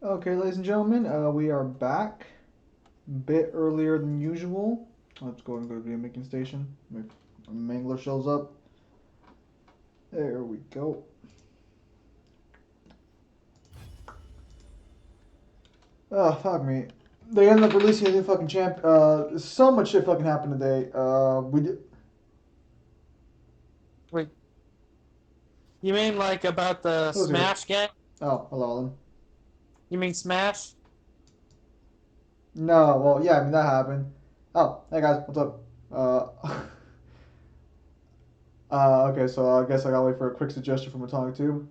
Okay, ladies and gentlemen, we are back a bit earlier than usual. Let's go and go to the video making station. Mangler shows up. There we go. Oh, fuck me. They ended up releasing a new fucking champ. So much shit fucking happened today. We did. Wait, you mean like about the Who's here? Smash game? Oh, hello, Alan. You mean Smash? No, well, yeah, I mean, that happened. Oh, hey guys, what's up? Uh, okay, so I guess I gotta wait for a quick suggestion from a talking to.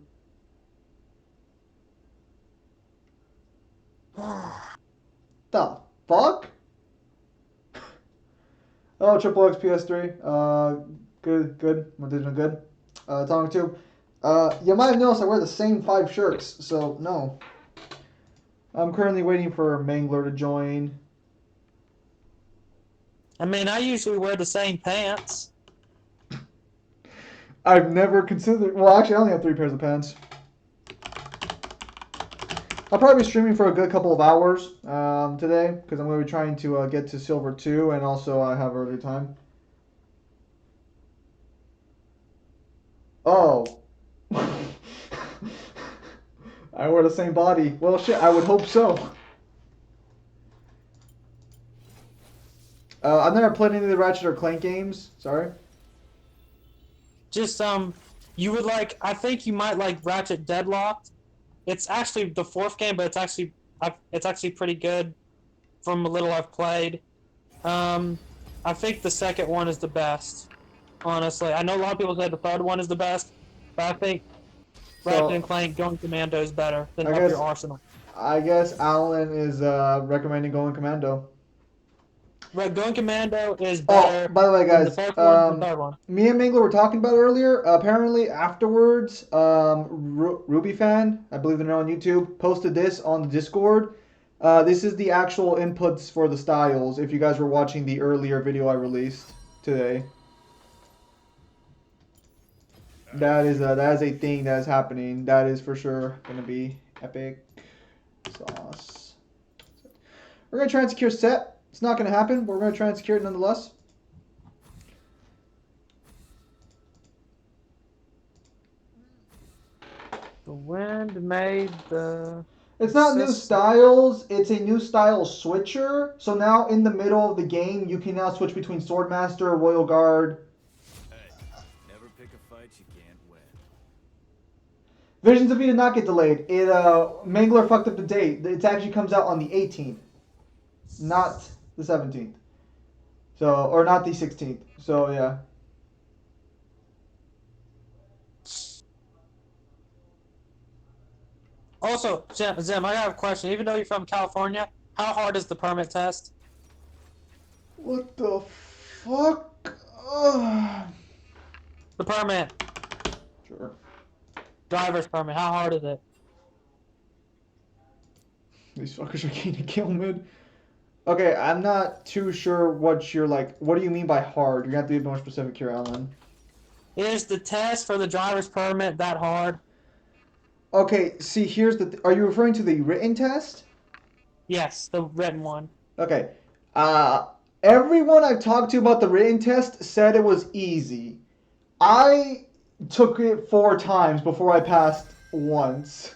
The fuck? Oh, Triple X PS3. Good, good. What did good? Talking to. You might have noticed I wear the same 5 shirts, so no. I'm currently waiting for Mangler to join. I mean, I usually wear the same pants. I've never considered. Well, actually, I only have 3 pairs of pants. I'll probably be streaming for a good couple of hours today because I'm going to be trying to get to Silver 2 and also I have early time. Oh. I wear the same body. Well, shit, I would hope so. I've never played any of the Ratchet or Clank games. Sorry. Just you would like. I think you might like Ratchet Deadlocked. It's actually the fourth game, but it's actually pretty good from a little I've played. I think the second one is the best. Honestly, I know a lot of people say the third one is the best, but I think Ratchet and So, Clank Going Commando is better than I Up Your guess Arsenal. I guess Alan is recommending going Commando. Right, Going Commando is Oh, better by the way, than the guys, first one and the third one. me and Mingler were talking about earlier. Apparently, afterwards, Ruby fan, I believe they're on YouTube, posted this on the Discord. This is the actual inputs for the styles. If you guys were watching the earlier video I released today, that is a thing that is happening. That is for sure gonna be epic sauce. We're gonna try and secure set. It's not gonna happen, but we're gonna try and secure it nonetheless. The wind made the It's not new system. styles, it's a new style switcher. So now in the middle of the game, you can now switch between Swordmaster, Royal Guard. Hey, never pick a fight you can't win. Visions of E did not get delayed. Mangler fucked up the date. It actually comes out on the 18th, not the 17th. So, or not the 16th. So, yeah. Also, Zim, I have a question. Even though you're from California, how hard is the permit test? What the fuck? Ugh. The permit, Sure. driver's permit. How hard is it? These fuckers are keen to kill mid. Okay, I'm not too sure what you're like. What do you mean by hard? You're gonna have to be more specific here, Alan. Is the test for the driver's permit that hard? Okay, see, here's the. Are you referring to the written test? Yes, the written one. Okay. Uh, Everyone I've talked to about the written test said it was easy. I took it 4 times before I passed once.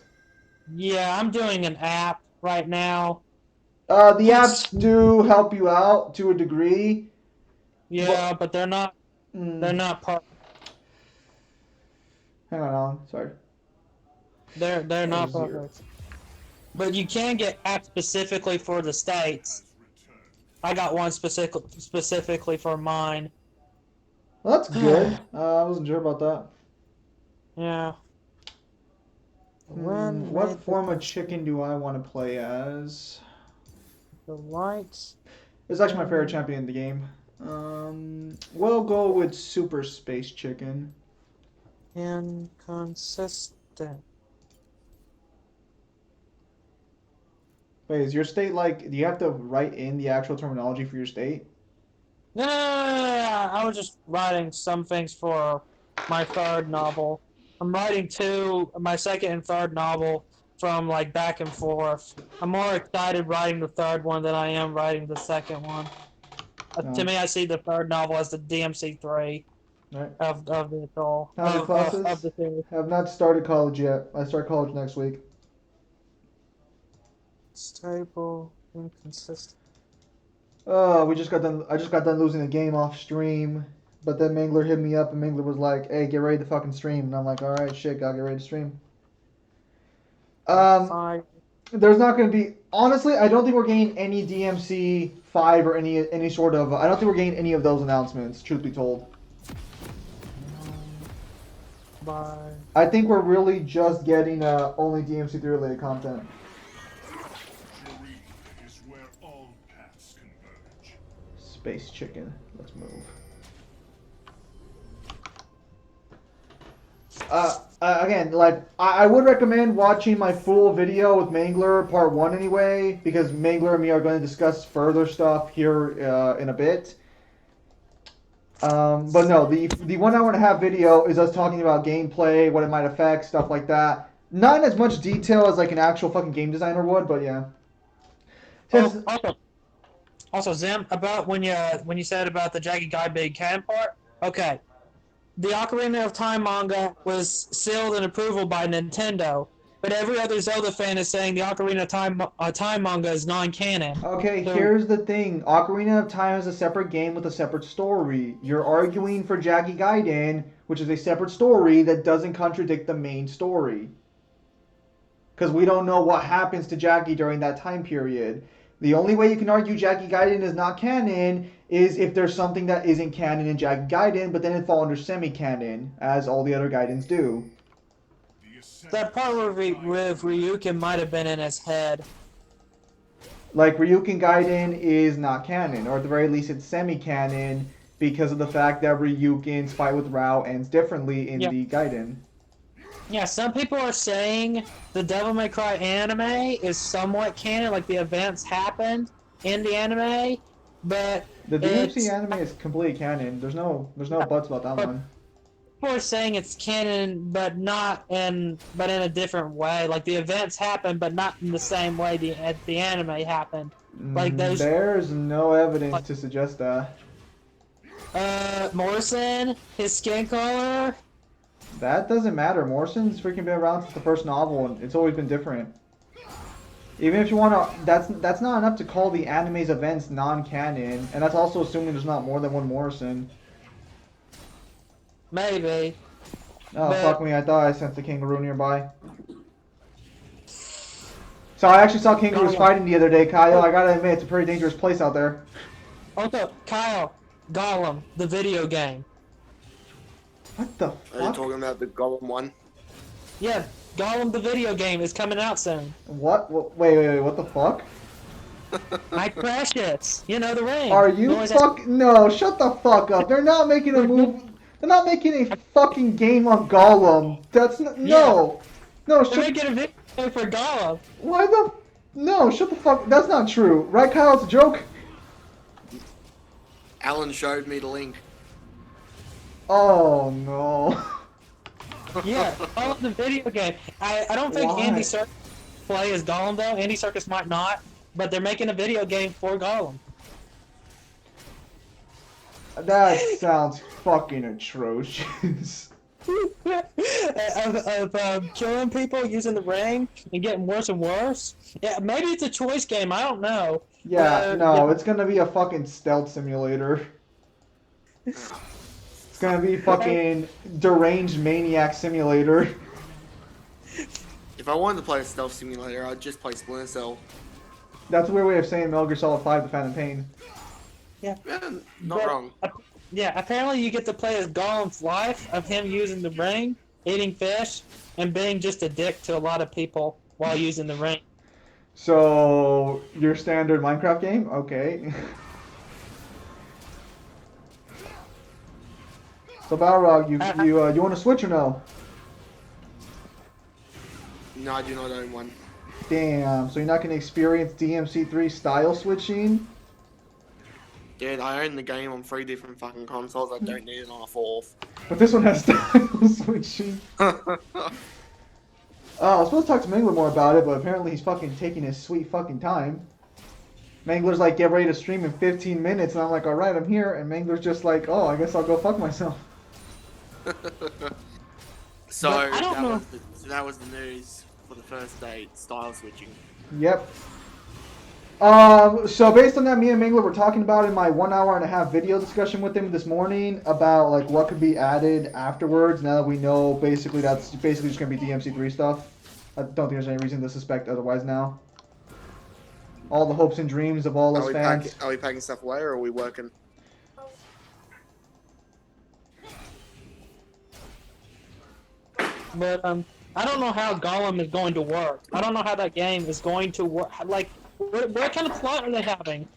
Yeah, I'm doing an app right now. The It's apps do help you out to a degree, yeah, but but they're not. They're mm, not part. hang on, Alan. Sorry. They're Oh, not zero. perfect. But you can get apps specifically for the states. I got one specifically for mine. Well, that's good. I wasn't sure about that. Yeah. When What made form of chicken do I want to play as? the lights It's actually my favorite champion in the game. We'll go with Super Space Chicken. inconsistent? Wait, is your state like? Do you have to write in the actual terminology for your state? No, no, no, no, no, no. I was just writing some things for my third novel. I'm writing my second and third novel from like back and forth. I'm more excited writing the third one than I am writing the second one. To me, I see the third novel as the DMC3 Right. of the whole How are the of classes? the series. Have not started college yet. I start college next week. Stable, inconsistent. We just got done. I just got done losing a game off stream, but then Mangler hit me up and Mangler was like, "Hey, get ready to fucking stream." And I'm like, "All right, shit, gotta get ready to stream." Fine. There's not going to be. Honestly, I don't think we're getting any DMC 5 or any sort of. I don't think we're getting any of those announcements. Truth be told, Bye. I think we're really just getting only DMC 3 related content. Is where all paths converge. Space chicken. Let's move. Again, like I would recommend watching my full video with Mangler, part 1 anyway, because Mangler and me are going to discuss further stuff here in a bit. But no, the one hour and a half video is us talking about gameplay, what it might affect, stuff like that. Not in as much detail as like an actual fucking game designer would, but yeah. Since, Also, Zim, about when you said about the Jaggy Guy Big Can part. Okay, the Ocarina of Time manga was sealed and approval by Nintendo, but every other Zelda fan is saying the Ocarina of Time manga is non-canon. okay, So- here's the thing. Ocarina of Time is a separate game with a separate story. You're arguing for Jaggy Gaiden, which is a separate story that doesn't contradict the main story. Because we don't know what happens to Jaggy during that time period. The only way you can argue Jaggy Gaiden is not canon is if there's something that isn't canon in Jaggy Gaiden, but then it falls under semi-canon, as all the other Gaidens do. That part with Ryukin might have been in his head. Like, Ryukin Gaiden is not canon, or at the very least it's semi-canon, because of the fact that Ryukin's fight with Rao ends differently in the Gaiden. Yeah, some people are saying the Devil May Cry anime is somewhat canon, like the events happened in the anime, but The DMC anime is completely canon. There's no buts about that one. people are saying it's canon, but in a different way. Like the events happened, but not in the same way the anime happened. Like those. There's no evidence to suggest that. Morrison, his skin color. That doesn't matter. Morrison's freaking been around since the first novel, and it's always been different. Even if you want to, that's not enough to call the anime's events non-canon, and that's also assuming there's not more than one Morrison. Maybe. Oh, fuck me, I thought I sensed a kangaroo nearby. So I actually saw kangaroos fighting the other day, Kyle. I gotta admit, it's a pretty dangerous place out there. Also, Kyle, Gollum, the video game. What the Are you fuck? talking about the Gollum one? Yeah, Gollum, the video game, is coming out soon. What? Wait, what the fuck? My precious, you know the ring. Are you Noise- No, shut the fuck up. They're not making a move. They're not making a fucking game on Gollum. That's no. No, They're shut. making a video game for Gollum. Why the? No, shut the fuck. That's not true, right, Kyle? It's a joke. Alan showed me the link. Oh no. Yeah, Gollum, the video game. I don't think Why? Andy Serkis play as Gollum though. Andy Serkis might not, but they're making a video game for Gollum. That sounds fucking atrocious. of killing people using the ring and getting worse and worse. Yeah, maybe it's a choice game. I don't know. Yeah, no, yeah. it's gonna be a fucking stealth simulator. It's gonna be fucking deranged maniac simulator. If I wanted to play a stealth simulator, I'd just play Splinter Cell. That's a weird way of saying Metal Gear Solid 5: The Phantom Pain. Yeah, not But- wrong. Yeah, apparently you get to play as Gollum's life of him using the ring, eating fish, and being just a dick to a lot of people while using the ring. So, your standard Minecraft game? Okay. So, Balrog, you want to switch or no? No, I do not own one. Damn, so you're not going to experience DMC3 style switching? Dude, I own the game on 3 different fucking consoles. I don't need it on a 4th. But this one has style switching. I was supposed to talk to Mangler more about it, but apparently he's fucking taking his sweet fucking time. Mangler's like, get ready to stream in 15 minutes, and I'm like, alright, I'm here. And Mangler's just like, oh, I guess I'll go fuck myself. So But I don't know. that was the news for the first day, style switching. Yep. So based on that, me and Mangler were talking about in my 1.5 hour video discussion with him this morning about like what could be added afterwards. Now that we know basically that's basically just gonna be DMC3 stuff. I don't think there's any reason to suspect otherwise now. All the hopes and dreams of all us fans. Are we packing stuff away or are we working? But I don't know how Gollum is going to work. I don't know how that game is going to work. Like, what kind of plot are they having?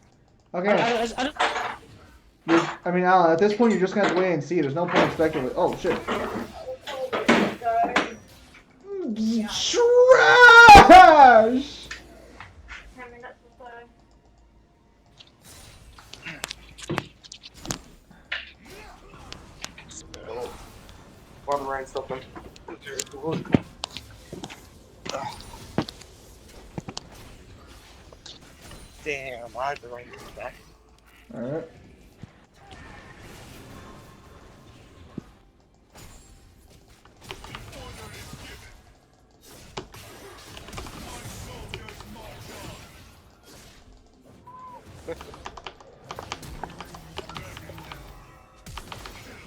Okay. I don't... I mean, Alan, at this point, you're just gonna have to wait and see. There's no point in speculating. Oh shit! Trash! While the rain's stopping. Damn, I hope the rain comes back. Alright.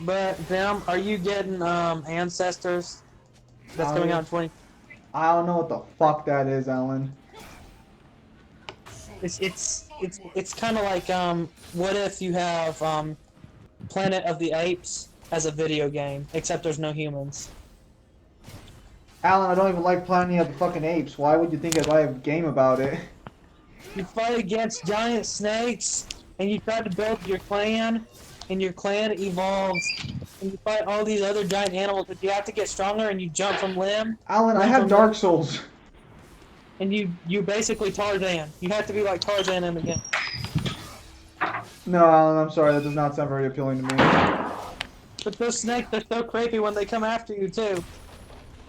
But them, are you getting Ancestors? That's coming out in 20. I don't know what the fuck that is, Alan. It's kind of like what if you have Planet of the Apes as a video game, except there's no humans. Alan, I don't even like Planet of the fucking Apes. Why would you think I'd buy a game about it? You fight against giant snakes, and you try to build your clan, and your clan evolves, and you fight all these other giant animals, but you have to get stronger, and you jump from limb. Alan, I have Dark Souls. And you basically Tarzan. You have to be like Tarzan in the game. No, Alan, I'm sorry. That does not sound very appealing to me. But those snakes, they're so creepy when they come after you, too.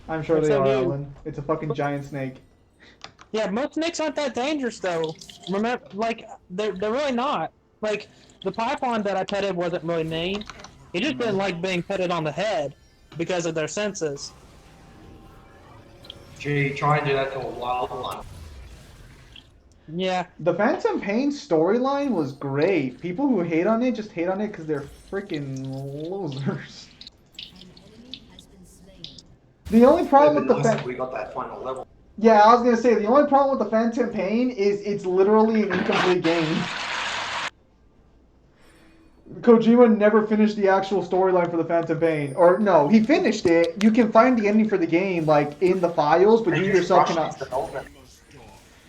I'm sure they So are, do. Alan. It's a fucking giant snake. Yeah, most snakes aren't that dangerous, though. Remember, like, they're really not. Like, the python that I petted wasn't really mean. He just didn't like being petted on the head because of their senses. Gee, try and do that to a wild one. Yeah. The Phantom Pain storyline was great. People who hate on it just hate on it because they're freaking losers. The only problem with the we got that final level. Yeah, I was gonna say the only problem with the Phantom Pain is it's literally an incomplete game. Kojima never finished the actual storyline for the Phantom Pain. Or no, he finished it. You can find the ending for the game like in the files, but you yourself cannot.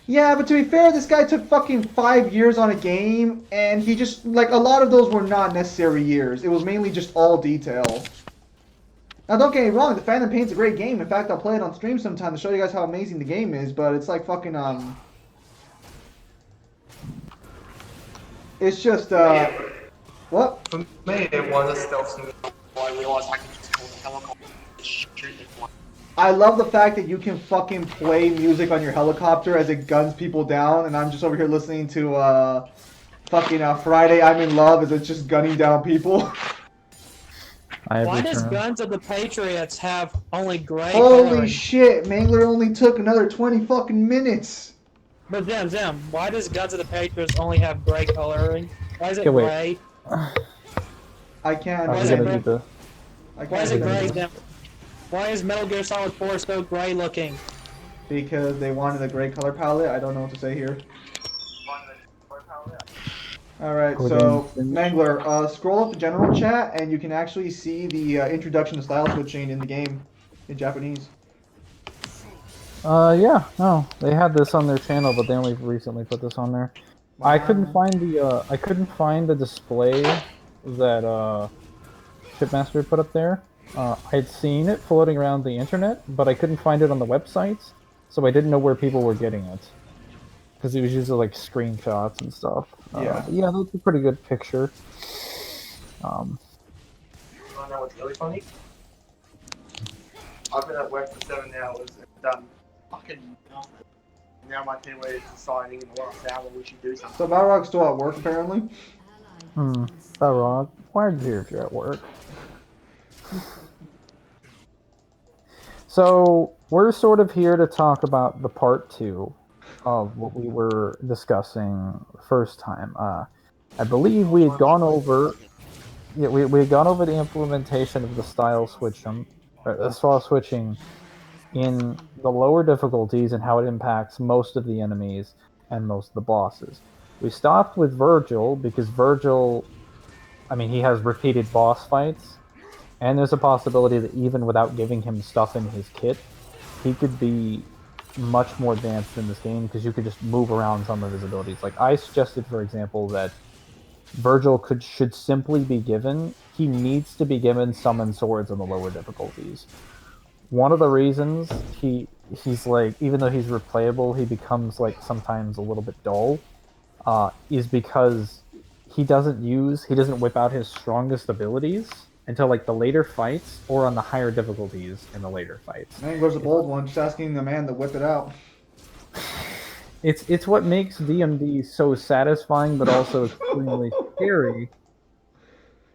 Yeah, but to be fair, this guy took fucking 5 years on a game, and he just like a lot of those were not necessary years. It was mainly just all detail. Now, don't get me wrong, the Phantom Pain's a great game. In fact, I'll play it on stream sometime to show you guys how amazing the game is. But it's like fucking it's just what? For me, it was a stealth simulator. I realized I could just call the helicopter and shoot it. I love the fact that you can fucking play music on your helicopter as it guns people down, and I'm just over here listening to fucking Friday I'm in Love as it's just gunning down people. Why does Guns of the Patriots have only gray Holy coloring? shit, Mangler only took another 20 fucking minutes. But Zem, why does Guns of the Patriots only have gray coloring? Why is it Okay, wait. gray? I can't. Why is it gray? I can't Why is it gray, understand. Zem? Why is Metal Gear Solid 4 so gray looking? Because they wanted a gray color palette. I don't know what to say here. Alright, so Mangler, scroll up the general chat and you can actually see the introduction to style switching in the game in Japanese. Yeah, no, they had this on their channel, but they only recently put this on there. I couldn't find the display that Chipmaster put up there. I'd seen it floating around the internet, but I couldn't find it on the websites, so I didn't know where people were getting it. Because it was usually like screenshots and stuff. Yeah. Yeah, that's a pretty good picture. You wanna know what's really funny? I've been at work for 7 hours and done fucking nothing. Now my team is deciding in the last hour we should do something. So Balrog's still at work apparently. Balrog, why are you here at work? So, we're sort of here to talk about the part 2 of what we were discussing first time. I believe we had gone over... Yeah, we had gone over the implementation of the style switching in the lower difficulties and how it impacts most of the enemies and most of the bosses. We stopped with Virgil because Virgil, I mean, he has repeated boss fights, and there's a possibility that even without giving him stuff in his kit, he could be much more advanced in this game because you could just move around some of his abilities. Like, I suggested, for example, that Virgil should simply be given, he needs to be given summon swords in the lower difficulties. One of the reasons he's like, even though he's replayable, he becomes like sometimes a little bit dull, is because he doesn't whip out his strongest abilities until like the later fights or on the higher difficulties in the later fights. Mangler's a bold one, just asking the man to whip it out. It's what makes DMD so satisfying, but also extremely scary.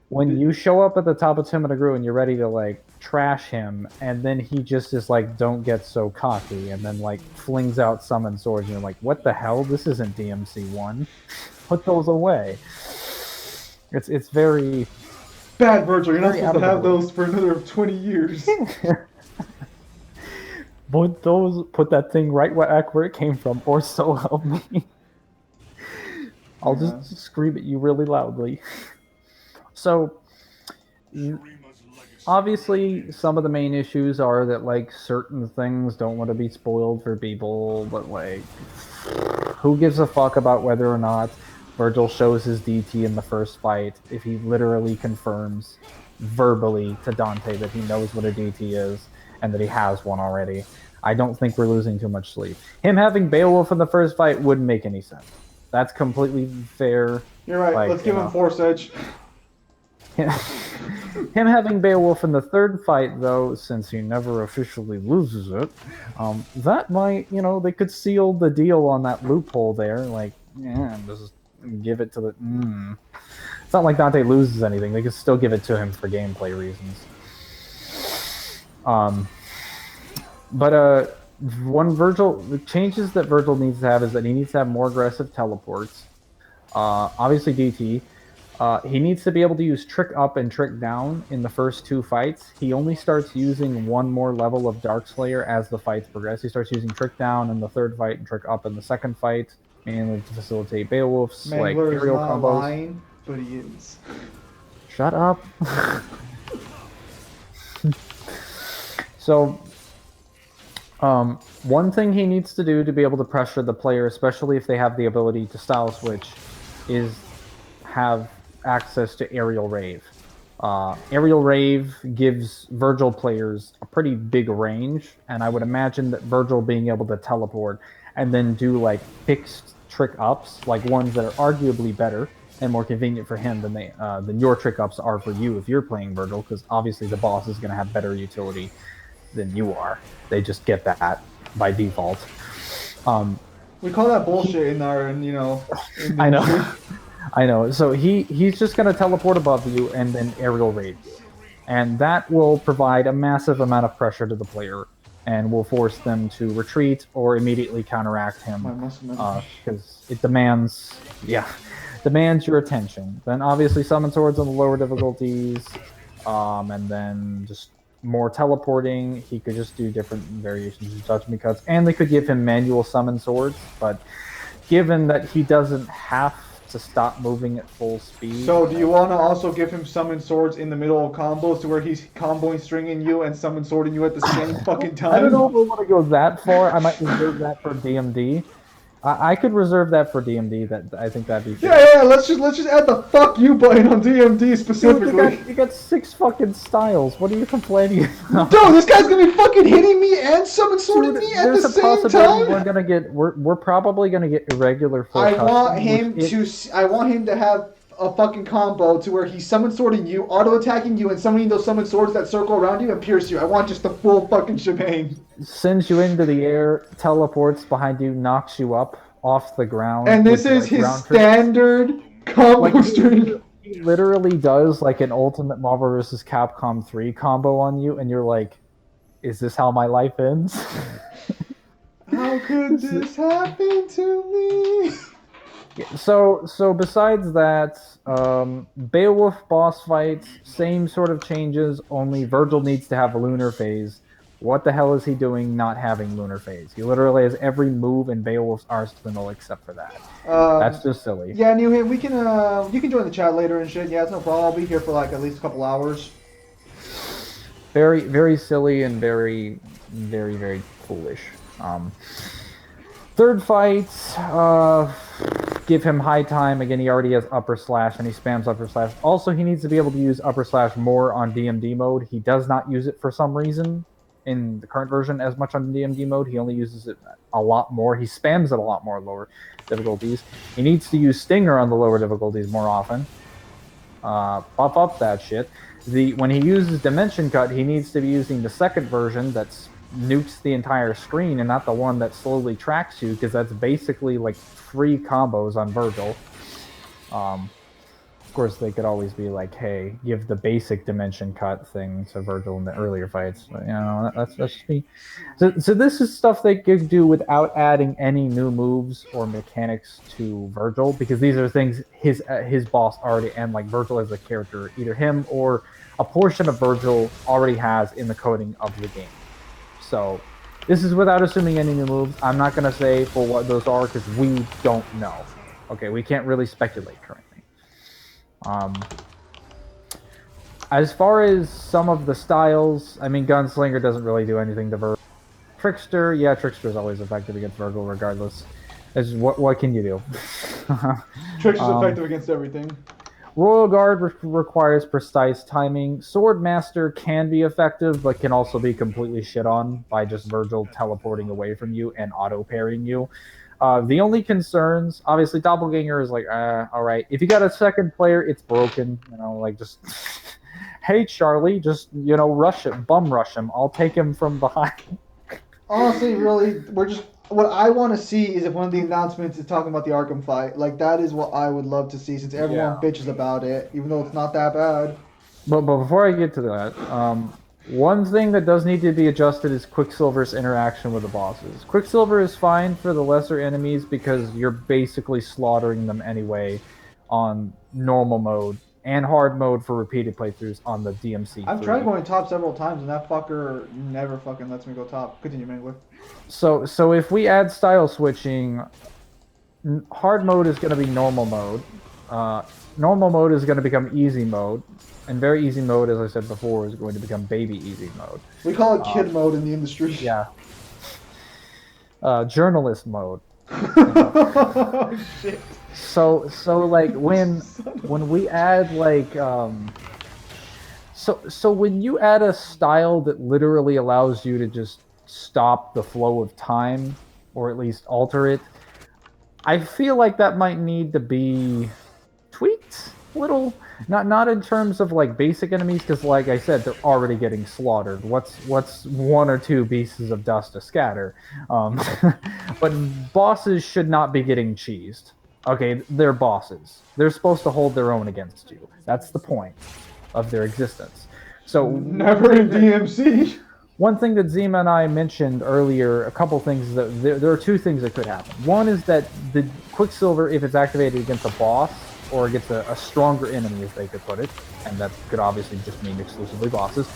When you show up at the top of Timotagru and you're ready to like trash him, and then he just is like, "Don't get so cocky," and then like flings out summon swords, and you're like, "What the hell? This isn't DMC1. Put those away." It's very bad, Virgil. You're not supposed to have the way. those for another 20 years. Put that thing right where it came from, or so help me. I'll just scream at you really loudly. So, obviously, some of the main issues are that, like, certain things don't want to be spoiled for people, but, like, who gives a fuck about whether or not Virgil shows his DT in the first fight if he literally confirms verbally to Dante that he knows what a DT is and that he has one already? I don't think we're losing too much sleep. Him having Beowulf in the first fight wouldn't make any sense. That's completely fair. You're right. Like, let's give him Force Edge. Him having Beowulf in the third fight, though, since he never officially loses it, that might, they could seal the deal on that loophole there. Like, just give it to the... It's not like Dante loses anything. They could still give it to him for gameplay reasons. But the changes that Virgil needs to have is that he needs to have more aggressive teleports. Obviously DT. He needs to be able to use Trick Up and Trick Down in the first 2 fights. He only starts using one more level of Darkslayer as the fights progress. He starts using Trick Down in the third fight and Trick Up in the second fight, mainly to facilitate Beowulf's like aerial combos. Lying, but he is. Shut up. So, one thing he needs to do to be able to pressure the player, especially if they have the ability to style switch, is have access to Aerial Rave. Aerial Rave gives Virgil players a pretty big range, and I would imagine that Virgil being able to teleport and then do like fixed trick ups, like ones that are arguably better and more convenient for him than your trick ups are for you if you're playing Virgil, because obviously the boss is going to have better utility than you are. They just get that by default. We call that bullshit in our, I know. I know. So he's just going to teleport above you and then aerial raid you. And that will provide a massive amount of pressure to the player and will force them to retreat or immediately counteract him. Because it demands your attention. Then obviously summon swords on the lower difficulties, and then just more teleporting. He could just do different variations of judgment cuts, and they could give him manual summon swords, but given that he doesn't have to stop moving at full speed. So do you want to also give him summon swords in the middle of combos to where he's comboing stringing you and summon swording you at the same fucking time? I don't know if we want to go that far. I might reserve that for DMD. I could reserve that for DMD. That I think that'd be fair. Yeah. Let's just add the fuck you button on DMD specifically. Dude, you got 6 fucking styles. What are you complaining about? Dude, this guy's gonna be fucking hitting me and summon swording me at the same time. We're probably gonna get irregular full I want him to have a fucking combo to where he's summon swording you, auto attacking you, and summoning those summon swords that circle around you and pierce you. I want just the full fucking shebang. Sends you into the air, teleports behind you, knocks you up off the ground. And this with, is like, his round trips. standard combo Like, string. he literally does like an Ultimate Marvel vs. Capcom 3 combo on you, and you're like, is this how my life ends? How could this happen to me? So besides that, Beowulf boss fights, same sort of changes, only Virgil needs to have a lunar phase. What the hell is he doing not having lunar phase? He literally has every move in Beowulf's arsenal except for that. That's just silly. Yeah, New Hit, we can you can join the chat later and shit. Yeah, it's no problem. I'll be here for like at least a couple hours. Very, very silly and very, very, very foolish. Third fight, give him high time. Again, he already has upper slash and he spams upper slash. Also, he needs to be able to use upper slash more on DMD mode. He does not use it for some reason in the current version as much on DMD mode. He only uses it a lot more. He spams it a lot more lower difficulties. He needs to use Stinger on the lower difficulties more often. Buff up that shit. When he uses Dimension Cut, he needs to be using the second version that's nukes the entire screen and not the one that slowly tracks you, because that's basically like free combos on Virgil. Of course, they could always be like, hey, give the basic Dimension Cut thing to Virgil in the earlier fights. But, that's just me. So this is stuff they could do without adding any new moves or mechanics to Virgil, because these are things his boss already, and like Virgil as a character, either him or a portion of Virgil already has in the coding of the game. So this is without assuming any new moves. I'm not going to say for what those are because we don't know. Okay, we can't really speculate currently. As far as some of the styles, I mean, Gunslinger doesn't really do anything to Virgil. Trickster, yeah, Trickster is always effective against Virgil regardless. What can you do? Trickster's effective against everything. Royal Guard requires precise timing. Swordmaster can be effective, but can also be completely shit on by just Virgil teleporting away from you and auto-parrying you. The only concerns, obviously, Doppelganger is like, alright. If you got a second player, it's broken. Just, hey, Charlie, just, rush him, bum rush him. I'll take him from behind. Honestly, really, what I want to see is if one of the announcements is talking about the Arkham fight. Like, that is what I would love to see, since everyone bitches about it, even though it's not that bad. But before I get to that, one thing that does need to be adjusted is Quicksilver's interaction with the bosses. Quicksilver is fine for the lesser enemies because you're basically slaughtering them anyway on normal mode and hard mode for repeated playthroughs on the DMC. I've tried going top several times, and that fucker never fucking lets me go top. Continue, Mangler. So if we add style switching, hard mode is going to be normal mode. Normal mode is going to become easy mode. And very easy mode, as I said before, is going to become baby easy mode. We call it kid mode in the industry. Yeah. Journalist mode. Oh, shit. So like when we add like so when you add a style that literally allows you to just stop the flow of time, or at least alter it, I feel like that might need to be tweaked a little. Not in terms of like basic enemies, because like I said, they're already getting slaughtered. What's one or two pieces of dust to scatter? But bosses should not be getting cheesed. Okay, they're bosses. They're supposed to hold their own against you. That's the point of their existence. So never in DMC. One thing that Zima and I mentioned earlier, a couple things, that there are two things that could happen. One is that the Quicksilver, if it's activated against a boss, or against a stronger enemy, as they could put it, and that could obviously just mean exclusively bosses,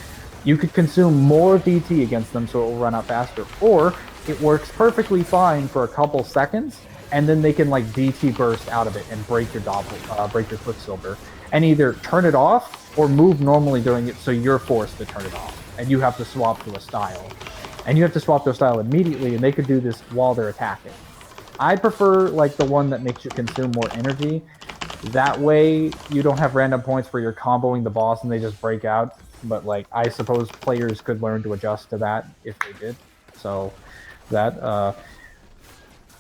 you could consume more DT against them so it will run out faster. Or it works perfectly fine for a couple seconds, and then they can like DT burst out of it and break your Quicksilver, and either turn it off or move normally during it, so you're forced to turn it off, and you have to swap to a style. And you have to swap to a style immediately, and they could do this while they're attacking. I prefer like the one that makes you consume more energy. That way, you don't have random points where you're comboing the boss and they just break out. But like, I suppose players could learn to adjust to that if they did. So that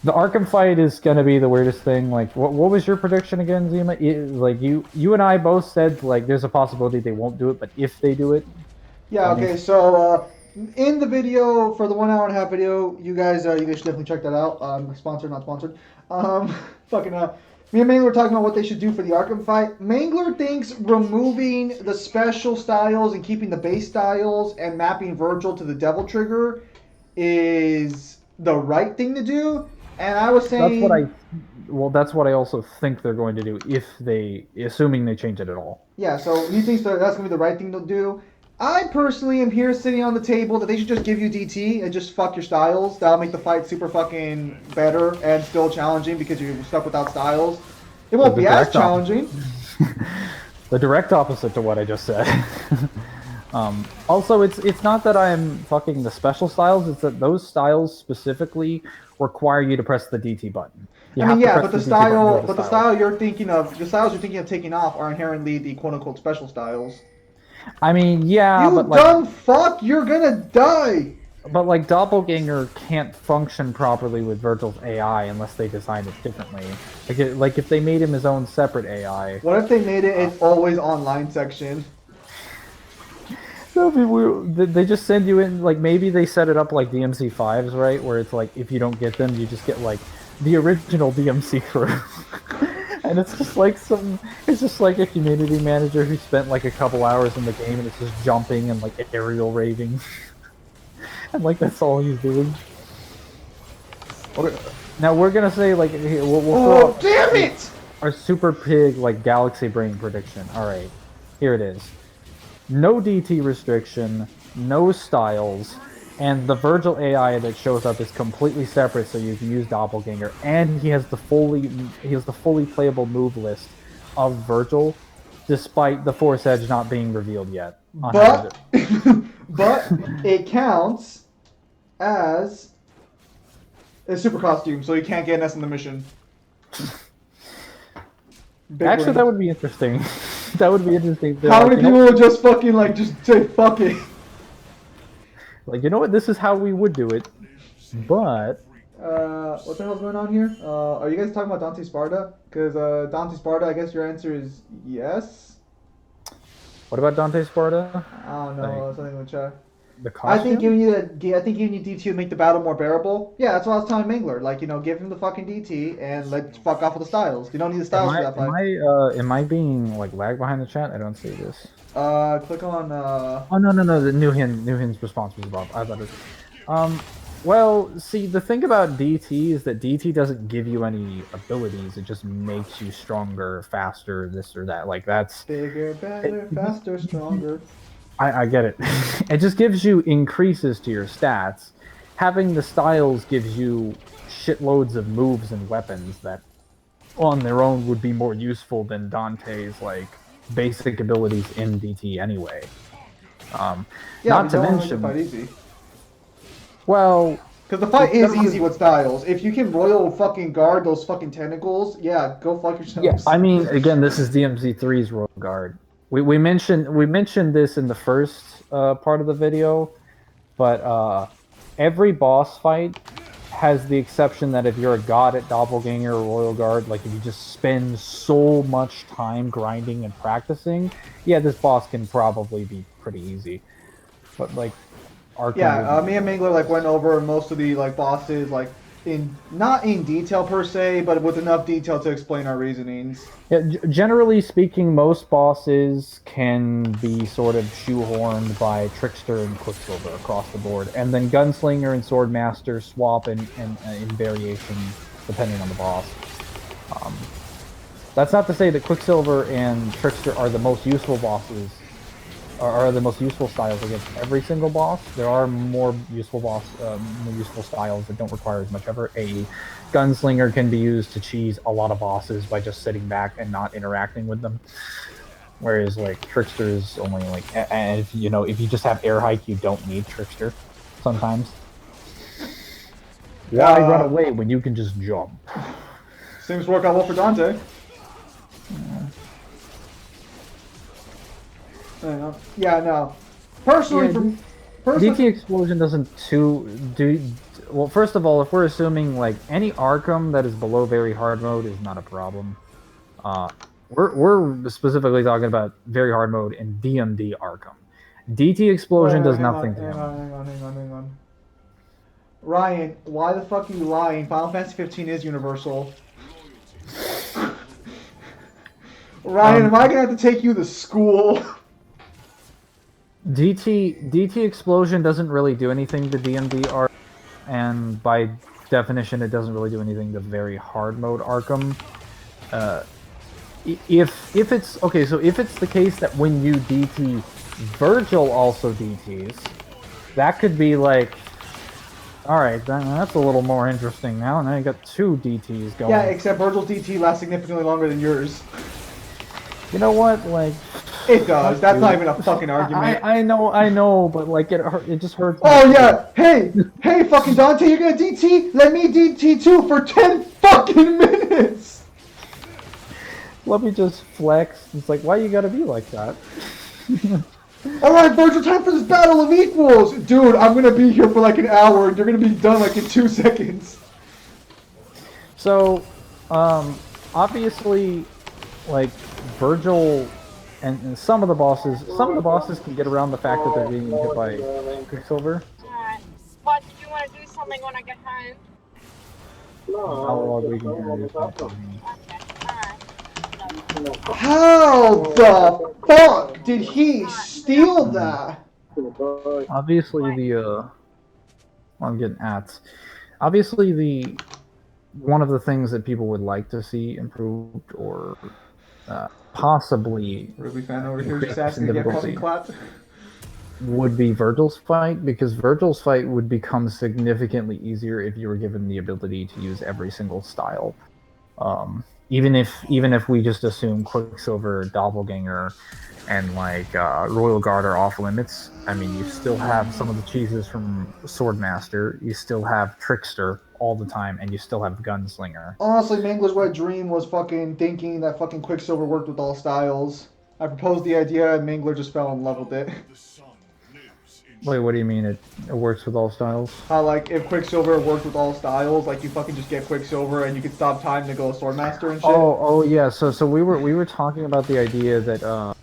The Arkham fight is gonna be the weirdest thing. Like, what was your prediction again, Zima? Like you and I both said like there's a possibility they won't do it, but if they do it, Yeah, that okay, means so in the video, for the 1 hour and a half video, you guys should definitely check that out. Sponsored, not sponsored. Fucking, me and Mangler were talking about what they should do for the Arkham fight. Mangler thinks removing the special styles and keeping the base styles and mapping Virgil to the Devil Trigger is the right thing to do. And I was saying... that's what I also think they're going to do if assuming they change it at all. Yeah, so he thinks that's going to be the right thing to do. I personally am here sitting on the table that they should just give you DT and just fuck your styles. That'll make the fight super fucking better and still challenging because you're stuck without styles. It won't be as challenging. The direct opposite to what I just said. Also, it's not that I'm fucking the special styles, it's that those styles specifically require you to press the DT button. But the styles you're thinking of taking off are inherently the quote-unquote special styles. I mean, yeah, but dumb fuck, you're gonna die! But like Doppelganger can't function properly with Virgil's AI unless they design it differently. Like if they made him his own separate AI. What if they made it an always online section? That'd be weird. They just send you in, like maybe they set it up like DMC5s, right? Where it's like if you don't get them, you just get like the original DMC crew. And it's just like a community manager who spent like a couple hours in the game and it's just jumping and like aerial raving. And like that's all he's doing. Now we're gonna say like we'll damn it! Our super pig like galaxy brain prediction. Alright. Here it is. No DT restriction, no styles, and the Virgil AI that shows up is completely separate, so you can use Doppelganger. And he has the fully playable move list of Virgil, despite the Force Edge not being revealed yet. But it counts as a super costume, so you can't get an S in the mission. Actually, that would be interesting. That would be interesting. How many people would just fucking like just say fuck it? Like, you know what? This is how we would do it, but... what the hell's going on here? Are you guys talking about Dante Sparta? Because, Dante Sparta, I guess your answer is yes? What about Dante Sparta? I don't know, something in the chat. The costume? I think giving you DT would make the battle more bearable. Yeah, that's what I was telling Mangler. Like, give him the fucking DT and let's fuck off with the styles. You don't need the styles for that fight. Am I being, like, lag behind the chat? I don't see this. Click on, Oh, no, the New Hin's response was above. I thought it... well, see, the thing about DT is that DT doesn't give you any abilities. It just makes you stronger, faster, this or that. Like, that's... Bigger, better, faster, stronger. I get it. It just gives you increases to your stats. Having the styles gives you shitloads of moves and weapons that on their own would be more useful than Dante's, like, basic abilities in DT anyway. Not to mention... Fight easy. Well... Because the fight is easy with styles. If you can royal fucking guard those fucking tentacles, yeah, go fuck yourself. Yeah, I mean, again, this is DMZ3's royal guard. We mentioned this in the first part of the video, but every boss fight has the exception that if you're a god at Doppelganger or Royal Guard, like if you just spend so much time grinding and practicing, yeah, this boss can probably be pretty easy. But like, me and Mangler like went over most of the like bosses like not in detail per se, but with enough detail to explain our reasonings. Yeah, generally speaking, most bosses can be sort of shoehorned by Trickster and Quicksilver across the board, and then Gunslinger and Swordmaster swap in variation depending on the boss. That's not to say that Quicksilver and Trickster are the most useful bosses, are the most useful styles against every single boss. There are more useful styles that don't require as much effort. A Gunslinger can be used to cheese a lot of bosses by just sitting back and not interacting with them. Whereas like Trickster is only like, and if you just have air hike, you don't need Trickster sometimes. Why run away when you can just jump? Seems to work out well for Dante. Yeah, no. Personally, DT Explosion doesn't well, first of all, if we're assuming like any Arkham that is below very hard mode is not a problem. We're specifically talking about very hard mode in DMD Arkham. DT Explosion does nothing to him. Hang on. Ryan, why the fuck are you lying? Final Fantasy 15 is universal. Ryan, am I gonna have to take you to school? DT Explosion doesn't really do anything to DMD Arkham, and by definition, it doesn't really do anything to very hard mode Arkham. If it's okay, so if it's the case that when you DT, Virgil also DTs, that could be like, all right, that's a little more interesting now. Now you got two DTs going. Yeah, except Virgil's DT lasts significantly longer than yours. You know what? Like, it does. That's not even a fucking argument. I know, but like it just hurts. Oh yeah, hey, fucking Dante, you're gonna DT? Let me DT too for 10 fucking minutes. Let me just flex. It's like, why you gotta be like that? Alright, Virgil, time for this battle of equals! Dude, I'm gonna be here for like an hour and you're gonna be done like in 2 seconds. So, obviously, like, Virgil and some of the bosses can get around the fact that they're being hit by Quicksilver. Alright. But do you want to do something when I get home? How long we can hear you. Okay, alright. How the fuck did he steal that? Obviously, I'm getting at. Obviously, one of the things that people would like to see improved or possibly Ruby fan over here just increased in asking to get fucking difficulty clapped. would be Virgil's fight, because Virgil's fight would become significantly easier if you were given the ability to use every single style. Even if we just assume Quicksilver, Doppelganger, and like Royal Guard are off limits, I mean, you still have some of the cheeses from Swordmaster, you still have Trickster all the time, and you still have Gunslinger. Honestly, Mangler's wet dream was fucking thinking that fucking Quicksilver worked with all styles. I proposed the idea and Mangler just fell in love with it. Wait, what do you mean it works with all styles? How, like, if Quicksilver worked with all styles, like, you fucking just get Quicksilver and you could stop time to go Swordmaster and shit? Oh yeah, so we were talking about the idea that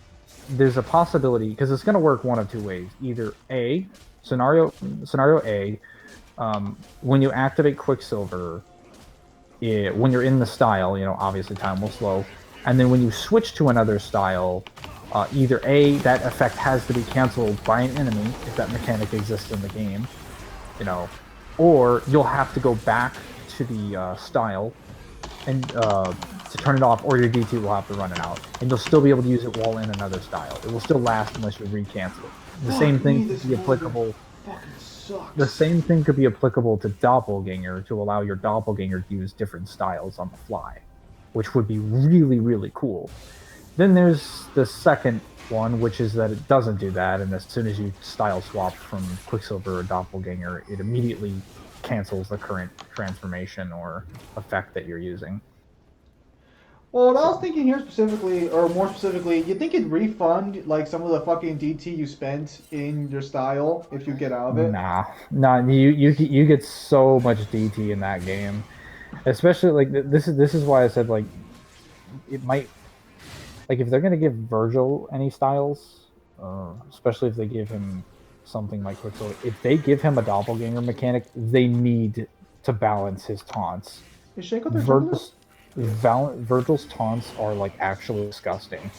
there's a possibility, because it's going to work one of two ways. Either A, scenario A, when you activate Quicksilver, when you're in the style, you know, obviously time will slow, and then when you switch to another style, either A, that effect has to be canceled by an enemy, if that mechanic exists in the game, you know, or you'll have to go back to the style and to turn it off, or your DT will have to run it out, and you'll still be able to use it while in another style. It will still last unless you recancel it. The same thing could be applicable. The same thing could be applicable to Doppelganger, to allow your Doppelganger to use different styles on the fly, which would be really, really cool. Then there's the second one, which is that it doesn't do that, and as soon as you style swap from Quicksilver or Doppelganger, it immediately cancels the current transformation or effect that you're using. Well, what I was thinking here specifically, or more specifically, you think it'd refund, like, some of the fucking DT you spent in your style if you get out of it? Nah, you get so much DT in that game. Especially, like, this is why I said, like, it might... Like, if they're going to give Virgil any styles, especially if they give him something like Quicksilver, if they give him a Doppelganger mechanic, they need to balance his taunts. Is Shaco their jungler? Virgil's taunts are, like, actually disgusting.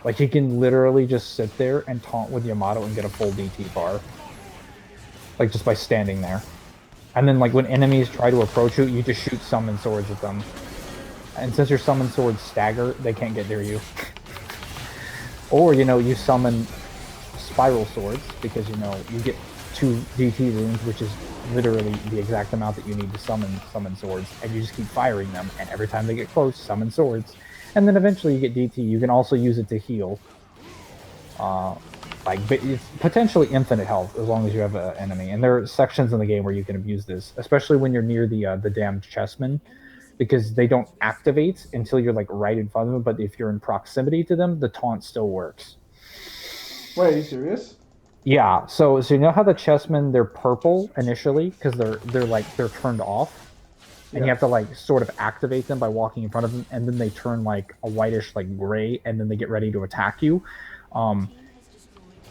Like, he can literally just sit there and taunt with Yamato and get a full DT bar. Like, just by standing there. And then, like, when enemies try to approach you, you just shoot summon swords at them. And since your summon swords stagger, they can't get near you. Or, you know, you summon spiral swords, because, you know, you get 2 DT runes, which is literally the exact amount that you need to summon swords, and you just keep firing them, and every time they get close, summon swords. And then eventually you get DT. You can also use it to heal. But it's potentially infinite health as long as you have an enemy. And there are sections in the game where you can abuse this, especially when you're near the damned chessmen, because they don't activate until you're, like, right in front of them, but if you're in proximity to them, the taunt still works. Wait, are you serious? Yeah, so you know how the chessmen they're purple initially because they're turned off, and you Yeah. have to like sort of activate them by walking in front of them, and then they turn like a whitish like gray, and then they get ready to attack you. Um,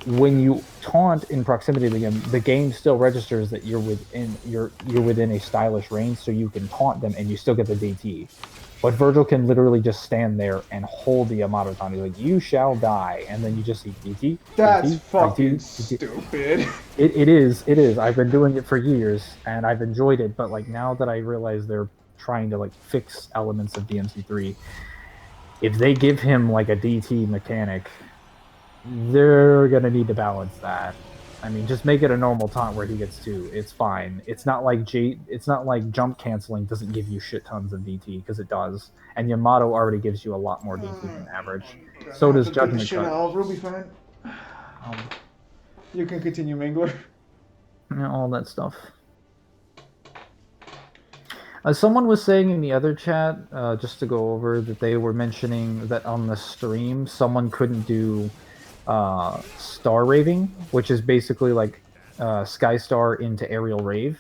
when you taunt in proximity to them, the game still registers that you're within a stylish range, so you can taunt them, and you still get the DT. But Virgil can literally just stand there and hold the Yamato taunt. He's like, "You shall die," and then you just see DT, That's DT, fucking DT, DT. stupid. It is. I've been doing it for years, and I've enjoyed it. But like now that I realize they're trying to like fix elements of DMC3, if they give him like a DT mechanic, they're gonna need to balance that. I mean, just make it a normal taunt where he gets two. It's fine. It's not like It's not like jump canceling doesn't give you shit tons of DT because it does, and Yamato already gives you a lot more DT than average. So I have does to get the Judgment shit Cut. out of Ruby fan. Um, You can continue, Mangler. all that stuff. Someone was saying in the other chat, just to go over, that they were mentioning that on the stream, someone couldn't do Star Raving, which is basically like Sky Star into Aerial Rave.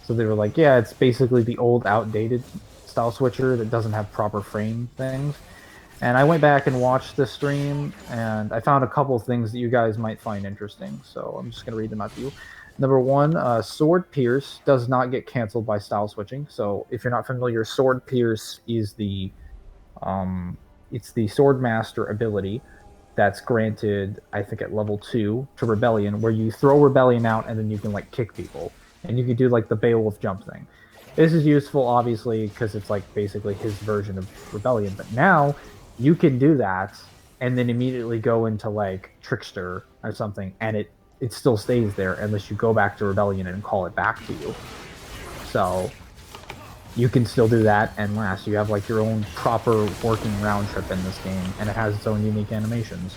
So they were like, yeah, it's basically the old, outdated style switcher that doesn't have proper frame things. And I went back and watched the stream, and I found a couple of things that you guys might find interesting. So I'm just going to read them out to you. Number one, Sword Pierce does not get canceled by style switching. So if you're not familiar, Sword Pierce is um, it's the Sword Master ability that's granted, I think, at level 2 to Rebellion, where you throw Rebellion out and then you can like kick people, and you can do like the Beowulf jump thing. This is useful, obviously, because it's like basically his version of Rebellion. But now you can do that and then immediately go into like Trickster or something, and it still stays there unless you go back to Rebellion and call it back to you. So you can still do that and last. You have like your own proper working round trip in this game, and it has its own unique animations.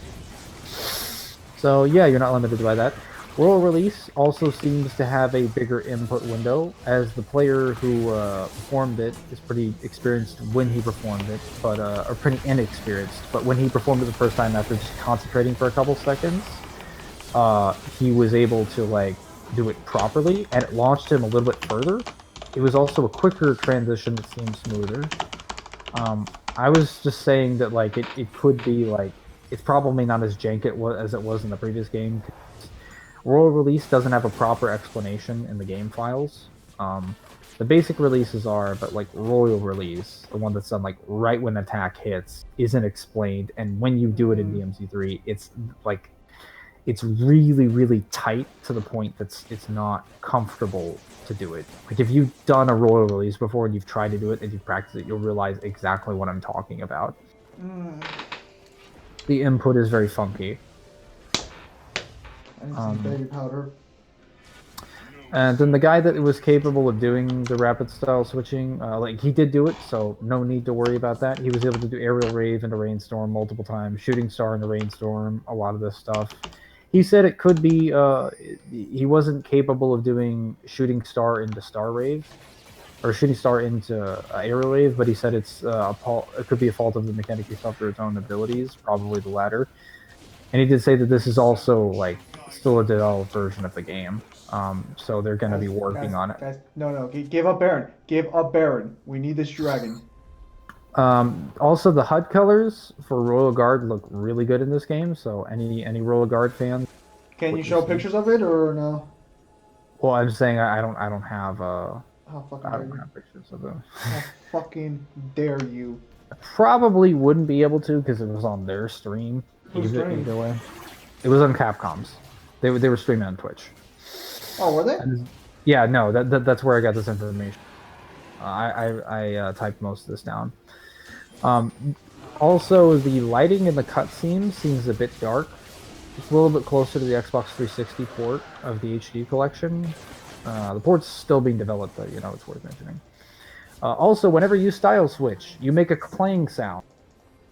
So yeah, you're not limited by that. World release also seems to have a bigger input window, as the player who performed it is pretty experienced when he performed it, but or pretty inexperienced. But when he performed it the first time, after just concentrating for a couple seconds, he was able to like do it properly, and it launched him a little bit further. It was also a quicker transition that seemed smoother. I was just saying that like it could be like it's probably not as jank as it was in the previous game. World release doesn't have a proper explanation in the game files. The basic releases are, but like royal release, the one that's done like right when attack hits, isn't explained. And when you do it in DMC3, it's like it's really really tight to the point that it's not comfortable to do it. Like if you've done a royal release before and you've tried to do it and you've practiced it, you'll realize exactly what I'm talking about. The input is very funky. I need some baby powder. And then the guy that was capable of doing the rapid style switching, like he did do it, so no need to worry about that. He was able to do aerial rave into rainstorm multiple times, shooting star into rainstorm, a lot of this stuff. He said it could be he wasn't capable of doing shooting star into star rave or shooting star into aerial rave, but he said it could be a fault of the mechanic himself or its own abilities, probably the latter. And he did say that this is also like still a developed version of the game. So they're going to be working on it. Guys, no, give up Baron. Give up Baron. We need this dragon. Also, the HUD colors for Royal Guard look really good in this game. So any Royal Guard fans, Can you show pictures of it or no? well, I'm saying I don't have How fucking I dare don't you? have pictures of them. How fucking dare you? I probably wouldn't be able to because it was on their stream. Whose stream? Either way, it was on Capcom's. They were streaming on Twitch. Oh, were they? Yeah, no, that's where I got this information. I typed most of this down. Also, the lighting in the cutscene seems a bit dark. It's a little bit closer to the Xbox 360 port of the HD collection. The port's still being developed, but it's worth mentioning. Also, whenever you style switch, you make a clang sound.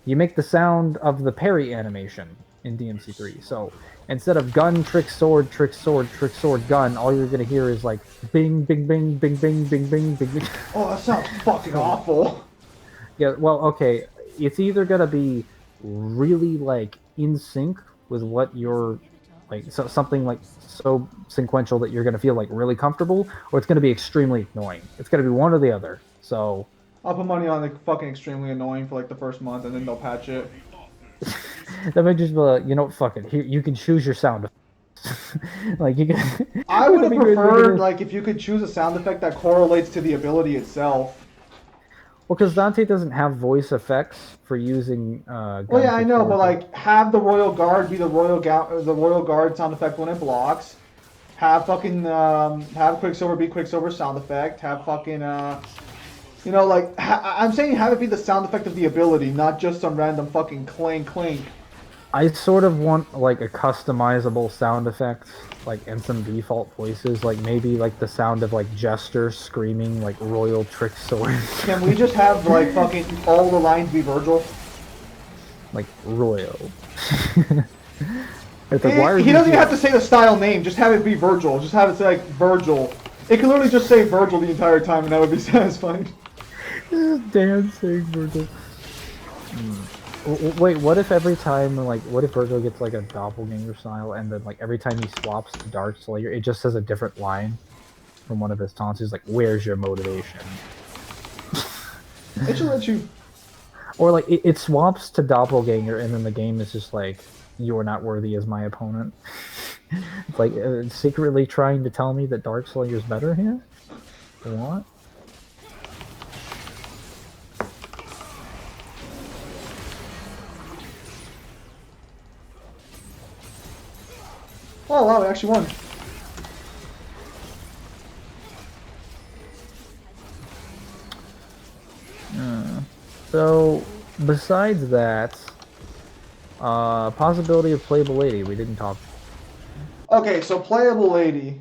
You make the sound of the parry animation in DMC3. So instead of gun, trick, sword, gun, all you're gonna hear is like bing, bing, bing, bing, bing, bing, bing, bing, bing. Oh, that sounds fucking awful. Yeah, well, okay. It's either gonna be really like in sync with what your like something like so sequential that you're gonna feel like really comfortable, or it's gonna be extremely annoying. It's gonna be one or the other. So I'll put money on like fucking extremely annoying for like the first month, and then they'll patch it. that might just be like, you know, fuck it. Here, you can choose your sound effects. Like you can. I would That'd have be great if we preferred did- like if you could choose a sound effect that correlates to the ability itself. Well, because Dante doesn't have voice effects for using. Well, yeah, I guns know, but historically. like have the Royal Guard be the Royal Guard sound effect when it blocks. Have fucking have Quicksilver be Quicksilver sound effect. Have fucking you know, like I'm saying have it be the sound effect of the ability, not just some random fucking clink clink. I sort of want like a customizable sound effect, like and some default voices, like maybe like the sound of like Jester screaming like Royal Trick Sword, Can we just have like fucking all the lines be Virgil? like Royal. It's like, why are He you doesn't even here? have to say the style name. Just have it be Virgil. Just have it say like Virgil. It can literally just say Virgil the entire time, and that would be satisfying. Dancing Virgil. Wait, what if every time, like, what if Virgil gets like a doppelganger style, and then like every time he swaps to Dark Slayer, it just says a different line from one of his taunts? He's like, "Where's your motivation?" It should let you. Or like it swaps to doppelganger, and then the game is just like, "You're not worthy as my opponent." It's like secretly trying to tell me that Dark Slayer's better here. What? Oh wow, we actually won. So besides that, possibility of playable lady, we didn't talk. Okay, so playable lady.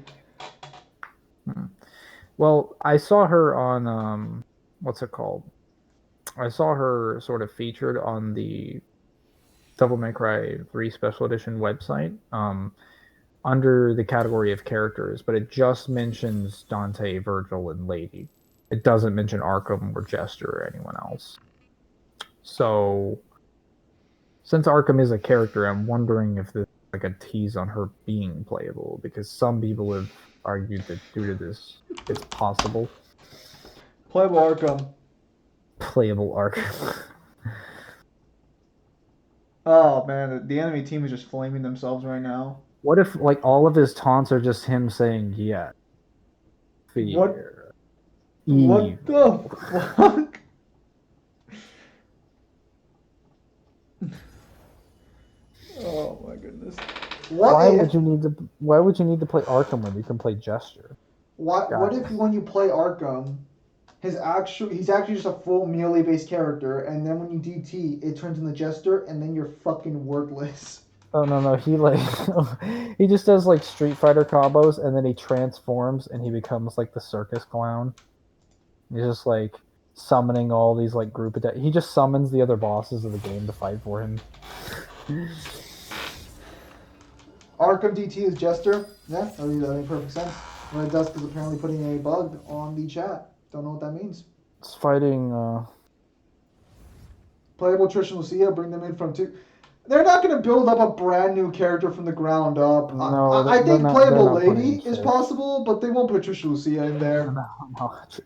Well, I saw her on what's it called? I saw her sort of featured on the Devil May Cry 3 Special Edition website, under the category of characters, but it just mentions Dante, Virgil, and Lady. It doesn't mention Arkham or Jester or anyone else. So, since Arkham is a character, I'm wondering if this is like a tease on her being playable, because some people have argued that due to this, it's possible. Playable Arkham. Playable Arkham. Oh man, the enemy team is just flaming themselves right now. What if like all of his taunts are just him saying yeah? Fear. What the fuck? Oh my goodness. Why What would if, you need to? Why would you need to play Arkham when you can play Jester? what if when you play Arkham, he's actually just a full melee based character, and then when you DT, it turns into Jester, and then you're fucking worthless. Oh no, he like he just does like Street Fighter combos, and then he transforms and he becomes like the circus clown. He's just like summoning all these like group attack. He just summons the other bosses of the game to fight for him. Arkham DT is Jester. Yeah, that makes perfect sense. Red Dusk is apparently putting a bug on the chat. Don't know what that means. It's fighting. Playable Trish and Lucia, bring them in from two. They're not going to build up a brand new character from the ground up. No, I think they're playable not putting lady is Trish. possible, but they won't put Trish and Lucia in there. No.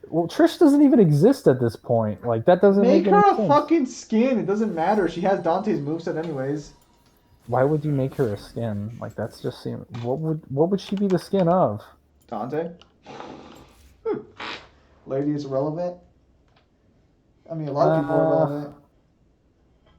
Well, Trish doesn't even exist at this point. Like that doesn't Make make her any a sense. fucking skin. It doesn't matter. She has Dante's moveset anyways. Why would you make her a skin? Like that's just seem. What would she be the skin of? Dante? Lady is irrelevant. I mean, a lot of people are irrelevant.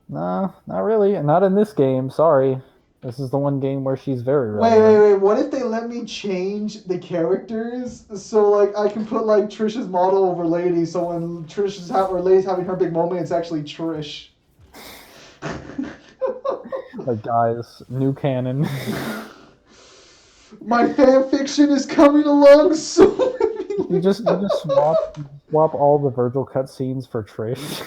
No, not really. Not in this game. Sorry. This is the one game where she's very Wait. relevant. What if they let me change the characters so like I can put like Trish's model over Lady, so when or Lady's having her big moment, it's actually Trish. Like guys, new canon. My fan fiction is coming along soon. you just swap all the Virgil cutscenes for Trish.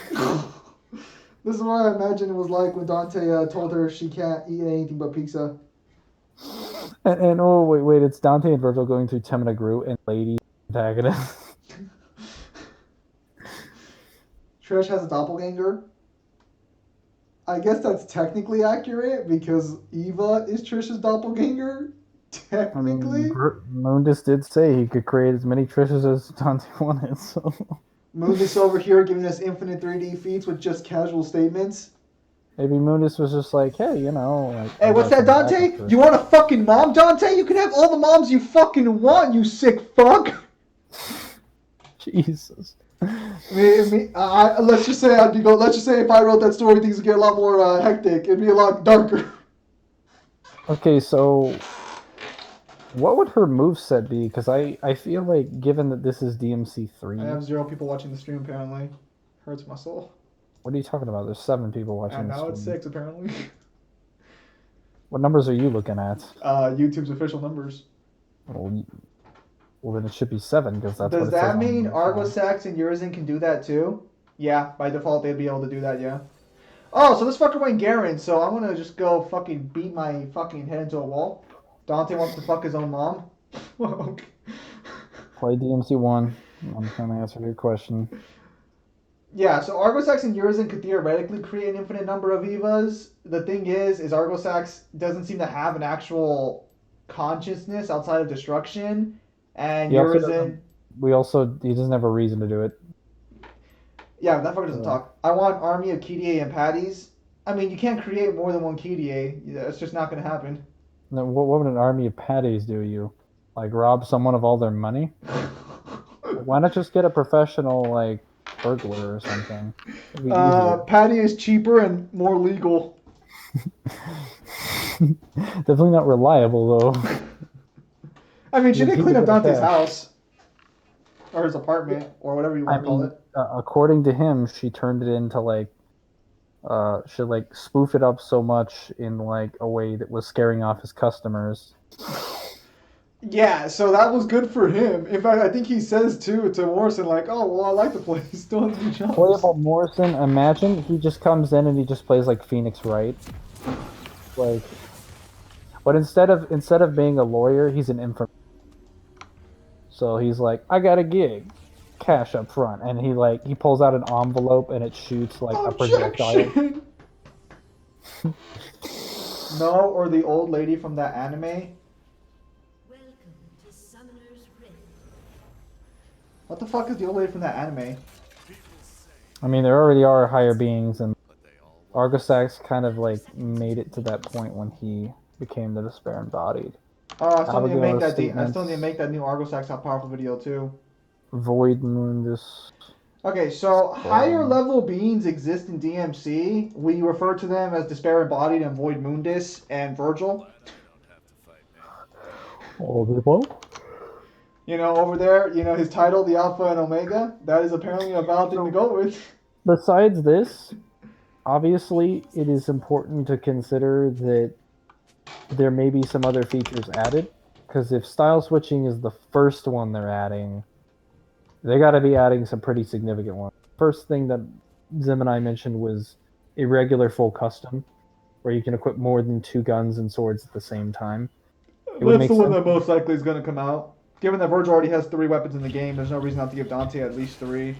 This is what I imagine it was like when Dante told her she can't eat anything but pizza. And oh wait, it's Dante and Virgil going through Temina Gru and Lady antagonist. Trish has a doppelganger. I guess that's technically accurate because Eva is Trish's doppelganger. I mean, Technically. Mundus did say he could create as many Trishas as Dante wanted, so... Mundus over here giving us infinite 3D feats with just casual statements. Maybe Mundus was just like, hey, you know, like... Hey, I what's got that, some backup Dante? Trish. You want a fucking mom, Dante? You can have all the moms you fucking want, you sick fuck. Jesus. Let's just say I'd be go. Let's just say if I wrote that story, things would get a lot more hectic. It'd be a lot darker. Okay, so... What would her moveset be? Because I feel like, given that this is DMC3... I have 0 people watching the stream apparently. Hurts my soul. What are you talking about? There's 7 people watching And the now stream. it's 6 apparently. What numbers are you looking at? YouTube's official numbers. Well, then it should be 7, because that's what Does it says that on mean the Argosax and Urizen can do that too? Yeah, by default they'd be able to do that, yeah. Oh, so this fucker went Garen, so I'm gonna just go fucking beat my fucking head into a wall. Dante wants to fuck his own mom. Okay. Play DMC1. I'm trying to answer your question. Yeah, so Argosax and Urizen could theoretically create an infinite number of Evas. The thing is Argosax doesn't seem to have an actual consciousness outside of destruction, and He also Urizen. he doesn't have a reason to do it. Yeah, that fucker doesn't talk. I want army of Kirie and Patties. I mean, you can't create more than one Kirie. It's just not gonna happen. Now, what would an army of patties do you? Like, rob someone of all their money? Why not just get a professional, like, burglar or something? It'd be easier. Patty is cheaper and more legal. Definitely not reliable, though. I mean, she You did need clean to up get a Dante's cash. house. Or his apartment, or whatever you want to call it. According to him, she turned it into, like, she, like, spoof it up so much in, like, a way that was scaring off his customers. Yeah, so that was good for him. In fact, I think he says, too, to Morrison, like, oh, well, I like the place. Still has new jobs. Playable Morrison, imagine he just comes in and he just plays, like, Phoenix Wright. Like... But instead of being a lawyer, he's an informant. So he's like, I got a gig, cash up front, and he pulls out an envelope and it shoots like a projectile. Objection! No, or the old lady from that anime. Welcome to Summoner's Rift. What the fuck is the old lady from that anime? I mean, there already are higher beings, and Argosax kind of like made it to that point when he became the Despair Embodied. Oh, I still need to make Abigail's that. I statements. still need to make that new Argosax How Powerful video too. Void Mundus. Okay, so higher level beings exist in DMC. We refer to them as Despair Embodied and Void Mundus and Virgil. All the above. You know, over there, you know, his title, the Alpha and Omega. That is apparently a valid thing to go with. Besides this, obviously, it is important to consider that there may be some other features added, because if style switching is the first one they're adding, they got to be adding some pretty significant ones. First thing that Zim and I mentioned was irregular full custom, where you can equip more than 2 guns and swords at the same time. That's the one that most likely is going to come out. Given that Virgil already has 3 weapons in the game, there's no reason not to give Dante at least 3.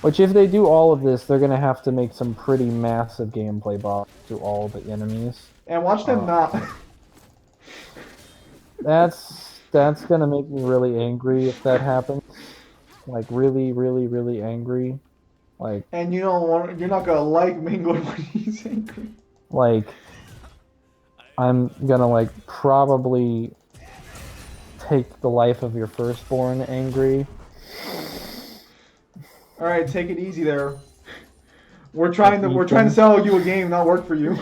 Which, if they do all of this, they're going to have to make some pretty massive gameplay buffs to all the enemies. And watch them not. That's gonna make me really angry if that happens. Like, really, really, really angry. Like... And you don't you're not gonna like Mangler when he's angry. Like, I'm gonna, like, probably take the life of your firstborn angry. Alright, take it easy there. We're trying to sell you a game, not work for you.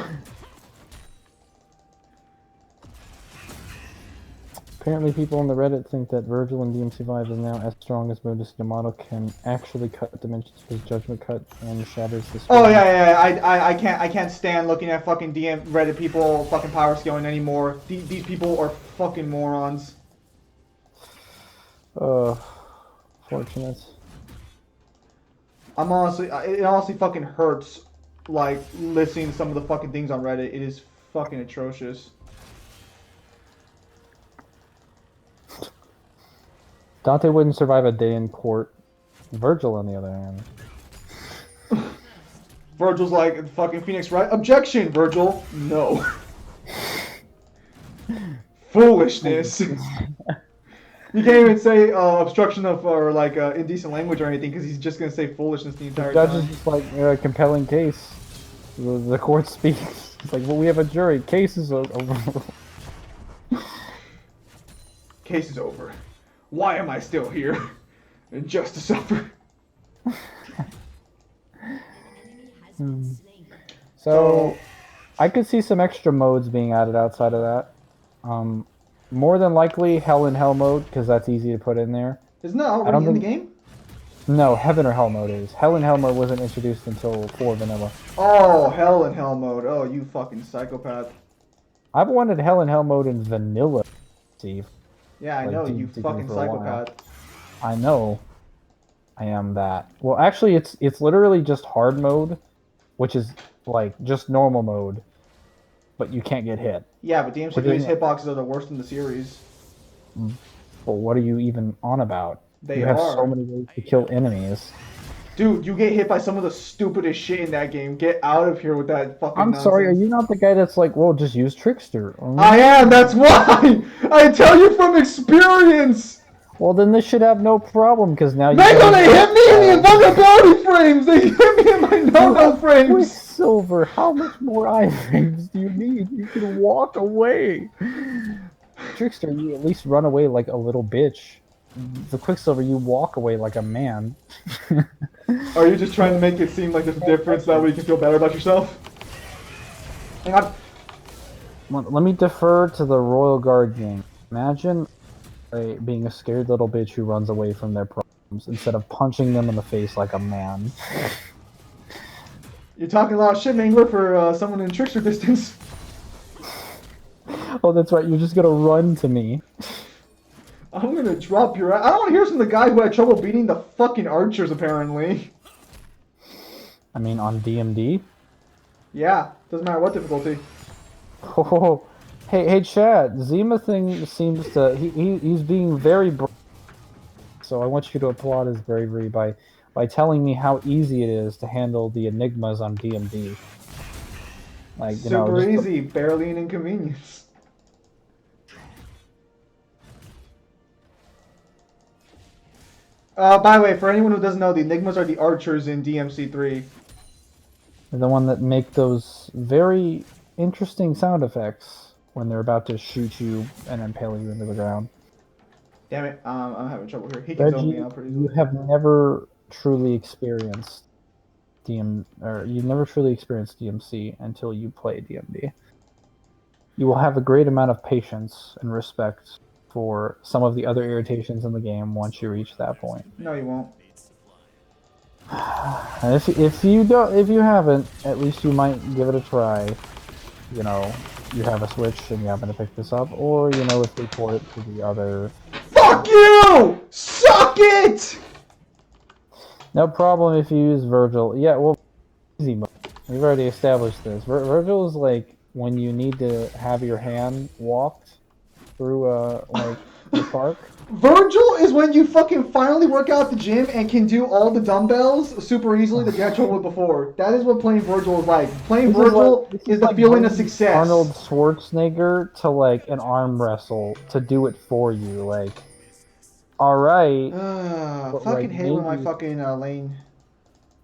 Apparently people on the Reddit think that Virgil in DMC5 is now as strong as Modus Yamato can actually cut dimensions with his judgment cut and shatters the screen. Oh yeah, I can't stand looking at fucking DM Reddit people fucking power scaling anymore. These people are fucking morons. Fortunate. It honestly fucking hurts, like, listening to some of the fucking things on Reddit. It is fucking atrocious. Dante wouldn't survive a day in court. Virgil, on the other hand. Virgil's like, fucking Phoenix, right? Objection, Virgil. No. Foolishness. You can't even say obstruction of or like indecent language or anything because he's just gonna say foolishness the entire The judge time. is just like a compelling case. The court speaks. It's like, well, we have a jury. Case is over. Case is over. Why am I still here? Just to suffer. So, I could see some extra modes being added outside of that. More than likely, Hell in Hell mode, because that's easy to put in there. Isn't that already in the game? No, Heaven or Hell mode is. Hell in Hell mode wasn't introduced until 4 Vanilla. Oh, Hell in Hell mode. Oh, you fucking psychopath. I've wanted Hell in Hell mode in Vanilla, Steve. Yeah, I know, you fucking psychopath. I know. I am that. Well, actually, it's literally just hard mode, which is like just normal mode, but you can't get hit. Yeah, but DMC3's hitboxes are the worst in the series. Well, what are you even on about? They you have are. so many ways to kill enemies. Dude, you get hit by some of the stupidest shit in that game. Get out of here with that fucking nonsense. Sorry, are you not the guy that's like, well, just use Trickster? I am, that's why! I tell you from experience! Well, then this should have no problem, because now you... They hit me in the invulnerability frames! They hit me in my no-no frames! Quicksilver, how much more iframes do you need? You can walk away! Trickster, you at least run away like a little bitch. The Quicksilver, you walk away like a man. Are you just trying to make it seem like there's a difference that way you can feel better about yourself? Hang on. Let me defer to the Royal Guard game. Imagine being a scared little bitch who runs away from their problems instead of punching them in the face like a man. You're talking a lot of shit, Mangler, for someone in Trickster distance. Oh, that's right, you're just gonna run to me. I'm gonna drop your ass. I don't want to hear from the guy who had trouble beating the fucking archers, apparently. I mean, on DMD? Yeah, doesn't matter what difficulty. Oh, hey, Chad, Zima thing seems to... He's being very brave. So I want you to applaud his bravery by telling me how easy it is to handle the enigmas on DMD. Like, you know, super easy, barely an inconvenience. By the way, for anyone who doesn't know, the Enigmas are the archers in DMC3. The one that make those very interesting sound effects when they're about to shoot you and impale you into the ground. Damn it, I'm having trouble here. He can zone me out pretty easily. You have never truly experienced you've never truly experienced DMC until you play DMD. You will have a great amount of patience and respect for some of the other irritations in the game once you reach that point. No, you won't. And if you haven't, at least you might give it a try. You know, you have a Switch and you happen to pick this up, or you know, if they port it to the other. Fuck you! Suck it! No problem if you use Virgil. Yeah, well, easy mode. We've already established this. Virgil is like when you need to have your hand walked through like the park. Virgil is when you fucking finally work out at the gym and can do all the dumbbells super easily that you had trouble with before. That is what playing Virgil is like. Playing Virgil is the feeling of success. Arnold Schwarzenegger to like an arm wrestle to do it for you. Like, all right. Fucking like, hate with my fucking lane.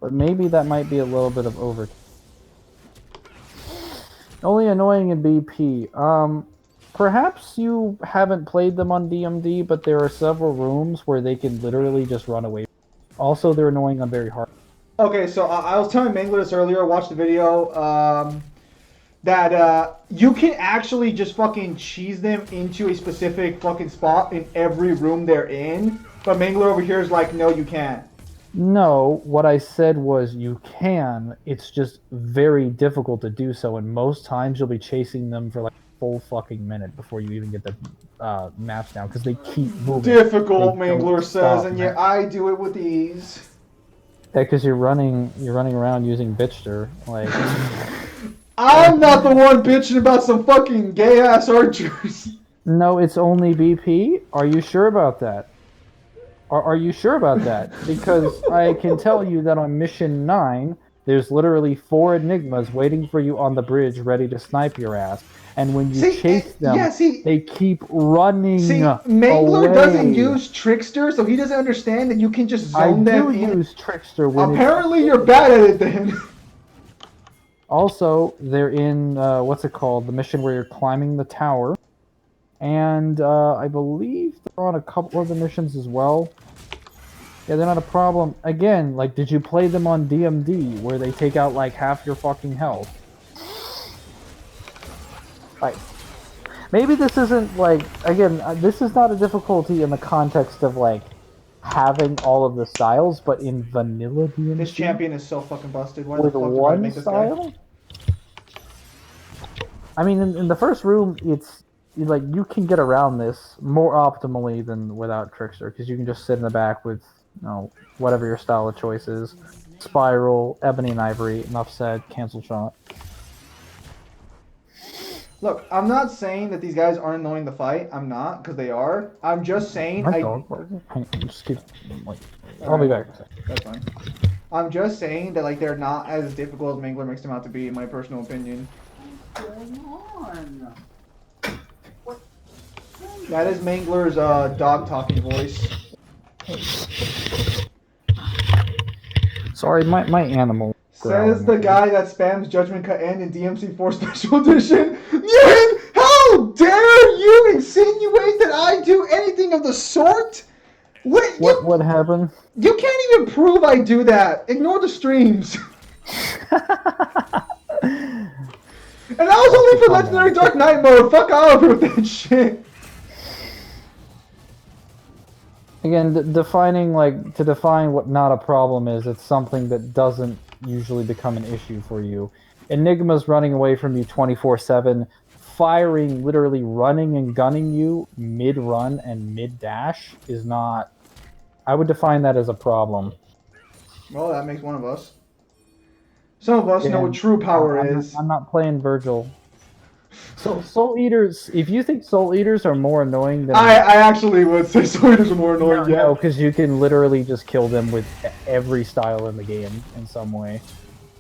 But maybe that might be a little bit of overkill. Only annoying in BP. Perhaps you haven't played them on DMD, but there are several rooms where they can literally just run away. Also, they're annoying on very hard. Okay, so I was telling Mangler this earlier, watched the video, that you can actually just fucking cheese them into a specific fucking spot in every room they're in, but Mangler over here is like, no, you can't. No, what I said was you can, it's just very difficult to do so, and most times you'll be chasing them for like full fucking minute before you even get the maps down because they keep moving. Difficult, Mangler says, and yet I do it with ease. Yeah, because you're running around using Bitchster, like. I'm not the one bitching about some fucking gay ass archers. No, it's only BP. Are you sure about that? Are you sure about that? Because I can tell you that on mission 9, There's literally 4 Enigmas waiting for you on the bridge, ready to snipe your ass. And when you See, chase them, yeah, see, they keep running Mangler away. doesn't use Trickster, so he doesn't understand that you can just I zone them do in. use Trickster when Apparently, you're bad at it then. Also, they're in what's it called? The mission where you're climbing the tower, and I believe they're on a couple other missions as well. Yeah, they're not a problem. Again, like, did you play them on DMD where they take out like half your fucking health? Like, maybe this isn't like, again, this is not a difficulty in the context of like having all of the styles, but in vanilla DMD. This champion is so fucking busted. Why the With fuck did I one make this guy? style? I mean, in the first room, it's like you can get around this more optimally than without Trickster, because you can just sit in the back with, you know, whatever your style of choice is. Spiral, Ebony and Ivory, enough said, cancel shot. Look, I'm not saying that these guys aren't annoying to fight. I'm not, because they are. I'm just saying My dog barking? Hang on, just keep, like, I'll be back. That's fine. I'm just saying that like they're not as difficult as Mangler makes them out to be, in my personal opinion. That is Mangler's dog talking voice. Sorry, my animal. Says the guy that spams Judgment Cut End in DMC4 Special Edition. Yin, how dare you insinuate that I do anything of the sort? What happened? You can't even prove I do that. Ignore the streams. And that was only for Legendary Dark Knight mode. Fuck off with that shit. Again, defining, like, to define what not a problem is, it's something that doesn't usually become an issue for you. Enigma's running away from you 24/7, firing, literally running and gunning you mid-run and mid-dash is not... I would define that as a problem. Well, that makes one of us. Some of us know what true power is. I'm not playing Virgil. So Soul Eaters, if you think Soul Eaters are more annoying than... I actually would say Soul Eaters are more annoying, No, because you can literally just kill them with every style in the game in some way.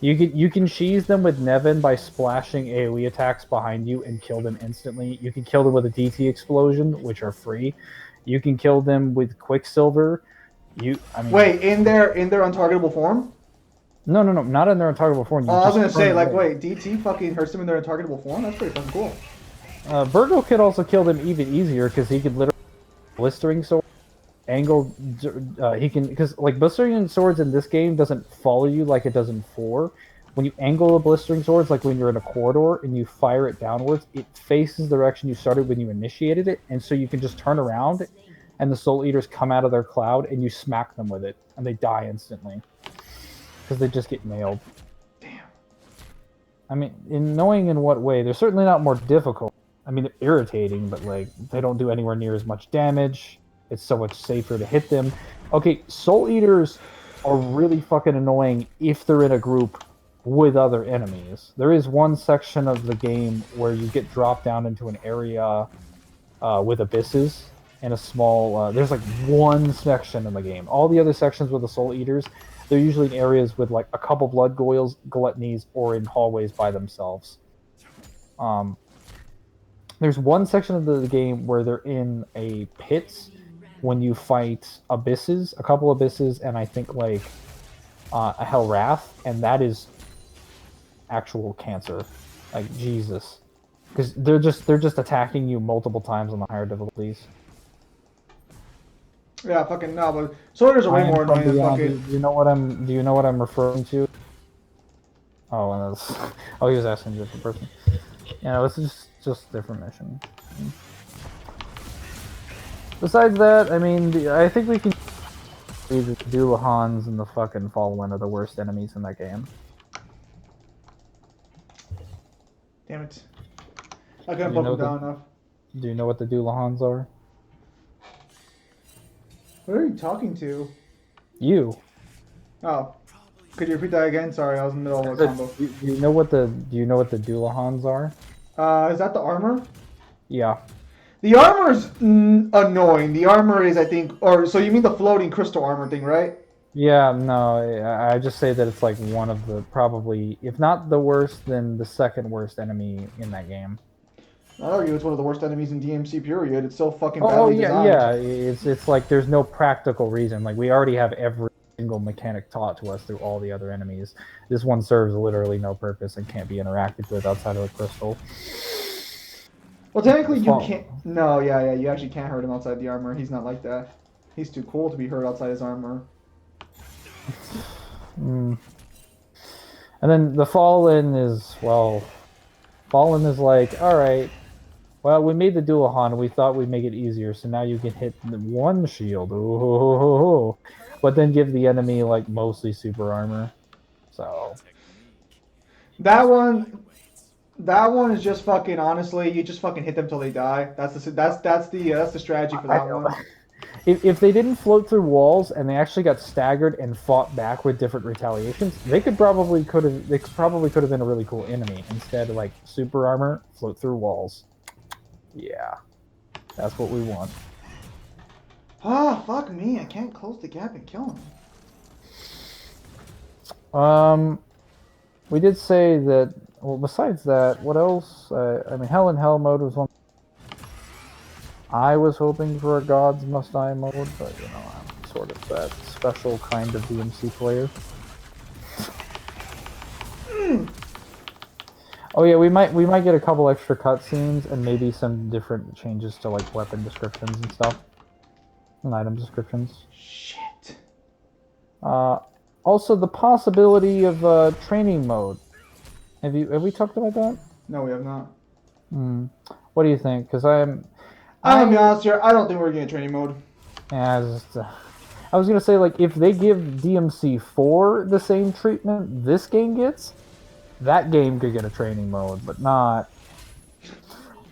You can cheese them with Nevin by splashing AoE attacks behind you and kill them instantly. You can kill them with a DT explosion, which are free. You can kill them with Quicksilver. Wait, in their untargetable form? No, not in their untargetable form. I was gonna say, like, wait, DT fucking hurts them in their untargetable form? That's pretty fucking cool. Virgo could also kill them even easier because he could literally blistering sword angle. He can, because like blistering swords in this game doesn't follow you like it does in 4. When you angle the blistering swords, like when you're in a corridor and you fire it downwards, it faces the direction you started when you initiated it, and so you can just turn around, and the Soul Eaters come out of their cloud, and you smack them with it, and they die instantly. Because they just get nailed. Damn. I mean, in knowing in what way, they're certainly not more difficult. I mean, they're irritating, but like, they don't do anywhere near as much damage. It's so much safer to hit them. Okay, Soul Eaters are really fucking annoying if they're in a group with other enemies. There is one section of the game where you get dropped down into an area with abysses and a small... there's like one section in the game. All the other sections with the Soul Eaters, they're usually in areas with like a couple blood goyles, gluttonies, or in hallways by themselves. There's one section of the game where they're in a pit when you fight abysses, a couple abysses, and I think like a Hell Wrath, and that is actual cancer. Like, Jesus. Because they're just attacking you multiple times on the higher difficulties. Yeah, fucking no, but Soul Eaters are way more annoying than fucking... Do you know what I'm referring to? Oh, and that's... Oh, he was asking a different person. Yeah, it's just a different mission. Besides that, I mean, I think we can... The Dulahans and the fucking Fallen are the worst enemies in that game. Damn it. I couldn't poke them down enough. Do you know what the Dulahans are? What are you talking to? You. Oh. Could you repeat that again? Sorry, I was in the middle of a combo. Do you know what the Dulahans are? Is that the armor? Yeah. The armor's annoying. The armor is, I think, or so you mean the floating crystal armor thing, right? Yeah, no, I just say that it's like one of the probably, if not the worst, then the second worst enemy in that game. I'd argue it's one of the worst enemies in DMC period. It's so fucking Oh badly yeah, designed. yeah. It's like there's no practical reason. Like we already have every single mechanic taught to us through all the other enemies. This one serves literally no purpose and can't be interacted with outside of the crystal. Well, technically you Fall- can't. No, yeah, you actually can't hurt him outside the armor. He's not like that. He's too cool to be hurt outside his armor. Mm. And then the Fallen is, well, Fallen is like, all right, well, we made the Duahan, we thought we'd make it easier, so now you can hit one shield, ooh, but then give the enemy like mostly super armor. So That one is just fucking. Honestly, you just fucking hit them till they die. That's the strategy for I that know. one. If they didn't float through walls and they actually got staggered and fought back with different retaliations, they probably could have been a really cool enemy. Instead, like super armor, float through walls. Yeah, that's what we want. Ah, fuck me! I can't close the gap and kill him. We did say that. Well, besides that, what else? I mean, Hell in Hell mode was one. I was hoping for a Gods Must Die mode, but you know, I'm sort of that special kind of DMC player. Oh yeah, we might get a couple extra cutscenes and maybe some different changes to like weapon descriptions and stuff, and item descriptions. Shit. Also the possibility of training mode. Have we talked about that? No, we have not. What do you think? Because I'm gonna be honest here. I don't think we're getting training mode. Yeah, I was gonna say, like, if they give DMC4 the same treatment this game gets, that game could get a training mode, but not.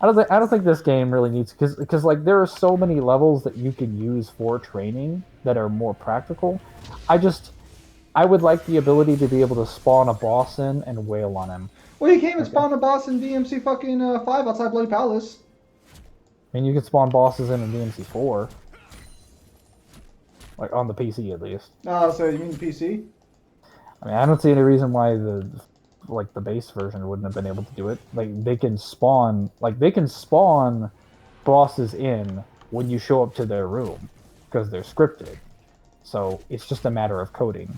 I don't think this game really needs, because like there are so many levels that you can use for training that are more practical. I would like the ability to be able to spawn a boss in and wail on him. Well, you can't even spawn a boss in DMC fucking 5 outside Bloody Palace. I mean, you can spawn bosses in DMC4. Like, on the PC, at least. So you mean the PC? I mean, I don't see any reason why the base version wouldn't have been able to do it. Like, they can spawn bosses in when you show up to their room, because they're scripted. So, it's just a matter of coding.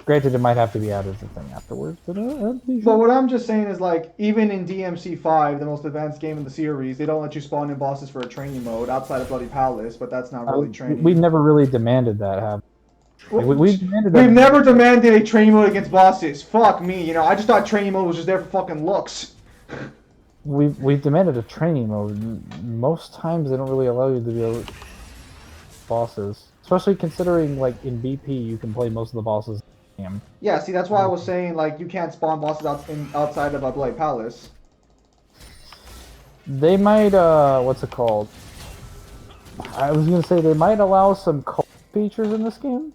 Granted, it might have to be added as a thing afterwards, but But what I'm just saying is, like, even in DMC 5, the most advanced game in the series, they don't let you spawn in bosses for a training mode outside of Bloody Palace, but that's not really training. We never really demanded that, have we? We've demanded never demanded a training mode against bosses. Fuck me, you know, I just thought training mode was just there for fucking looks. We've demanded a training mode. Most times they don't really allow you to be able bosses. Especially considering, like, in BP, you can play most of the bosses in the game. Yeah, see, that's why I was saying, like, you can't spawn bosses outside of a Bloody Palace. They might, what's it called? I was gonna say they might allow some cult features in this game.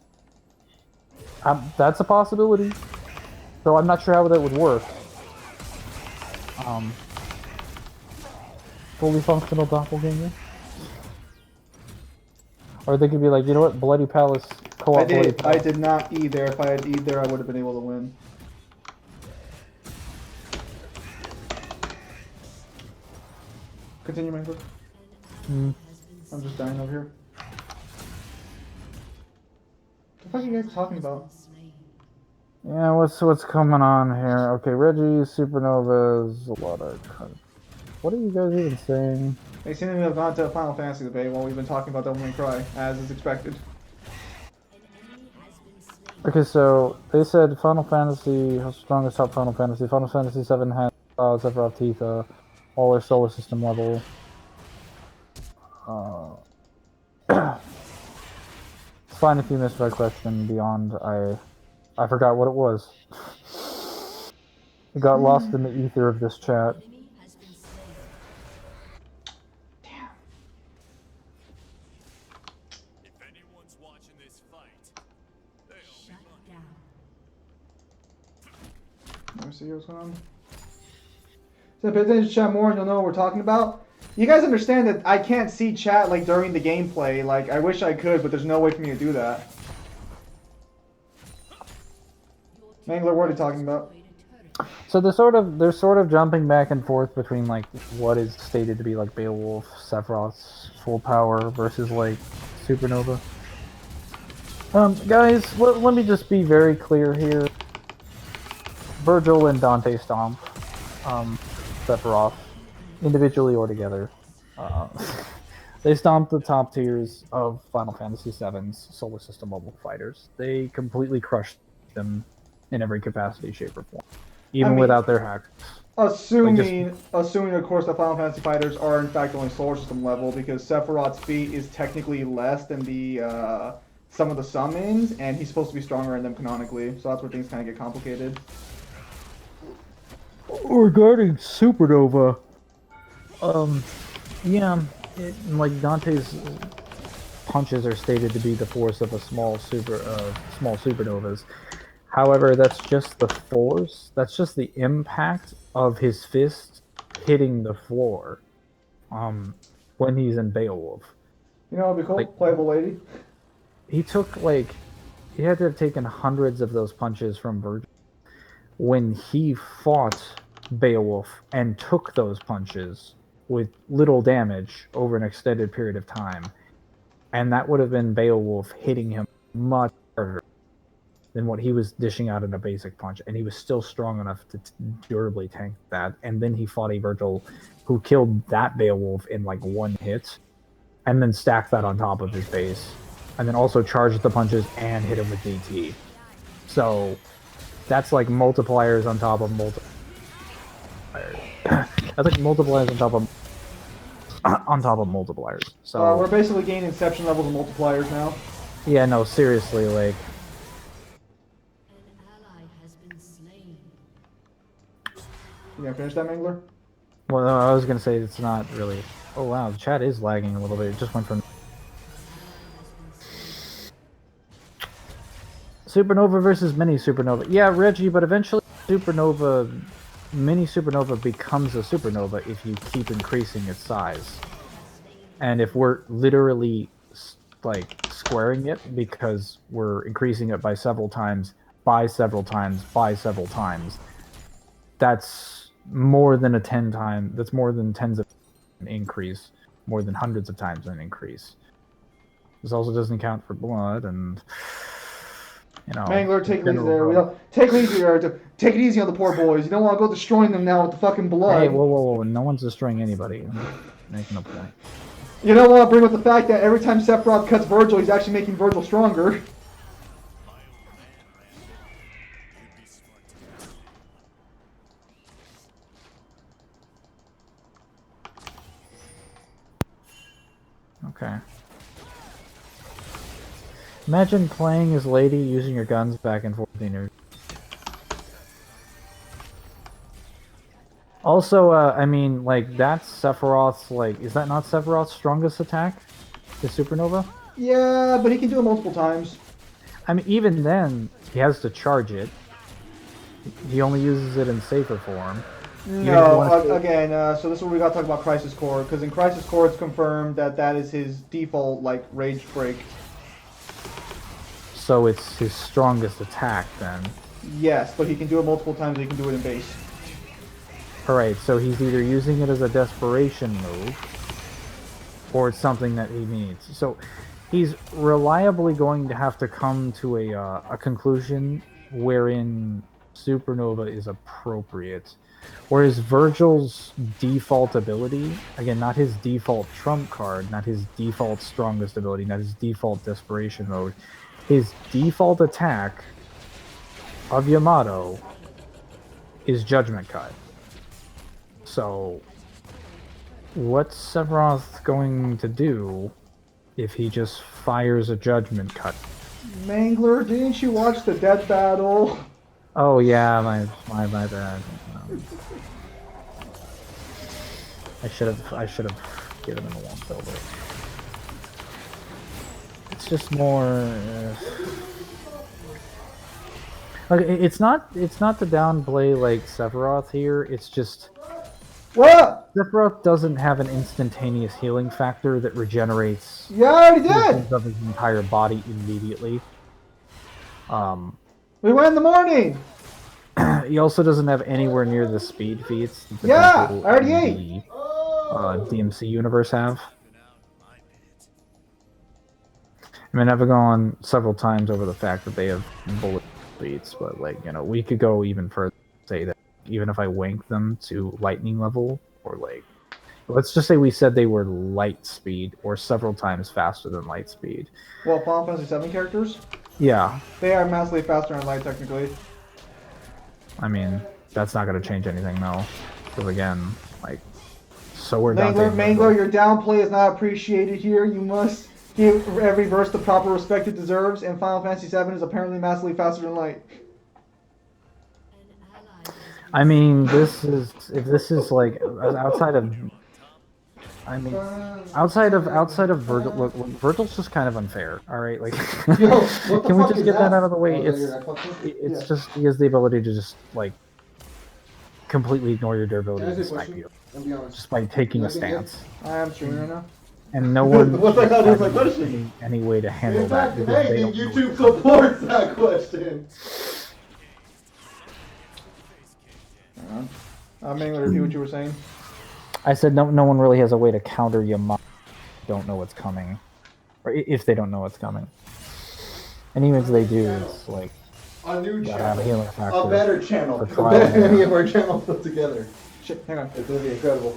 That's a possibility. So I'm not sure how that would work. Fully functional doppelganger? Or they could be like, you know what, Bloody Palace, co-op Bloody Palace. I did not eat there. If I had eat there, I would have been able to win. Continue, Mangler. I'm just dying over here. What the fuck are you guys talking about? Yeah, what's coming on here? Okay, Reggie, Supernovas, a lot of... What are you guys even saying? They seem to have gone to a Final Fantasy debate while we've been talking about Devil May Cry, as is expected. Okay, so they said Final Fantasy has strongest top Final Fantasy. Final Fantasy 7 has Sephiroth Tifa, all their solar system level. It's fine if you missed my question beyond I forgot what it was. It got lost in the ether of this chat. If anyone's watching this fight, they owe me money. Let me see what's going on. So pay attention to chat more and you'll know what we're talking about. You guys understand that I can't see chat like during the gameplay. Like, I wish I could, but there's no way for me to do that. Mangler, what are you talking about? So they're sort of jumping back and forth between like what is stated to be like Beowulf, Sephiroth's full power versus like Supernova. Guys, let me just be very clear here. Virgil and Dante stomp Sephiroth, individually or together. Uh, they stomped the top tiers of Final Fantasy VII's Solar System mobile fighters. They completely crushed them in every capacity, shape, or form, even mean, without their hacks. Assuming of course the Final Fantasy fighters are in fact only solar system level, because Sephiroth's feat is technically less than the some of the summons, and he's supposed to be stronger in them canonically. So that's where things kind of get complicated. Regarding Supernova, yeah, like Dante's punches are stated to be the force of a small supernovas. However, that's just the force. That's just the impact of his fist hitting the floor. When he's in Beowulf, You know, it'd be cool. Like- Playable lady. he had to have taken hundreds of those punches from Virgil when he fought Beowulf and took those punches with little damage over an extended period of time. And that would have been Beowulf hitting him much harder than what he was dishing out in a basic punch. And he was still strong enough to durably tank that. And then he fought a Virgil who killed that Beowulf in like one hit, and then stacked that on top of his base. And then also charged the punches and hit him with DT. So that's like multipliers on top of multipliers. That's like multipliers on top of multipliers. So We're basically gaining Inception levels of multipliers now. yeah, no, seriously, like An ally has been slain. You gonna finish that, Mangler? well, I was gonna say it's not really. Oh wow, the chat is lagging a little bit. It just went from Supernova versus Mini Supernova. Yeah, Reggie, but eventually Mini Supernova becomes a supernova if you keep increasing its size. And if we're literally like squaring it because we're increasing it by several times, by several times, by several times, that's more than a 10 time. That's more than tens of an increase, more than hundreds of times an increase. This also doesn't count for blood and. You know, Mangler, take it easy there. Take it easy there. Take it easy on the poor boys. You don't want to go destroying them now with the fucking blood. Hey, whoa. No one's destroying anybody. I'm making a point. You don't want to bring up the fact that every time Sephiroth cuts Virgil, he's actually making Virgil stronger. Okay. Imagine playing as Lady using your guns back and forth in your... Also, I mean, like, that's Sephiroth's, like, is that not Sephiroth's strongest attack? The Supernova? Yeah, but he can do it multiple times. I mean, even then, he has to charge it. He only uses it in safer form. No, again, so this is where we gotta talk about Crisis Core, because in Crisis Core it's confirmed that that is his default, like, Rage Break. So it's his strongest attack, then. Yes, but he can do it multiple times, he can do it in base. Alright, so he's either using it as a desperation move, or it's something that he needs. So he's reliably going to have to come to a conclusion wherein Supernova is appropriate. Whereas Virgil's default ability, again, not his default trump card, not his default strongest ability, not his default desperation mode, his default attack of Yamato is Judgment Cut. So, what's Sephiroth going to do if he just fires a Judgment Cut? Mangler, didn't you watch the Death Battle? Oh yeah, my bad. I should have given him a once over. It's just more. Like it's not to downplay like Sephiroth here. It's just What? Sephiroth doesn't have an instantaneous healing factor that regenerates. Yeah, I already did. Portions of his entire body immediately. We went in the morning. He also doesn't have anywhere near the speed feats that the Yeah, people I already in ate. the DMC universe have. I mean, I've gone several times over the fact that they have bullet speeds, but like we could go even further. Say that even if I wank them to lightning level, or like, let's just say we said they were light speed or several times faster than light speed. Well, Final Fantasy 7 characters, Yeah, they are massively faster in light technically. I mean that's not going to change anything though, because again, like, so we're Mangler, your downplay is not appreciated here. You must give every verse the proper respect it deserves, and Final Fantasy 7 is apparently massively faster than light. I mean, this is like outside of. I mean, outside of Virgil, look, Virgil's just kind of unfair. All right, like, Yo, what the can we fuck just is get that that? out of the way? Oh, It's yeah. just he has the ability to just like completely ignore your durability Can I and ask you a snipe question? you I'll be honest. just by taking a I think stance, I am streaming right now. and no one What the hell is my has question? any way to handle In that fact, because they anything, don't know YouTube what's coming. supports that question. Mangler, repeat what you were saying. I said no one really has a way to counter Yamato. Don't know what's coming, or if they don't know what's coming. And even if they do, it's like A new gotta have a channel. healing factor. A better channel. for A trial better and than any error. of our channels put together. Shit, hang on. It's gonna be incredible.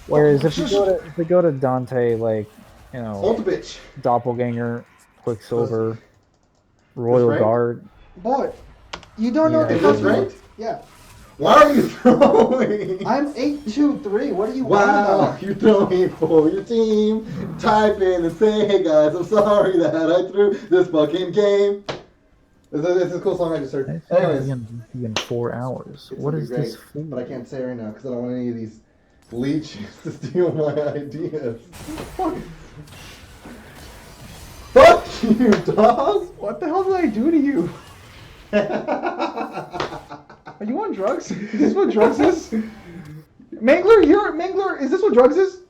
Whereas if we go to Dante, like, Hold the bitch. Doppelganger, Quicksilver, Royal ranked? Guard. Boy, you don't know Yeah, what the is fuck this ranked? Yeah. Why are you throwing? I'm 8-2-3. What are you Wow, you're throwing for your team. Type in and say, hey guys, I'm sorry that I threw this fucking game. This is a cool song I just heard. Anyways, Be in 4 hours. it's What gonna be is this great, for? but I can't say it right now because I don't want any of these leeches to steal my ideas. Fuck you, dog! What the hell did I do to you? Are you on drugs? Is this what drugs is? Mangler, is this what drugs is?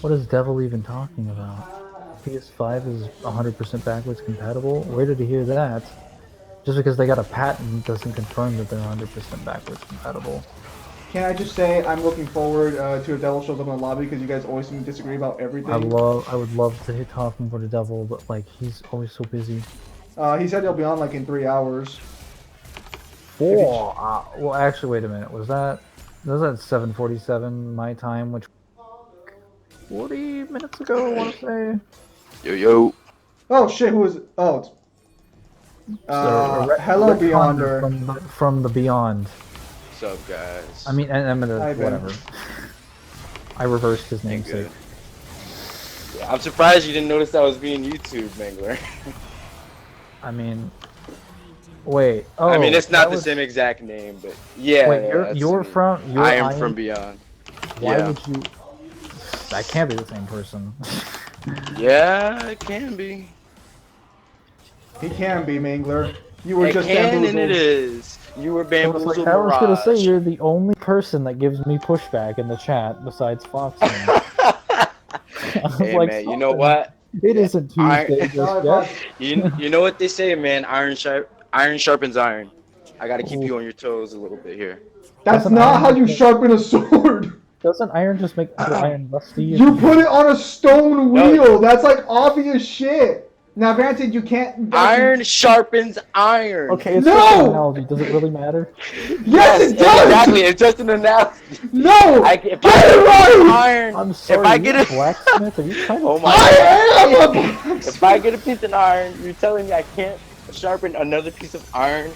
What is Devil even talking about? PS5 is 100% backwards compatible? Where did he hear that? Just because they got a patent doesn't confirm that they're 100% backwards compatible. Can I just say I'm looking forward to a devil shows up in the lobby because you guys always seem to disagree about everything. I would love to hit talking for the Devil, but like he's always so busy. He said he'll be on like in 3 hours. Well, actually, wait a minute. Was that 7:47 my time, which 40 minutes ago? I want to say. Yo. Oh shit, who is it? Oh, it's... hello Beyonder. From the Beyond. What's up, guys? I mean, I'm gonna Hi, Ben. whatever. I reversed his namesake. Yeah, I'm surprised you didn't notice I was being YouTube, Mangler. I mean, wait. Oh, I mean, it's not that the was- same exact name, but yeah. Wait, yeah, that's you're me. from. I am from Beyond. Why Yeah. would you? That can't be the same person. Yeah, it can be. He can be Mangler. You were It just can bamboozled. and it is. You were bamboozled, I was gonna say Mirage. you're the only person that gives me pushback in the chat besides Fox. Hey man, you know what? It isn't Tuesday just yet. You know what they say, man. Iron sharpens iron. I gotta keep you on your toes a little bit here. That's Doesn't not iron how you make- sharpen a sword. Doesn't iron just make the iron rusty? You put it on a stone wheel. That's like obvious shit. Now, granted, you can't. Iron sharpens iron. Okay, it's No! just an analogy. Does it really matter? Yes, it does. Exactly. It's just an analogy. No. If Get I it right. iron, I'm sorry. if I you get a a blacksmith, are you trying to? Oh my I God. am a blacksmith. If I get a piece of iron, you're telling me I can't sharpen another piece of iron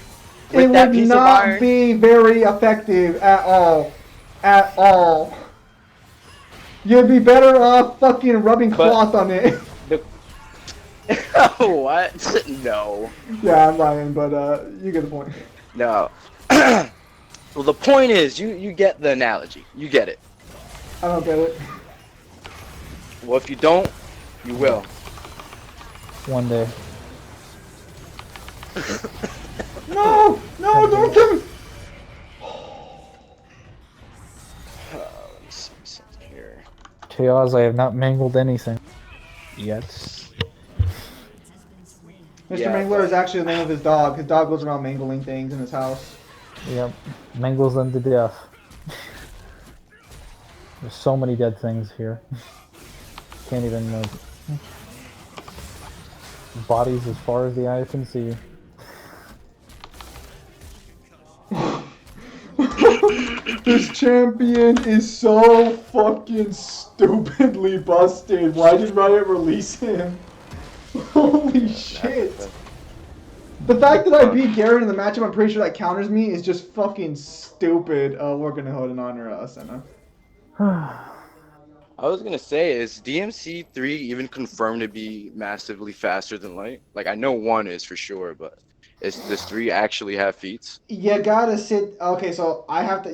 It with that would piece of not iron? be very effective at all. At all. You'd be better off fucking rubbing cloth on it. What? No. Yeah, I'm lying, but you get the point. No. Well, the point is, you get the analogy. You get it. I don't get it. Well, if you don't, you will. One day. No, don't kill me. Let me see something here. Chaos, I have not mangled anything yet. Mr. Yeah, Mangler is actually the name of his dog. His dog goes around mangling things in his house. Yep. Mangles them to death. There's so many dead things here. Can't even like bodies as far as the eye can see. This champion is so fucking stupidly busted. Why did Riot release him? Holy shit. The fact that I beat Garen in the matchup, I'm pretty sure that counters me, is just fucking stupid. We're gonna hold an honor Senna. I was gonna say, is DMC3 even confirmed to be massively faster than Light? Like, I know 1 is for sure, but does 3 actually have feats? You gotta sit. Okay, so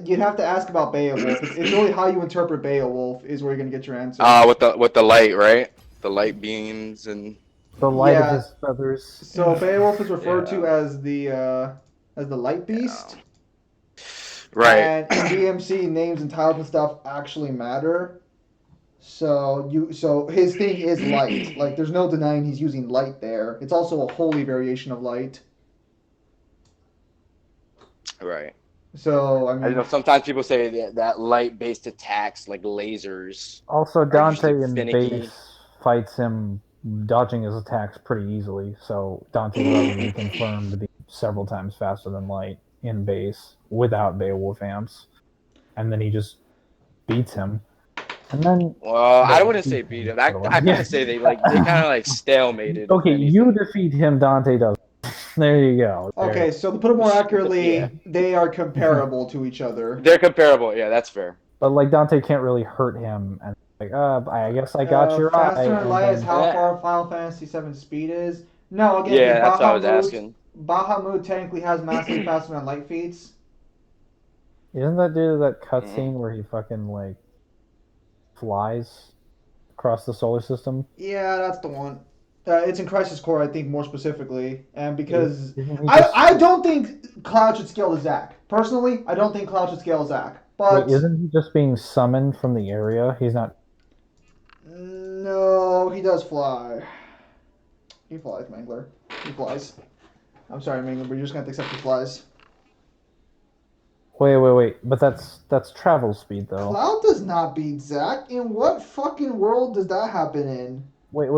you'd have to ask about Beowulf. It's really how you interpret Beowulf is where you're gonna get your answer. With the light, right? The light beams and The light of Yeah. his feathers. So Beowulf is referred Yeah. to as the light beast. right. And in DMC, names and titles and stuff actually matter. So his thing is light. Like there's no denying he's using light there. It's also a holy variation of light. Right. So I I mean, know sometimes people say that light-based attacks, like lasers, Also, are Dante usually in finicky. base fights him, dodging his attacks pretty easily. So Dante would already be confirmed to be several times faster than Light in base without Beowulf amps, and then he just beats him. And then Well, I well, wouldn't say beat him. I kind yeah. of say they kind of like stalemated. if Okay, you anything. defeat him, Dante does. There you go. There. okay. So to put it more accurately, Yeah. they are comparable to each other. They're comparable. Yeah, that's fair. But like Dante can't really hurt him, and like, I guess I got your eye. Faster than And light is then, how Yeah. far Final Fantasy VII speed is. No, again, Yeah, because that's what I was asking. Bahamut technically has massively faster than light feats. isn't that due to that Mm-hmm. cutscene where he fucking like flies across the solar system? Yeah, that's the one. It's in Crisis Core, I think, more specifically, and because Isn't he just- I don't think Cloud should scale to Zac. Personally, I don't think Cloud should scale Zac. But Wait, isn't he just being summoned from the area? He's not. no, he does fly. He flies, Mangler. He flies. I'm sorry, Mangler, but you're just gonna have to accept he flies. Wait. But that's travel speed though. Cloud does not beat Zac. In what fucking world does that happen in? Wait.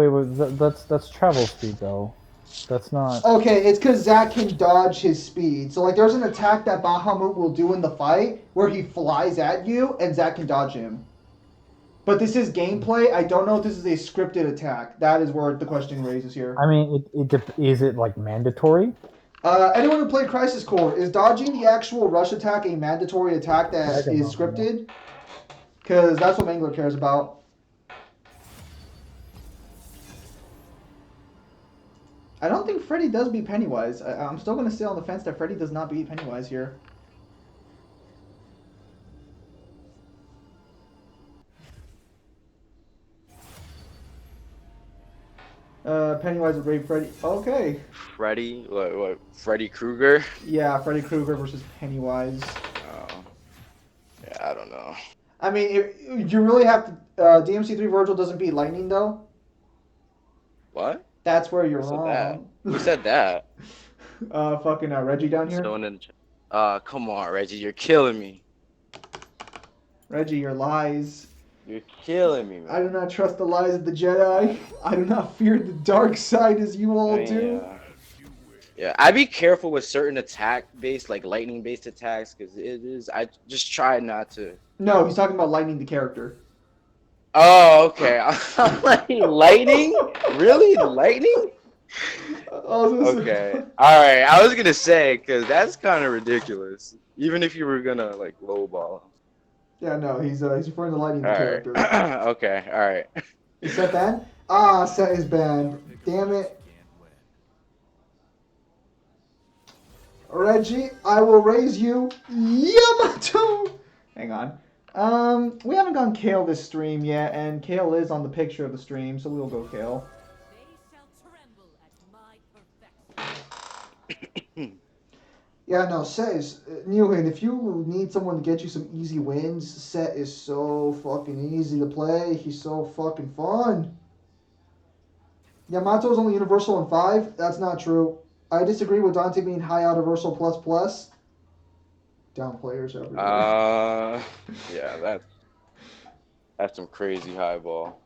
That's travel speed though. That's not. Okay, it's because Zac can dodge his speed. So, like, there's an attack that Bahamut will do in the fight where he flies at you and Zac can dodge him. But this is gameplay. I don't know if this is a scripted attack. That is where the question raises here. I mean, is it like mandatory? Anyone who played Crisis Core, is dodging the actual rush attack a mandatory attack that I don't is know. scripted? Because that's what Mangler cares about. I don't think Freddy does beat Pennywise. I'm still going to stay on the fence that Freddy does not beat Pennywise here. Pennywise would raid Freddy. Okay. Freddy, what? Freddy Krueger? Yeah, Freddy Krueger versus Pennywise. Oh, yeah, I don't know. I mean, you really have to. DMC3 Virgil doesn't beat Lightning, though. What? That's where you're Who said wrong. that? Who said that? Fucking Reggie down here. Someone in. Come on, Reggie, you're killing me. Reggie, your lies. You're killing me, man. I do not trust the lies of the Jedi. I do not fear the dark side as you all do. Yeah, I'd be careful with certain attack-based, like lightning-based attacks, because it is. I just try not to. No, he's talking about Lightning the character. Oh, okay. I'm like, lightning? Really? Lightning? Okay. All right. I was gonna say because that's kind of ridiculous. Even if you were gonna like lowball. Yeah, no, he's referring to Lightning the All character. right. Okay. All right. Is Set banned? Ah, Set is banned. Damn it. Reggie, I will raise you Yamato. Hang on. We haven't gone Kale this stream yet, and Kale is on the picture of the stream, so we'll go Kale. Yeah, no, Set is Newhan. If you need someone to get you some easy wins, Set is so fucking easy to play. He's so fucking fun. Yamato is only universal in 5. That's not true. I disagree with Dante being high out universal plus plus. Down players everywhere. Yeah, that's some crazy highball.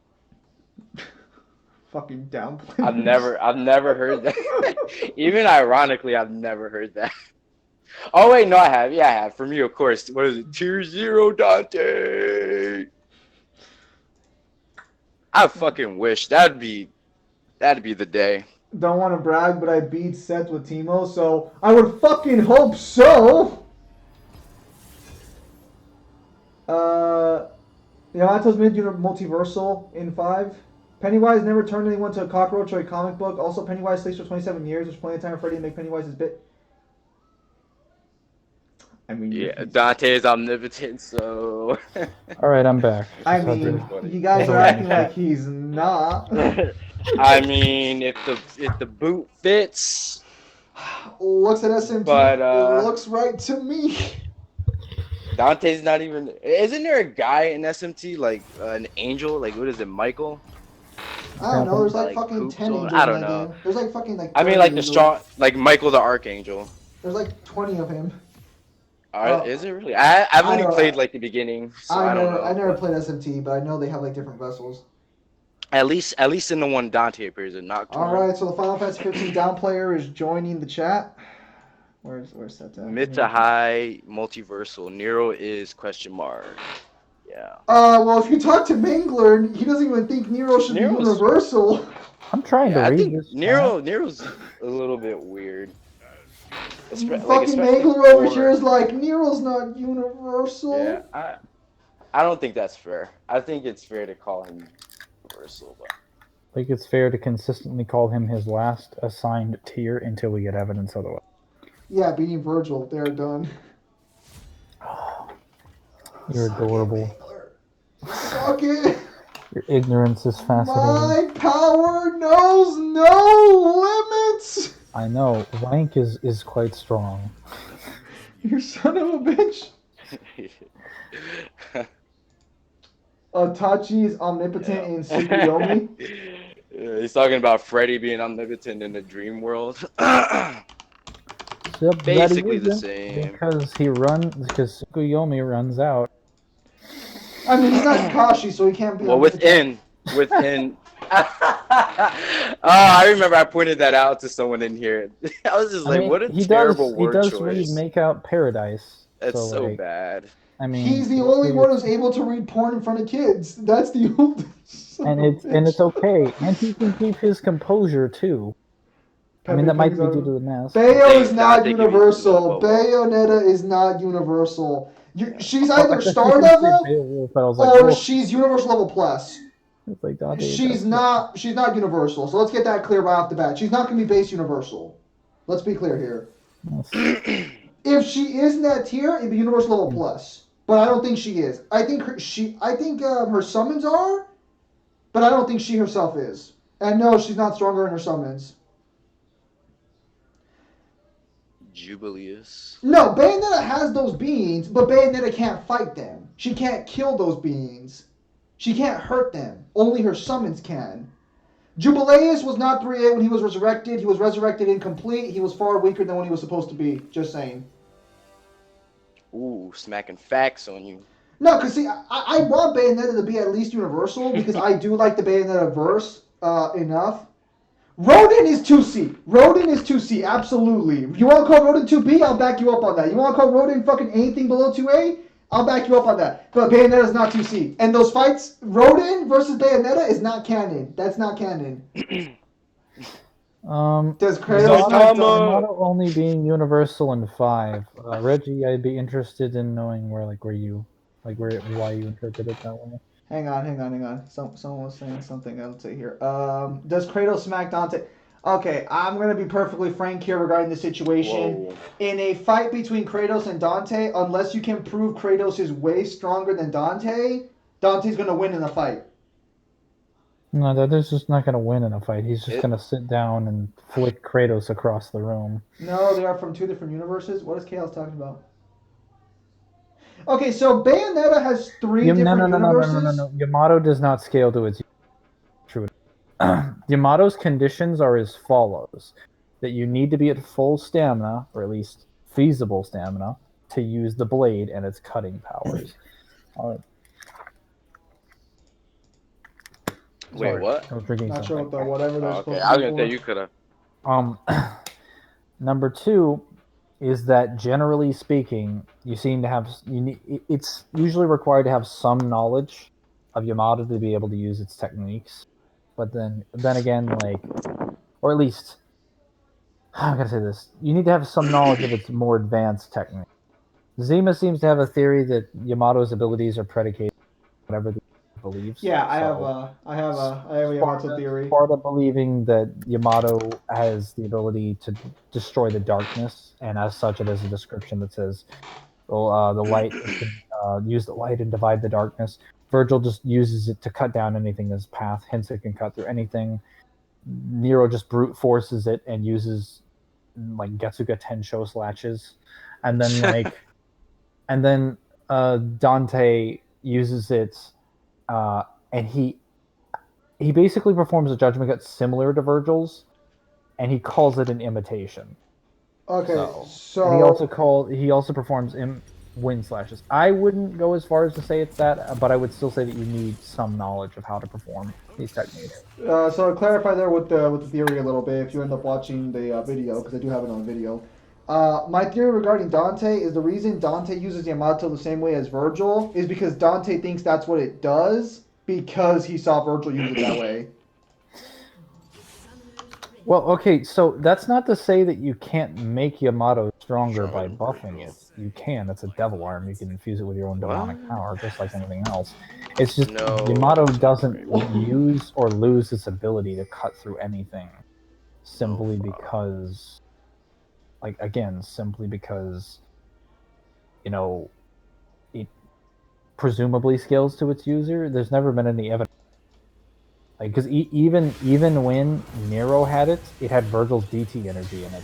Fucking down players. I've never heard that. Even ironically, I've never heard that. Oh wait, no, I have. Yeah, I have. For me, of course. What is it? Tier 0 Dante. I fucking wish that'd be the day. Don't want to brag, but I beat Seth with Timo, so I would fucking hope so. Yamato's mid multiversal in 5. Pennywise never turned anyone to a cockroach or a comic book. Also, Pennywise sleeps for 27 years. There's plenty of time for Freddy to make Pennywise his bit. I mean, Yeah, Dante is omnipotent, so. All right, I'm back. I This is mean, funny. you guys are acting like he's not. I mean, if the boot fits, Looks at SMT. but It looks right to me. Dante's not even. Isn't there a guy in SMT like an angel? Like what is it, Michael? I don't know. There's like Like fucking hoops 10 on- angels I don't in that know. game. There's like fucking like. I mean, 30 like the angels. strong, like Michael the Archangel. There's like 20 of him. Is it really? I've only I know. played like the beginning, so I don't know. I never but played SMT, but I know they have like different vessels. At least in the one Dante appears in Nocturne. All right, so the Final Fantasy 15 down player is joining the chat. Where's that? Mid to high multiversal. Nero is question mark. Yeah. Well, if you talk to Mangler, he doesn't even think Nero should Nero's- be universal. I'm trying Yeah, to I read think this. Nero's a little bit weird. Fucking especially Mangler over for- here is like, Nero's not universal. Yeah, I don't think that's fair. I think it's fair to call him universal, but I think it's fair to consistently call him his last assigned tier until we get evidence otherwise. Yeah, beating Virgil, they're done. You're adorable. Suck it. Your ignorance is fascinating. My power knows no limits. I I know. Rank is quite strong. You son of a bitch. Tachi is omnipotent in Tsukuyomi. Yeah, he's talking about Freddy being omnipotent in the dream world. Yep, that Basically the isn't, same. because Tsukuyomi runs out. I mean, he's not Kakashi, so he can't be. Well, omnipotent. within. I remember I pointed that out to someone in here. I was just I like, mean, what a he terrible does, word He does choice. read Make Out Paradise. That's so like, bad. I mean, He's the only one who's able to read porn in front of kids. That's the only. and it's okay, and he can keep his composure too. I mean, that might be due to the mask. Bayo is not They give you- universal. whoa. Bayonetta is not universal. She's I either thought star you said level Beowulf, but I was like, or well, she's universal level plus. it's like Dante, She's not universal. So let's get that clear right off the bat. She's not going to be base universal. Let's be clear here. If she is in that tier, it'd be universal level plus. But I don't think she is. I think her summons are, but I don't think she herself is. And no, she's not stronger in her summons. Jubileus. No, Bayonetta has those beings, but Bayonetta can't fight them. She can't kill those beings. She can't hurt them. Only her summons can. Jubileus was not 3A when he was resurrected. He was resurrected incomplete. He was far weaker than what he was supposed to be. Just saying. Ooh, smacking facts on you. No, because see, I want Bayonetta to be at least universal because I do like the Bayonetta verse enough. Rodin is 2C. Rodin is 2C, absolutely. You want to call Rodin 2B? I'll back you up on that. You want to call Rodin fucking anything below 2A? I'll back you up on that. But Bayonetta is not 2C. And those fights, Rodin versus Bayonetta is not canon. That's not canon. Does Kratos Yamato only being universal in 5. Reggie, I'd be interested in knowing why you interpret it that way. Hang on. Someone was saying something. I'll say here. Does Kratos smack Dante? Okay, I'm gonna be perfectly frank here regarding the situation. Whoa. In a fight between Kratos and Dante, unless you can prove Kratos is way stronger than Dante, Dante's gonna win in the fight. No, Dante's just not gonna win in a fight. He's just gonna sit down and flick Kratos across the room. No, they are from two different universes. What is Chaos talking about? Okay, so Bayonetta has three different universes. No. Yamato does not scale to its true. Yamato's conditions are as follows: that you need to be at full stamina, or at least feasible stamina, to use the blade and its cutting powers. Wait, what? I was drinking Not sure something. what the whatever they're Oh, okay, supposed I to was be gonna say for. you could have. Number two is that generally speaking, you seem to have it's usually required to have some knowledge of Yamato to be able to use its techniques. But then again, like, or at least how can I say this? You need to have some knowledge of its more advanced technique. Zima seems to have a theory that Yamato's abilities are predicated on whatever the believes. Yeah, I have So, I have a Yamato theory. Sparta believing that Yamato has the ability to destroy the darkness, and as such, it has a description that says, "Well, the light can use the light and divide the darkness." Virgil just uses it to cut down anything in his path, hence it can cut through anything. Nero just brute forces it and uses like Getsuga Tensho slashes, and then Dante uses it, and he basically performs a judgment cut similar to Virgil's, and he calls it an imitation. Okay, And he also performs wind slashes. I wouldn't go as far as to say it's that, but I would still say that you need some knowledge of how to perform these techniques. so to clarify there with the theory a little bit, if you end up watching the video, because I do have it on video. My theory regarding Dante is the reason Dante uses Yamato the same way as Virgil is because Dante thinks that's what it does because he saw Virgil use it that way. Well, okay, so that's not to say that you can't make Yamato stronger by buffing it. You can. It's a devil arm. You can infuse it with your own demonic power, just like anything else. It's just Yamato doesn't use or lose its ability to cut through anything simply because, simply because, it presumably scales to its user. There's never been any evidence. Because even when Nero had it, it had Virgil's DT energy in it.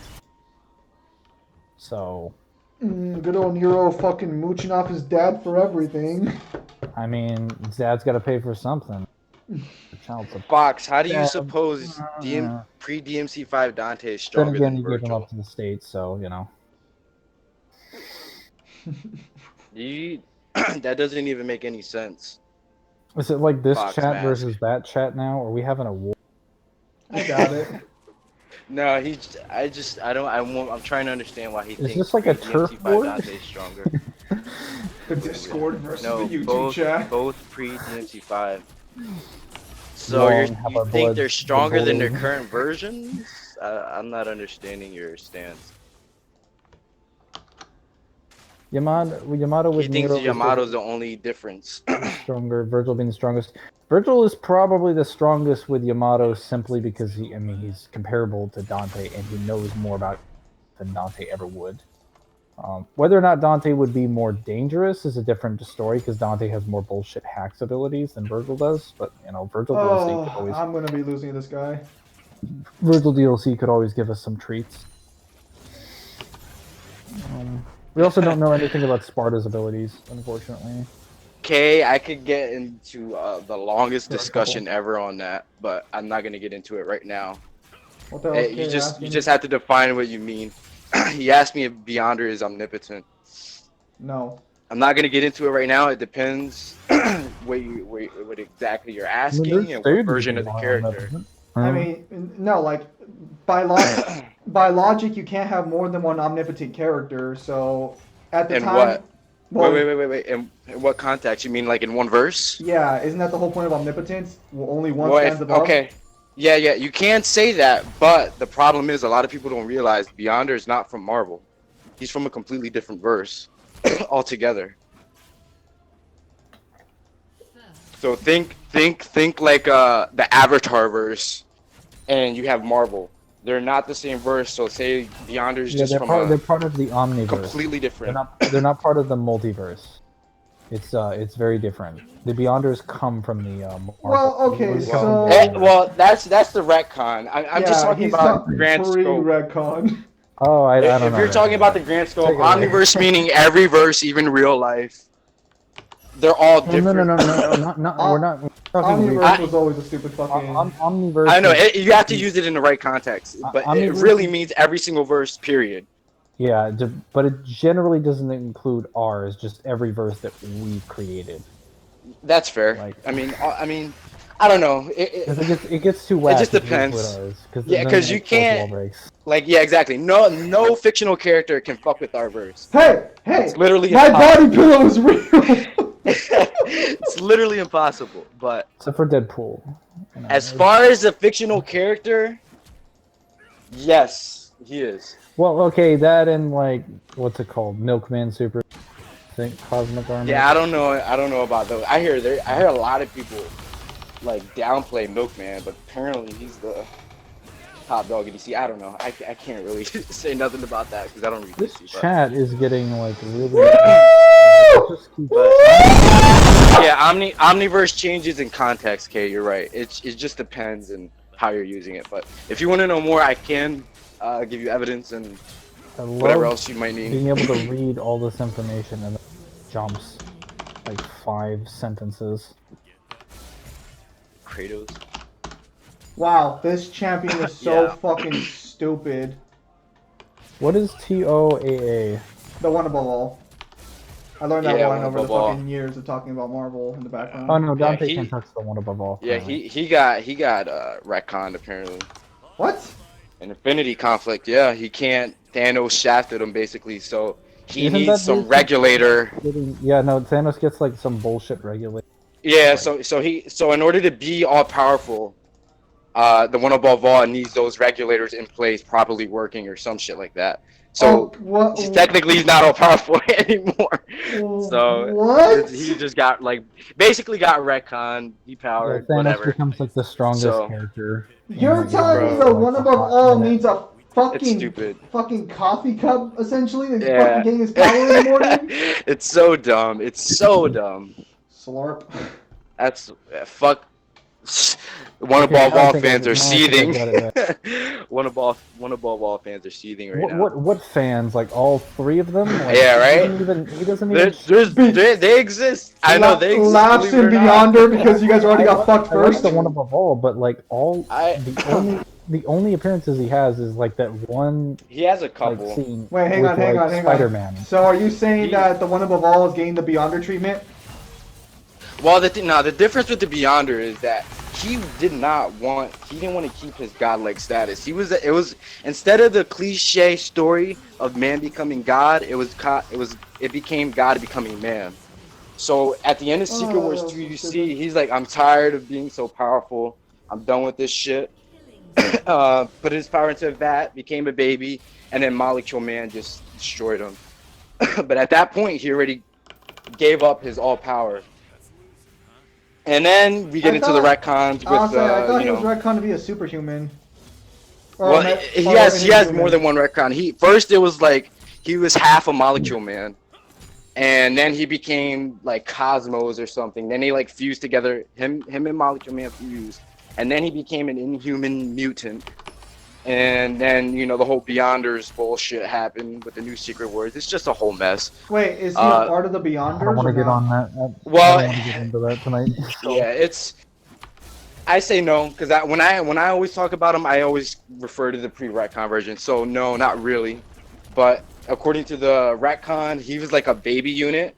So. Good old Nero fucking mooching off his dad for everything. I mean, his dad's got to pay for something. Fox, how do you suppose pre-DMC5 Dante is stronger then again, than you gave him Virgil? up to the States, so, That doesn't even make any sense. Is it like this Fox chat mask. versus that chat now? Are we having a war? I got it. No, I'm trying to understand why he thinks this like a turf DMC5 war? Dante is stronger. The Discord versus No, the YouTube both, chat. both pre-DMC5. So you think they're stronger than their current versions? I'm not understanding your stance. Yamato with He thinks Nero Yamato's the only difference. stronger, Virgil being the strongest. Virgil is probably the strongest with Yamato simply because he's comparable to Dante and he knows more about it than Dante ever would. Whether or not Dante would be more dangerous is a different story because Dante has more bullshit hacks abilities than Virgil does. But Virgil DLC could always. I'm gonna be losing this guy. Virgil DLC could always give us some treats. We also don't know anything about Sparta's abilities, unfortunately. Okay, I could get into the longest discussion ever on that, but I'm not gonna get into it right now. What the hell is You Kay just asking? have to define what you mean. He asked me if Beyonder is omnipotent. No. I'm not gonna get into it right now. It depends what exactly you're asking and what version of the character. I mean, no, like by logic, you can't have more than one omnipotent character. So at the time, What? well, Wait. In what context? You mean like in one verse? Yeah, isn't that the whole point of omnipotence? Well, only one stands above. Okay. Yeah, you can say that, but the problem is a lot of people don't realize Beyonder is not from Marvel. He's from a completely different verse altogether. So think like the Avatar verse, and you have Marvel. They're not the same verse. So say Beyonder is just they're part of the Omniverse. Completely different. They're not part of the multiverse. It's very different. The Beyonders come from the Marvel. Well, okay, so that's the retcon. I'm just talking about grand scope. Retcon. Oh, I don't know. If you're talking about the grand scope, Omniverse meaning every verse, even real life. they're all No, different. not we're not talking Omniverse was always a stupid fucking. Omniverse. I know you have to use it in the right context, but it Omniverse really means every single verse. Period. Yeah, but it generally doesn't include ours. Just every verse that we created. That's fair. Like, I mean, I don't know. It gets too whack. It just depends. Yeah, because because you can't. Like, yeah, exactly. No fictional character can fuck with our verse. Hey, It's literally my impossible. body pillow is real. It's literally impossible. But except for Deadpool. You know, as far as a fictional character, yes, he is. Well, okay, that and like what's it called? Milkman Super. Think Cosmic Armor. Yeah, I don't know about those. I hear a lot of people like downplay Milkman, but apparently he's the top dog in DC. I don't know. I can't really say nothing about that because I don't read This DC. chat is getting like really. Yeah, Omniverse changes in context. Kay, you're right. It just depends on how you're using it. But if you want to know more, I can give you evidence and whatever else you might need. Being able to read all this information and jumps like 5 sentences. Kratos. Wow, this champion is so Yeah. fucking stupid. What is TOAA? The one above all. I learned that Yeah, one one over the above all. fucking years of talking about Marvel in the background. Oh no, Dante he- can't touch the one above all. Yeah, he got retconned apparently. What? An Infinity conflict. Yeah, he can't. Thanos shafted him basically, so he Isn't needs that some basically- regulator. Yeah, no, Thanos gets like some bullshit regulator. Yeah, so in order to be all powerful, the one above all needs those regulators in place, properly working, or some shit like that. So technically, he's not all powerful anymore. So what? he just got basically got retconned, depowered, Thanos whatever. becomes like the strongest So- character. You're in, telling me like, the like, one a above hot all minute. needs a fucking stupid. fucking coffee cup essentially and Yeah. fucking getting his power in the morning? It's so dumb. It's so dumb. Slurp. That's fuck. One Okay, above now I all think I- fans are now I think I seething. got it one above all fans are seething right now. What fans? Like all 3 of them? Like, Yeah, right? He doesn't even. They exist. I know they exist. Lapse believe and it or not. Beyonder because you guys already got fucked I like first. the one above all, but like all the only appearances he has is like that one. He has a Like, couple. scene Wait, hang with, on, hang like, on, hang Spider-Man. on. So are you saying that the one above all is getting the Beyonder treatment? Well, the difference with the Beyonder is that he didn't want to keep his godlike status. It was instead of the cliche story of man becoming God, it became God becoming man. So at the end of Secret Wars 2, you see he's like, I'm tired of being so powerful. I'm done with this shit. Put his power into a vat, became a baby, and then Molecule Man just destroyed him. But at that point, he already gave up his all power. And then we get into the retcons with, I thought you he was know. retconned to be a superhuman. Or Well, he has inhuman. more than one retcon. First it was like he was half a Molecule Man, and then he became like Cosmos or something. Then they like fused together. Him and Molecule Man fused, and then he became an Inhuman mutant. And then the whole Beyonders bullshit happened with the new Secret Wars. It's just a whole mess. Wait, is he a part of the Beyonders? I don't want to or get not? on that. Well, I don't want to get into that tonight. Yeah, I say no because when I always talk about him, I always refer to the pre-retcon version. So no, not really. But according to the retcon, he was like a baby unit.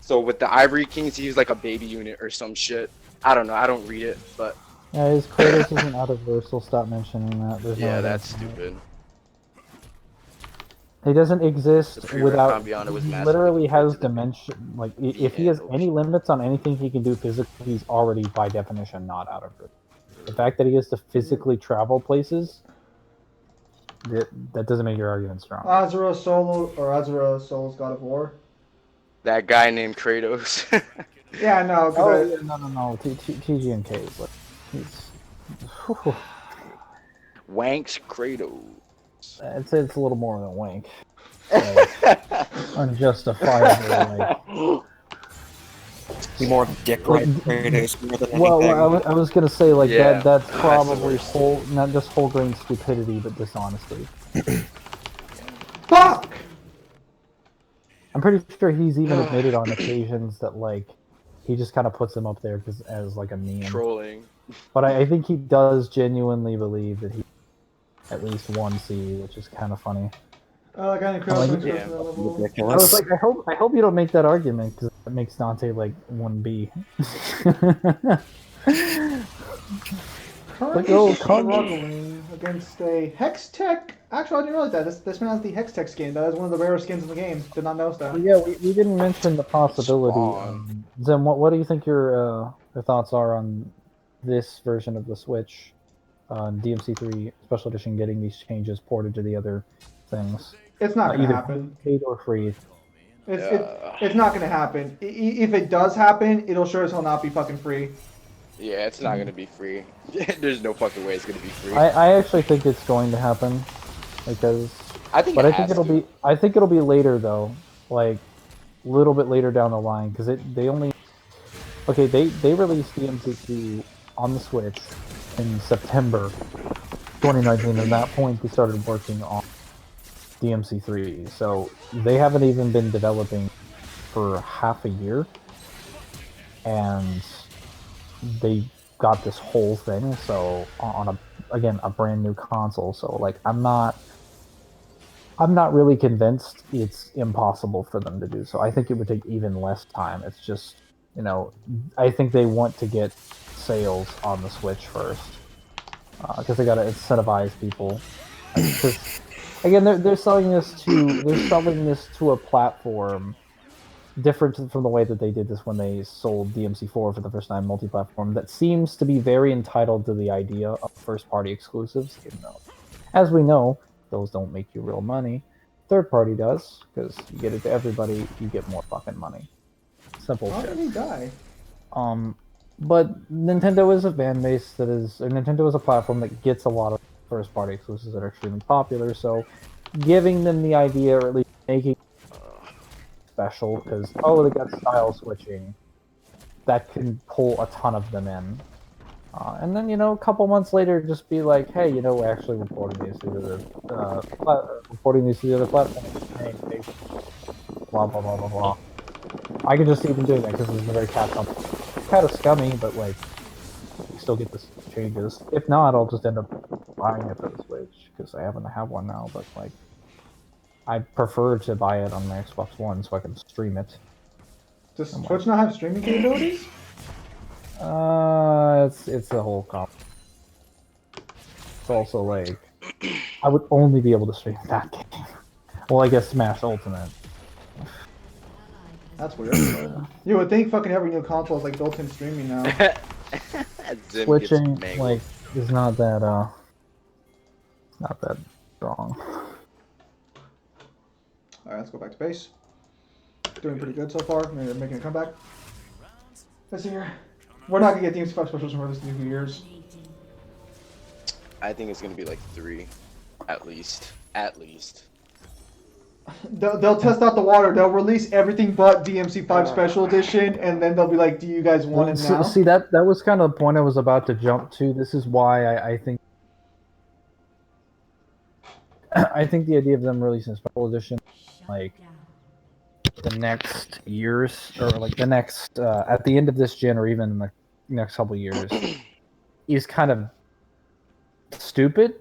So with the Ivory Kings, he was like a baby unit or some shit. I don't know. I don't read it, but Yeah, his Kratos isn't out of verse. So stop mentioning that. There's no yeah, evidence that's in it. stupid. He doesn't exist The pre-retcon without. Beyonder was He massively literally has compared to the- dimension. Like, if he has any limits on anything he can do physically, he's already by definition not out of it. The fact that he has to physically travel places, that doesn't make your argument strong. Azura Solo's God of War. That guy named Kratos. Yeah, no. Oh yeah, no. TGNK is like, he's. Wanks Kratos. I'd say it's a little more than wank. Like, unjustifiably. Like, Be more dick right Kratos more than anything. well, I was gonna say like Yeah, that's that's the probably worst. not just whole grain stupidity, but dishonesty. Fuck! I'm pretty sure he's even admitted on occasions that like he just kind of puts him up there as like a meme. Trolling. But I think he does genuinely believe that he at least one C, which is kind of funny. I got any like, crowd yeah, level. I was Ridiculous. like, I hope you don't make that argument because that makes Dante like 1B. Currently oh, struggling against a Hex Tech. Actually, I didn't realize that. This man has the Hex Tech skin. That is one of the rarest skins in the game. Did not know that. Yeah, we didn't mention the possibility. Spawn. Zem, what do you think your thoughts are on this version of the Switch, DMC3 Special Edition, getting these changes ported to the other things? It's not gonna Either happen. paid or free. It's not gonna happen. If it does happen, it'll sure as hell not be fucking free. Yeah, it's not gonna be free. There's no fucking way it's gonna be free. I actually think it's going to happen because I think it'll be later though, like a little bit later down the line because they released DMC2 on the Switch in September 2019, and at that point they started working on DMC3, so they haven't even been developing for half a year, and they got this whole thing so on a brand new console. So like I'm not really convinced it's impossible for them to do so. I think it would take even less time. It's just, I think they want to get sales on the Switch first because they got to incentivize people. Because again, they're selling this to a platform different from the way that they did this when they sold DMC4 for the first time, multi-platform, that seems to be very entitled to the idea of first-party exclusives, even though, as we know, those don't make you real money. Third-party does, because you get it to everybody, you get more fucking money. Simple How shit. did he die? But Nintendo is a fan base Nintendo is a platform that gets a lot of first-party exclusives that are extremely popular, so giving them the idea, or at least making special, because they got style switching, that can pull a ton of them in, and then a couple months later just be like, hey, we're actually reporting these to the other platforms. Hey, blah blah blah blah blah. I can just see them doing that because it's a very Capcom. It's kind of scummy, but like you still get the changes. If not, I'll just end up buying it for the Switch because I happen to have one now, but like I prefer to buy it on my Xbox One so I can stream it. Does Twitch not have streaming capabilities? It's a whole comp. It's also like I would only be able to stream that game. Well, I guess Smash Ultimate. That's weird. You would think fucking every new console is like built-in streaming now. Switching like is not that strong. Alright, let's go back to base. Doing pretty good so far. Maybe making a comeback. Let's see here. We're not gonna get DMC5 specials for this new years. I think it's gonna be like 3, at least. At least. They'll test out the water. They'll release everything but DMC5 Special Edition, and then they'll be like, "Do you guys want it now?" See, that was kind of the point I was about to jump to. This is why I think the idea of them releasing a Special Edition, like the next years, or like the next at the end of this gen, or even in the next couple years, is kind of stupid.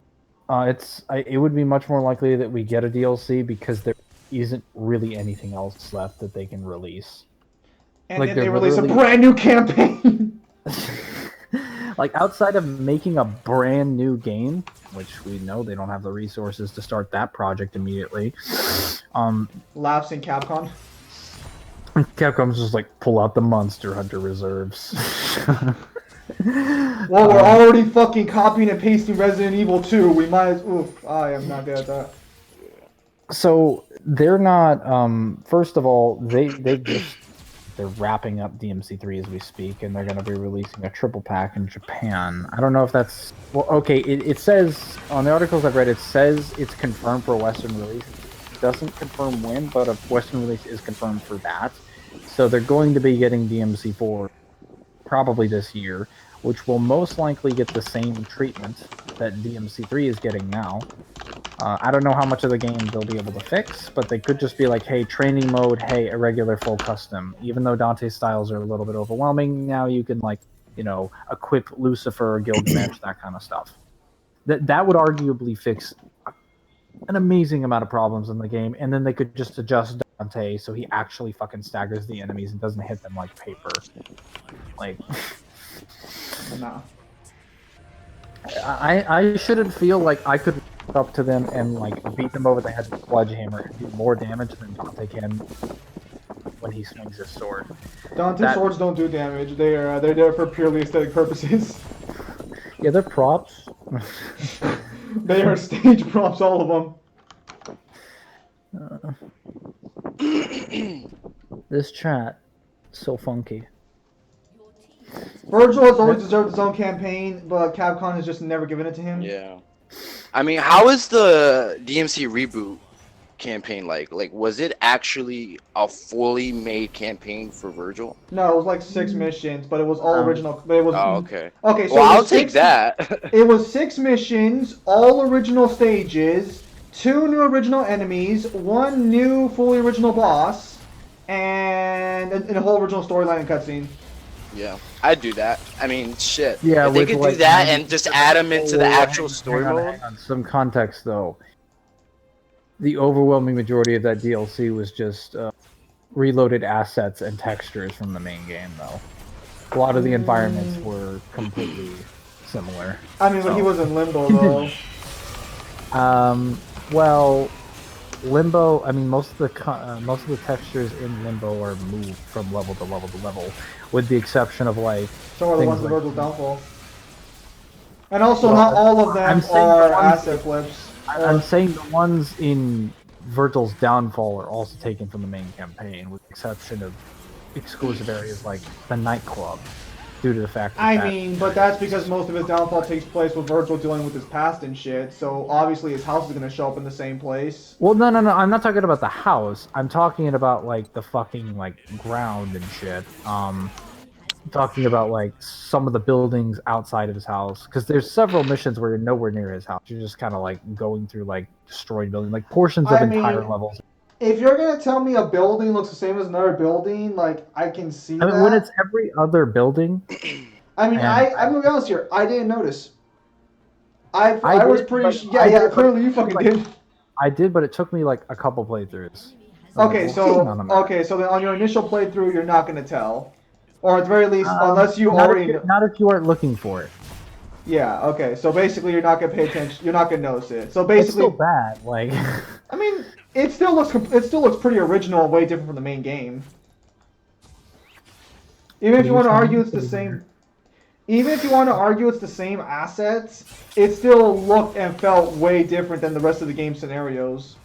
It would be much more likely that we get a DLC because there isn't really anything else left that they can release. And like then they release a brand new campaign. Like outside of making a brand new game, which we know they don't have the resources to start that project immediately. Laughs in Capcom. Capcom's just like pull out the Monster Hunter reserves. Well, we're already fucking copying and pasting Resident Evil 2. We might as I am not good at that. So they're not. First of all, they're wrapping up DMC3 as we speak, and they're going to be releasing a triple pack in Japan. I don't know if that's okay. It says on the articles I've read, it says it's confirmed for a Western release. It doesn't confirm when, but a Western release is confirmed for that. So they're going to be getting DMC4 probably this year, which will most likely get the same treatment that DMC3 is getting now. I don't know how much of the game they'll be able to fix, but they could just be like, hey, training mode, hey, irregular full custom. Even though Dante's styles are a little bit overwhelming, now you can, like, you know, equip Lucifer, Gilgamesh, that kind of stuff. That would arguably fix an amazing amount of problems in the game, and then they could just adjust Dante so he actually fucking staggers the enemies and doesn't hit them like paper. Like, Nah. I shouldn't feel like I could walk up to them and like beat them over the head with a sledgehammer and do more damage than Dante can when he swings his sword. Dante's swords don't do damage. They're there for purely aesthetic purposes. Yeah, they're props. They are stage props, all of them. This chat, so funky. Virgil has always deserved his own campaign, but Capcom has just never given it to him. Yeah. I mean, how is the DMC reboot campaign like? Like, was it actually a fully made campaign for Virgil? No, it was like 6 missions, but it was all original. But it was. Oh, okay. Okay, so well, I'll take that. It was 6 missions, all original stages, 2 new original enemies, 1 new fully original boss, and a whole original storyline and cutscene. Yeah, I'd do that. I mean, shit. Yeah, if they could do that and just add them into the actual story mode. Hang on. Some context, though. The overwhelming majority of that DLC was just reloaded assets and textures from the main game, though. A lot of the environments were completely similar. I mean, but he was in Limbo, though. Well, Limbo. I mean, most of the textures in Limbo are moved from level to level to level, with the exception of like. So are the ones in Virgil's Downfall. And also, not all of them are asset flips. I'm saying the ones in Virgil's Downfall are also taken from the main campaign, with the exception of exclusive areas like the nightclub, due to the fact that I mean, but that's because most of his downfall takes place with Virgil dealing with his past and shit, so obviously his house is gonna show up in the same place. Well, no, I'm not talking about the house. I'm talking about, like, the fucking, like, ground and shit. Talking about, like, some of the buildings outside of his house, because there's several missions where you're nowhere near his house. You're just kind of, like, going through, like, destroyed buildings, like, portions of entire levels. If you're gonna tell me a building looks the same as another building, like, I can see that. I mean, when it's every other building... I mean, I'm gonna be honest here, I didn't notice. I was pretty sure... Yeah, clearly you fucking did. I did, but it took me, like, a couple playthroughs. Okay, so then on your initial playthrough, you're not gonna tell. Or at the very least, unless you already... Not if you aren't looking for it. Yeah, okay, so basically you're not gonna pay attention, you're not gonna notice it. So basically... It's still bad, like... I mean... It still looks pretty original and way different from the main game. Even if you want to argue it's the same, even if you want to argue it's the same assets, it still looked and felt way different than the rest of the game scenarios.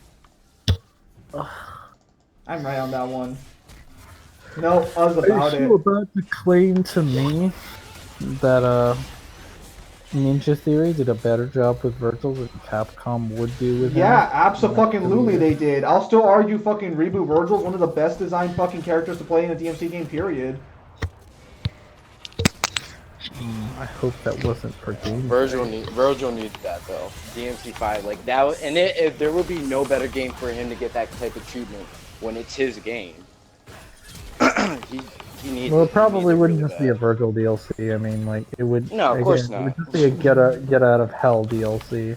I'm right on that one. No, us about it. Are you about to claim to me that Ninja Theory did a better job with Virgil than Capcom would do with him? Yeah, abso-fucking-lutely they did. I'll still argue fucking Reboot Virgil's one of the best designed fucking characters to play in a DMC game, period. I hope that wasn't for game. Virgil needs that though. DMC5 like that, and if there would be no better game for him to get that type of treatment when it's his game. he needs. Well, it probably wouldn't just be a Virgil DLC. I mean, like it would. No, of course not. It would just be a get out of hell DLC.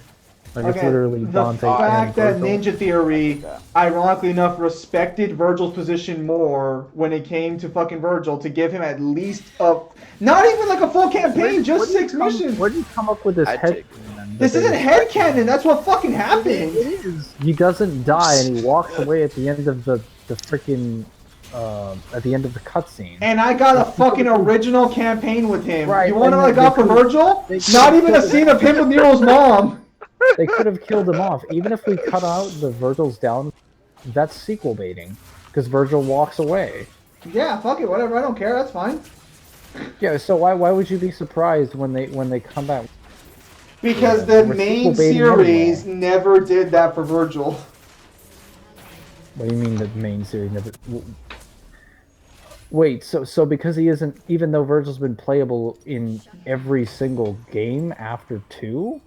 Like it's literally Dante. The fact that Ninja Theory, ironically enough, respected Virgil's position more when it came to fucking Virgil to give him at least not even like a full campaign, just 6 missions. Where did you come up with this head? This isn't headcanon. That's what fucking happened. It is. He doesn't die, and he walks away at the end of the freaking. At the end of the cutscene. And I got a fucking original campaign with him. Right, you want to and I got for Virgil? Not even a scene of him with Nero's mom. They could have killed him off. Even if we cut out the Virgil's down, that's sequel baiting. Because Virgil walks away. Yeah, fuck it, whatever. I don't care. That's fine. Yeah, so why would you be surprised when they come back? Because the main series never did that for Virgil. What do you mean the main series never? Wait, so because he isn't, even though Virgil's been playable in every single game after 2,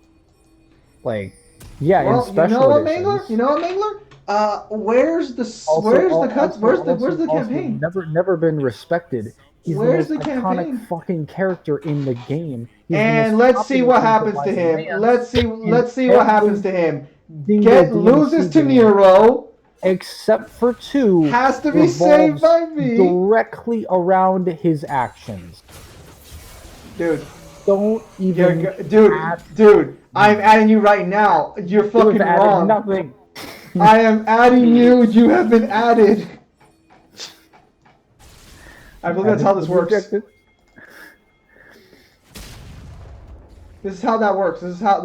like Yeah, in Well, you special know what, editions. Mangler? You know what, Mangler? Where's the Also, where's the cuts? Where's the also campaign? never been respected. He's the Where's most the iconic campaign? fucking character in the game. He's the most And let's see popular what thing to happens buy to him. demands, Let's and see what happens every to him. single Loses DLC to game, Nero. except for 2, Has to be saved revolves by me. directly around his actions. Dude. Don't even Dude, I'm adding you right now. You're You fucking have added wrong. nothing. I am adding you. You have been added. I believe that's how this works. Rejected. This is how that works. This is how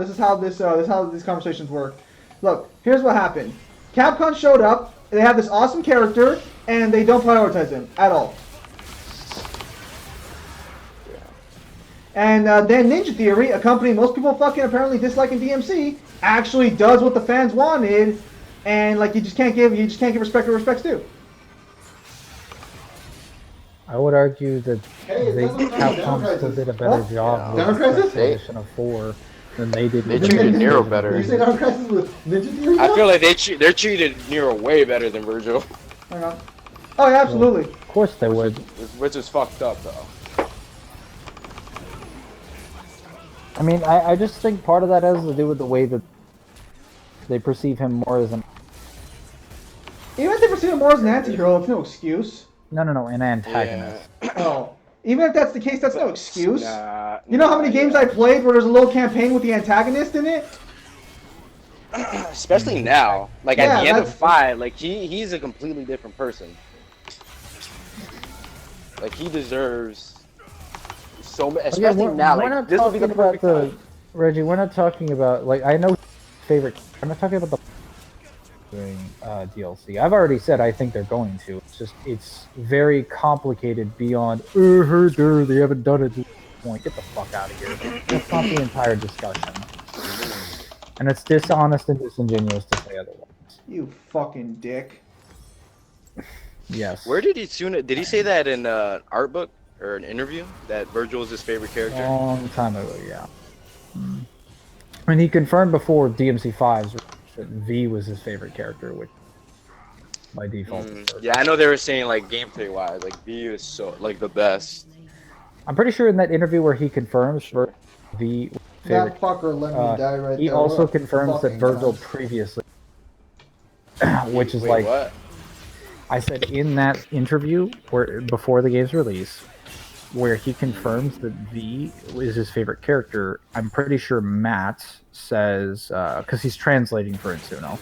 these conversations work. Look, here's what happened. Capcom showed up. They have this awesome character, and they don't prioritize him at all. And then Ninja Theory, a company most people fucking apparently dislike in DMC, actually does what the fans wanted, and like you just can't give respect where respect's due. I would argue that Hey, they Capcom still did a better job with Down the Crisis? Special Edition of 4 than they did. They with treated the Nero Edition better. Did you say Down Crisis with Ninja Theory? I feel like they're treated Nero way better than Virgil. Hang on. Oh yeah, absolutely. Of course they would. Which is fucked up though. I mean, I just think part of that has to do with the way that they perceive him more as an... Even if they perceive him more as an anti-hero, it's no excuse. No, an antagonist. Oh. Even if that's the case, that's no excuse. Nah, You know how many games I played where there's a little campaign with the antagonist in it? Especially now. Like Yeah, at the end of that's- 5, like he's a completely different person. Like he deserves so much, especially now. We're Like not this will be talking the about perfect time. Reggie, we're not talking about, like, I know favorite... I'm not talking about the DLC. I've already said I think they're going to. It's just, it's very complicated beyond, they haven't done it at this point. Get the fuck out of here. That's not the entire discussion. And it's dishonest and disingenuous to say otherwise. You fucking dick. Yes. Where did he did he say that in an art book or an interview that Virgil is his favorite character? Long time ago, yeah. And he confirmed before DMC5's that V was his favorite character, which by default. Yeah, I know they were saying like gameplay wise, like V is so like the best. I'm pretty sure in that interview where he confirms for V favorite, That fucker let me die right he there. also What a confirms that fucking Virgil cunt. previously, which is Wait, like what? I said in that interview where before the game's release, where he confirms that V is his favorite character. I'm pretty sure Matt says, because he's translating for Itsuno,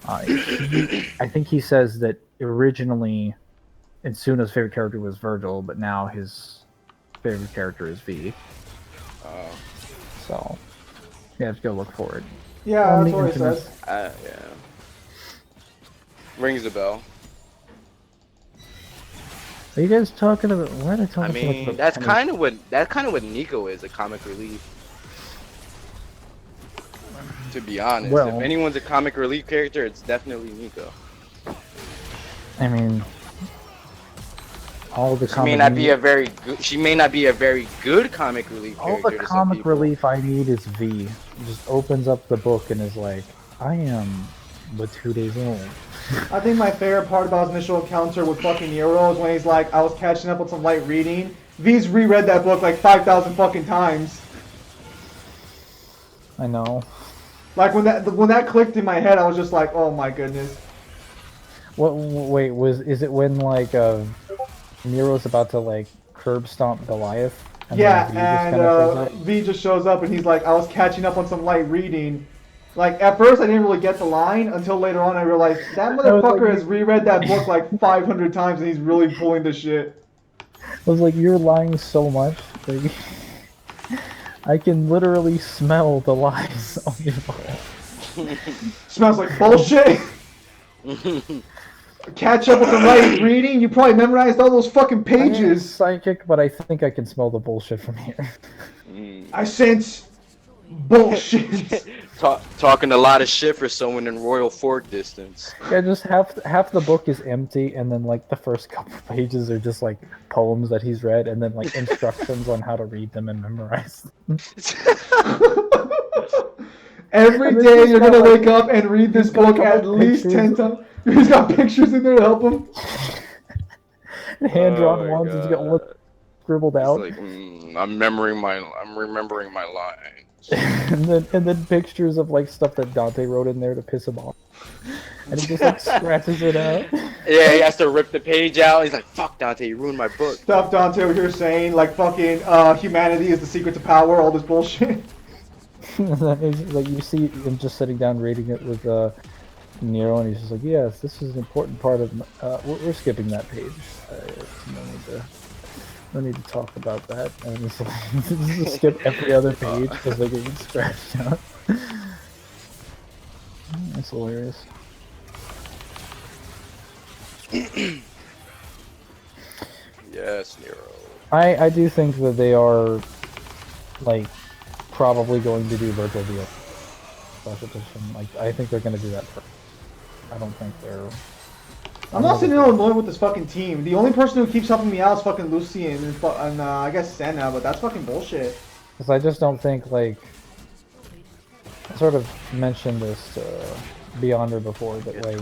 I think he says that originally Itsuno's favorite character was Virgil, but now his favorite character is V. So you have to go look for it. Yeah, On that's the what he internet. says. Yeah. Rings a bell. Are you guys talking about? Why are they talking I so much mean, about that's Penny? kind of what Nico is, a comic relief. To be honest, Well- if anyone's a comic relief character, it's definitely Nico. I mean, all the She may not be a very good comic relief all character the to some comic people. relief I need is V. Just opens up the book and is like, I am but 2 days old. I think my favorite part about his initial encounter with fucking Nero is when he's like, I was catching up with some light reading. V's reread that book like 5,000 fucking times. I know. Like when that clicked in my head, I was just like, oh my goodness. What? Wait, is it when like Nero's about to like curb stomp Goliath? Yeah, then V just and kinda shows up? V just shows up and he's like, I was catching up on some light reading. Like, at first I didn't really get the line until later on I realized that motherfucker has reread that book like 500 times and he's really pulling the shit. I was like, you're lying so much. Like, I can literally smell the lies on your book. Smells like bullshit. Catch up with the light reading. You probably memorized all those fucking I am pages. psychic, but I think I can smell the bullshit from here. I sense bullshit. Talking a lot of shit for someone in Royal Fork distance. Yeah, just half the book is empty, and then like the first couple pages are just like poems that he's read, and then like instructions on how to read them and memorize them. Every And then day he's you're got, gonna like- wake up and read this he's got a book couple at least pictures. 10 times. He's got pictures in there to help him. Hand drawn Oh my ones. He's got one God. scribbled He's out. like, I'm remembering my lines. and then pictures of like stuff that Dante wrote in there to piss him off. And he just like scratches it out. Yeah, he has to rip the page out. He's like, fuck Dante, you ruined my book. Stuff Dante over here saying, like, fucking, humanity is the secret to power, all this bullshit. And then he's, like, you see him just sitting down reading it with Nero, and he's just like, yes, this is an important part of we're skipping that page. No need to talk about that. And it's like, just skip every other page because they're getting scratched out. That's hilarious. Yes, Nero. I do think that they are, like, probably going to do virtual deal special edition. Like, I think they're going to do that first. I don't think they're... I'm not sitting there annoyed with this fucking team. The only person who keeps helping me out is fucking Lucian and I guess Senna, but that's fucking bullshit. Because I just don't think, like... I sort of mentioned this to Beyonder before, that, like,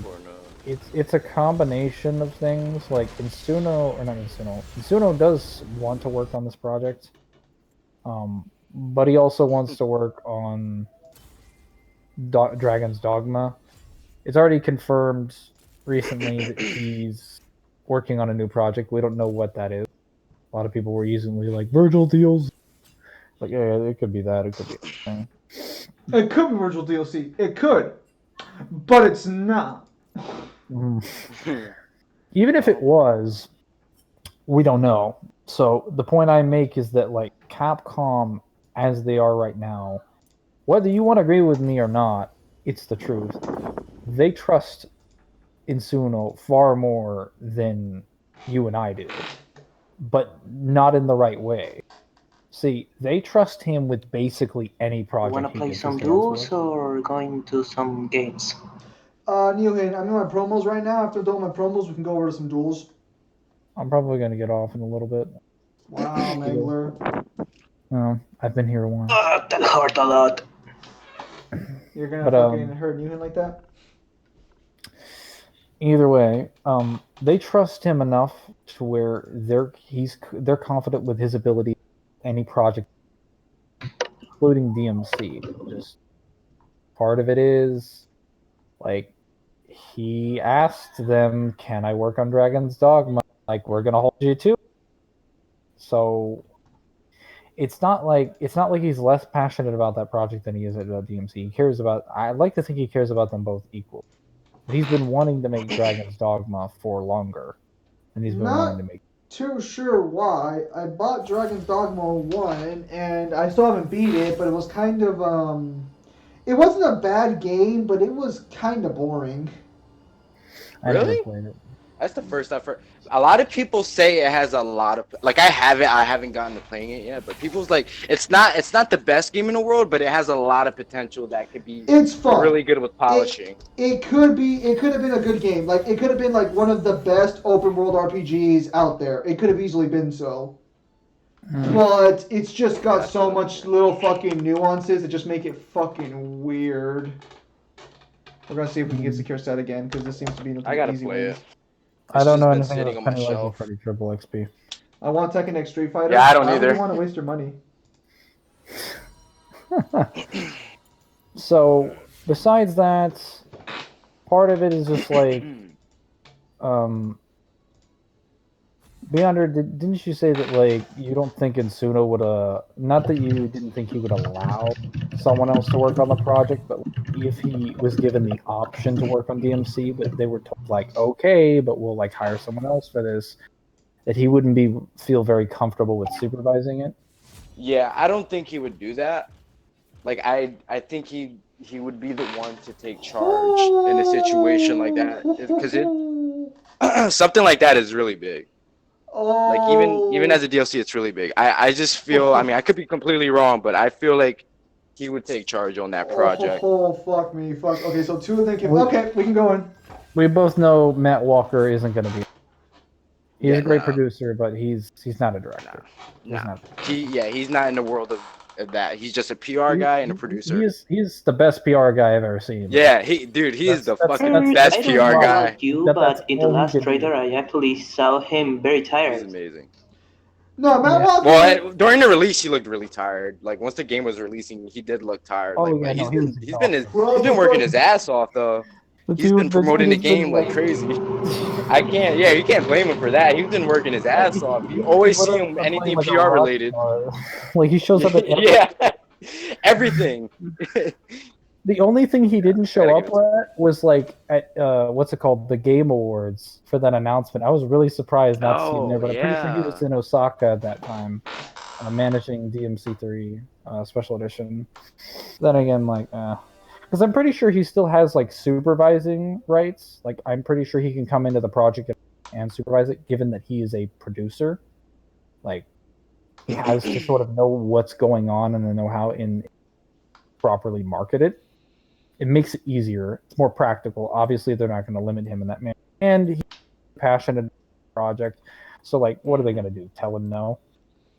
it's a combination of things. Like, Insuno does want to work on this project. But he also wants to work on Dragon's Dogma. It's already confirmed recently that he's working on a new project. We don't know what that is. A lot of people were using like Virgil deals. Like, yeah, it could be that. It could be anything. It could be virtual DLC. It could. But it's not. Even if it was, we don't know. So the point I make is that, like, Capcom, as they are right now, whether you want to agree with me or not, it's the truth. They trust Insuno far more than you and I do, but not in the right way. See, they trust him with basically any project. Want to play some duels or going to some games? Neilhan, I'm in my promos right now. After doing my promos, we can go over to some duels. I'm probably going to get off in a little bit. Wow, Mangler. I've been here a while. That hurt a lot. You're going to fucking hurt Neilhan like that? Either way, they trust him enough to where they're confident with his ability any project, including DMC. Just part of it is, like, he asked them, "Can I work on Dragon's Dogma?" Like, we're gonna hold you to. So it's not like he's less passionate about that project than he is about DMC. He cares about. I'd like to think he cares about them both equal. But he's been wanting to make Dragon's Dogma for longer, and he's been wanting to make. Too sure why. I bought Dragon's Dogma 1 and I still haven't beat it, but it was kind of it wasn't a bad game, but it was kind of boring. I Really? never played it. That's the first I've heard. A lot of people say it has a lot of, like, I haven't gotten to playing it yet, but people's like, it's not the best game in the world, but it has a lot of potential that could be It's fun. really good with polishing. It could have been a good game. Like, it could have been like one of the best open world RPGs out there. It could have easily been so. But it's just got so much little fucking nuances that just make it fucking weird. We're gonna see if we can get secure set again, because this seems to be an I gotta easy play win. it. I don't just know been anything sitting about on my Pennywise shelf. or Freddy Triple XP. I want Tekken X Street Fighter. Yeah, I don't either. really want to waste your money. So, besides that, part of it is just like, Beyonder, didn't you say that, like, you don't think Insuno would, not that you didn't think he would allow someone else to work on the project, but if he was given the option to work on DMC, but they were told, like, okay, but we'll, like, hire someone else for this, that he wouldn't feel very comfortable with supervising it? Yeah, I don't think he would do that. Like, I think he would be the one to take charge in a situation like that, because something like that is really big. Like, even as a DLC, it's really big. I just feel, I mean, I could be completely wrong, but I feel like he would take charge on that project. Oh, fuck me. Fuck. Okay, so two of them can... Okay, we can go in. We both know Matt Walker isn't going to be... He's a great producer, but he's not a director. He's not in the world of of that. He's just a PR guy and a producer. He's the best PR guy I've ever seen. Yeah, he is the fucking best I don't PR know guy. about you, That's but in the all he last could do. trailer, I actually saw him very He's tired. amazing. No, Matt Yeah. Walker. Well, during the release, he looked really tired. Like once the game was releasing, he did look tired. Oh, Like, yeah, but no, he's been Bro, working his ass off though. He's been promoting the has game been, like crazy. Yeah, you can't blame him for that. He's been working his ass off. You always see him been playing anything like a PR rock related. star. Like he shows up at every. Yeah, everything. The only thing he didn't show Gotta up give it at was like at what's it called, the Game Awards for that announcement. I was really surprised not to see him there, but I'm pretty sure he was in Osaka at that time, managing DMC3 Special Edition. Then again, like, because I'm pretty sure he still has like supervising rights. Like I'm pretty sure he can come into the project and supervise it, given that he is a producer. Like he has to sort of know what's going on and the know-how in properly market it. It makes it easier. It's more practical. Obviously, they're not going to limit him in that manner. And he's passionate about the project. So, like, what are they going to do? Tell him no?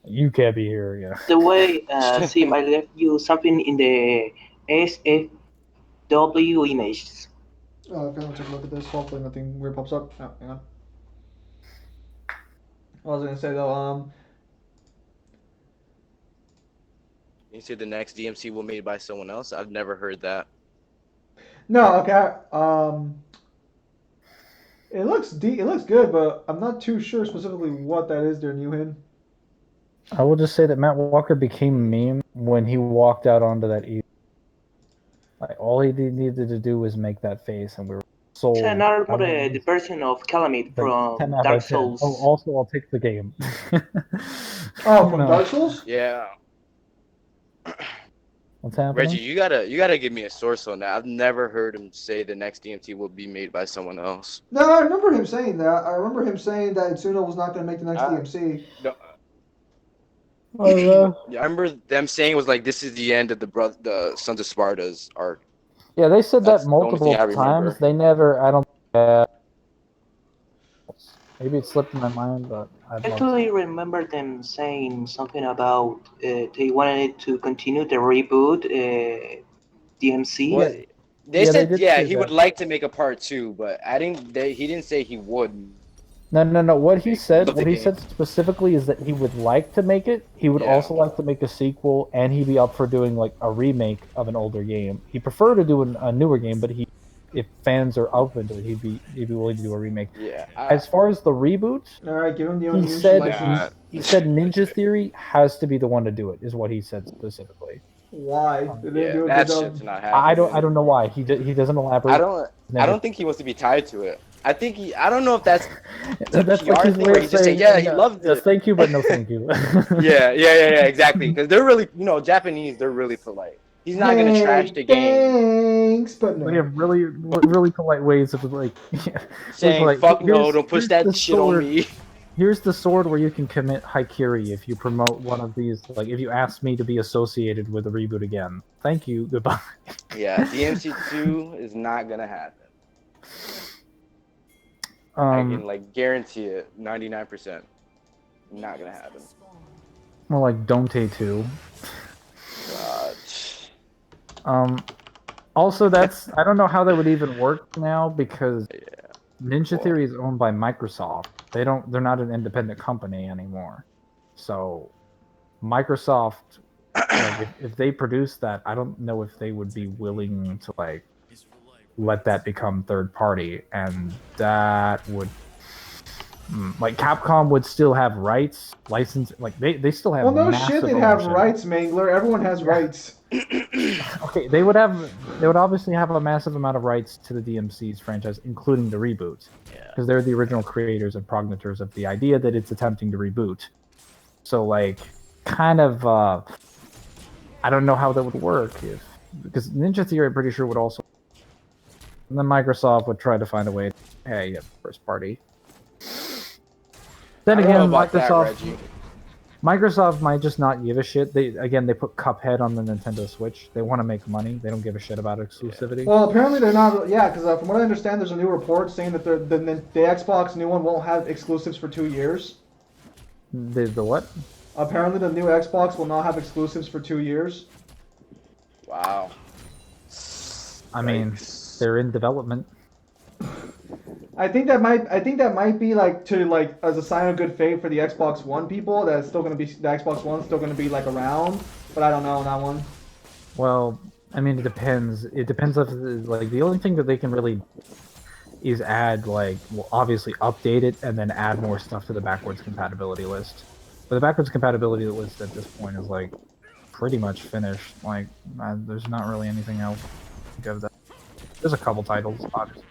You can't be here, yeah. The way, Sim, I left you something in the SFW images. Okay, let's take a look at this. Hopefully nothing weird pops up. Oh, hang on. What was I gonna say though? You say the next DMC will be made by someone else? I've never heard that. No, okay. It looks good, but I'm not too sure specifically what that is they're new in. I will just say that Matt Walker became a meme when he walked out onto that E. Like, all he needed to do was make that face, and we were sold. It's another the version of Calamity from Dark Souls. Oh, also, I'll take the game. Oh, from Dark Souls? Yeah. What's happening? Reggie, you gotta give me a source on that. I've never heard him say the next DMT will be made by someone else. No, I remember him saying that. I remember him saying that Itsuno was not going to make the next DMC. No. Yeah, I remember them saying it was like this is the end of the Sons of Sparta's arc. yeah, they said That's that the only multiple thing I remember. times. They never. I don't. Maybe it slipped in my mind, but I actually remember them saying something about they wanted to continue the reboot DMC. Well, they Yeah, said they did say he that. would like to make a part 2, but he didn't say he would. No. What he said, Love the what he game. said specifically is that he would like to make it. He would also like to make a sequel, and he'd be up for doing like a remake of an older game. He prefer to do a newer game, but if fans are open to it, he'd be willing to do a remake. Yeah. As far as the reboot, All right, give him the he unusual said license. he said Ninja Theory has to be the one to do it. Is what he said specifically. Why? Did they do a that good job? shit's not happening. I don't know why he doesn't elaborate. I don't think he wants to be tied to it. I don't know if that's a That's PR like his thing way where of he just say, saying, he loved yes, it. thank you, but no thank you. Yeah, exactly. Because they're really, Japanese, they're really polite. He's not gonna trash the game. Thanks, but no. We have really polite ways of like Saying, like, fuck no, here's- don't push here's that the shit on sword. me. Here's the sword where you can commit haikiri if you promote one of these. Like, if you ask me to be associated with the reboot again. Thank you. Goodbye. Yeah, DMC2 is not gonna happen. I can guarantee it, 99%. Not gonna happen. More like Dante 2. God. Also, I don't know how that would even work now because Ninja Theory is owned by Microsoft. They're not an independent company anymore. So Microsoft, like, if they produce that, I don't know if they would be willing to like let that become third party, and that would like Capcom would still have rights, license, like they still have. Well, no massive shit, they'd have ownership. rights, Mangler. Everyone has rights. Okay, they would obviously have a massive amount of rights to the DMC's franchise, including the reboot, because they're the original creators and progenitors of the idea that it's attempting to reboot. So, like, kind of, I don't know how that would work because Ninja Theory, I'm pretty sure would also, and then Microsoft would try to find a way to pay first party. Then I don't know again, about that, Microsoft. Reggie. Microsoft might just not give a shit. They put Cuphead on the Nintendo Switch. They want to make money. They don't give a shit about exclusivity. Well, apparently they're not. Yeah, because from what I understand, there's a new report saying that the Xbox new one won't have exclusives for 2 years. The what? Apparently, the new Xbox will not have exclusives for 2 years. Wow. I mean, they're in development. I think that might be like to like as a sign of good faith for the Xbox One people that it's still gonna be the Xbox One's still gonna be like around, but I don't know on that one. Well, I mean, it depends. It depends if like the only thing that they can really is add like well, obviously update it and then add more stuff to the backwards compatibility list. But the backwards compatibility list at this point is like pretty much finished. Like there's not really anything else to give that. There's a couple titles, obviously.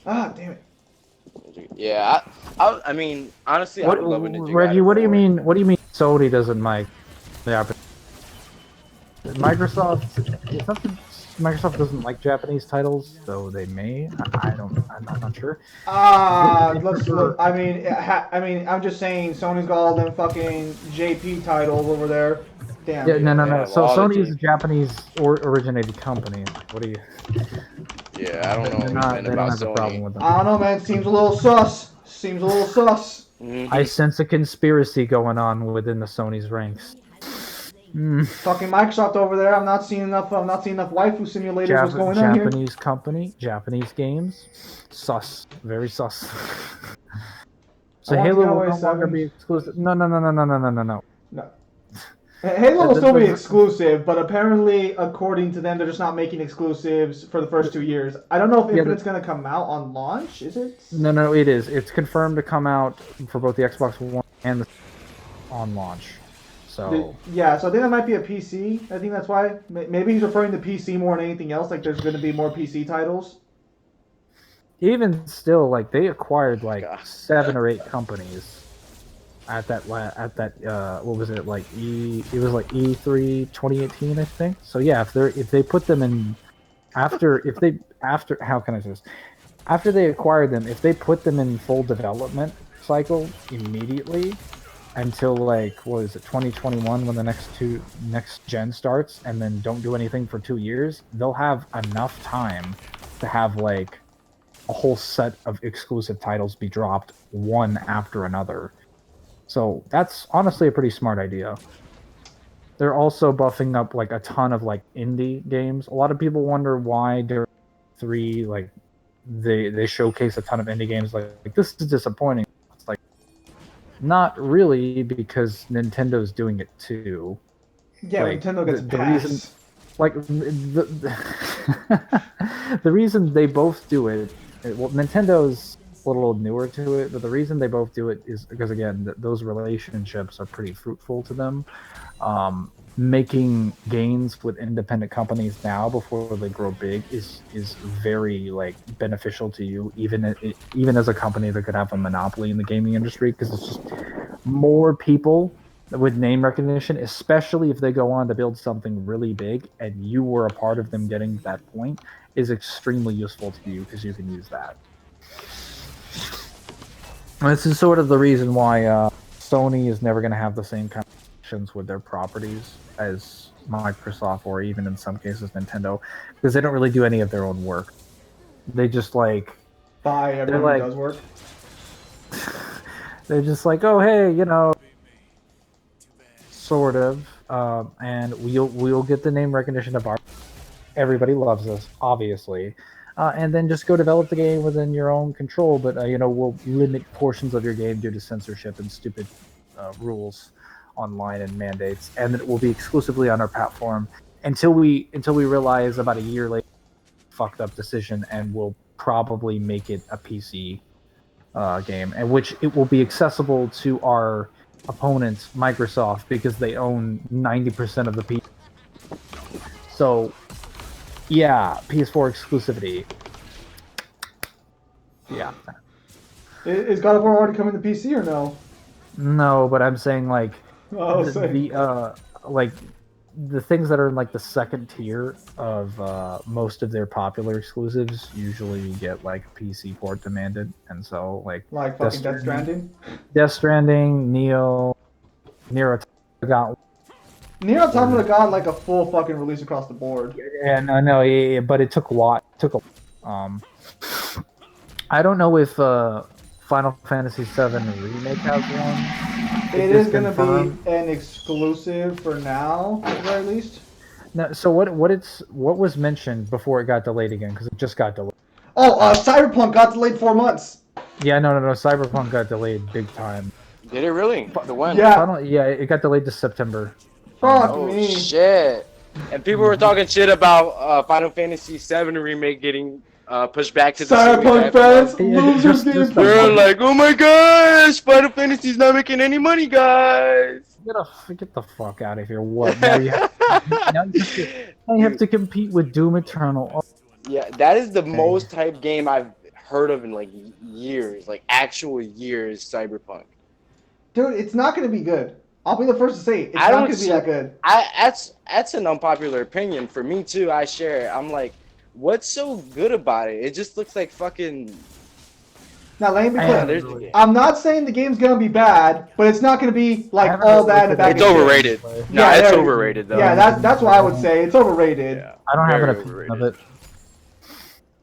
Ah, damn it. Yeah, I mean, honestly, I What, would love a Ninja Reggie? Gaiden What do you 4. mean? What do you mean Sony doesn't make? Yeah, Microsoft. It's not that Microsoft doesn't like Japanese titles, though they may. I don't. I'm not sure. Let's look. I mean, I'm just saying Sony's got all them fucking JP titles over there. Damn. Yeah, no. Yeah, So well, Sony is a Japanese originated company. What do you? Yeah, I don't know anything They don't about have a problem Sony. with them. I don't know, man. Seems a little sus. Seems a little sus. I sense a conspiracy going on within the Sony's ranks. Fucking Microsoft over there. I'm not seeing enough. Waifu simulators. What's going on here? Japanese company, Japanese games, sus, very sus. So I want Halo the will no iOS longer 7s. be exclusive. No. No. Halo will still be exclusive, but apparently, according to them, they're just not making exclusives for the first 2 years. I don't know if Infinite's going to come out on launch. Is it? No, it is. It's confirmed to come out for both the Xbox One and the on launch. So Yeah, so I think that might be a PC. I think that's why. Maybe he's referring to PC more than anything else. Like, there's going to be more PC titles. even still, like they acquired like 7 or 8 companies at that what was it like it was like E3 2018 I think. So yeah, if they put them in after how can I say this? After they acquired them, if they put them in full development cycle immediately until like what is it 2021 when the next gen starts, and then don't do anything for 2 years, they'll have enough time to have like a whole set of exclusive titles be dropped one after another. So that's honestly a pretty smart idea. They're also buffing up like a ton of like indie games. A lot of people wonder why during 3 like they showcase a ton of indie games like this is disappointing. It's like not really, because Nintendo's doing it too. Yeah, like, Nintendo gets the passed. reason like the reason they both do it, well, Nintendo's a little newer to it, but the reason they both do it is because again those relationships are pretty fruitful to them. Making gains with independent companies now before they grow big is very like beneficial to you, even as a company that could have a monopoly in the gaming industry, because it's just more people with name recognition, especially if they go on to build something really big and you were a part of them getting to that point, is extremely useful to you because you can use that. And this is sort of the reason why Sony is never going to have the same kind of connections with their properties as Microsoft, or even in some cases Nintendo, because they don't really do any of their own work. They just like Buy everyone who does work. They're just like, oh hey, you know, sort of, and we'll get the name recognition of our. Everybody loves us, obviously. And then just go develop the game within your own control, but we'll limit portions of your game due to censorship and stupid rules online and mandates, and it will be exclusively on our platform until we realize about a year later fucked up decision, and we'll probably make it a PC game, and which it will be accessible to our opponent Microsoft, because they own 90% of the PC. So yeah, PS4 exclusivity. Yeah. Is God of War already coming to PC or no? No, but I'm saying like the things that are in like the second tier of most of their popular exclusives usually get like a PC port demanded, and so like fucking Death Stranding, Nier got. Nier Automata got like a full fucking release across the board. Yeah, no, but it took a lot. I don't know if Final Fantasy VII Remake has one. It just is gonna confirmed. be an exclusive for now, at the very least. No, so what was mentioned before it got delayed again? Because it just got delayed. Oh, Cyberpunk got delayed 4 months. Yeah, no. Cyberpunk got delayed big time. Did it really? The one? Yeah. Yeah, it got delayed to September. Fuck Oh me. shit! And people were talking shit about Final Fantasy VII remake getting pushed back to the Cyberpunk series. fans, losers game. They're like, oh my gosh, Final Fantasy's not making any money, guys. Get the fuck out of here! What now? Now you have to compete with Doom Eternal. Oh, Yeah, that is the most hyped game I've heard of in like years, like actual years. Cyberpunk. Dude, it's not gonna be good. I'll be the first to say it. It's not gonna be that good. That's an unpopular opinion for me too. I share it. I'm like, what's so good about it? It just looks like fucking. Now let me be Yeah, clear. there's the game. I'm not saying the game's gonna be bad, but it's not gonna be like all that in the back. It's overrated. No, it's overrated though. Yeah, that's what I would say. It's overrated. Yeah, I don't have an very opinion of it.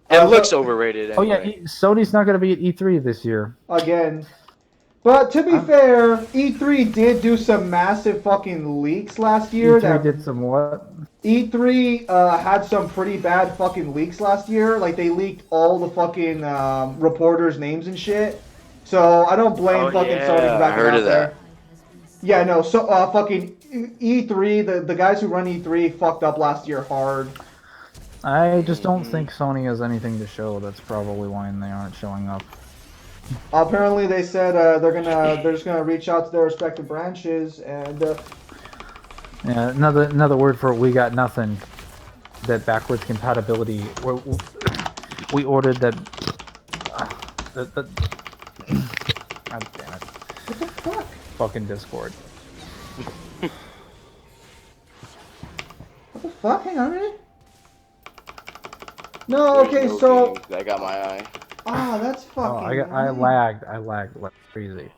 It looks overrated. Oh yeah, anyway. Sony's not going to be at E3 this year. Again. But to be fair, E3 did do some massive fucking leaks last year. E3 did some what? E3 had some pretty bad fucking leaks last year. Like, they leaked all the fucking reporters' names and shit. So, I don't blame fucking Sony for backing out there. Yeah, no, so fucking E3, the guys who run E3 fucked up last year hard. I just don't think Sony has anything to show. That's probably why they aren't showing up. Apparently, they said they're just gonna reach out to their respective branches and. Yeah, another word for we got nothing. That backwards compatibility. We ordered that. God damn it! What the fuck? Fucking Discord. What the fuck? Hang on a minute. No, okay, so. I got my eye. Ah, that's fucking. Oh, I lagged like crazy.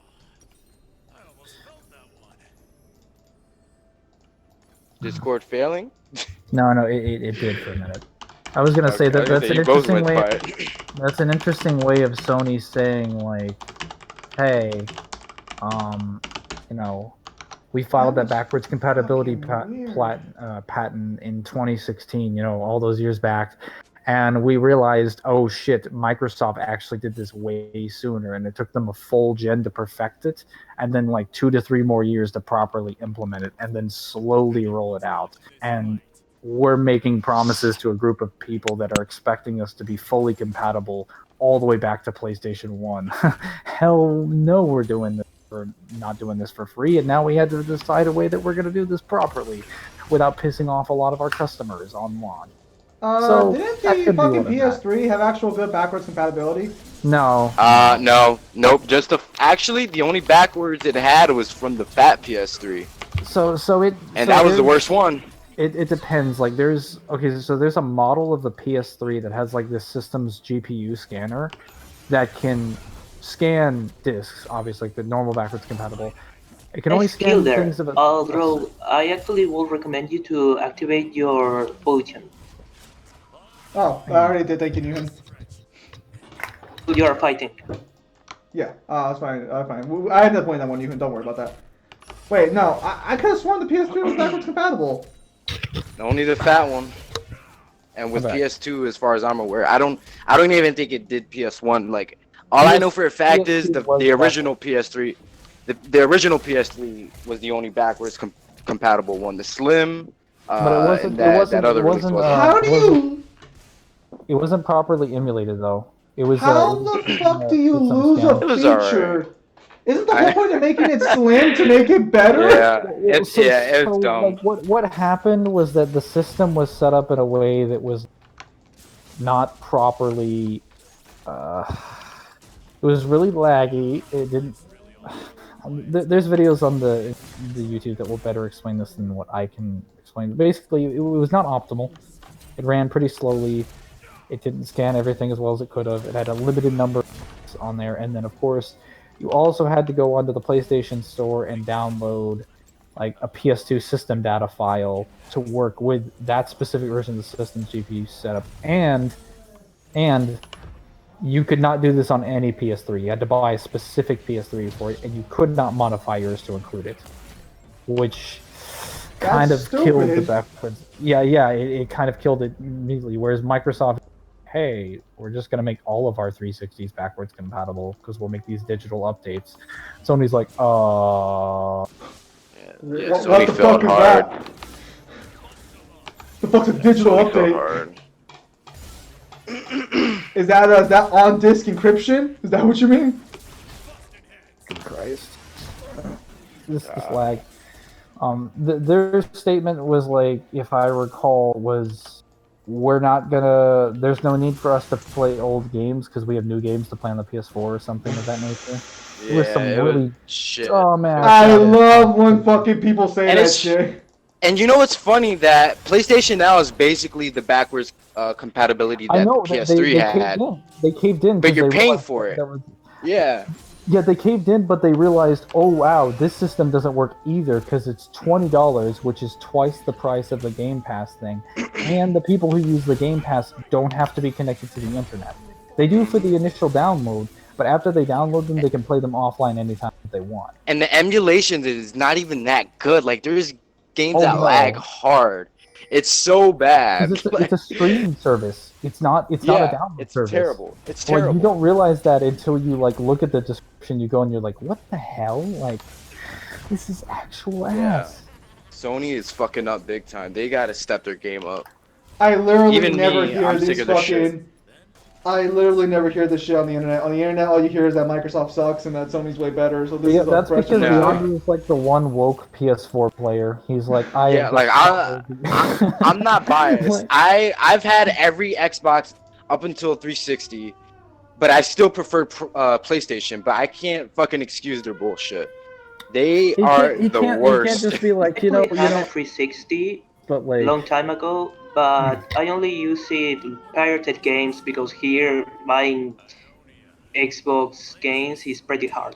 Discord failing? No, it did for a minute. I was gonna say that's an interesting way. That's an interesting way of Sony saying like, hey, you know, we filed that backwards compatibility patent in 2016. You know, all those years back. And we realized, oh shit, Microsoft actually did this way sooner, and it took them a full gen to perfect it, and then like 2 to 3 more years to properly implement it, and then slowly roll it out. And we're making promises to a group of people that are expecting us to be fully compatible all the way back to PlayStation 1. Hell no, we're doing this. We're not doing this for free, and now we had to decide a way that we're going to do this properly without pissing off a lot of our customers on launch. So, didn't the fucking PS3 have actual good backwards compatibility? No. Nope. Just actually, the only backwards it had was from the fat PS3. That was the worst one. It depends. Like there's a model of the PS3 that has like this system's GPU scanner that can scan discs, obviously like the normal backwards compatible. It can only scan things of it. Although I actually would recommend you to activate your bulletin. Oh, I already did. Thank you, Newman. You are fighting. Yeah, that's fine. Fine. I ended up winning that one, Newman. Don't worry about that. Wait, no, I could have sworn the PS3 was backwards compatible. Only the fat one. And with PS2, as far as I'm aware, I don't even think it did PS1. Like, all I know for a fact is the original PS3. The original PS3 was the only backwards compatible one. The Slim. But that other release wasn't. How do you? It wasn't properly emulated though. It was. How the fuck do you lose a feature? Right. Isn't the whole point of making it slim to make it better? Yeah, it's dumb. Like, what happened was that the system was set up in a way that was not properly. It was really laggy. It didn't. There's videos on the YouTube that will better explain this than what I can explain. Basically, it was not optimal. It ran pretty slowly. It didn't scan everything as well as it could have. It had a limited number on there, and then of course, you also had to go onto the PlayStation Store and download like a PS2 system data file to work with that specific version of the system's GPU setup, and You could not do this on any PS3. You had to buy a specific PS3 for it, and you could not modify yours to include it, which kind of killed the backwards. Yeah, it kind of killed it immediately. Whereas Microsoft, hey, we're just gonna make all of our 360s backwards compatible because we'll make these digital updates. Sony's like, Yeah, What Sony the failed fuck is hard. that? The fuck's a digital Sony failed update? hard. Is that on disk encryption? Is that what you mean? Christ, this lag. Their statement was like, if I recall, was we're not gonna. There's no need for us to play old games because we have new games to play on the PS4 or something of that nature. Yeah, It was some really shit. dumbass. I love when fucking people say that shit. And you know what's funny? That PlayStation Now is basically the backwards compatibility that I know the PS3 had. They caved in. But 'cause you're they paying realized for it. that was- Yeah. Yeah, they caved in, but they realized, oh wow, this system doesn't work either because it's $20, which is twice the price of the Game Pass thing, and the people who use the Game Pass don't have to be connected to the internet. They do for the initial download, but after they download them, they can play them offline anytime that they want. And the emulation is not even that good. Like there's games that no. lag hard. It's so bad. It's a streaming service. It's not a download it's service. terrible. It's Like, terrible. you don't realize that until you like look at the description. You go and you're like, what the hell? Like, this is actual ass. Sony is fucking up big time. They gotta step their game up. I literally Even never me, hear I'm these sick of this shit. fucking. I literally never hear this shit on the internet. On the internet, all you hear is that Microsoft sucks and that Sony's way better. So this Yeah, is a that's fresh because opinion. Leandro is like the one woke PS4 player. He's like, I'm not biased. I've had every Xbox up until 360, but I still prefer PlayStation. But I can't fucking excuse their bullshit. They are the worst. You can't just be like, you know, I had a 360 but like long time ago, but I only use it pirated games because here buying Xbox games is pretty hard.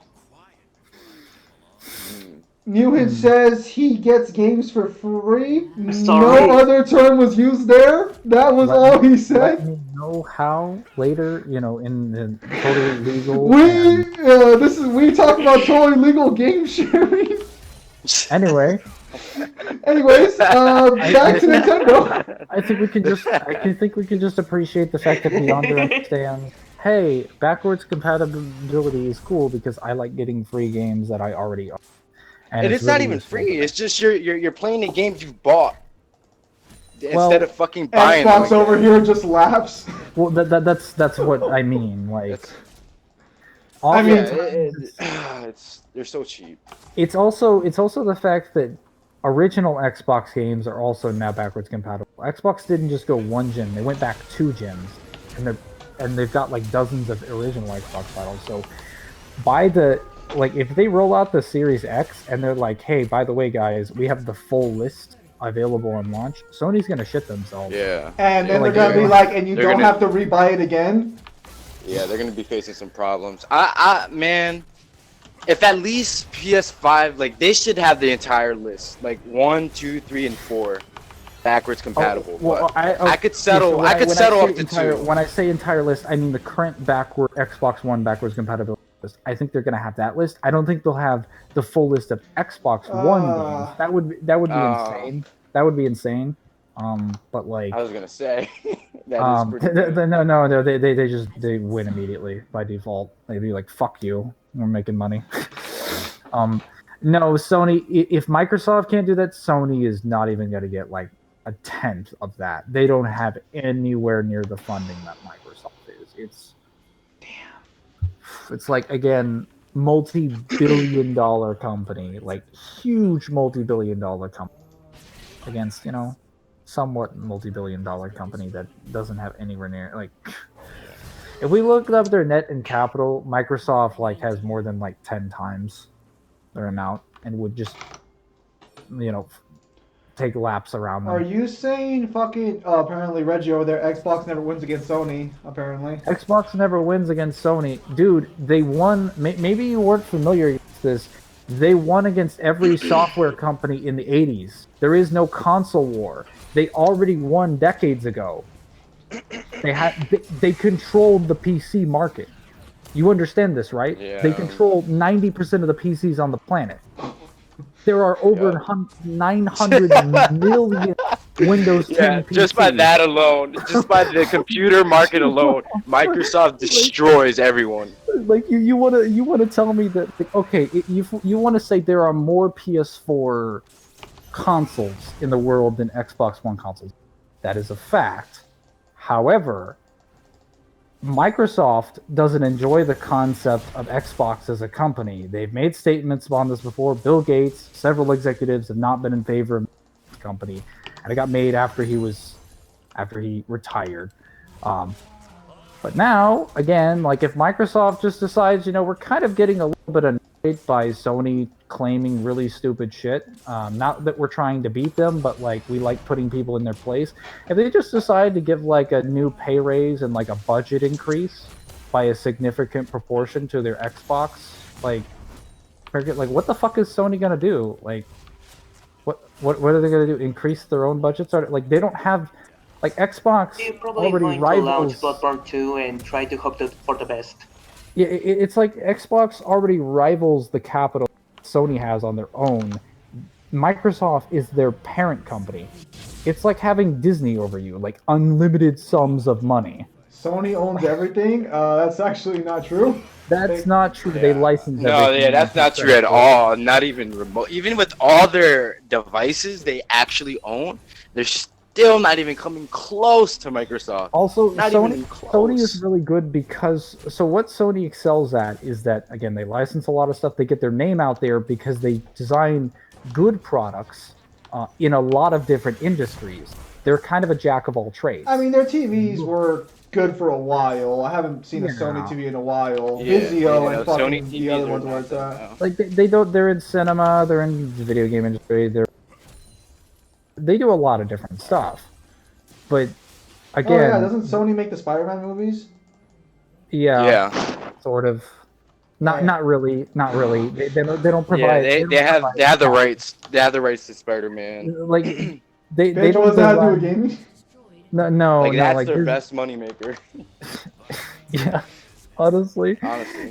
Newhit says he gets games for free. Sorry. No other term was used there. That was all he Let said. me know how later, you know, in the totally legal. We talk about totally legal game sharing. Anyway. Anyways, back to Nintendo. I think we can just appreciate the fact that Leandro understands. Hey, backwards compatibility is cool because I like getting free games that I already own. And it's not really even useful. free. It's just you're playing the games you bought instead of fucking buying Xbox them. over here just laughs. Well, that's what I mean. Like, They're so cheap. It's also the fact that original Xbox games are also now backwards compatible. Xbox didn't just go one gen; they went back 2 gens, and they've got like dozens of original Xbox titles. So, if they roll out the Series X and they're like, "Hey, by the way, guys, we have the full list available on launch," Sony's gonna shit themselves. Yeah. And then they're gonna be like, "And you They're don't gonna- have to rebuy it again." Yeah, they're gonna be facing some problems. Man, if at least PS5, like they should have the entire list, like 1, 2, 3, and 4, backwards compatible. I could settle. I could settle up to 2. When I say entire list, I mean the current Xbox One backwards compatibility list. I think they're gonna have that list. I don't think they'll have the full list of Xbox One games. That would be insane. That would be insane. But like I was gonna say, that is pretty good. no, they win immediately by default. They'd be like, "Fuck you, we're making money." No, Sony. If Microsoft can't do that, Sony is not even gonna get like a tenth of that. They don't have anywhere near the funding that Microsoft is. It's like, again, multi-billion-dollar company, like huge multi-billion-dollar company against, somewhat multi-billion-dollar company that doesn't have anywhere near, like, if we look up their net and capital, Microsoft like has more than like 10 times their amount and would just, take laps around them. Are you saying fucking apparently Reggie over there, Xbox never wins against Sony, apparently? Xbox never wins against Sony. Dude, they won. Maybe you weren't familiar with this. They won against every software company in the 80s. There is no console war. They already won decades ago. They controlled the PC market. You understand this, right? Yeah. They control 90% of the PCs on the planet. There are over 900 million Windows 10 Yeah, PCs. just by that alone, just by the computer market alone, Microsoft destroys everyone. Like you wanna tell me that, like, okay, you want to say there are more PS4 consoles in the world than Xbox One consoles. That is a fact. However, Microsoft doesn't enjoy the concept of Xbox as a company. They've made statements on this before. Bill Gates, several executives have not been in favor of the company, and it got made after he retired. But now, again, like if Microsoft just decides, we're kind of getting a little bit annoyed by Sony claiming really stupid shit. Not that we're trying to beat them, but like we like putting people in their place. If they just decide to give like a new pay raise and like a budget increase by a significant proportion to their Xbox, like what the fuck is Sony gonna do? Like, what are they gonna do? Increase their own budgets? Or like they don't have. Like Xbox They're probably already going rivals. to launch Bloodborne 2 and try to hope for the best. Yeah, it's like Xbox already rivals the capital Sony has on their own. Microsoft is their parent company. It's like having Disney over you, like unlimited sums of money. Sony owns everything. That's actually not true. That's not true. They license No, everything. yeah, that's not true at all. Not even remote. Even with all their devices they actually own, they're still not even coming close to Microsoft. Also, not Sony, even close. Sony is really good because what Sony excels at is that, again, they license a lot of stuff. They get their name out there because they design good products in a lot of different industries. They're kind of a jack of all trades. I mean, their TVs were good for a while. I haven't seen a Sony TV in a while. Vizio and fucking the other ones were that. Like they don't. They're in cinema. They're in the video game industry. They do a lot of different stuff, but again, oh yeah, doesn't Sony make the Spider-Man movies? Yeah, sort of. Not really. They don't provide. Yeah, they have the rights. They have the rights to Spider-Man. Like they don't. What does that have to do with gaming? No, like that's like their best moneymaker. Yeah, honestly.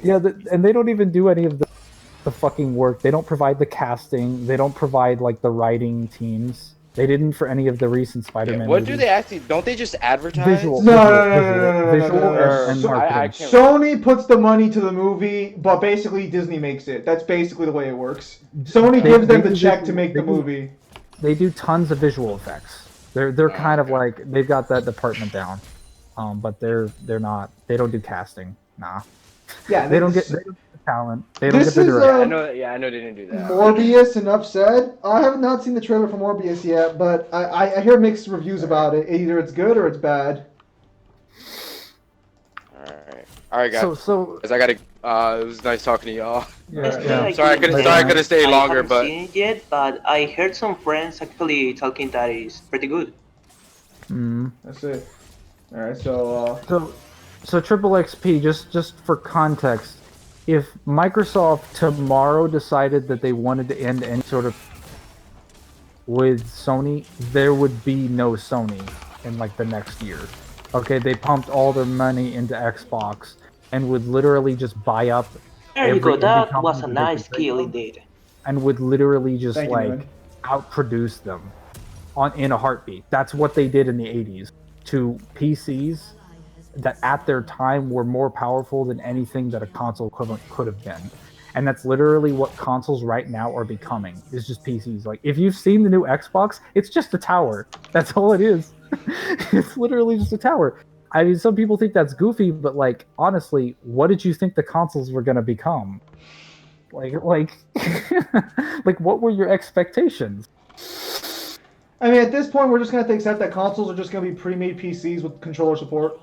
Yeah, and they don't even do any of the fucking work. They don't provide the casting. They don't provide like the writing teams. They didn't for any of the recent Spider-Man What movies. do they actually? Don't they just advertise? Visual. No. And marketing. Sony puts the money to the movie, but basically Disney makes it. That's basically the way it works. Sony gives them the check to make the movie. They do tons of visual effects. They're kind of like they've got that department down, but they're not. They don't do casting. Nah. Yeah, they don't get the talent. They don't get the direction. I know they didn't do that. Morbius, enough said. I have not seen the trailer for Morbius yet, but I hear mixed reviews about it. Either it's good or it's bad. All right, guys. So I gotta. It was nice talking to y'all. Yeah. Sorry, I couldn't stay longer, I haven't but seen it yet, but I heard some friends actually talking that it's pretty good. That's it. All right, so Triple XP, just for context, if Microsoft tomorrow decided that they wanted to end any sort of with Sony, there would be no Sony in like the next year. Okay, they pumped all their money into Xbox and would literally just buy up. There you go. That was a nice kill indeed. And would literally just outproduce them in a heartbeat. That's what they did in the 80s to PCs that at their time were more powerful than anything that a console equivalent could have been. And that's literally what consoles right now are becoming. It's just PCs. Like, if you've seen the new Xbox, it's just a tower. That's all it is. It's literally just a tower. I mean, some people think that's goofy, but like, honestly, what did you think the consoles were going to become? Like, like, what were your expectations? I mean, at this point, we're just going to have to accept that consoles are just going to be pre-made PCs with controller support.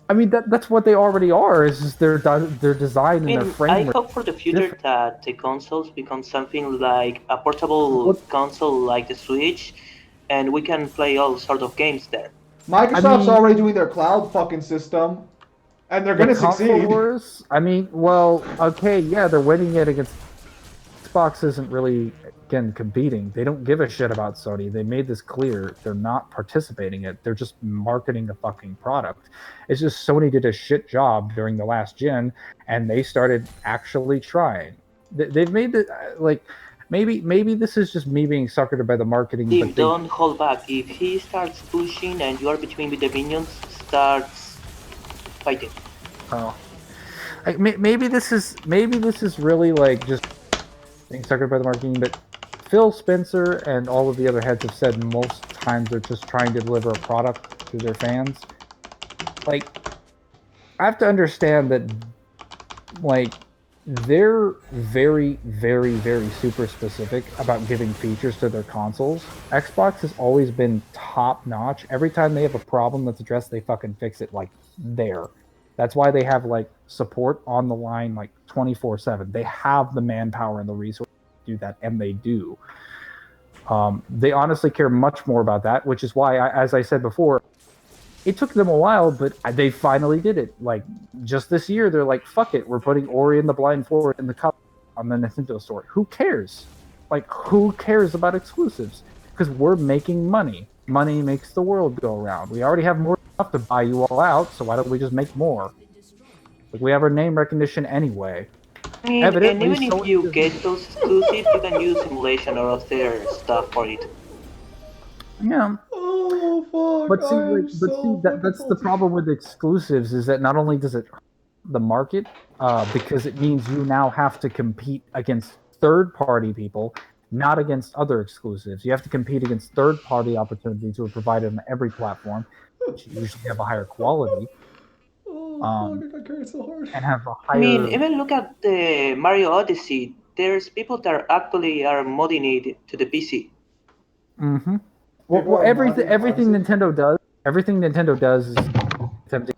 I mean, that's what they already are. Is just their design and their framework. I hope for the future that the consoles become something like a portable console like the Switch, and we can play all sort of games there. Microsoft's already doing their cloud fucking system, and they're going to succeed. Wars, I mean, well, okay, yeah, they're winning it against Xbox isn't really, again, competing. They don't give a shit about Sony. They made this clear. They're not participating in it. They're just marketing the fucking product. It's just Sony did a shit job during the last gen, and they started actually trying. They've made it like maybe this is just me being suckered by the marketing. Steve, But they, don't hold back. If he starts pushing and you are between the minions, starts fighting. oh, like, maybe this is really like just being suckered by the marketing. But Phil Spencer and all of the other heads have said most times they're just trying to deliver a product to their fans. Like, I have to understand that, like, they're very, very, very super specific about giving features to their consoles. Xbox has always been top notch. Every time they have a problem that's addressed, they fucking fix it like there. That's why they have like support on the line like 24/7. They have the manpower and the resources to do that, and they do. They honestly care much more about that, which is why, as I said before, it took them a while, but they finally did it. Like, just this year, they're like, fuck it, we're putting Ori and the Blind Forest in the cup on the Nintendo store. Who cares? Like, who cares about exclusives? Because we're making money. Money makes the world go around. We already have more stuff to buy you all out, so why don't we just make more? Like, we have our name recognition anyway. I mean, Evidently, and even if you Sony get those exclusives, you can use simulation or other stuff for it. Yeah. Oh fuck! But see, I am so that's the salty. problem with exclusives is that not only does it hurt the market, because it means you now have to compete against third-party people, not against other exclusives. You have to compete against third-party opportunities who are provided on every platform, which usually have a higher quality, Oh fuck! I got carried so hard. and have a I mean, higher. even look at the Mario Odyssey. There's people that actually are modding it to the PC. Mm-hmm. People Well, are modding everything Odyssey? Nintendo does is attempting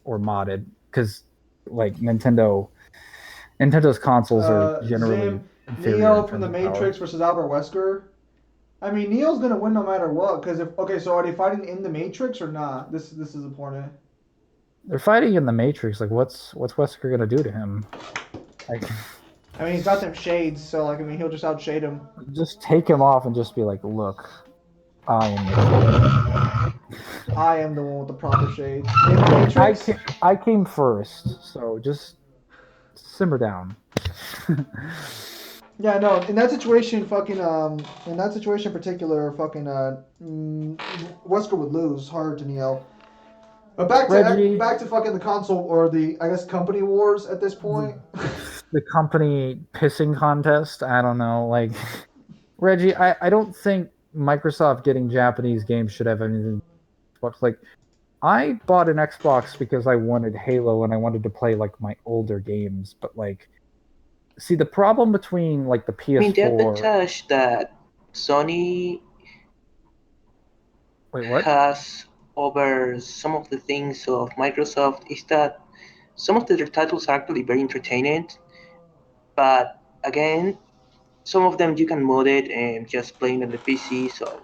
or modded, because like Nintendo's consoles are generally Zim, inferior Neo in from the terms of power. Matrix versus Albert Wesker. I mean, Neo's gonna win no matter what. Cause if okay, so are they fighting in the Matrix or not? This is important. They're fighting in the Matrix. Like, what's Wesker gonna do to him? Like, I mean, he's got them shades, so like I mean, he'll just outshade him. just take him off and just be like, look, I am the I am the one with the proper shades. In the Matrix. I came first, so just simmer down. Yeah, no. In that situation, in that situation in particular, Wesker would lose hard to Neo. But Reggie, back to fucking the console or the I guess company wars at this point. the company pissing contest. I don't know. Like, Reggie, I don't think Microsoft getting Japanese games should have anything. Like, I bought an Xbox because I wanted Halo and I wanted to play like my older games, but like, see, the problem between like the PS4. I mean, the advantage that Sony Wait, what? has over some of the things of Microsoft is that some of their titles are actually very entertaining, but again, some of them you can mod it and just playing on the PC. So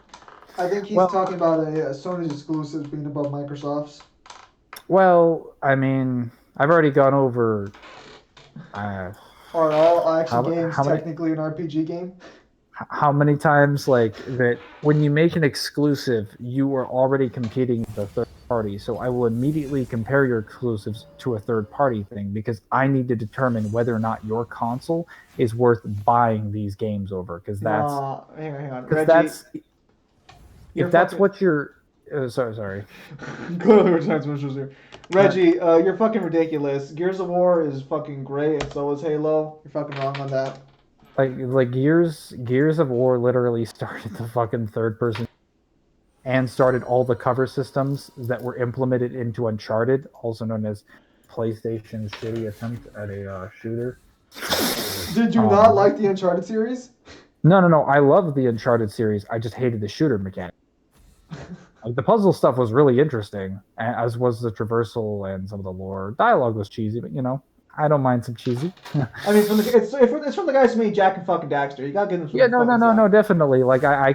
I think he's talking about Sony's exclusives being above Microsoft's. Well, I mean, I've already gone over. Are all action games how many technically an RPG game? how many times like that when you make an exclusive, you are already competing with a third party. So I will immediately compare your exclusives to a third party thing because I need to determine whether or not your console is worth buying these games over. Because that's hang on. because Reggie, that's you're if that's fucking- what you're. Sorry. Go over transmissions here. Reggie, you're fucking ridiculous. Gears of War is fucking great, and so is Halo. You're fucking wrong on that. Like Gears of War literally started the fucking third person and started all the cover systems that were implemented into Uncharted, also known as PlayStation's shitty attempt at a shooter. Did you not like the Uncharted series? No. I love the Uncharted series. I just hated the shooter mechanic. Like, the puzzle stuff was really interesting, as was the traversal and some of the lore. Dialogue was cheesy, but I don't mind some cheesy. I mean, it's from the guys who made Jack and fucking Daxter. You gotta give them some. Yeah, no, definitely. Like I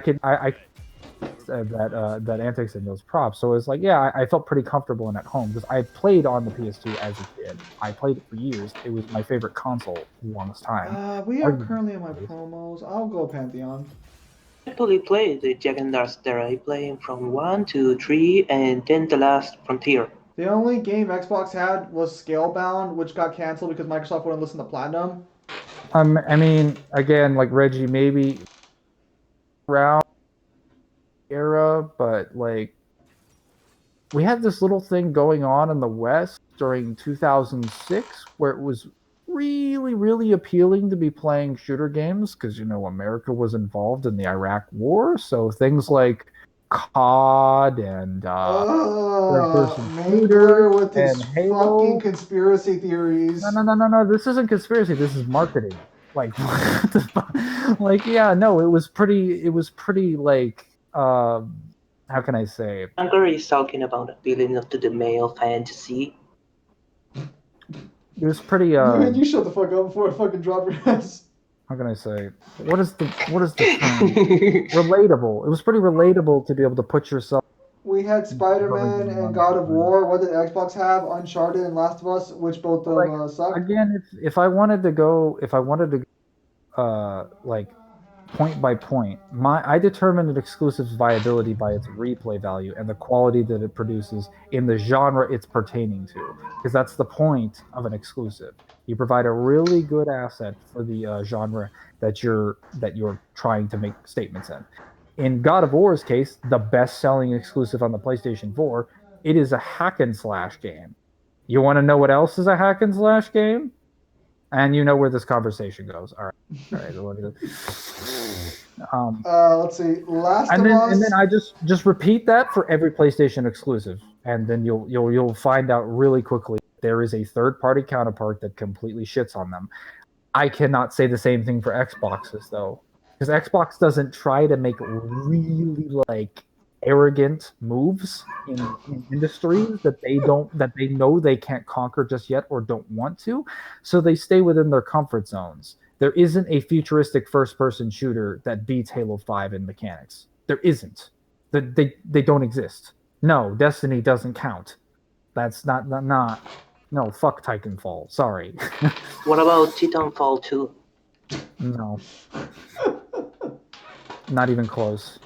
that antics and those props. So it's like, yeah, I felt pretty comfortable in at home because I played on the PS2 as a kid. I played it for years. It was my favorite console for the longest time. We are currently in my Arguably. promos. I'll go Pantheon. I actually played the Jak and Daxter. I played from 1 to 3 and then the last Frontier. The only game Xbox had was Scalebound, which got canceled because Microsoft wouldn't listen to Platinum. I mean, again, like Reggie, maybe around era, but like we had this little thing going on in the West during 2006 where it was really, really appealing to be playing shooter games because, you know, America was involved in the Iraq War. So things like COD and third-person Mangler with his and Halo. fucking conspiracy theories. No. This isn't conspiracy. This is marketing. Like, like, yeah, no, it was pretty, like, how can I say? Mangler is talking about appealing to the male fantasy. It was pretty, Man, you shut the fuck up before I fucking drop your ass. How can I say? What is the term? Relatable. It was pretty relatable to be able to put yourself. We had Spider-Man and God of War. What did Xbox have? Uncharted and Last of Us, which both of them suck. Again, if I wanted to go, like point by point, I determined an exclusive's viability by its replay value and the quality that it produces in the genre it's pertaining to, because that's the point of an exclusive. You provide a really good asset for the genre that you're trying to make statements in. In God of War's case, the best-selling exclusive on the PlayStation 4, it is a hack and slash game. You want to know what else is a hack and slash game? And you know where this conversation goes. All right. Let's see. Last of Us. And then I just repeat that for every PlayStation exclusive, and then you'll find out really quickly there is a third-party counterpart that completely shits on them. I cannot say the same thing for Xboxes though, because Xbox doesn't try to make really like arrogant moves in industries that they know they can't conquer just yet or don't want to, so they stay within their comfort zones. There isn't a futuristic first-person shooter that beats Halo 5 in mechanics. There isn't. They don't exist. No, Destiny doesn't count. That's not. No, fuck Titanfall. Sorry. What about Titanfall 2? No. Not even close.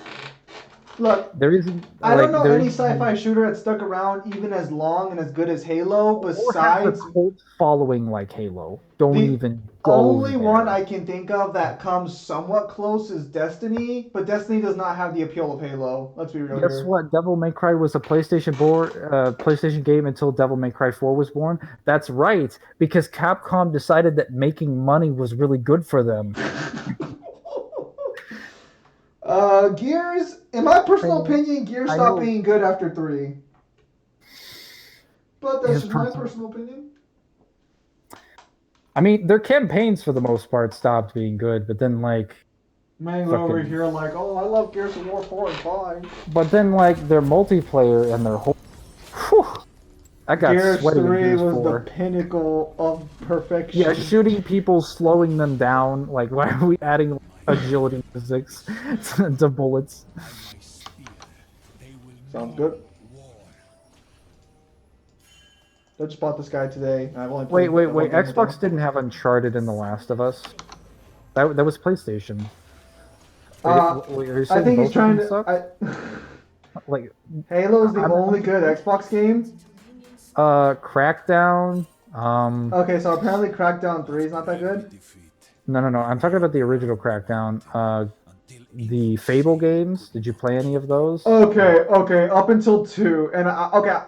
Look, there isn't. I don't know any sci-fi shooter that stuck around even as long and as good as Halo. Besides, a cult following like Halo. Don't even go only there. one I can think of that comes somewhat close is Destiny, but Destiny does not have the appeal of Halo. Let's be real. Guess what? Devil May Cry was a PlayStation game until Devil May Cry 4 was born. That's right, because Capcom decided that making money was really good for them. Gears, in my personal opinion, Gears stopped being good after 3. But that's just my personal opinion. I mean, their campaigns for the most part stopped being good, but then like Mangler over here like, oh, I love Gears of War 4 and 5. But then like their multiplayer and their whole I got Gears sweaty 3 in Gears was 4. the pinnacle of perfection. Yeah, shooting people, slowing them down. Like, why are we adding agility physics to bullets? Sounds good. I just bought this guy today. I've only Wait. Xbox didn't have Uncharted in The Last of Us. That was PlayStation. I think he's trying to. Like, Halo's the only good Xbox game. Crackdown. Okay, so apparently Crackdown 3 is not that good. No. I'm talking about the original Crackdown. The Fable games. Did you play any of those? Okay. Up until 2, and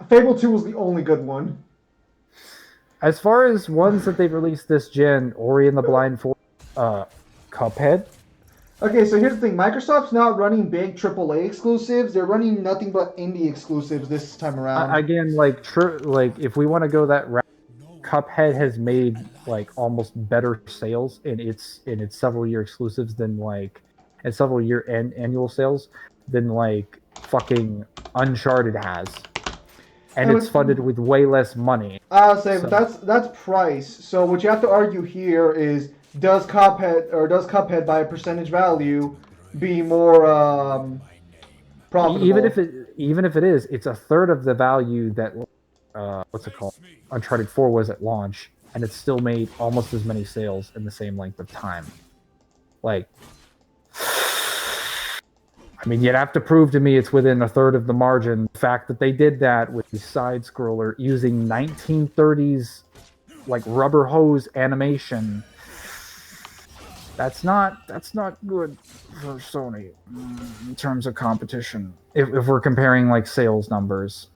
Fable 2 was the only good one. As far as ones that they've released this gen, Ori and the Blind Forest, Cuphead. Okay, so here's the thing. Microsoft's not running big AAA exclusives. They're running nothing but indie exclusives this time around. Again, like if we want to go that route, Cuphead has made like almost better sales in its several year exclusives than like and several year annual sales than like fucking Uncharted has. And it's funded with way less money. I'll say, but that's price. So what you have to argue here is, does Cuphead by a percentage value be more profitable. even if it is, it's a third of the value that what's it called? Uncharted 4 was at launch, and it still made almost as many sales in the same length of time. Like, I mean, you'd have to prove to me it's within a third of the margin. The fact that they did that with the side scroller using 1930s like rubber hose animation, that's not good for Sony in terms of competition. If we're comparing like sales numbers.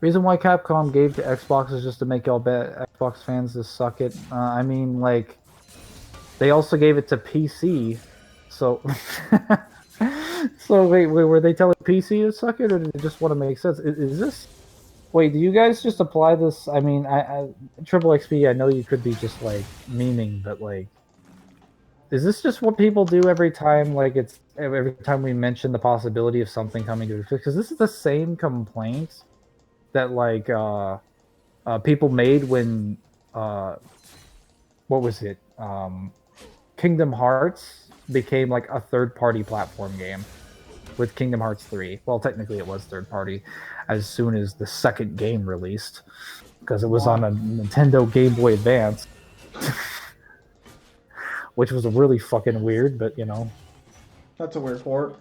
Reason why Capcom gave to Xbox is just to make y'all bet Xbox fans to suck it. I mean, like, they also gave it to PC, so so wait, were they telling PC to suck it, or did they just want to make sense? Is this? Wait, do you guys just apply this? I mean, I Triple XP. I know you could be just like memeing, but like, is this just what people do every time? Like, it's every time we mention the possibility of something coming to because this is the same complaint that like people made when what was it? Kingdom Hearts became like a third-party platform game with Kingdom Hearts 3. Well, technically it was third-party as soon as the second game released because it was on a Nintendo Game Boy Advance, which was really fucking weird, but you know. That's a weird port.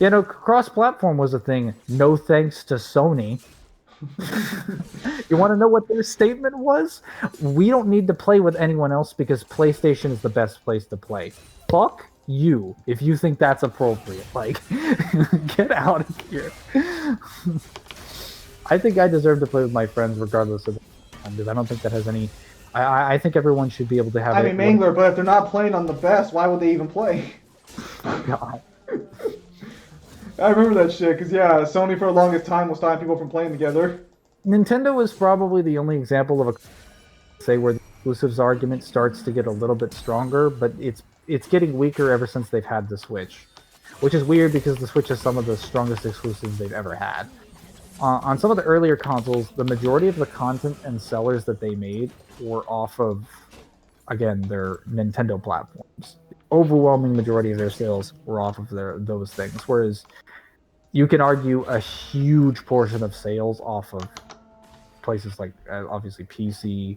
You know, cross-platform was a thing. No thanks to Sony. You want to know what their statement was? We don't need to play with anyone else because PlayStation is the best place to play. Fuck you if you think that's appropriate. Like, get out of here. I think I deserve to play with my friends regardless of because I don't think that has any... I think everyone should be able to have... I mean, Mangler, but if they're not playing on the best, why would they even play? God. I remember that shit, because yeah, Sony for the longest time was stopping people from playing together. Nintendo is probably the only example of a say where the exclusives argument starts to get a little bit stronger, but it's getting weaker ever since they've had the Switch, which is weird because the Switch has some of the strongest exclusives they've ever had. On some of the earlier consoles, the majority of the content and sellers that they made were off of, again, their Nintendo platforms. The overwhelming majority of their sales were off of those things, whereas you can argue a huge portion of sales off of places like, obviously, PC,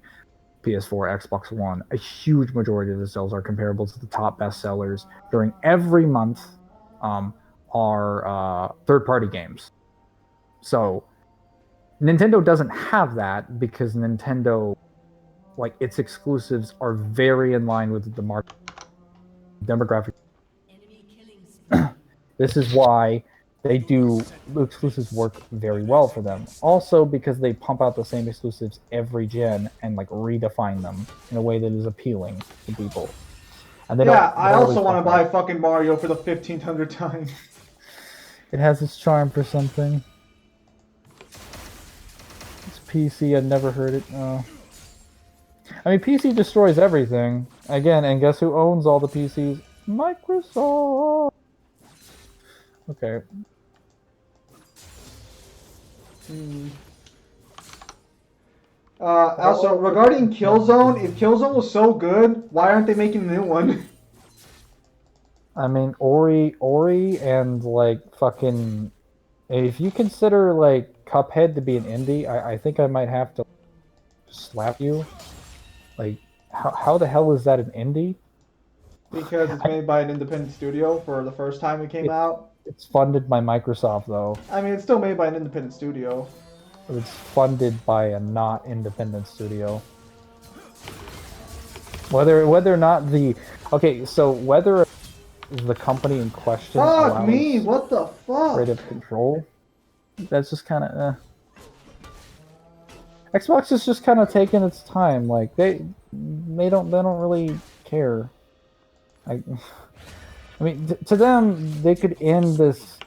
PS4, Xbox One. A huge majority of the sales are comparable to the top best sellers during every month are third-party games. So Nintendo doesn't have that because Nintendo, like, its exclusives are very in line with the market demographic. This is why they do exclusives work very well for them. Also because they pump out the same exclusives every gen and like redefine them in a way that is appealing to people. And they I also want to buy fucking Mario for the 1500th time. It has its charm for something. It's PC, I've never heard it. I mean, PC destroys everything. Again, and guess who owns all the PCs? Microsoft! Okay. Also, regarding Killzone, if Killzone was so good, why aren't they making a new one? I mean, Ori, and like fucking... If you consider like Cuphead to be an indie, I think I might have to slap you. Like, how the hell is that an indie? Because it's made by an independent studio for the first time it came out. It's funded by Microsoft, though. I mean, it's still made by an independent studio. It's funded by a not independent studio. Whether or not the... Okay, so whether the company in question Fuck me, what the fuck? creative control, that's just kind of... Xbox is just kind of taking its time. Like, they don't really care. I mean, to them, they could end this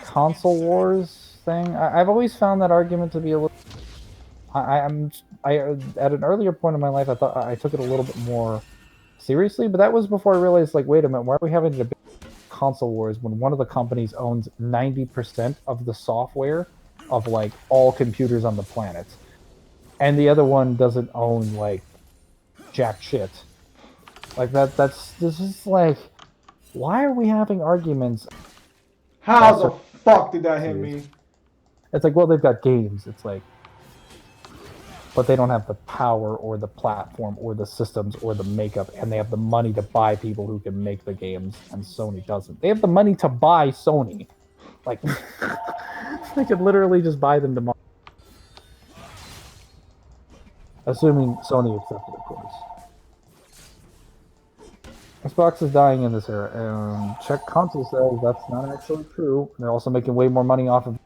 console wars thing. I've always found that argument to be a little... I at an earlier point in my life, I thought I took it a little bit more seriously, but that was before I realized, like, wait a minute, why are we having a debate console wars when one of the companies owns 90% of the software of, like, all computers on the planet, and the other one doesn't own, like, jack shit? Like that's this is like, why are we having arguments? How the fuck did that hit me? It's like, well, they've got games. It's like, but they don't have the power or the platform or the systems or the makeup, and they have the money to buy people who can make the games, and Sony doesn't. They have the money to buy Sony. Like, they could literally just buy them tomorrow. Assuming Sony accepted, of course. Xbox is dying in this era. Check console sales, that's not actually true. They're also making way more money off of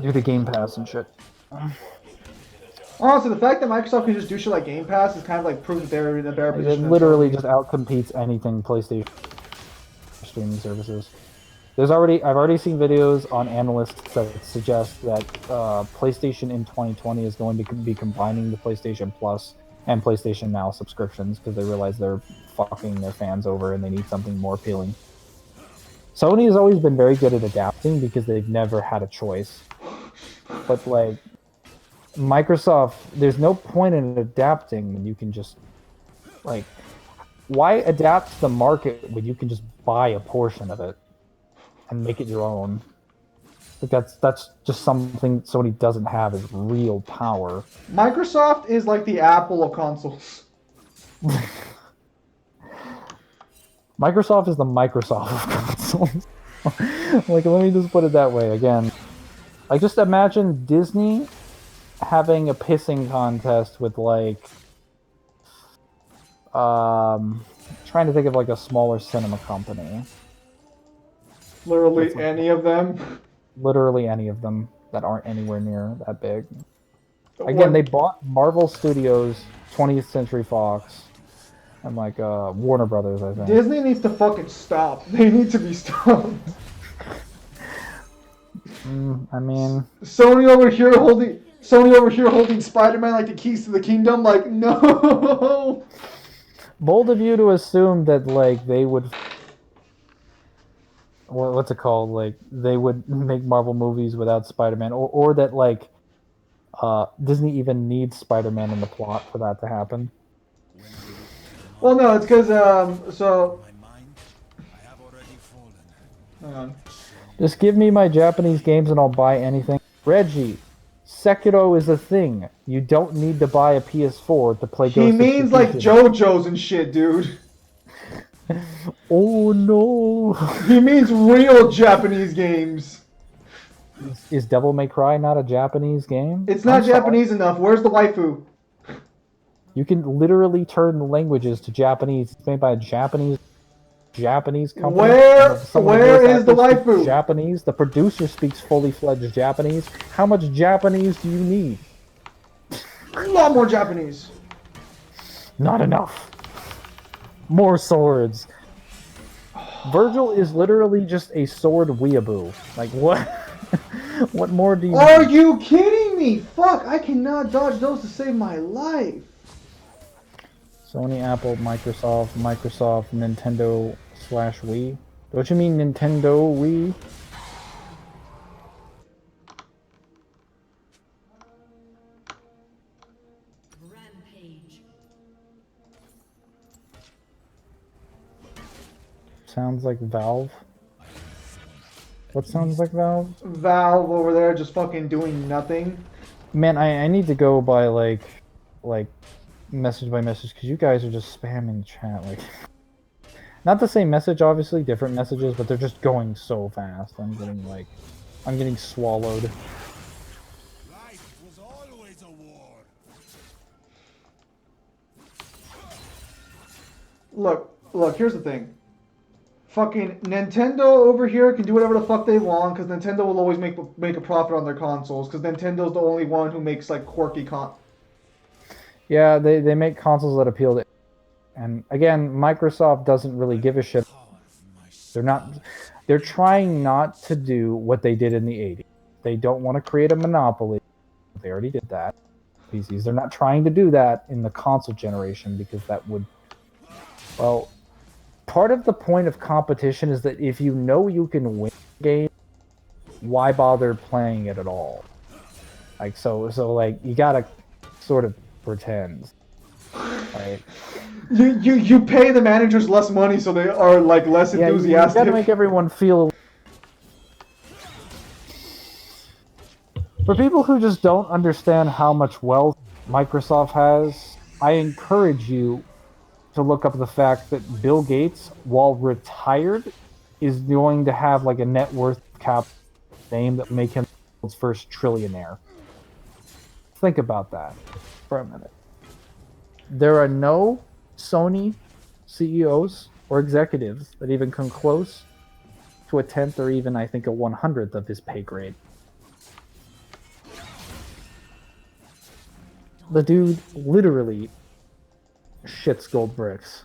due to Game Pass and shit. Honestly, the fact that Microsoft can just do shit like Game Pass is kind of like proof that they're in a better position. It literally just outcompetes anything PlayStation streaming services. I've already seen videos on analysts that suggest that PlayStation in 2020 is going to be combining the PlayStation Plus and PlayStation Now subscriptions because they realize they're fucking their fans over and they need something more appealing. Sony has always been very good at adapting because they've never had a choice. But like Microsoft, there's no point in adapting when you can just like, why adapt to the market when you can just buy a portion of it and make it your own? Like that's just something Sony doesn't have, is real power. Microsoft is like the Apple of consoles. Microsoft is the Microsoft of consoles. Like, let me just put it that way again. Like, just imagine Disney having a pissing contest with like trying to think of like a smaller cinema company. Literally any of them. Literally any of them that aren't anywhere near that big. Again, they bought Marvel Studios, 20th Century Fox, and like Warner Brothers, I think. Disney needs to fucking stop. They need to be stopped. I mean, Sony over here holding Spider-Man like the keys to the kingdom. Like, no. Bold of you to assume that like they would, what's it called? Like they would make Marvel movies without Spider-Man, or that like Disney even needs Spider-Man in the plot for that to happen. Well, no, it's because so. Hang on. Just give me my Japanese games and I'll buy anything. Reggie, Sekiro is a thing. You don't need to buy a PS4 to play Ghost He of means like Tsushima. JoJo's and shit, dude. Oh no. He means real Japanese games. Is Devil May Cry not a Japanese game? It's not Japanese enough. Where's the waifu? You can literally turn the languages to Japanese. It's made by a Japanese company. Where is the waifu? Japanese. The producer speaks fully fledged Japanese. How much Japanese do you need? A lot more Japanese. Not enough. More swords. Virgil is literally just a sword weeaboo. Like what? What more do you Are need? you kidding me? Fuck, I cannot dodge those to save my life. Sony, Apple, Microsoft, Nintendo / Wii. Don't you mean Nintendo Wii? Rampage. Sounds like Valve. What sounds like Valve? Valve over there just fucking doing nothing. Man, I need to go by like message by message because you guys are just spamming chat like. Not the same message, obviously, different messages, but they're just going so fast. I'm getting swallowed. Life was always a war. Look, here's the thing. Fucking Nintendo over here can do whatever the fuck they want because Nintendo will always make a profit on their consoles because Nintendo's the only one who makes like quirky Yeah, they make consoles that appeal to. And again, Microsoft doesn't really give a shit. They're trying not to do what they did in the 80s. They don't want to create a monopoly. They already did that. PCs. They're not trying to do that in the console generation because that would, well, part of the point of competition is that if you know you can win a game, why bother playing it at all? Like so like you gotta sort of pretend. Right? You pay the managers less money, so they are like less Yeah, you enthusiastic. gotta make everyone feel. For people who just don't understand how much wealth Microsoft has, I encourage you to look up the fact that Bill Gates, while retired, is going to have like a net worth cap name that will make him the world's first trillionaire. Think about that for a minute. There are no Sony CEOs or executives that even come close to a 10th or even, I think, a 100th of his pay grade. The dude literally shits gold bricks.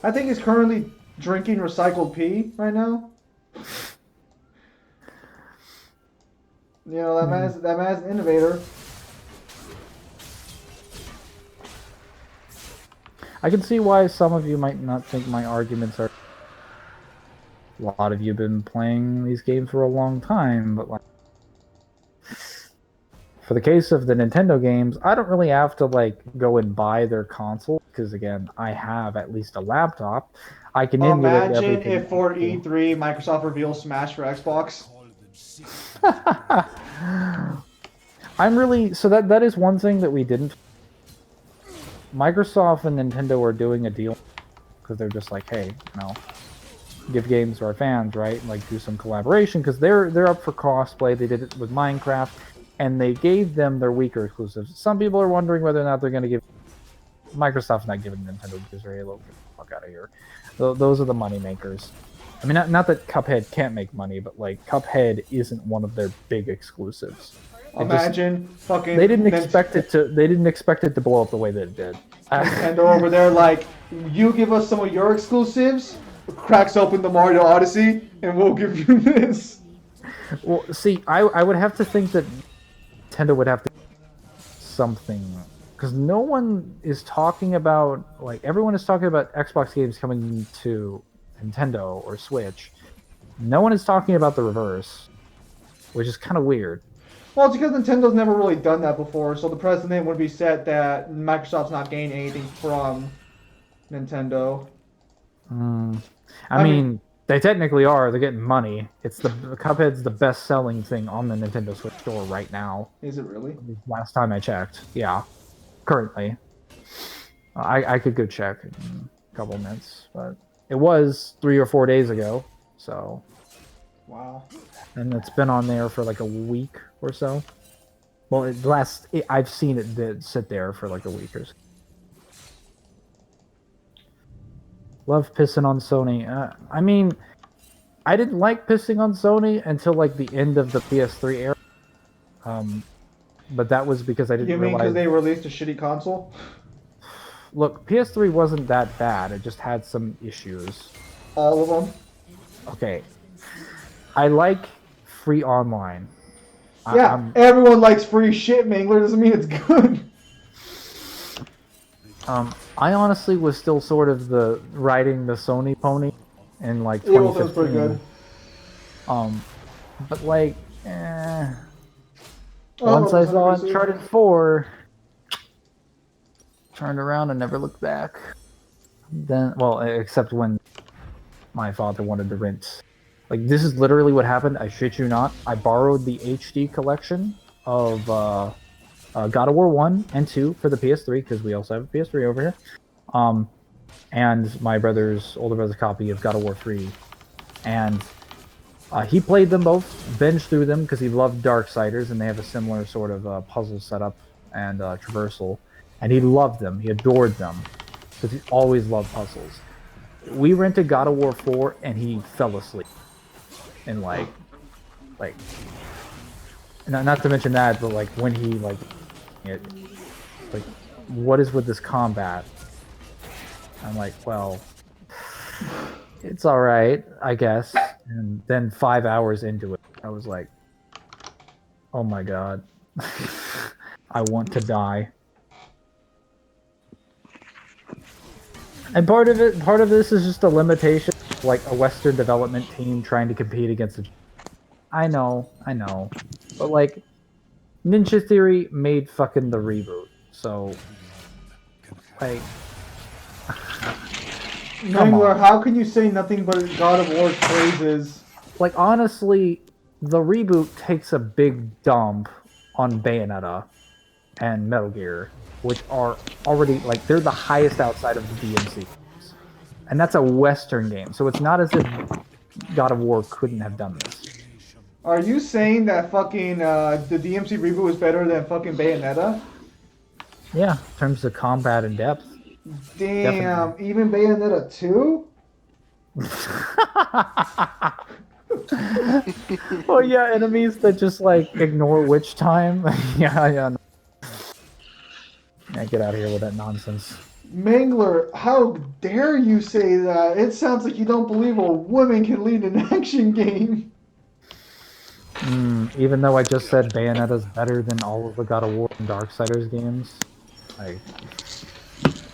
I think he's currently drinking recycled pee right now. You know, that man's an innovator. I can see why some of you might not think my arguments are... A lot of you have been playing these games for a long time, but like... For the case of the Nintendo games, I don't really have to like go and buy their console, because again, I have at least a laptop. I can emulate Imagine everything. if for E3, Microsoft reveals Smash for Xbox. I'm really... So that is one thing that we didn't... Microsoft and Nintendo are doing a deal because they're just like, hey, you know, give games to our fans, right? Like do some collaboration because they're up for crossplay. They did it with Minecraft, and they gave them their weaker exclusives. Some people are wondering whether or not they're going to give... Microsoft's not giving Nintendo games or Halo. Get the fuck out of here. Those are the money makers. I mean, not that Cuphead can't make money, but like Cuphead isn't one of their big exclusives. Imagine fucking. They didn't expect it to. They didn't expect it to blow up the way that it did. And they're over there like, you give us some of your exclusives, cracks open the Mario Odyssey, and we'll give you this. Well, see, I would have to think that Nintendo would have to something, because no one is talking about, like, everyone is talking about Xbox games coming to Nintendo or Switch. No one is talking about the reverse, which is kind of weird. Well, it's because Nintendo's never really done that before, so the precedent would be set that Microsoft's not gaining anything from Nintendo. I mean, they technically are. They're getting money. It's the Cuphead's the best-selling thing on the Nintendo Switch store right now. Is it really? Last time I checked, yeah. Currently, I could go check in a couple minutes, but it was 3 or 4 days ago. So, wow. And it's been on there for like a week or so. Well, I've seen it did sit there for like a week or so. Love pissing on Sony. I mean, I didn't like pissing on Sony until like the end of the PS3 era. But that was because I didn't realize... You mean because they released a shitty console? Look, PS3 wasn't that bad. It just had some issues. All of them? Okay. I like free online. Yeah, everyone likes free shit, Mangler. Doesn't mean it's good. I honestly was still sort of riding the Sony pony in like 2015. Yeah, well, that was pretty good. But like, once I saw Uncharted 4, turned around and never looked back. Then, well, except when my father wanted to rent. Like, this is literally what happened. I shit you not. I borrowed the HD collection of God of War 1 and 2 for the PS3, because we also have a PS3 over here. And my older brother's copy of God of War 3. And he played them both, binged through them, because he loved Darksiders, and they have a similar sort of puzzle setup and traversal. And he loved them. He adored them, because he always loved puzzles. We rented God of War 4, and he fell asleep. And like, not to mention that, but like when he like what is with this combat? I'm like, well, it's all right, I guess. And then 5 hours into it, I was like, oh my god, I want to die. And part of this is just a limitation, like a Western development team trying to compete against I know, but like, Ninja Theory made fucking the reboot. So, like, come Mangler, on. how can you say nothing but God of War praises? Like, honestly, the reboot takes a big dump on Bayonetta and Metal Gear, which are already, like, they're the highest outside of the DMC games. And that's a Western game, so it's not as if God of War couldn't have done this. Are you saying that fucking the DMC reboot is better than fucking Bayonetta? Yeah, in terms of combat and depth. Damn, Definitely. even Bayonetta 2? Oh yeah, enemies that just like ignore witch time. Yeah. No. Yeah, get out of here with that nonsense. Mangler, how dare you say that? It sounds like you don't believe a woman can lead an action game. Even though I just said Bayonetta's better than all of the God of War and Darksiders games. Like,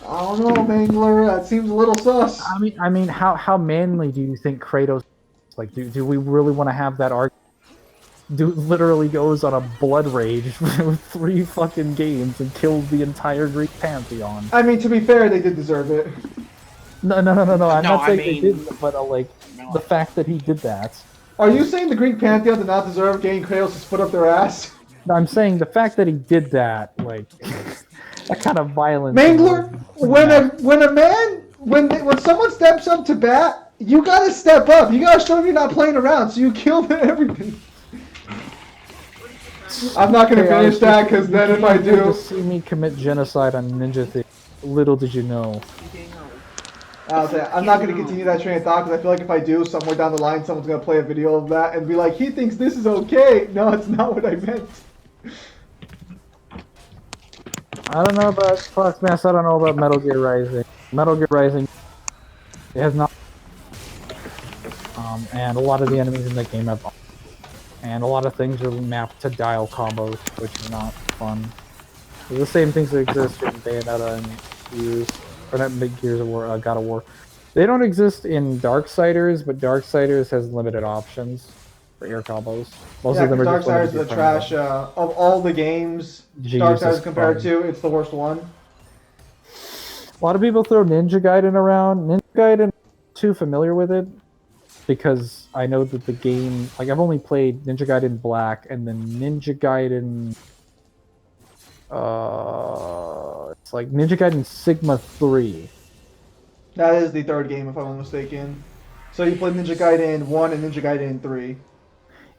I don't know, Mangler. That seems a little sus. I mean, how manly do you think Kratos? Like, do we really want to have that argument? Dude literally goes on a blood rage with 3 fucking games and kills the entire Greek pantheon. I mean, to be fair, they did deserve it. No. I'm not saying they mean- didn't, but like the fact that he did that. Are you saying the Greek pantheon did not deserve getting Kratos' foot up their ass? No, I'm saying the fact that he did that, like that kind of violence. Mangler, when someone steps up to bat, you gotta step up. You gotta show them you're not playing around. So you kill everything. I'm not gonna finish that because then if I do, to see me commit genocide on Ninja Theory. Little did you know. I'm not gonna continue that train of thought because I feel like if I do, somewhere down the line, someone's gonna play a video of that and be like, "He thinks this is okay." No, it's not what I meant. I don't know about Foxmass. I don't know about Metal Gear Rising. Metal Gear Rising, it has not. And a lot of the enemies in the game have. And a lot of things are mapped to dial combos, which is not fun. They're the same things that exist in Bayonetta and Gears, or not Gears of War, God of War. They don't exist in Darksiders, but Darksiders has limited options for air combos. Most Yeah, of them are just Darksiders is limited the to trash of all the games. Jesus Darksiders compared Christ. to, it's the worst one. A lot of people throw Ninja Gaiden around. Ninja Gaiden, I'm too familiar with it because I know that the game, like I've only played Ninja Gaiden Black and then Ninja Gaiden. It's like Ninja Gaiden Sigma 3. That is the third game, if I'm not mistaken. So you played Ninja Gaiden 1 and Ninja Gaiden 3.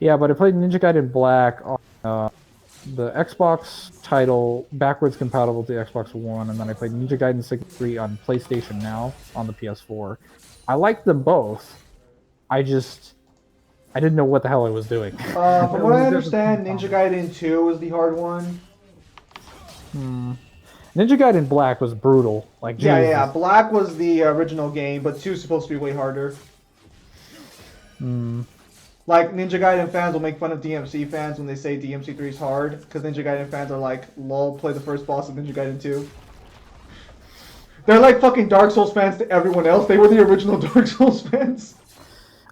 Yeah, but I played Ninja Gaiden Black on the Xbox title, backwards compatible to the Xbox One, and then I played Ninja Gaiden Sigma 3 on PlayStation Now on the PS4. I liked them both. I didn't know what the hell I was doing. From what I understand, Ninja Gaiden 2 was the hard one. Ninja Gaiden Black was brutal. Like Yeah. Black was the original game, but 2 is supposed to be way harder. Like, Ninja Gaiden fans will make fun of DMC fans when they say DMC 3 is hard, because Ninja Gaiden fans are like, lol, play the first boss of Ninja Gaiden 2. They're like fucking Dark Souls fans to everyone else. They were the original Dark Souls fans.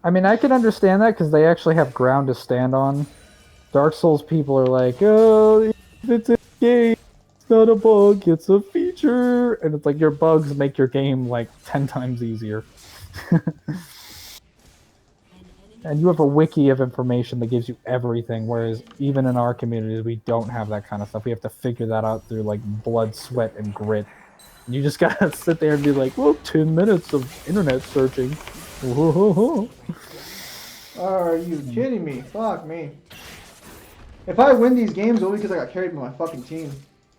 I mean, I can understand that because they actually have ground to stand on. Dark Souls people are like, oh, it's a game. It's not a bug. It's a feature. And it's like your bugs make your game like 10 times easier. And you have a wiki of information that gives you everything, whereas even in our communities, we don't have that kind of stuff. We have to figure that out through like blood, sweat, and grit. And you just gotta sit there and be like, well, 10 minutes of internet searching. Are you kidding me? Fuck me. If I win these games, it'll be because I got carried by my fucking team.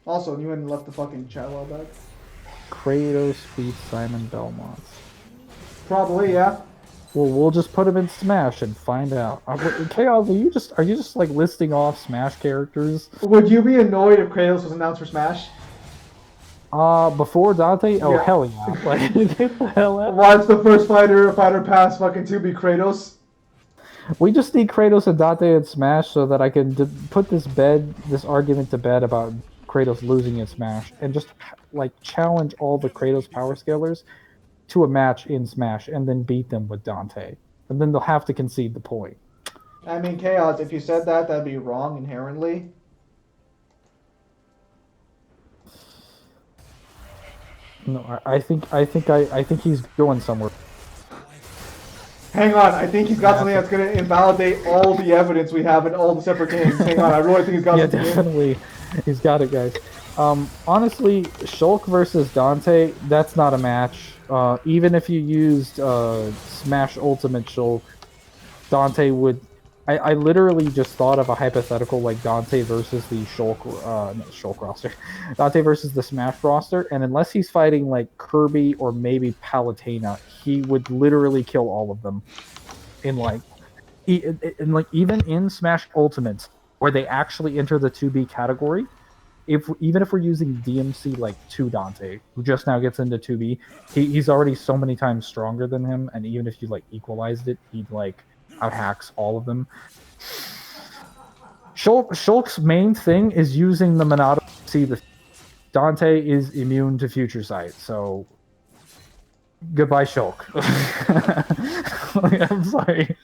Also, you hadn't left the fucking chat a while back. Kratos beats Simon Belmont. Probably, yeah. Well, we'll just put him in Smash and find out. Chaos, are you just like listing off Smash characters? Would you be annoyed if Kratos was announced for Smash? Before Dante? Oh, Yeah. hell yeah. Like, get the hell out. Watch the first fighter pass fucking 2 be Kratos. We just need Kratos and Dante in Smash so that I can put this argument to bed about Kratos losing in Smash and just like challenge all the Kratos power scalers to a match in Smash and then beat them with Dante. And then they'll have to concede the point. I mean, Chaos, if you said that, that'd be wrong inherently. No, I think he's going somewhere. Hang on, I think he's got something that's gonna invalidate all the evidence we have in all the separate games. Hang on, I really think he's got Yeah, something. definitely. He's got it, guys. Honestly, Shulk versus Dante, that's not a match. Even if you used Smash Ultimate Shulk, Dante would. I literally just thought of a hypothetical like Dante versus the Shulk, not Shulk roster, Dante versus the Smash roster, and unless he's fighting like Kirby or maybe Palutena, he would literally kill all of them in like in like even in Smash Ultimate, where they actually enter the 2B category, if even if we're using DMC like 2 Dante, who just now gets into 2B, he's already so many times stronger than him, and even if you like equalized it, he'd like outhacks all of them. Shulk's main thing is using the Monado to see the Dante is immune to future sight, so goodbye Shulk. I'm sorry.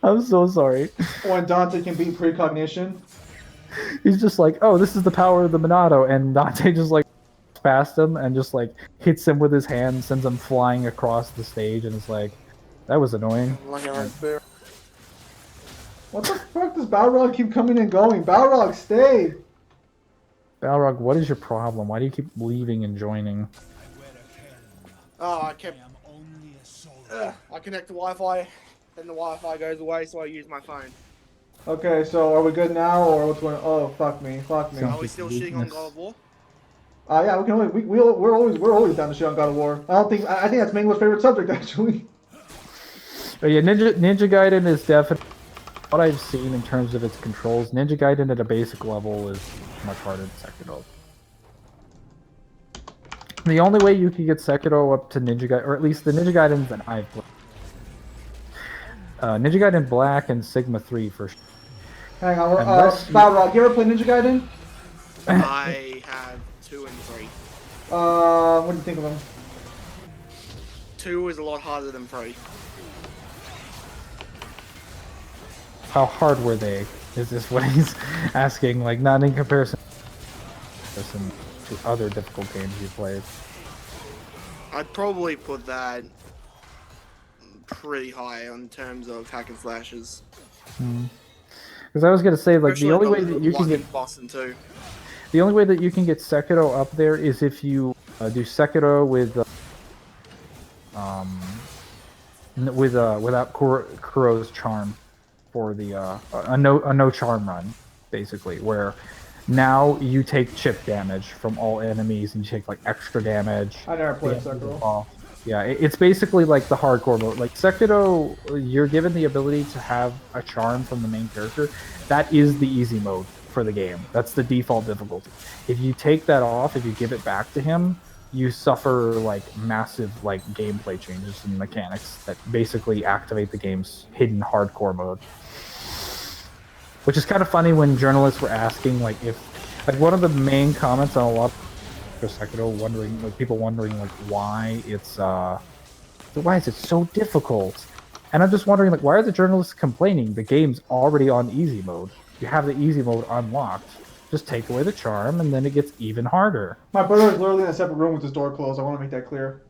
I'm so sorry. When Dante can beat precognition. He's just like, oh, this is the power of the Monado, and Dante just like past him and just like hits him with his hand, sends him flying across the stage, and it's like, that was annoying. What the fuck does Balrog keep coming and going? Balrog, stay! Balrog, what is your problem? Why do you keep leaving and joining? Oh, I kept. I connect to Wi-Fi, then the Wi-Fi goes away, so I use my phone. Okay, so are we good now, or what's going on? Oh, fuck me. Are we still shitting on God of War? Yeah, we can always, we're always down to shit on God of War. I think that's Mangler's favorite subject, actually. Oh yeah, Ninja Gaiden is definitely what I've seen in terms of its controls. Ninja Gaiden at a basic level is much harder than Sekiro. The only way you can get Sekiro up to Ninja Gaiden, or at least the Ninja Gaidens that I've played, Ninja Gaiden Black and Sigma 3 for sure. Hang on, Balrog, you ever play Ninja Gaiden? I have 2 and 3. What do you think of them? 2 is a lot harder than 3. How hard were they? Is this what he's asking? Like, not in comparison to other difficult games you played. I'd probably put that pretty high on terms of hack and slashes. Because I was gonna say, like, Especially the only way that you can get Boston too. the only way that you can get Sekiro up there is if you do Sekiro with without Kuro's charm for the a no charm run, basically, where now you take chip damage from all enemies and you take like extra damage. I never played Sekiro. Yeah, it's basically like the hardcore mode. Like Sekiro, you're given the ability to have a charm from the main character. That is the easy mode for the game. That's the default difficulty. If you take that off, if you give it back to him, you suffer like massive like gameplay changes and mechanics that basically activate the game's hidden hardcore mode. Which is kind of funny when journalists were asking like if like one of the main comments on a lot of Sekiro wondering like people wondering like why is it so difficult? And I'm just wondering like why are the journalists complaining? The game's already on easy mode. You have the easy mode unlocked. Just take away the charm and then it gets even harder. My brother is literally in a separate room with his door closed. I want to make that clear.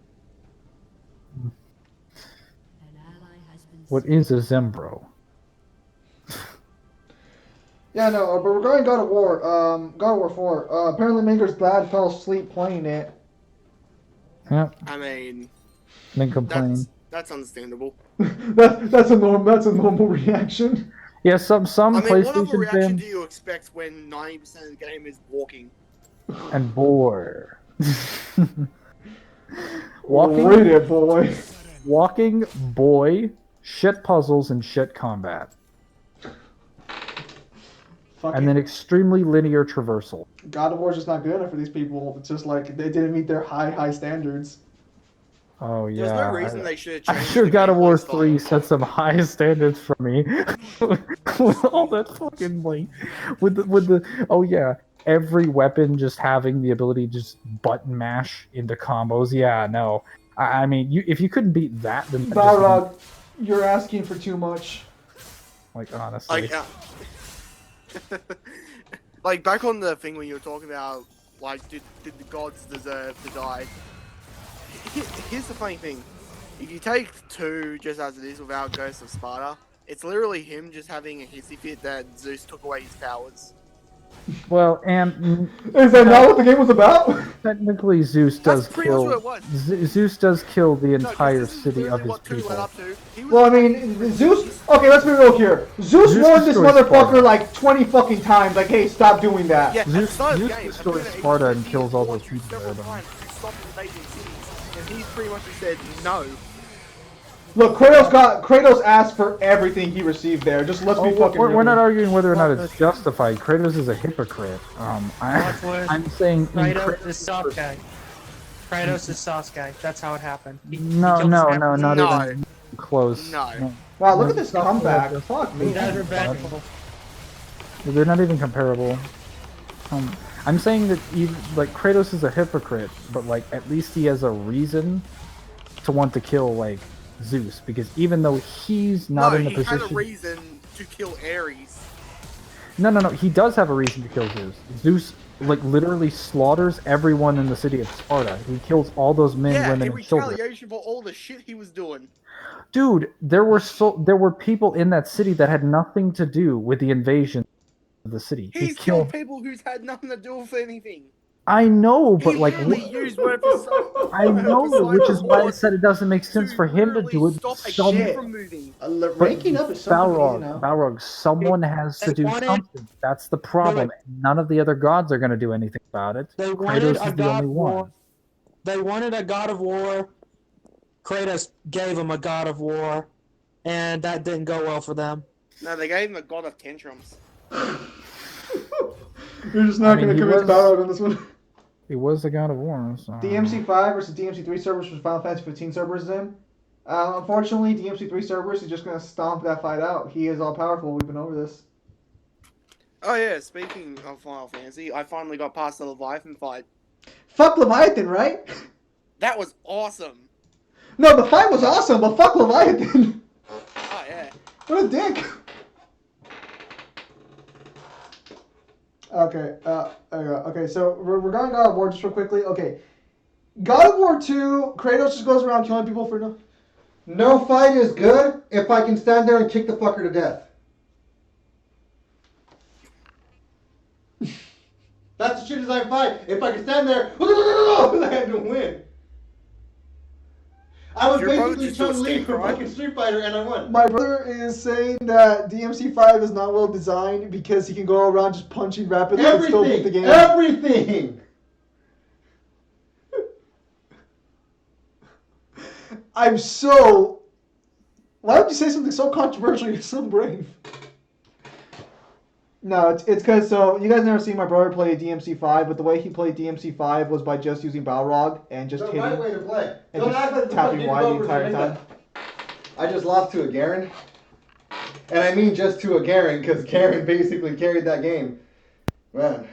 What is a Zembro? Yeah, no, but regarding God of War, God of War 4, apparently Mangler's dad fell asleep playing it. Yep. I mean, Then complain. That's understandable. that's a normal reaction. Yeah, some I mean, what other PlayStation reaction fans do you expect when 90% of the game is walking? and bore. Walking, Read it, boy. walking, boy, shit puzzles and shit combat. And then extremely linear traversal. God of War is just not good enough for these people. It's just like they didn't meet their high standards. Oh yeah. There's no reason they should have I'm changed sure the God of gameplay War style. 3 set some high standards for me. With all that fucking like with the oh yeah, every weapon just having the ability to just button mash into combos. Yeah, no. I mean, if you couldn't beat that, then Balrog, you're asking for too much. like honestly. Like, like back on the thing when you were talking about like did the gods deserve to die? Here's the funny thing. If you take 2 just as it is without Ghost of Sparta, it's literally him just having a hissy fit that Zeus took away his powers. Well, and Is that not what the game was about? technically Zeus does That's pretty much kill. what it was. Zeus does kill the No, 'cause entire this is city of literally his what 2 led people. up to. He was Well, I mean, Zeus. Okay, let's be real here. Zeus warned this destroys motherfucker Sparta. like 20 fucking times. Like, hey, stop doing that. Yeah, at the Zeus start of the game, destroys Athena Sparta and he kills all warned those you people several there, though. times to stop invading cities, and he's pretty much just said no. Look, Kratos asked for everything he received there. Just let's be fucking real. We're not here. arguing whether or not it's justified. Kratos is a hypocrite. I'm saying Kratos is Sasuke. Kratos is Sasuke. That's how it happened. not even close. No. Wow, look at this comeback. Fuck me. That's revengeful. They're not even comparable. I'm saying that like Kratos is a hypocrite, but like at least he has a reason to want to kill like Zeus, because even though he's not in the position. He had a reason to kill Ares. No, he does have a reason to kill Zeus. Zeus like literally slaughters everyone in the city of Sparta. He kills all those men, women, in and children. retaliation for all the shit he was doing. Dude, there were people in that city that had nothing to do with the invasion of the city. He's killed people who's had nothing to do with anything. I know, but He like literally used weapons. I know, which is why I said it doesn't make sense for him to do it. Stop a ship from moving. Ranking up is something, you know. Balrog, someone has to do something. That's the problem. None of the other gods are going to do anything about it. They wanted Kratos a is the god only of one. war. They wanted a god of war. Kratos gave them a god of war, and that didn't go well for them. No, they gave him a god of tantrums. You're just not going to convince Balrog on this one. He was the god of war. So. DMC5 versus DMC3 servers for Final Fantasy 15 servers then. Unfortunately, DMC3 servers is just going to stomp that fight out. He is all powerful. We've been over this. Oh yeah, speaking of Final Fantasy, I finally got past the Leviathan fight. Fuck Leviathan, right? That was awesome. No, the fight was awesome, but fuck Leviathan. Oh yeah. What a dick. Okay, okay, so regarding God of War, just real quickly, okay. God of War 2, Kratos just goes around killing people for no... No fight is good if I can stand there and kick the fucker to death. That's the shit design fight. If I can stand there, I had to win. I was basically Chun-Li from fucking Street Fighter and I won. My brother is saying that DMC5 is not well designed because he can go around just punching rapidly and still beat the game. Everything! I'm so... Why would you say something so controversial? You're so brave. No, it's because, so, you guys never seen my brother play DMC5, but the way he played DMC5 was by just using Balrog and just hitting. Right way to play. And just tapping Y the entire time. I just lost to a Garen. And I mean just to a Garen, because Garen basically carried that game. Man.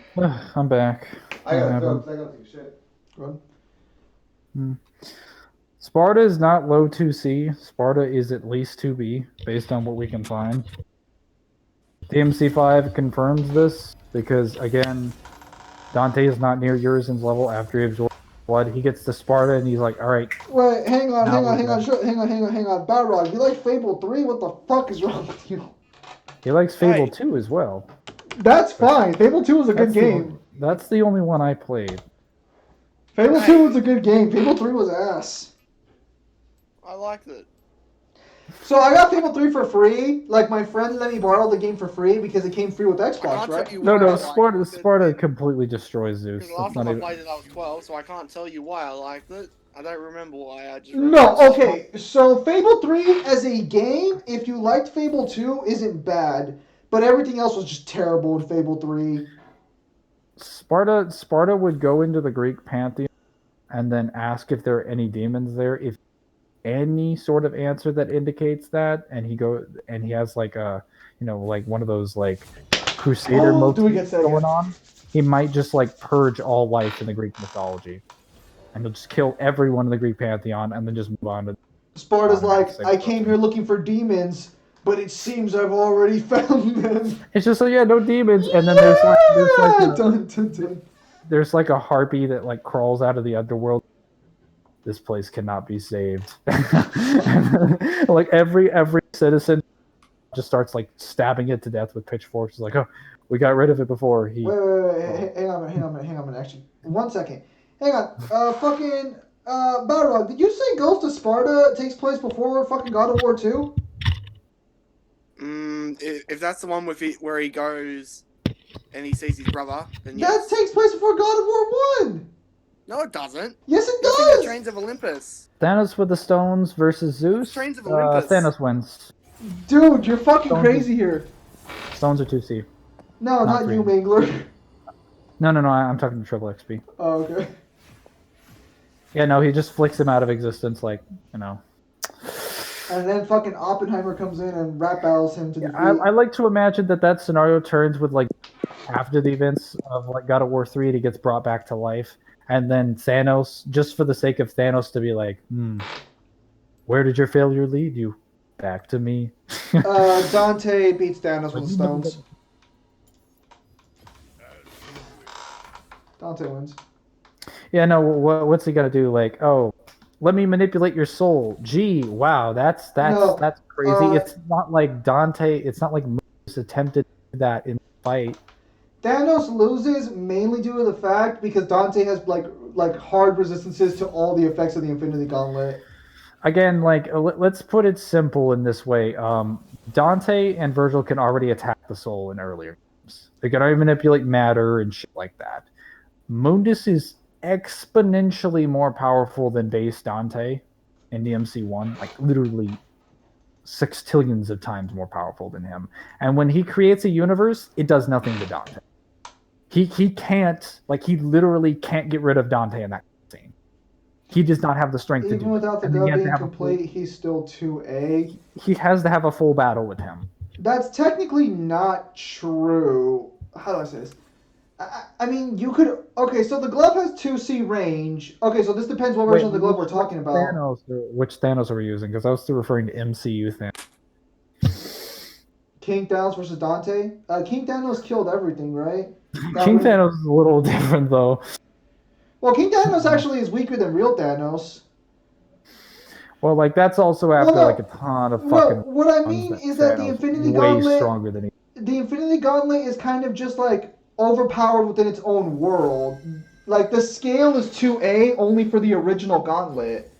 I'm back. I gotta go, because I gotta take a shit. Run. Sparta is not low 2C. Sparta is at least 2B, based on what we can find. DMC5 confirms this, because, again, Dante is not near Urizen's level after he absorbs blood. He gets to Sparta, and he's like, alright. Wait, hang on. Balrog, you like Fable 3? What the fuck is wrong with you? He likes Fable 2 as well. That's fine. Fable 2 was a good game. That's the only one I played. Fable 2 was a good game. Fable 3 was ass. I liked it. So I got Fable 3 for free. Like, my friend let me borrow the game for free because it came free with Xbox, right? No, Sparta completely destroys Zeus. Because last time I played it, I was 12, so I can't tell you why I liked it. I don't remember why. I just No, okay. So Fable 3 as a game, if you liked Fable 2, isn't bad. But everything else was just terrible in Fable 3. Sparta would go into the Greek pantheon and then ask if there are any demons there. If any sort of answer that indicates that, and he has like a, like one of those like crusader motifs going on, he might just like purge all life in the Greek mythology, and he'll just kill everyone in the Greek pantheon and then just move on to. Sparta's like, I came here looking for demons, but it seems I've already found them. It's just like, no demons, and then there's like a harpy that like crawls out of the underworld. this place cannot be saved. Like every citizen just starts like stabbing it to death with pitchforks. It's like, oh, we got rid of it before he. Wait. Hang on a minute. Actually, 1 second. Hang on. Fucking. Balrog, did you say Ghost of Sparta takes place before fucking God of War 2? If that's the one with it where he goes and he sees his brother, then That yes. takes place before God of War 1! No, it doesn't. Yes, it You're thinking of does! Trains of Olympus. Thanos with the stones versus Zeus. Trains of Olympus. Thanos wins. Dude, you're fucking Stones crazy here. Stones are 2C. No, not you, Mangler. No. I'm talking to Triple XP. Oh, okay. Yeah, no, he just flicks him out of existence, like, you know. And then fucking Oppenheimer comes in and rap battles him to defeat. I like to imagine that scenario turns with, like, after the events of, like, God of War 3, and he gets brought back to life. And then Thanos, just for the sake of Thanos to be like, where did your failure lead you? Back to me. Dante beats Thanos with the stones. Dante wins. Yeah, no, what's he gotta do? Like, oh, let me manipulate your soul. Gee, wow, that's crazy. It's not like Dante, it's not like Moses attempted that in the fight. Thanos loses mainly due to the fact because Dante has like hard resistances to all the effects of the Infinity Gauntlet. Again, like, let's put it simple in this way. Dante and Virgil can already attack the soul in earlier games. They can already manipulate matter and shit like that. Mundus is exponentially more powerful than base Dante in DMC1, like literally sextillions of times more powerful than him. And when he creates a universe, it does nothing to Dante. He can't, like, he literally can't get rid of Dante in that scene. He does not have the strength to do it. Even without the dub being complete, he's still 2A. He has to have a full battle with him. That's technically not true. How do I say this? I mean, you could... Okay, so the glove has 2C range. Okay, so this depends what version of the glove we're talking about. Which Thanos are we using? Because I was still referring to MCU Thanos. King Thanos versus Dante? King Thanos killed everything, right? King Thanos is a little different, though. Well, King Thanos actually is weaker than real Thanos. Well, like, that's also after, like, a ton of fucking... What I mean is that the Infinity Gauntlet... way stronger than he... The Infinity Gauntlet is kind of just, like, overpowered within its own world. Like, the scale is 2A only for the original Gauntlet.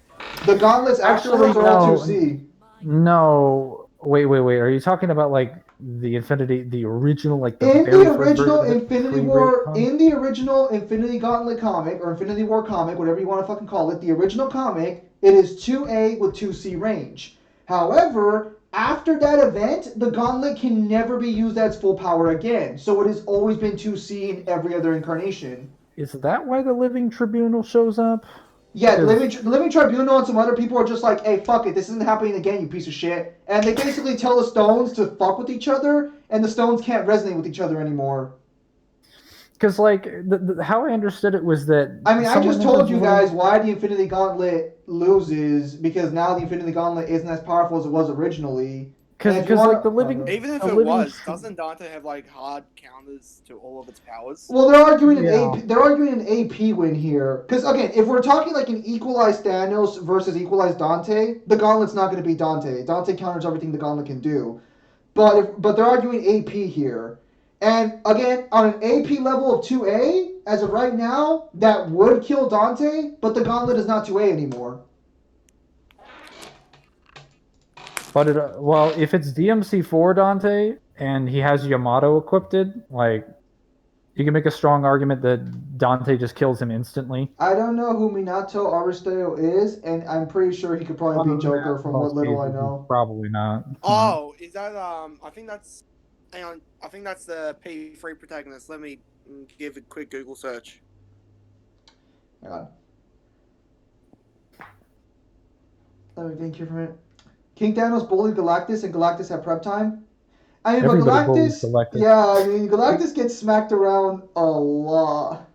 The Gauntlet's actually are all 2C. No. Wait. Are you talking about, like, the original, like, in the original Infinity Gauntlet comic, or Infinity War comic, whatever you want to fucking call it, the original comic, it is 2A with 2C range. However, after that event, the Gauntlet can never be used at its full power again. So it has always been 2C in every other incarnation. Is that why the Living Tribunal shows up? Yeah, the Living Tribunal and some other people are just like, hey, fuck it, this isn't happening again, you piece of shit. And they basically tell the stones to fuck with each other, and the stones can't resonate with each other anymore. Because, like, how I understood it was that... I mean, I just told you guys why the Infinity Gauntlet loses, because now the Infinity Gauntlet isn't as powerful as it was originally. Because like, the Living... Even if it was, doesn't Dante have, like, hard counters to all of its powers? Well, they're arguing an AP win here. Because, again, if we're talking, like, an equalized Thanos versus equalized Dante, the Gauntlet's not going to be Dante. Dante counters everything the Gauntlet can do. But they're arguing AP here. And, again, on an AP level of 2A, as of right now, that would kill Dante, but the Gauntlet is not 2A anymore. But, well, if it's DMC4 Dante, and he has Yamato equipped, like, you can make a strong argument that Dante just kills him instantly. I don't know who Minato Aristeo is, and I'm pretty sure he could probably beat Joker from what little I know. Probably not. Oh, is that, I think that's... Hang on, I think that's the P3 protagonist. Let me give a quick Google search. Hang on. Let me think here for a minute. King Thanos bullied Galactus, and Galactus had prep time. I mean, but Galactus, yeah, I mean, Galactus gets smacked around a lot.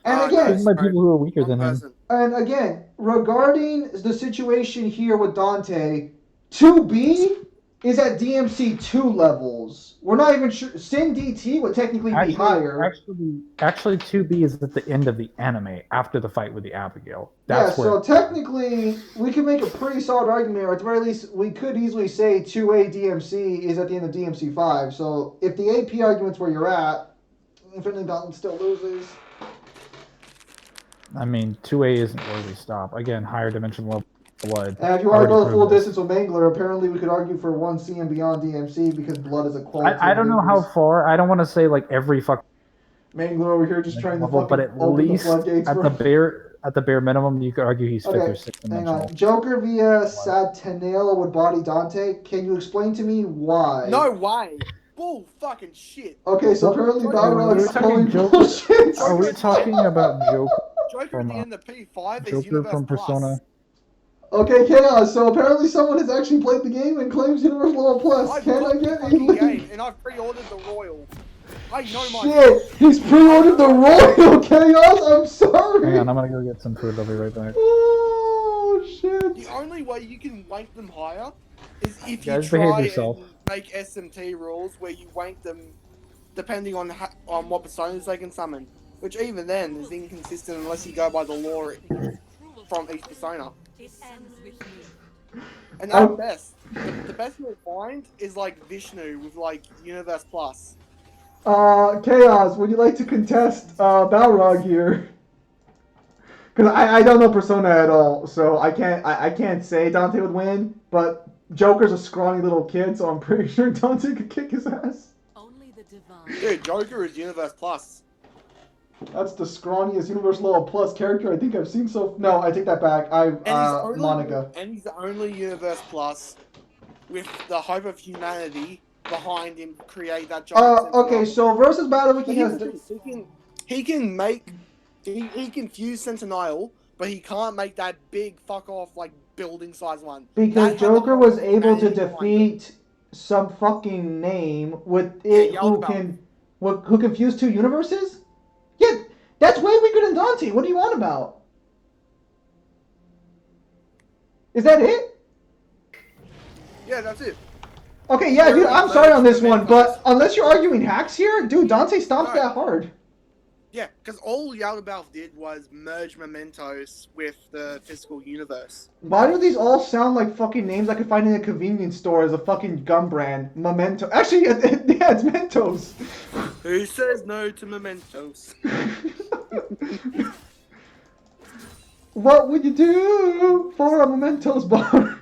And again, these are people who are weaker than him. And again, regarding the situation here with Dante, 2B is at DMC 2 levels. We're not even sure. Sin DT would technically be higher. Actually, 2B is at the end of the anime after the fight with the Abigail. Yeah, That's so where. technically, we can make a pretty solid argument, or at the very least, we could easily say 2A DMC is at the end of DMC 5. So if the AP argument's where you're at, Infinity Gauntlet still loses. I mean, 2A isn't where we stop. Again, higher dimension level blood. And if you want to already go the full proven. distance with Mangler, apparently we could argue for 1C and beyond DMC because blood is a quality. I don't know how far. I don't want to say like every fucking Mangler over here just trying to level, fucking but at open least the floodgates, at bro. the bare minimum, you could argue he's fifth or sixth Hang dimensional. on. Joker via Satanella would body Dante. Can you explain to me why? No way. Bull fucking shit. Okay, so apparently Balrog is calling Joker? bullshit. Are we talking about Joker? Joker From, at the end of P5 is Joker Universe from Plus. Persona. Okay, Chaos. So apparently someone has actually played the game and claims Universe Level Plus. I've Can I got the get a fucking link? game, and I've pre-ordered the Royal. I know my Shit, he's pre-ordered the Royal Chaos. I'm sorry. Hang on, I'm gonna go get some food. I'll be right back. Oh shit. The only way you can wank them higher is if Guys, you behave try yourself. and make SMT rules where you wank them depending on what personas they can summon. Which even then is inconsistent unless you go by the lore from each persona. And at best, the best you'll find is like Vishnu with like Universe Plus. Chaos, would you like to contest Balrog here? Because I don't know Persona at all, so I can't say Dante would win, but Joker's a scrawny little kid, so I'm pretty sure Dante could kick his ass. Dude, Joker is Universe Plus. That's the scrawniest Universe Level Plus character I think I've seen so... No, I take that back. Monica. And he's the only Universe Plus with the hope of humanity behind him to create that giant... Okay, so versus Battle Wiki has... He can fuse Sentinel, but he can't make that big fuck off like building size one. Because Joker was able to defeat some fucking name with it who can fuse two universes? Yeah, that's way weaker than Dante. What do you want about? Is that it? Yeah, that's it. Okay, yeah, dude, I'm sorry on this one, but unless you're arguing hacks here, dude, Dante stomps that hard. Yeah, because all Yaldabaoth did was merge Mementos with the physical universe. Why do these all sound like fucking names I could find in a convenience store as a fucking gum brand? Memento. Actually, yeah, it's Mentos. Who says no to Mementos? What would you do for a Mementos bar?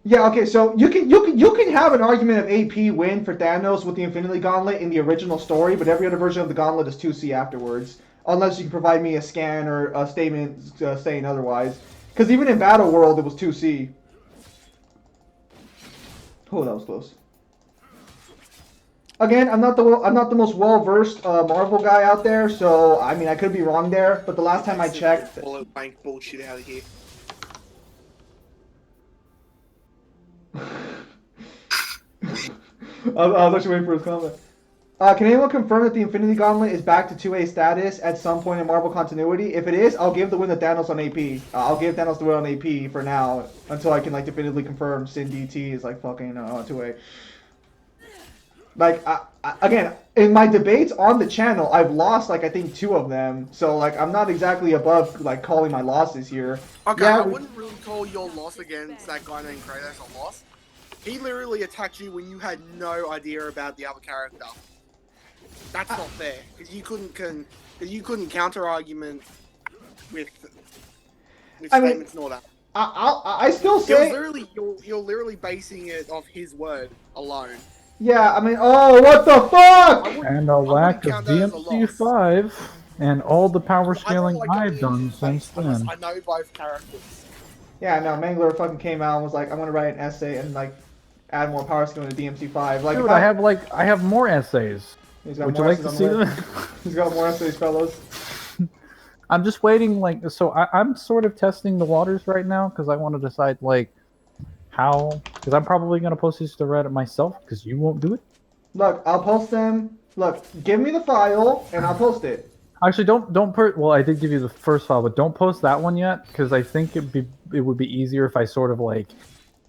Yeah, okay, so you can have an argument of AP win for Thanos with the Infinity Gauntlet in the original story, but every other version of the Gauntlet is 2C afterwards, unless you can provide me a scan or a statement saying otherwise. Because even in Battle World, it was 2C. Oh, that was close. Again, I'm not the most well-versed Marvel guy out there, so I mean I could be wrong there, but the last time I checked, Bank bullshit out of here. I was actually waiting for his comment. Can anyone confirm that the Infinity Gauntlet is back to 2A status at some point in Marvel continuity? If it is, I'll give the win to Thanos on AP. I'll give Thanos the win on AP for now, until I can like definitively confirm Sin DT is like fucking 2A. Like, again, in my debates on the channel, I've lost like I think 2 of them, so like I'm not exactly above like calling my losses here. Okay, yeah, I wouldn't really call your loss against that guy named Kratos a loss. He literally attacked you when you had no idea about the other character. That's not fair, because you couldn't counter argument with statements and all that. I still say you're literally basing it off his word alone. Yeah, I mean, oh, what the fuck? And a lack of DMC5 and all the power scaling I've done since then. I know both characters. Yeah, no, Mangler fucking came out and was like, I'm gonna write an essay and like add more power scaling to DMC5. Like, dude, I have more essays. Would you like to see them? He's got more essays, fellas. I'm just waiting, like, so I'm sort of testing the waters right now because I want to decide, like, how, because I'm probably going to post these to Reddit myself because you won't do it. Look, I'll post them. Look, give me the file and I'll post it. Actually, don't well, I did give you the first file, but don't post that one yet because I think it would be easier if I sort of like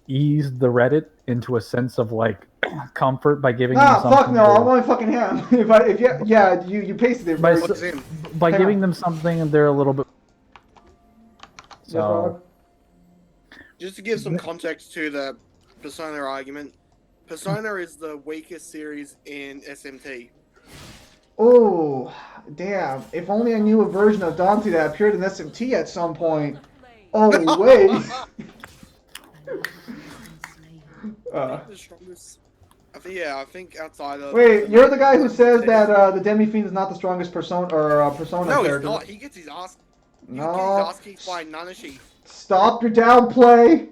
eased the Reddit into a sense of like comfort by giving them Nah, something. fuck no, I want fucking him. You pasted it. by, Very by Hang giving on. them something and they're a little bit. Yes, So Rob? Just to give some context to the Persona argument, Persona is the weakest series in SMT. Oh, damn. If only I knew a version of Dante that appeared in SMT at some point. Oh, wait. I think the strongest. I think outside of. Wait, you're the guy who says that the Demi-Fiend is not the strongest Persona Persona No, character. he's not. He gets his ass. No. He gets his ass kicked by Nanashi. Stop your downplay.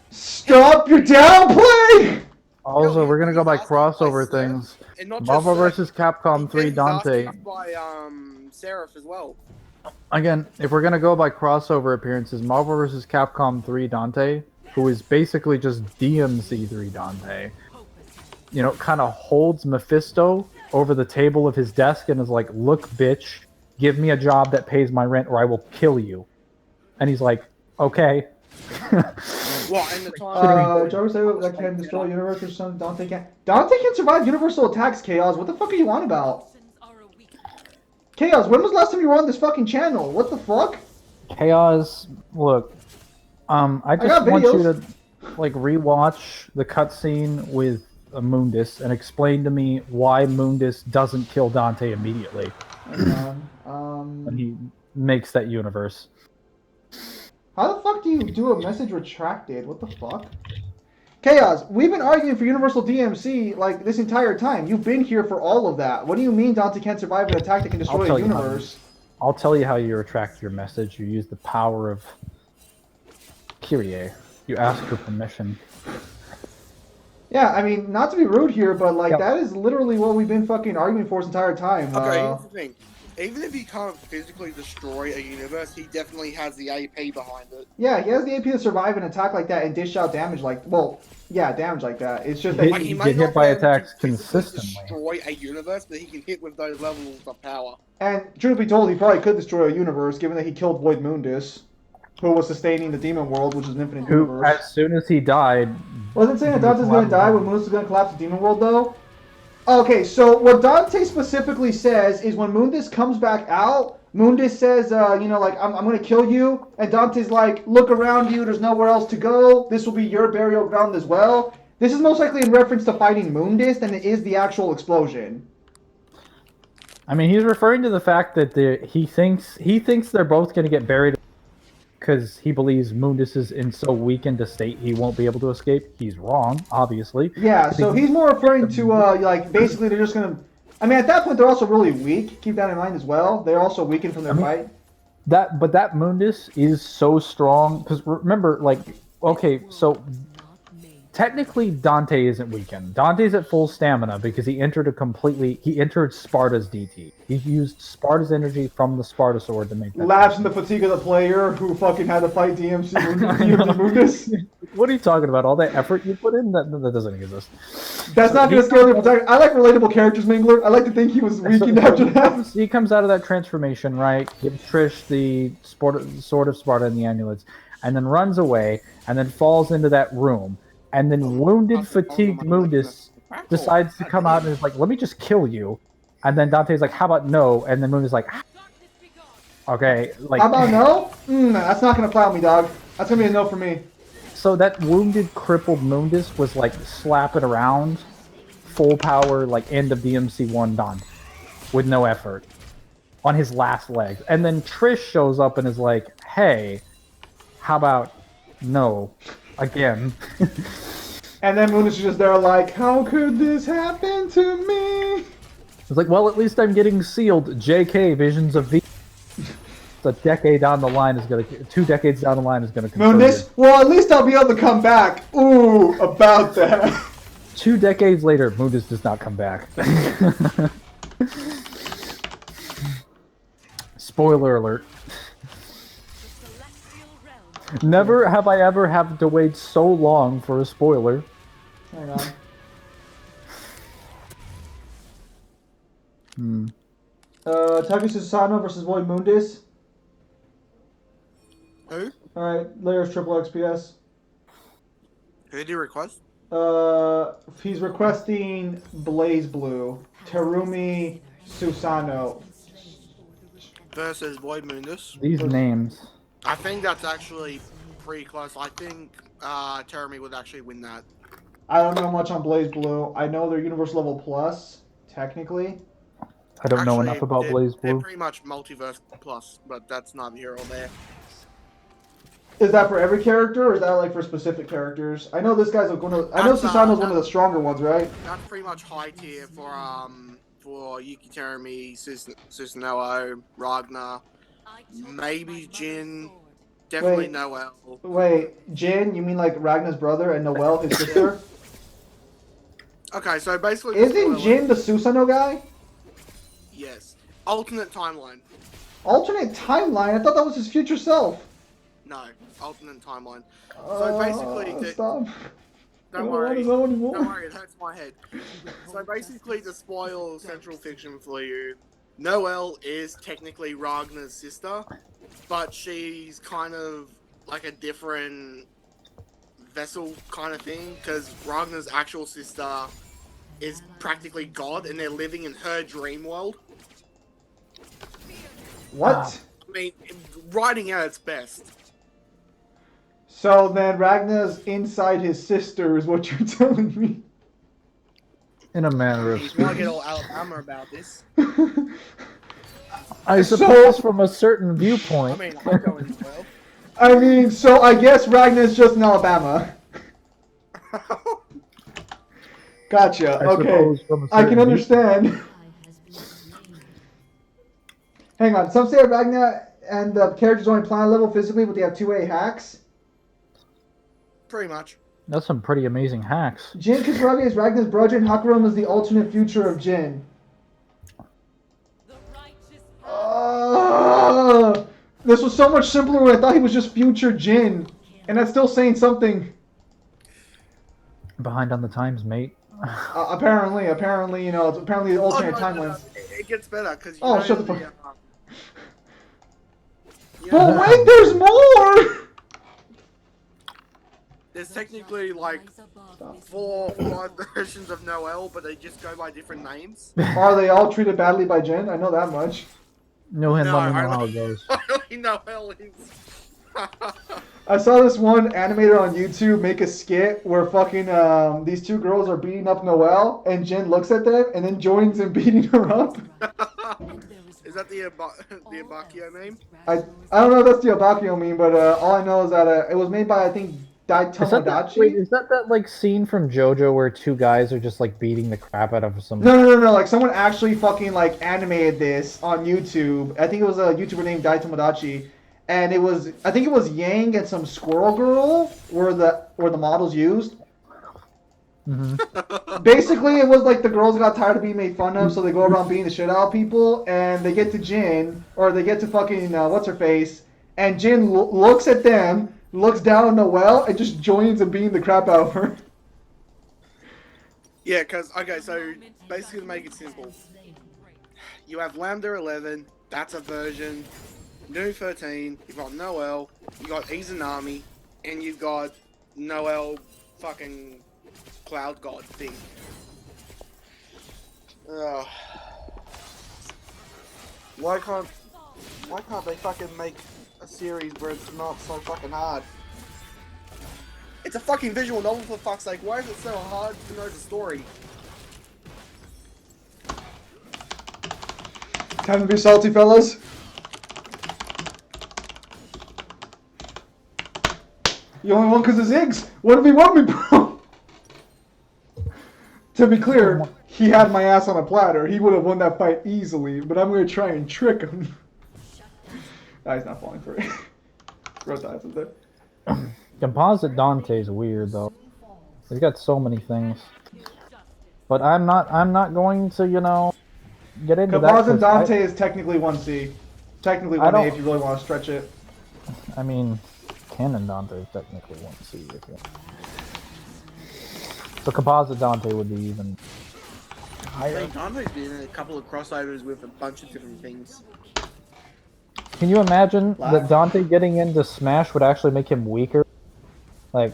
Stop your downplay. also, we're gonna go by crossover things. And not just Marvel Seth. vs. Capcom 3 Dante. By Seraph as well. Again, if we're gonna go by crossover appearances, Marvel vs. Capcom 3 Dante, who is basically just DMC 3 Dante, you know, kind of holds Mephisto over the table of his desk and is like, "Look, bitch, give me a job that pays my rent, or I will kill you." And he's like, "Okay." What in the time? Jarvis that can destroy universe or something. Dante can't. Dante can survive universal attacks. Chaos. What the fuck are you on about? Chaos. When was the last time you were on this fucking channel? What the fuck? Chaos. Look, I just want you to like rewatch the cutscene with Mundus and explain to me why Mundus doesn't kill Dante immediately when he makes that universe. How the fuck do you do a message retracted? What the fuck? Chaos, we've been arguing for Universal DMC like this entire time. You've been here for all of that. What do you mean Dante can't survive an attack that can destroy a universe? I'll tell you how you retract your message. You use the power of Kyrie. You ask her permission. Yeah, I mean, not to be rude here, but like that is literally what we've been fucking arguing for this entire time. Okay, here's the thing. Even if he can't physically destroy a universe, he definitely has the AP behind it. Yeah, he has the AP to survive an attack like that and dish out damage damage like that. It's just that Like, he get might hit not by be able to attacks physically consistently. destroy a universe, but he can hit with those levels of power. And truth be told, he probably could destroy a universe, given that he killed Void Mundus, who was sustaining the demon world, which is an infinite universe. As soon as he died... Wasn't saying that Dante's gonna die when Mundus is gonna collapse the demon world, though? Okay, so what Dante specifically says is when Mundus comes back out, Mundus says, I'm gonna kill you, and Dante's like, look around you, there's nowhere else to go, this will be your burial ground as well. This is most likely in reference to fighting Mundus than it is the actual explosion. I mean, he's referring to the fact that he thinks they're both gonna get buried because he believes Mundus is in so weakened a state he won't be able to escape. He's wrong, obviously. Yeah, so he's more referring to, basically they're just gonna... I mean, at that point, they're also really weak. Keep that in mind as well. They're also weakened from their fight. But that Mundus is so strong, because remember, okay, so technically Dante isn't weakened. Dante's at full stamina because he entered Sparta's DT. He used Sparta's energy from the Sparta sword to make that. Laughs in the fatigue of the player who fucking had to fight DMC Mundus. What are you talking about? All that effort you put in? That doesn't exist. That's not going to scare the protagonist. I like relatable characters, Mangler. I like to think he was weakened after that. He comes out of that transformation, right? Gives Trish the sword of Sparta and the amulets, and then runs away, and then falls into that room. And then wounded, fatigued Mundus decides to come out and is like, let me just kill you. And then Dante's like, how about no? And then Mundus is like, okay. Like, how about no? That's not going to fly with me, dog. That's going to be a no for me. So that wounded, crippled Mundus was like slapping around, full power, like end of DMC1 Dante, with no effort, on his last legs. And then Trish shows up and is like, hey, how about no? Again. And then Mundus is just there like, how could this happen to me? It's like, well, at least I'm getting sealed. JK, Visions of V. A decade down the line is gonna, 2 decades down the line is gonna confirm Mundus? Well, at least I'll be able to come back. Ooh, about that. 2 decades later, Mundus does not come back. Spoiler alert. Never have I ever had to wait so long for a spoiler. Hang on. Taki Susano versus Void Mundus. Who? Alright, Layers triple XPS. Who did you request? He's requesting Blaze Blue. Terumi Susano. Versus Void Mundus. These names. I think that's actually pretty close. I think Terumi would actually win that. I don't know much on Blaze Blue. I know they're Universe level plus, technically. I don't know Actually, enough about Blaze They're Blue. pretty much multiverse plus, but that's neither here or there. Is that for every character, or is that like for specific characters? I know this guy's one of. I know That's, Susano's one of the stronger ones, right? That's pretty much high tier for Yuki Terumi, Susanoo, Ragnar, maybe Jin, definitely Wait. Noel. Wait, Jin? You mean like Ragnar's brother and Noelle, his sister? Okay, so basically, Isn't Jin the Susanoo guy? Yes. Alternate timeline. Alternate timeline? I thought that was his future self. No, alternate timeline. So basically, Stop. Don't worry. Don't worry, it hurts my head. So basically, to spoil Central Fiction for you, Noelle is technically Ragnar's sister, but she's kind of like a different vessel kind of thing, because Ragnar's actual sister is practically God, and they're living in her dream world. What? I mean, writing at its best. So then Ragnar's inside his sister is what you're telling me. In a manner of You want to speaking. get all Alabama about this? I suppose from a certain viewpoint. I mean, I'm going well. I mean, so I guess Ragnar's just in Alabama. Gotcha. I Okay. suppose from a I can certain understand. Hang on. Some say Ragnar and the characters only planet level physically, but they have 2A hacks. Pretty much. That's some pretty amazing hacks. Jin Kisaragi is Ragnar's brother, and Hakuram is the alternate future of Jin. This was so much simpler when I thought he was just future Jin. And that's still saying something. Behind on the times, mate. Apparently, you know, it's apparently the alternate timelines. It gets better, because Oh, shut the fuck up. But wait, there's more! There's technically like 4 or 5 versions of Noel, but they just go by different names. Are they all treated badly by Jin? I know that much. No, him, No, let me know I how it goes. only Noel is. I saw this one animator on YouTube make a skit where fucking these two girls are beating up Noelle, and Jin looks at them and then joins in beating her up. Is that the Abakio meme? I don't know if that's the Abakio meme, but all I know is that it was made by, I think, Dai Is that Tomodachi. that like scene from JoJo where 2 guys are just like beating the crap out of some? No. Like someone actually fucking like animated this on YouTube. I think it was a YouTuber named Dai Tomodachi, and I think it was Yang and some Squirrel Girl were the models used. Mm-hmm. Basically, it was like the girls got tired of being made fun of, so they go around beating the shit out of people, and they get to Jin, or they get to fucking what's her face, and Jin looks at them, looks down on Noelle, and just joins in beating the crap out of her. Yeah, okay, so basically to make it simple, you have Lambda 11, that's a version, Nu 13, you've got Noel, you got Izanami, and you've got Noel fucking Cloud God thing. Ugh. Why can't they fucking make a series where it's not so fucking hard? It's a fucking visual novel, for fuck's sake. Why is it so hard to know the story? Time to be salty, fellas. You only won because of Ziggs. What if he won me, bro? To be clear, he had my ass on a platter. He would have won that fight easily, but I'm going to try and trick him. Nah, he's not falling for it. Road dies up there. Composite Dante's weird though. He's got so many things. But I'm not going to, get into that. Composite Dante is technically 1C. Technically 1A if you really want to stretch it. I mean, Canon Dante is technically 1C. So Composite Dante would be even I mean, Dante's been in a couple of crossovers with a bunch of different things. Can you imagine that Dante getting into Smash would actually make him weaker? Like,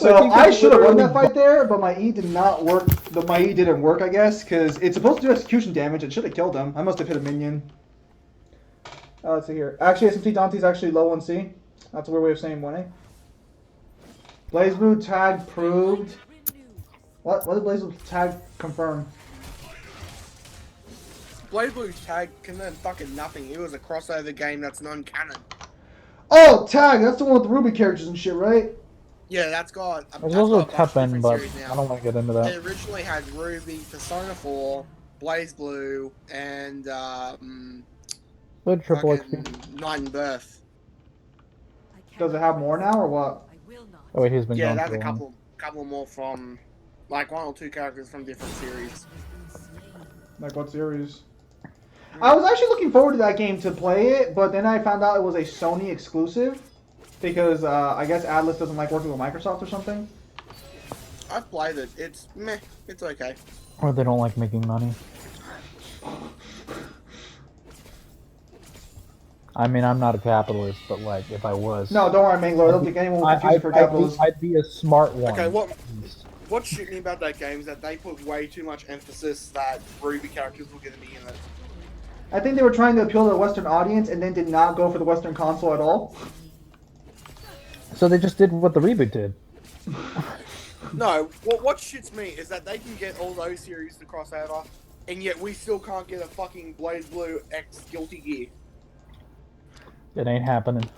So I should have won that fight there, but my E did not work. My E didn't work, I guess, because it's supposed to do execution damage. It should have killed him. I must have hit a minion. Let's see here. Actually, SMT Dante's actually low on C. That's a weird way of saying winning. BlazBlue tag proved. What did BlazBlue tag confirm? BlazBlue's tag confirmed fucking nothing. It was a crossover game that's non-canon. Oh, tag! That's the one with the Ruby characters and shit, right? Yeah, that's got. There's also Teppen, but I don't want to get into that. It originally had Ruby, Persona 4, BlazBlue, and Good triple XP. Night and Birth. Does it have more now or what? Oh wait, he's been Yeah, gone that's for a a while. couple more from, like, 1 or 2 characters from different series. Like what series? I was actually looking forward to that game to play it, but then I found out it was a Sony exclusive because I guess Atlas doesn't like working with Microsoft or something. I've played it. It's meh. It's okay. Or they don't like making money. I mean, I'm not a capitalist, but like, if I was... No, don't worry, Mangler. I don't think anyone would confuse you for capitalist. I'd be a smart one. Okay, what shit me about that game is that they put way too much emphasis that Ruby characters were going to be in it. I think they were trying to appeal to the Western audience and then did not go for the Western console at all. So they just did what the reboot did. No, what shits me is that they can get all those series to cross over, and yet we still can't get a fucking BlazBlue X Guilty Gear. It ain't happening.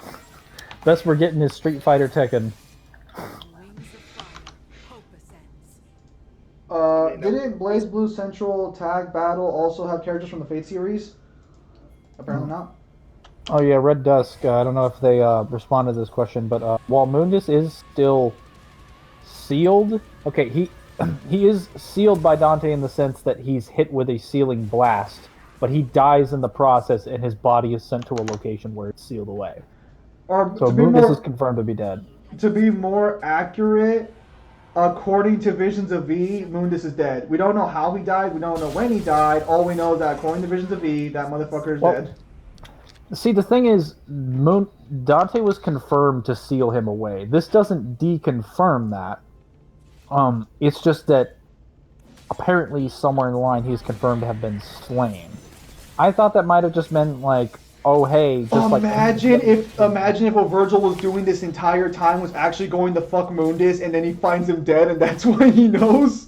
Best we're getting is Street Fighter Tekken. Didn't BlazBlue Central Tag Battle also have characters from the Fate series? Apparently not. Oh yeah, Red Dusk. I don't know if they responded to this question, but while Mundus is still sealed, okay, he is sealed by Dante in the sense that he's hit with a sealing blast, but he dies in the process, and his body is sent to a location where it's sealed away. So Mundus is confirmed to be dead. To be more accurate, according to Visions of V, Mundus is dead. We don't know how he died. We don't know when he died. All we know is that according to Visions of V, that motherfucker is dead. See, the thing is, Dante was confirmed to seal him away. This doesn't deconfirm that. It's just that apparently somewhere in the line he's confirmed to have been slain. I thought that might have just meant like, oh hey, just imagine if what Virgil was doing this entire time was actually going to fuck Mundus, and then he finds him dead, and that's why he knows.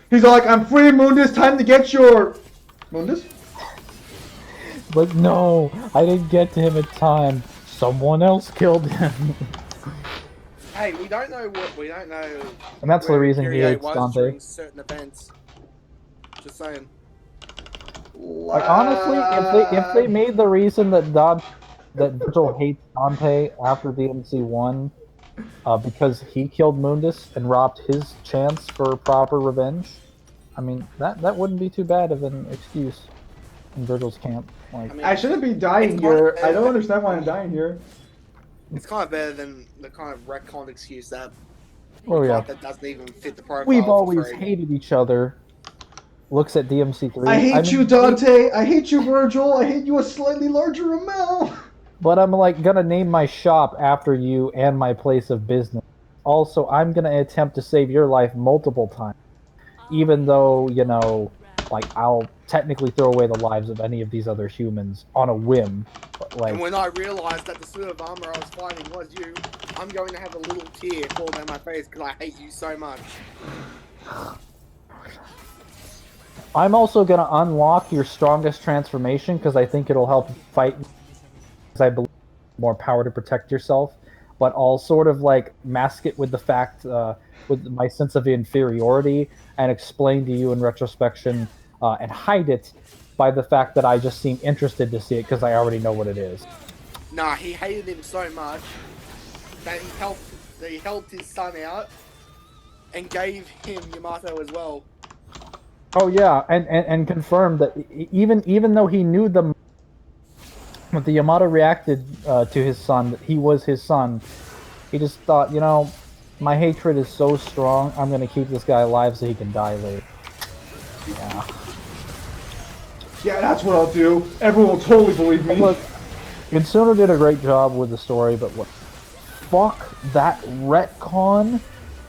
He's like, I'm free, Mundus. Time to get your Mundus. But no, I didn't get to him in time. Someone else killed him. Hey, we don't know. And that's the reason he hates was Dante. during certain events. Just saying. Like honestly, if they made the reason that Virgil hates Dante after DMC1 because he killed Mundus and robbed his chance for proper revenge, I mean that wouldn't be too bad of an excuse in Virgil's camp. Like, I shouldn't be dying here. I don't understand why I'm dying here. It's kind of better than the kind of retcon excuse that. That doesn't even fit the profile. We've always hated each other. Looks at DMC3. I hate you, Dante. I hate you, Virgil. I hate you a slightly larger amount. But I'm like gonna name my shop after you and my place of business. Also, I'm gonna attempt to save your life multiple times, even though like I'll technically throw away the lives of any of these other humans on a whim. But, like, and when I realized that the suit of armor I was fighting was you, I'm going to have a little tear fall down my face because I hate you so much. I'm also gonna unlock your strongest transformation because I think it'll help fight. Because I believe more power to protect yourself, but I'll sort of like mask it with the fact, with my sense of inferiority, and explain to you in retrospection, and hide it by the fact that I just seem interested to see it because I already know what it is. Nah, he hated him so much that he helped his son out and gave him Yamato as well. Oh yeah, and confirmed that even though he knew the Yamato reacted to his son, that he was his son, he just thought, My hatred is so strong, I'm gonna keep this guy alive so he can die later. Yeah. Yeah, that's what I'll do. Everyone will totally believe me. Look, Insono did a great job with the story, but what? Fuck that retcon.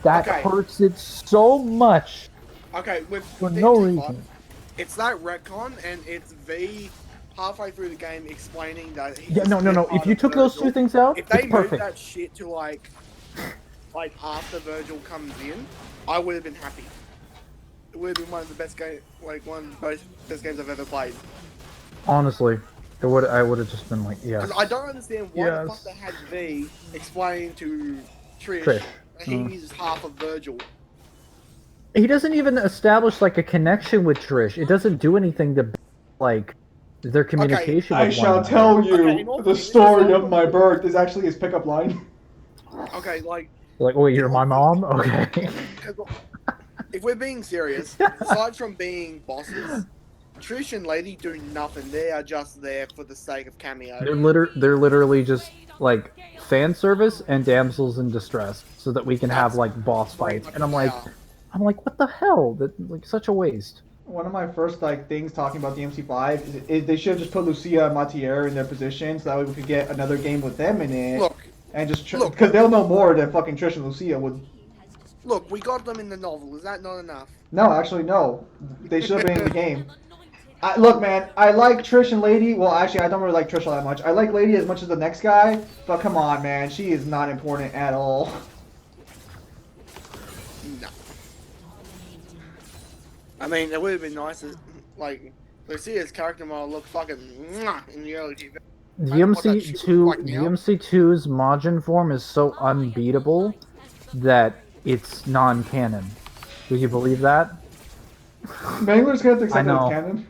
That Okay. hurts it so much Okay, with for no DMC5, reason. it's that retcon, and it's V halfway through the game explaining that he's Yeah, no. part If you of took those Virgil. two things out, If they it's moved perfect. that shit to like after Virgil comes in, I would have been happy. It would have been one of the best game, like one of the best games I've ever played. Honestly, I would have just been like, yes. Because I don't understand why the fuck Yes. they had V explain to Trish, Trish. that he uses half of Virgil. He doesn't even establish like a connection with Trish. It doesn't do anything to like their communication. I with shall one tell another. you Okay, in all the fairness, story aside of from my the- birth is actually his pickup line. Okay, like Like, oh, you're my mom? Okay. if we're being serious, aside from being bosses, Trish and Lady do nothing. They are just there for the sake of cameo. They're literally just like fan service and damsels in distress, so that we can have like boss fights. And I'm like, what the hell? That like such a waste. One of my first things talking about DMC5 is they should have just put Lucia and Matier in their position so that way we could get another game with them in it. Look, and just because they'll know more than fucking Trish and Lucia would. Look, we got them in the novel. Is that not enough? No, actually, no. They should have been in the game. Look, man, I like Trish and Lady. Well, actually, I don't really like Trish all that much. I like Lady as much as the next guy, but come on, man. She is not important at all. No. I mean, it would have been nice if, like, Lucia's character model looked fucking mwah in the early TV. DMC2's Majin form is so unbeatable that it's non-canon. Do you believe that? Mangler's gonna have to accept that as canon.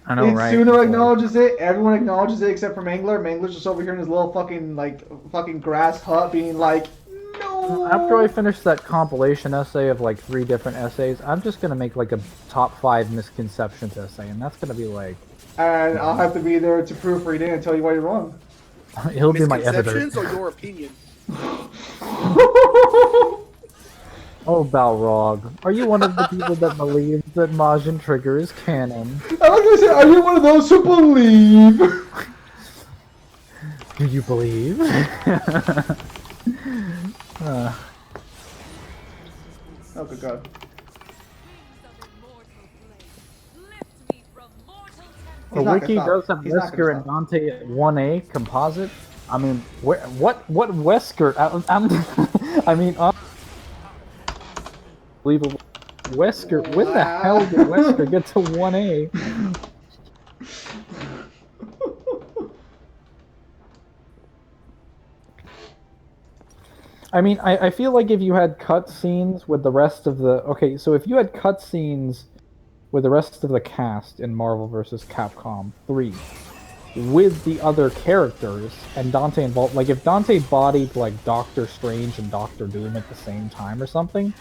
I know, right? Suno acknowledges it. Everyone acknowledges it except for Mangler. Mangler's just over here in his little fucking grass hut, being like, no. After I finish that compilation essay of like 3 different essays, I'm just gonna make like a top 5 misconceptions essay, and that's gonna be like. And I'll have to be there to proofread it and tell you why you're wrong. He'll be my editor. Misconceptions or your opinion? Oh, Balrog, are you one of the people that believes that Majin Trigger is canon? I was gonna say, are you one of those who believe? Do you believe? Oh, good God. The wiki does have Wesker and Dante at 1A composite. I mean, what Wesker? I mean, unbelievable. Wesker, when the hell did Wesker get to 1A? I mean, I feel like if you had cutscenes with the rest of the... Okay, so if you had cutscenes with the rest of the cast in Marvel vs. Capcom 3, with the other characters, and Dante involved... Like, if Dante bodied, like, Doctor Strange and Doctor Doom at the same time or something,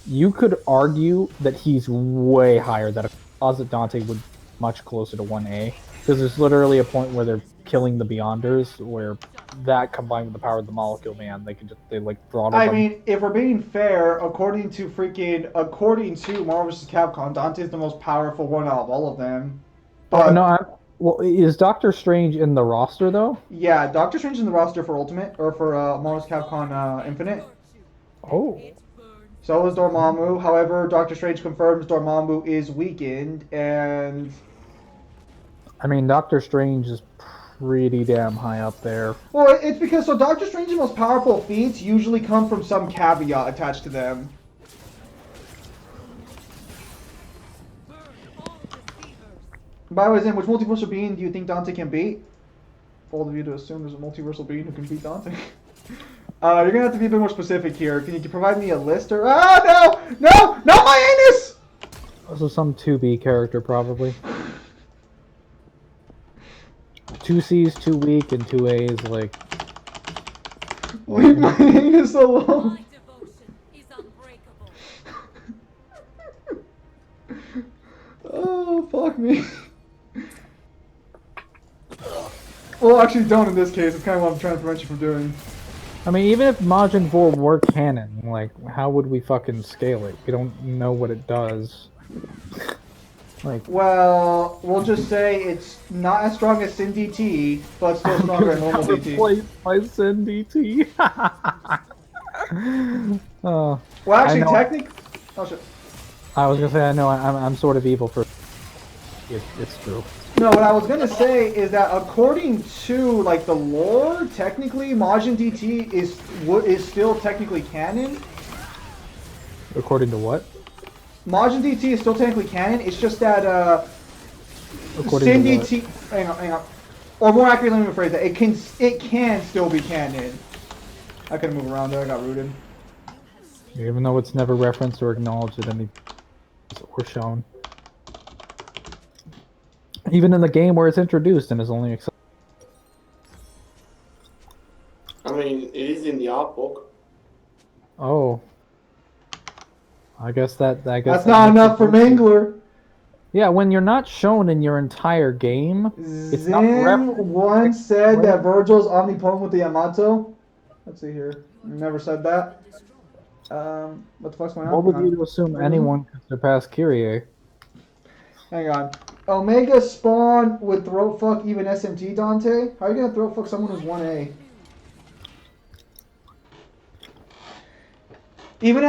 you could argue that he's way higher, that a composite Dante would much closer to 1A, because there's literally a point where they're killing the Beyonders, where that combined with the power of the Molecule Man, they throttle I them. mean, if we're being fair, according to Marvel vs. Capcom, Dante's the most powerful one out of all of them. But well, is Doctor Strange in the roster though? Yeah, Doctor Strange is in the roster for Ultimate or for Marvel vs. Capcom Infinite. Oh. So is Dormammu. However, Doctor Strange confirms Dormammu is weakened, and I mean, Doctor Strange is pretty damn high up there. Well, it's because Doctor Strange's most powerful feats usually come from some caveat attached to them. By the way, Zin, which multiversal being do you think Dante can beat? For all of you to assume there's a multiversal being who can beat Dante. You're gonna have to be a bit more specific here. Can you provide me a list or? No, not my anus! Also, some 2B character probably. 2C's too weak and 2A is like. Leave my anus alone. Oh, fuck me. Well, actually, don't in this case. It's kind of what I'm trying to prevent you from doing. I mean, even if Majin Buu were canon, like, how would we fucking scale it? We don't know what it does. Like, Well, we'll just say it's not as strong as Sin DT, but still stronger than normal DT. Replaced by Sin DT. Well, actually, technically, oh shit. I was gonna say I know I'm sort of evil for. It's true. No, what I was gonna say is that according to like the lore, technically Majin DT is still technically canon. According to what? Majin DT is still technically canon. It's just that According Sin to what? DT. Hang on. Or more accurately, let me rephrase that. It can still be canon. I couldn't move around there. I got rooted. Even though it's never referenced or acknowledged at any or shown. Even in the game where it's introduced and is only accepted. I mean, it is in the art book. Oh. I guess that's not enough for Mangler. Yeah, when you're not shown in your entire game, it's not Zim once said that Virgil's omnipotent with the Yamato. Let's see here. Never said that. What the fuck's going on? What would you assume anyone could surpass Kyrie? Hang on. Omega spawn with throat fuck even SMT Dante? How are you gonna throat fuck someone who's 1A? Even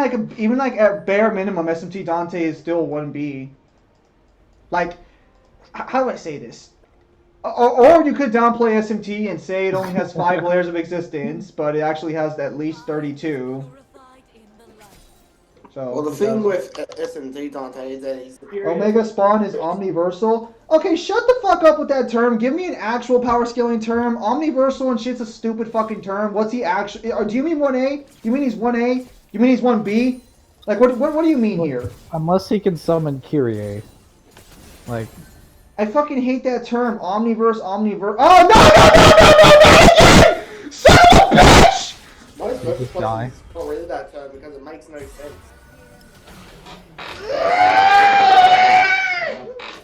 like at bare minimum, SMT Dante is still 1B. Like, how do I say this? Or you could downplay SMT and say it only has 5 layers of existence, but it actually has at least 32. So, Well, the thing with SMD Dante is that he's superior. Omega spawn is omniversal. Okay, shut the fuck up with that term. Give me an actual power scaling term. Omniversal and shit's a stupid fucking term. What's he actually? Do you mean 1A? Do you mean he's 1A? You mean he's 1B? Like, what do you mean here? Unless he can summon Kyrie. Like, I fucking hate that term. Omniverse. Oh, no! Son of a bitch! Most just die. got rid of that term because it makes no sense.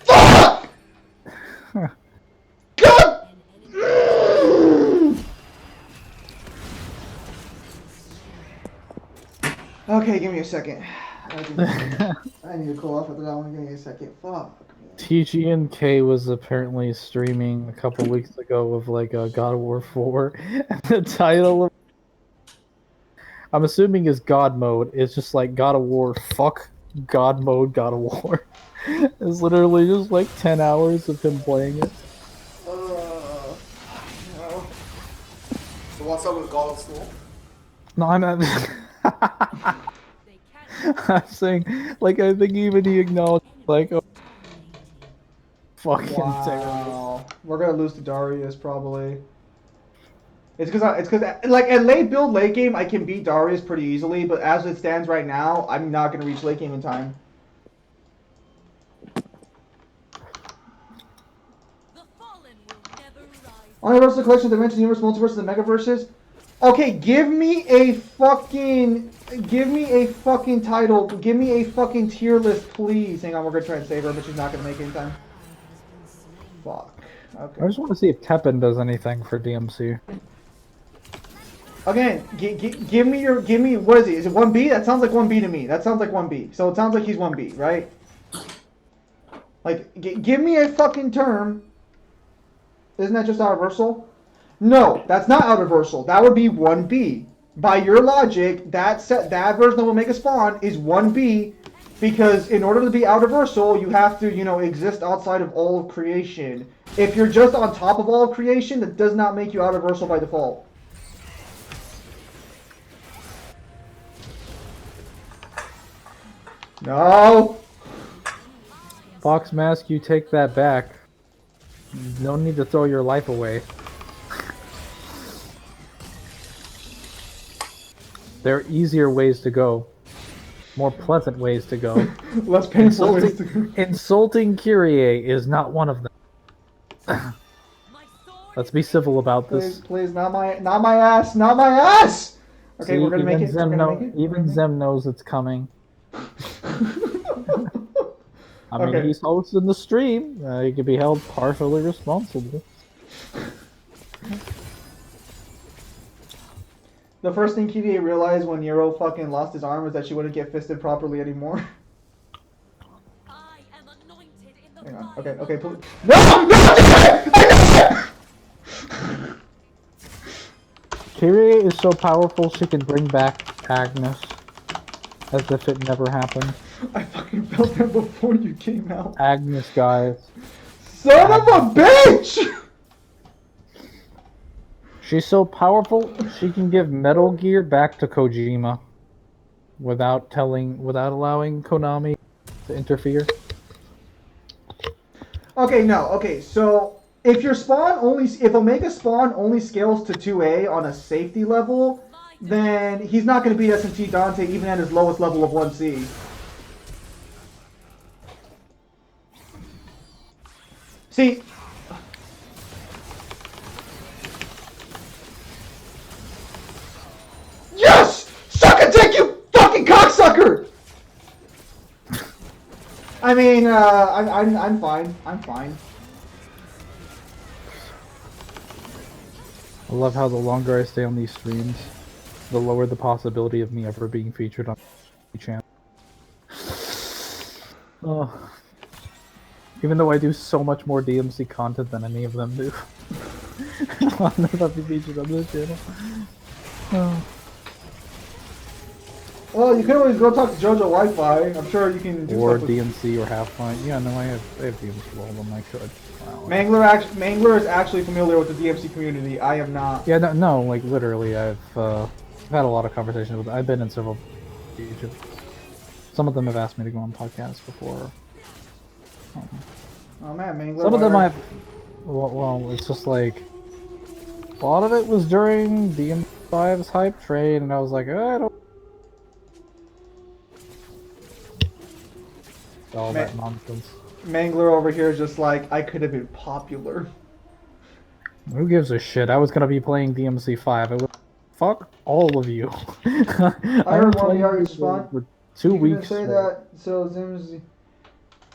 Fuck! God! Okay, give me a second. I need to cool off with that one. Give me a second. Fuck. TGNK was apparently streaming a couple weeks ago of like a God of War 4, and the title of I'm assuming is God mode. It's just like God of War fuck God mode God of War. It's literally just like 10 hours of him playing it. No. So what's up with God of War? No, I'm not. I'm saying, like, I think even he acknowledged, like, oh, fucking terrible. We're gonna lose to Darius probably. It's because like at late game I can beat Darius pretty easily, but as it stands right now, I'm not gonna reach late game in time. Universal Collection, Dimension, Universe, Multiverse, and Megaverses. Okay, give me a fucking title. Give me a fucking tier list, please. Hang on, we're gonna try and save her, but she's not gonna make it in time. Fuck. Okay. I just want to see if Teppen does anything for DMC. Again, give me what is he? Is it 1B? That sounds like 1B to me. That sounds like 1B. So it sounds like he's 1B, right? Like, give me a fucking term. Isn't that just universal? No, that's not universal. That would be 1B. By your logic, that version of Omega Spawn is 1B because in order to be universal, you have to, exist outside of all of creation. If you're just on top of all of creation, that does not make you universal by default. No! Fox Mask, you take that back. No need to throw your life away. There are easier ways to go. More pleasant ways to go. Less painful ways to go. Insulting Kyrie is not one of them. Let's be civil about this. Please, not my ass, not my ass! Okay, See, we're gonna make it. Even Zem knows it's coming. I mean, Okay. he's hosting the stream. He could be held partially responsible. The first thing Kirie realized when Nero fucking lost his arm was that she wouldn't get fisted properly anymore. Hang on. Okay, okay, please. No! No! Kyrie is so powerful she can bring back Agnes as if it never happened. I fucking felt that before you came out. Agnes, guys. Son of a bitch! She's so powerful she can give Metal Gear back to Kojima without allowing Konami to interfere. Okay, no. Okay, so if Omega Spawn only scales to 2A on a safety level, then he's not going to beat SMT Dante even at his lowest level of 1C. See, yes! Suck a dick, you fucking cocksucker! I mean, I'm fine. I'm fine. I love how the longer I stay on these streams, the lower the possibility of me ever being featured on the channel. Oh. Even though I do so much more DMC content than any of them do. I'll never be featured on this channel. Oh. Well, you can always go talk to JoJo Wi-Fi. I'm sure you can do Or stuff with... DMC or Half-Line. Yeah, no, I have DMC all of them. I could. Wow. Mangler is actually familiar with the DMC community. I am not. Yeah, no, like literally, I've had a lot of conversations with. I've been in several pages. Some of them have asked me to go on podcasts before. Oh man, Mangler. Some of them I've. Well, it's just like a lot of it was during DM5's hype train, and I was like, I don't. All that nonsense. Mangler over here is just like, I could have been popular. Who gives a shit? I was gonna be playing DMC5. I would fuck all of you. I heard one of the arguments for 2 weeks. Say that, so Zim's...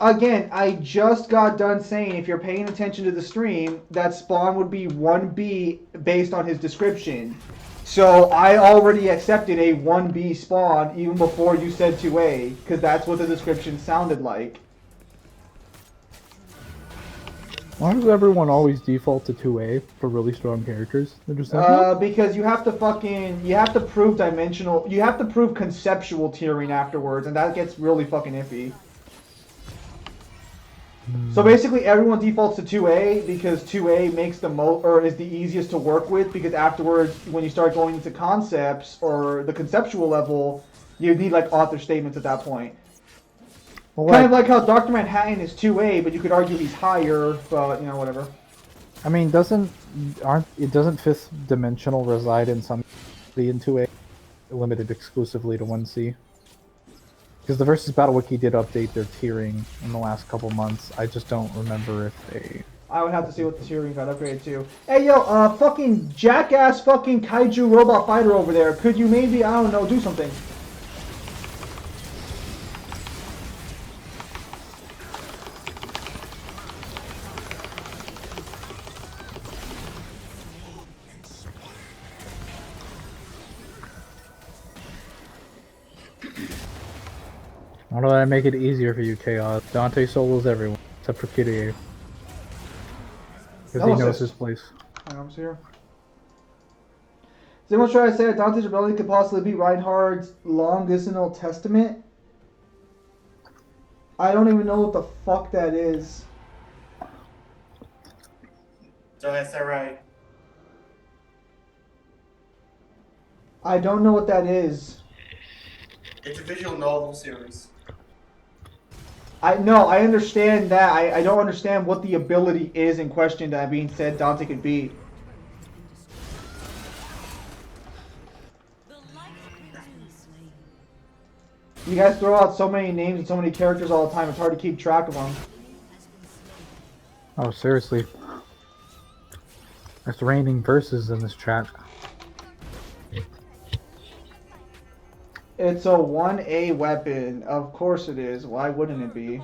Again, I just got done saying if you're paying attention to the stream, that Spawn would be 1B based on his description. So I already accepted a 1B Spawn even before you said 2A, because that's what the description sounded like. Why does everyone always default to 2A for really strong characters? They're just like, because you have to prove you have to prove conceptual tiering afterwards, and that gets really fucking iffy. So basically everyone defaults to 2A because 2A makes the is the easiest to work with, because afterwards when you start going into concepts or the conceptual level, you need like author statements at that point. Well, kind of like how Dr. Manhattan is 2A, but you could argue he's higher, but you know, whatever. I mean, doesn't fifth dimensional reside in some in 2A, limited exclusively to 1C? Because the Versus Battle Wiki did update their tiering in the last couple months. I just don't remember if they... I would have to see what the tiering got upgraded to. Hey yo, fucking jackass fucking kaiju robot fighter over there. Could you maybe, I don't know, do something? How do I make it easier for you, Chaos? Dante solos everyone, except for Kyrie. Because he knows his place. I'm here. Is anyone trying to say that Dante's ability could possibly be Reinhardt's Longisinal Testament? I don't even know what the fuck that is. So that's that right. I don't know what that is. It's a visual novel series. I understand that. I don't understand what the ability is in question that being said Dante could beat. You guys throw out so many names and so many characters all the time, it's hard to keep track of them. Oh, seriously. There's raining verses in this chat. It's a 1A weapon. Of course it is. Why wouldn't it be?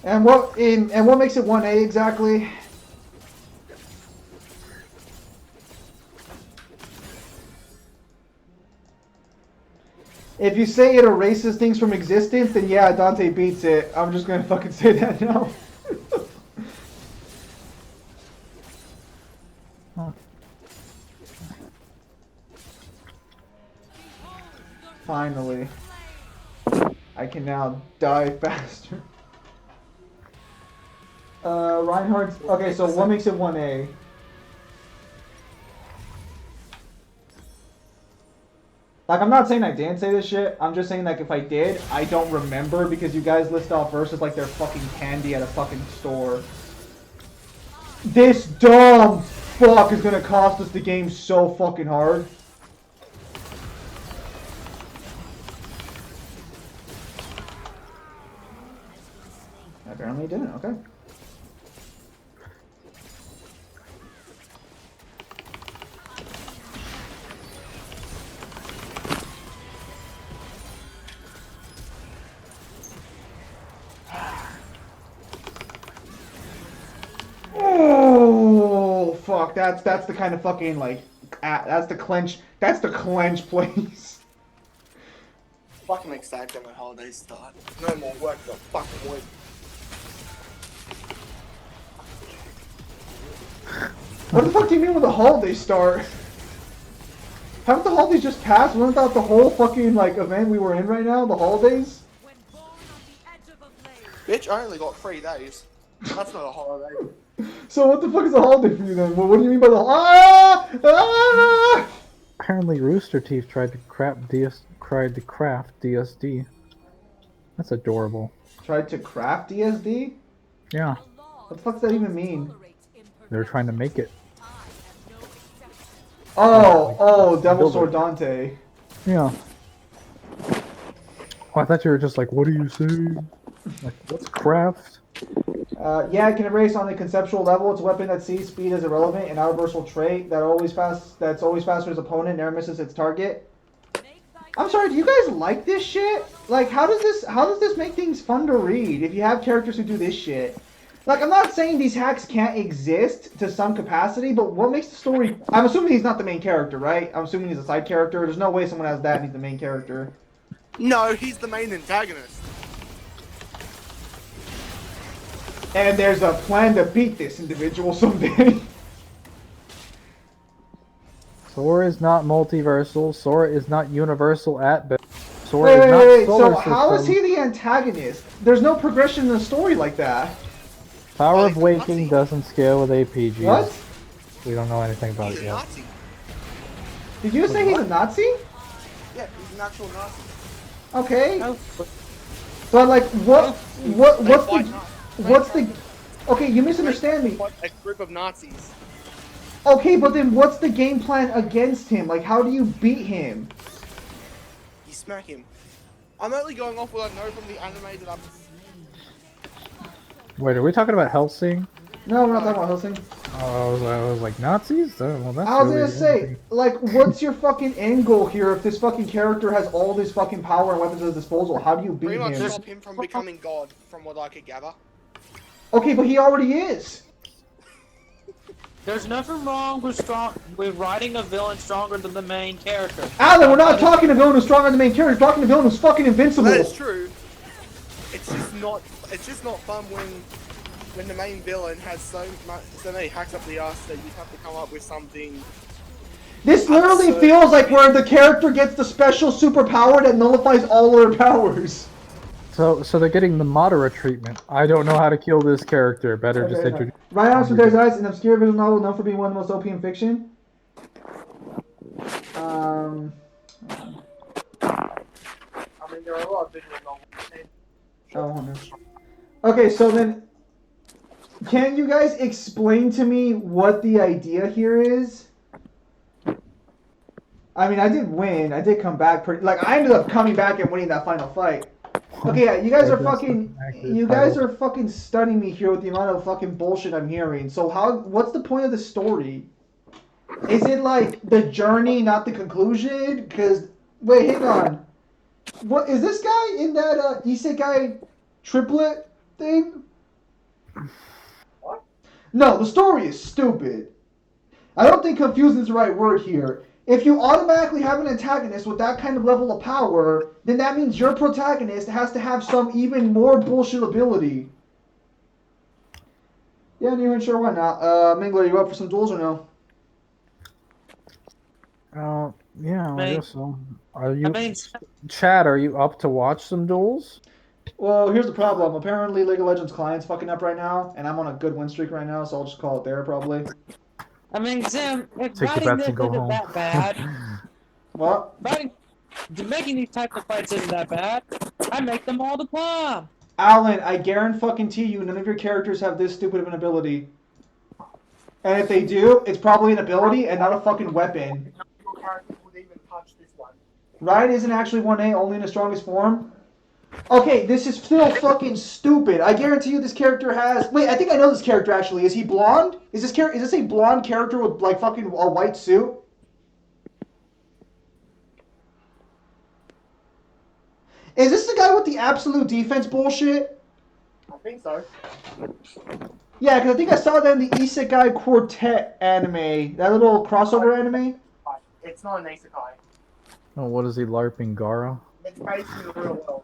And what makes it 1A exactly? If you say it erases things from existence, then yeah, Dante beats it. I'm just gonna fucking say that now. Finally. I can now die faster. Reinhardt's... Okay, so what makes it 1A? Like, I'm not saying I didn't say this shit. I'm just saying, like, if I did, I don't remember because you guys list off verses like they're fucking candy at a fucking store. This dumb fuck is gonna cost us the game so fucking hard. Apparently it didn't, okay. Oh fuck! That's the kind of fucking like that's the clench place. Fucking excited when holidays start. No more work for a fucking week. What the fuck do you mean when the holidays start? Haven't the holidays just passed? Wasn't that the whole fucking like event we were in right now? The holidays? Bitch, I only got 3 days. That's not a holiday. So what the fuck is a holiday for you then? What do you mean by the ah? Apparently, Rooster Teeth tried to craft DSD. That's adorable. Tried to craft DSD? Yeah. What the fuck does that even mean? They were trying to make it. Oh, Devil Sword Dante. Yeah. Oh, I thought you were just like, what are you saying? Like, what's craft? Yeah, it can erase on a conceptual level. It's a weapon that sees speed as irrelevant, an universal trait that's always faster than its opponent, never misses its target. I'm sorry, do you guys like this shit? Like, how does this make things fun to read if you have characters who do this shit? Like, I'm not saying these hacks can't exist to some capacity, but what makes the story... I'm assuming he's not the main character, right? I'm assuming he's a side character. There's no way someone has that and he's the main character. No, he's the main antagonist. And there's a plan to beat this individual someday. Sora is not multiversal. Sora is not universal at best. Sora is not Wait. solar So how is system. he the antagonist? There's no progression in the story like that. Power of Waking doesn't scale with APGs. What? We don't know anything about He's it a yet. Nazi. Did you say he's a Nazi? Yeah, he's an actual Nazi. Okay. But like, what's the? Okay, you misunderstand me. A group of Nazis. Okay, but then what's the game plan against him? Like, how do you beat him? You smack him. I'm only going off what I know from the animated episodes. Wait, are we talking about Helsing? No, we're not talking about Helsing. Oh, I was like, Nazis? Well, that's I was really gonna say, like, what's your fucking end goal here if this fucking character has all this fucking power and weapons at his disposal? How do you beat Pretty much him? stop him from becoming God, from what I could gather. Okay, but he already is. There's nothing wrong with writing a villain stronger than the main character. Alan, we're not talking to a villain who's stronger than the main character. We're talking to a villain who's fucking invincible. That is true. It's just not fun when the main villain has so many hacks up the ass that you have to come up with something. This literally feels like where the character gets the special superpower that nullifies all their powers. So they're getting the Madara treatment. I don't know how to kill this character. Better just introduce. Right Arms with There's Eyes, an obscure visual novel known for being one of the most OP in fiction. I mean, there are a lot of visual novels. Okay, so then, can you guys explain to me what the idea here is? I mean, I did win. I did come back pretty. Like, I ended up coming back and winning that final fight. Okay, yeah, you guys are fucking stunning me here with the amount of fucking bullshit I'm hearing. So what's the point of the story? Is it like the journey, not the conclusion? Because, wait, hang on. What, is this guy in that isekai triplet thing? What? No, the story is stupid. I don't think confusing is the right word here. If you automatically have an antagonist with that kind of level of power, then that means your protagonist has to have some even more bullshit ability. Yeah, Newman, sure, why not? Mangler, you up for some duels or no? Yeah, I mean- guess so. Are you, I mean, Chad? Are you up to watch some duels? Well, here's the problem. Apparently, League of Legends client's fucking up right now, and I'm on a good win streak right now, so I'll just call it there probably. Zim, if Take your writing bets this and go isn't home. that bad, What? making these types of fights isn't that bad. I make them all the time. Alan, I guarantee you, none of your characters have this stupid of an ability. And if they do, it's probably an ability and not a fucking weapon. Your character would even touch this one. Ryan isn't actually 1A, only in his strongest form. Okay, this is still fucking stupid. I guarantee you this character has... Wait, I think I know this character actually. Is he blonde? Is this a blonde character with like fucking a white suit? Is this the guy with the absolute defense bullshit? I think so. Yeah, because I think I saw that in the Isekai Quartet anime. That little crossover anime. It's not an isekai. Oh, what is he LARPing, Gara? It's based in the real world.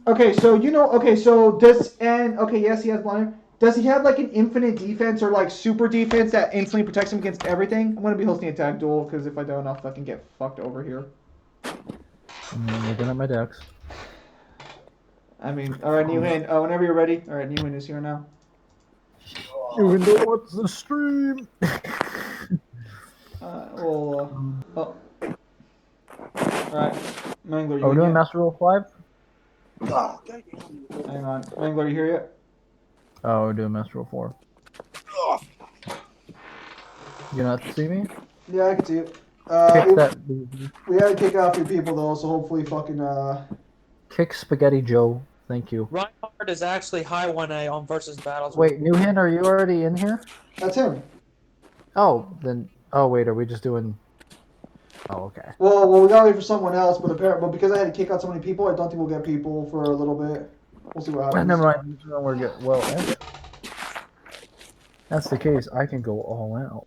Okay, so yes, he has blonde hair. Does he have like an infinite defense or like super defense that instantly protects him against everything? I'm gonna be hosting a tag duel because if I don't, I'll fucking get fucked over here. I'm looking at my decks. I mean, all right, Newhan. Whenever you're ready. All right, Newhan is here now. You know what's the stream? All right, Mangler. Are we doing Master Roll 5? Hang on, Mangler, you here yet? Oh, we're doing Master Roll 4. You not see me? Yeah, I can see it. Kick that. We had to kick off your people though, so hopefully fucking Kick Spaghetti Joe. Thank you. Reinhardt is actually high 1A on versus battles. Wait, Newhan, are you already in here? That's him. Oh, then. Oh, wait, are we just doing. Oh, okay. Well, we gotta wait for someone else, but because I had to kick out so many people, I don't think we'll get people for a little bit. We'll see what happens. Never mind. We're good. Well, if that's the case, I can go all out.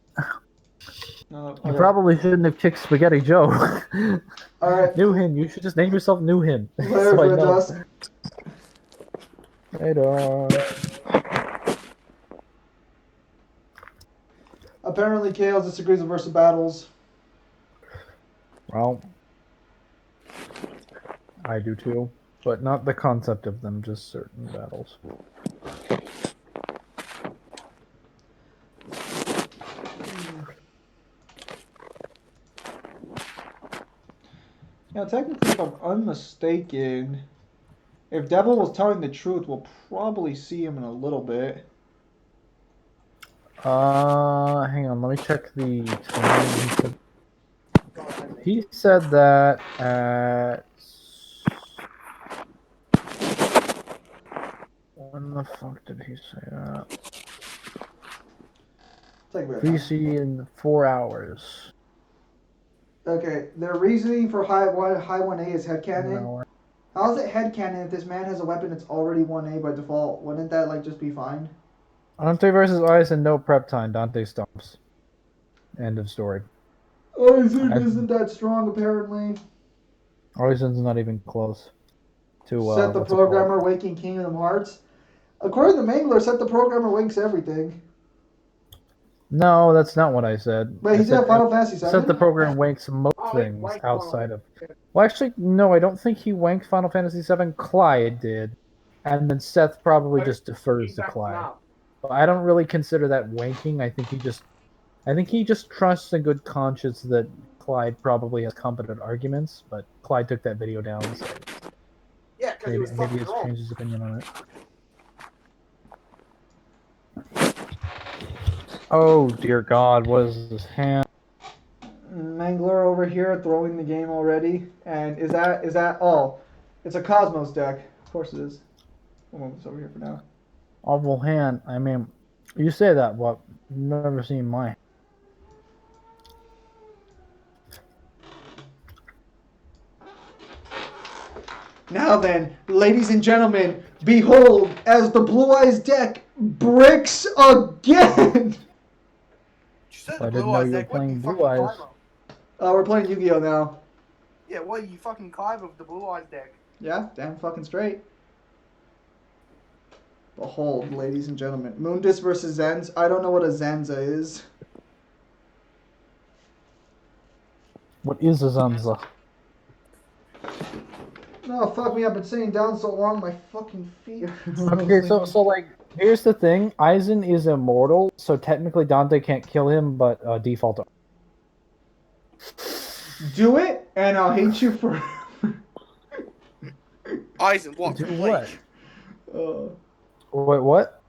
No, You probably shouldn't have kicked Spaghetti Joe. Alright. Newhan, you should just name yourself Newhan. Later, So I know. Dust. Later. Apparently, Chaos disagrees with versus battles. Well, I do too, but not the concept of them, just certain battles. Yeah, technically, if I'm unmistaken, if Devil was telling the truth, we'll probably see him in a little bit. Hang on, let me check the time. He said that at... When the fuck did he say that? Take a bit of time. VC in 4 hours. Okay, their reasoning for high 1A is headcanon. How is it headcanon if this man has a weapon that's already 1A by default? Wouldn't that like just be fine? Dante versus Ice and no prep time. Dante stumps. End of story. Aizen isn't that strong apparently. Aizen's not even close to Set the what's it programmer waking Kingdom Hearts. According to Mangler, Set the programmer winks everything. No, that's not what I said. Wait, he said Final Fantasy VII? Said the program wanks most things outside of... Well, actually, no, I don't think he wanked Final Fantasy VII. Clyde did. And then Seth probably just defers to Clyde. But I don't really consider that wanking. I think he just trusts in good conscience that Clyde probably has competent arguments, but Clyde took that video down, so Yeah, because maybe he's changed his opinion on it. Oh dear God, what is this hand? Mangler over here throwing the game already. And is that oh, it's a Cosmos deck. Of course it is. We'll move this over here for now. Awful hand. I mean, you say that, but you've never seen mine. Now then, ladies and gentlemen, behold, as the Blue Eyes deck bricks again! I didn't know you were playing Blue Eyes. We're playing Yu-Gi-Oh now. Yeah, what are you fucking Clive of the Blue Eyes deck? Yeah, damn fucking straight. Behold, ladies and gentlemen. Mundus versus Zenz. I don't know what a Zenza is. What is a Zanza? No, fuck me, I've been sitting down so long, my fucking feet are Okay, so like, here's the thing. Aizen is immortal, so technically Dante can't kill him, but default. Do it, and I'll hate you for. Aizen, what? Do From what? Bleach? Wait, what?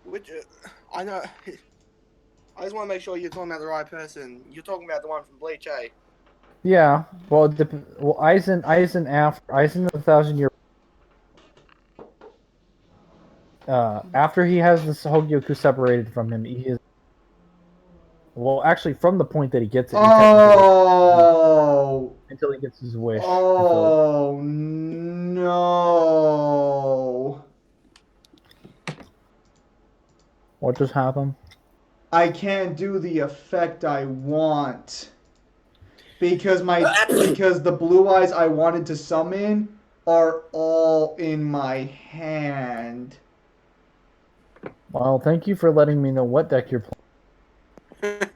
Which, I know. I just want to make sure you're talking about the right person. You're talking about the one from Bleach, eh? Yeah. Well, Aizen Aizen the 1,000 year. After he has this Hogyoku separated from him, he is. Well, actually, from the point that he gets it, he Oh. until he gets his wish. Oh no. What just happened? I can't do the effect I want. Because the blue eyes I wanted to summon are all in my hand. Well, thank you for letting me know what deck you're playing.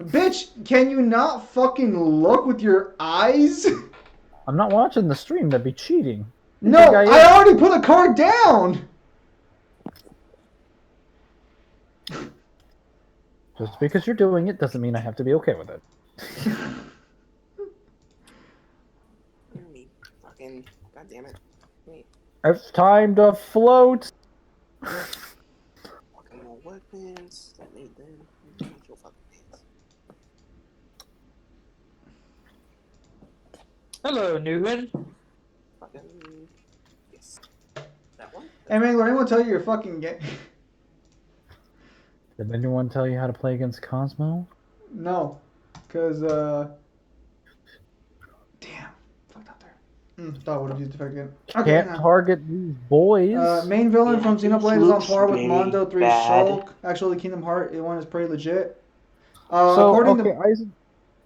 Bitch, can you not fucking look with your eyes? I'm not watching the stream. That'd be cheating. No, I already put a card down. Just because you're doing it doesn't mean I have to be okay with it. Fucking, god damn it. Wait. It's time to float. Fucking more weapons. Don't need them. Your fucking hands. Hello, Newman. Fucking, yes. That one? Hey, Mangler, anyone tell you you're fucking gay? Did anyone tell you how to play against Cosmo? No. Because, damn. Fucked up there. Thought I would have used effect again. Okay, Can't now. target these boys. Main villain from Xenoblade is on par with very Mondo 3 bad. Shulk. Actually, Kingdom Heart 1 is pretty legit. So, according okay, to... Aizen...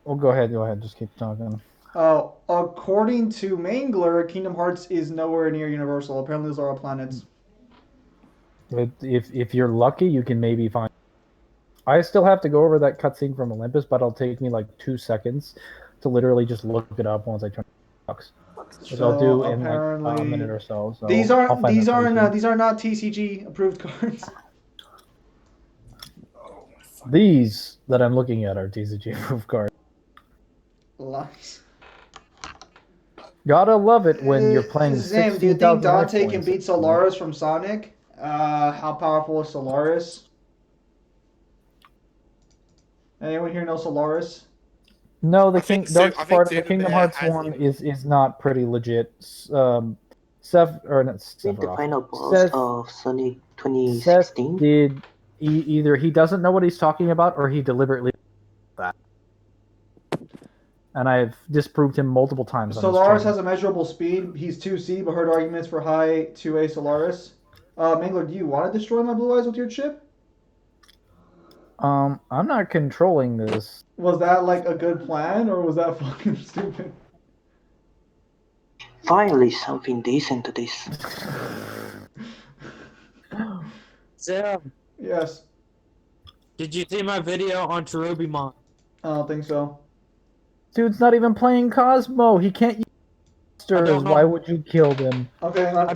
Oh, go ahead, just keep talking. According to Mangler, Kingdom Hearts is nowhere near Universal. Apparently, those are all planets. If you're lucky, you can maybe find... I still have to go over that cutscene from Olympus, but it'll take me like 2 seconds to literally just look it up once I turn bucks. Which I'll do in like a minute or so. So these I'll find that for you. these are not TCG approved cards. These that I'm looking at are TCG approved cards. Lies. Gotta love it when you're playing Zim, do you think 16,000 Dante life can points. beat Solaris from Sonic? How powerful is Solaris? Anyone here know Solaris? No, the I think Dark I think part of the David Kingdom Bear Hearts has one him. is not pretty legit. I think the final boss Seth, of Sonic Seth 2016. did either he doesn't know what he's talking about or he deliberately that. And I've disproved him multiple times. Solaris has a measurable speed. He's 2C, but heard arguments for high 2A Solaris. Mangler, do you want to destroy my blue eyes with your chip? I'm not controlling this. Was that like a good plan, or was that fucking stupid? Finally, something decent to this. Zim, Yes. did you see my video on Cherubimon? I don't think so. Dude's not even playing Cosmo. He can't use monsters. know. Why would you kill them? Okay, hang on. I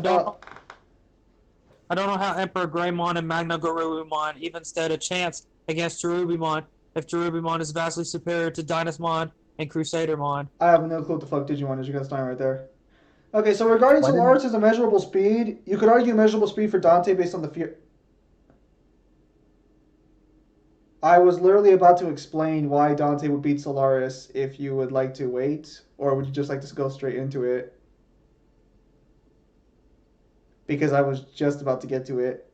don't know how Emperor Greymon and Magna Garurumon even stood a chance against Cherubimon if Cherubimon is vastly superior to Dynasmon and Crusadermon. I have no clue what the fuck Digimon is. You guys time right there. Okay, so regarding Solaris as a measurable speed, you could argue measurable speed for Dante based on the fear. I was literally about to explain why Dante would beat Solaris if you would like to wait, or would you just like to go straight into it? Because I was just about to get to it.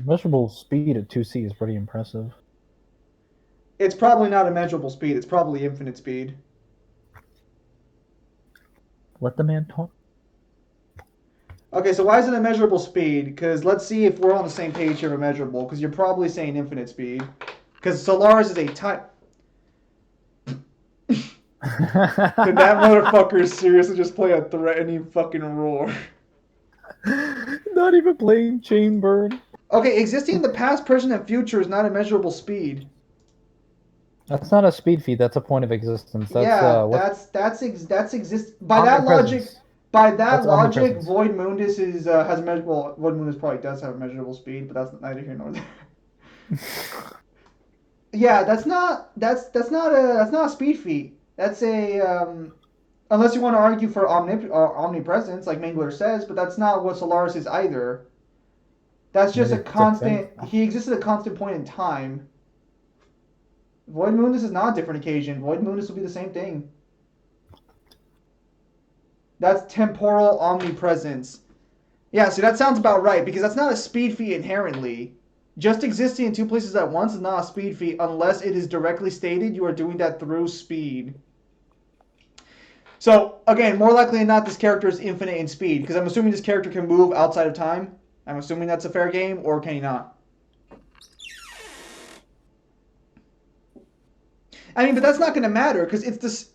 Measurable speed at 2C is pretty impressive. It's probably not a measurable speed. It's probably infinite speed. Let the man talk. Okay, so why is it a measurable speed? Because let's see if we're on the same page here for measurable, because you're probably saying infinite speed. Because Solaris is a type. Did that motherfucker seriously just play a threatening fucking roar? Not even playing Chain Burn. Okay, existing in the past, present, and future is not a measurable speed. That's not a speed feat. That's a point of existence. That's Yeah, what? that's exist. By that Omnipresence. logic, by that That's logic, omnipresence. Void Mundus is has measurable. Void Mundus probably does have a measurable speed, but that's neither here nor there. Yeah, that's not a speed feat. That's a unless you want to argue for omnipresence, like Mangler says, but that's not what Solaris is either. That's just a It depends. constant. He exists at a constant point in time. Void Mundus is not a different occasion. Void Mundus will be the same thing. That's temporal omnipresence. Yeah, see, that sounds about right, because that's not a speed feat inherently. Just existing in two places at once is not a speed feat unless it is directly stated you are doing that through speed. So, again, more likely than not, this character is infinite in speed, because I'm assuming this character can move outside of time. I'm assuming that's a fair game, or can he not? I mean, but that's not going to matter, because it's this.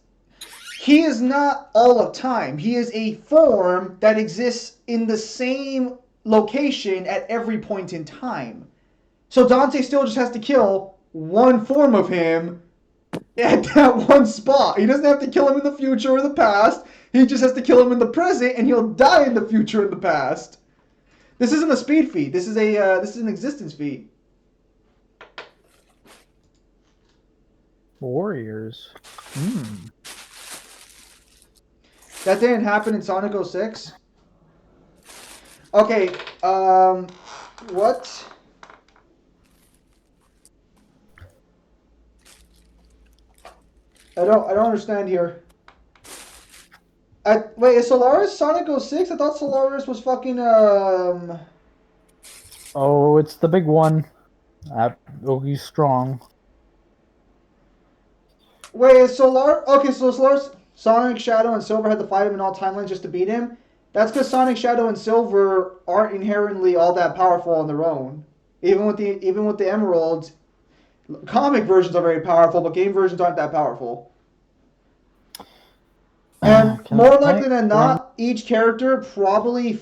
He is not all of time. He is a form that exists in the same location at every point in time. So Dante still just has to kill one form of him at that one spot. He doesn't have to kill him in the future or the past. He just has to kill him in the present, and he'll die in the future and the past. This isn't a speed feat. This is an existence feat. Warriors. That didn't happen in Sonic 06. Okay, what? I don't understand here. Wait, is Solaris Sonic 06? I thought Solaris was fucking Oh, it's the big one. He's strong. Wait, is Solaris? Okay, so Solaris, Sonic, Shadow, and Silver had to fight him in all timelines just to beat him. That's because Sonic, Shadow, and Silver aren't inherently all that powerful on their own. Even with the Emeralds, comic versions are very powerful, but game versions aren't that powerful. And more likely than not, each character probably.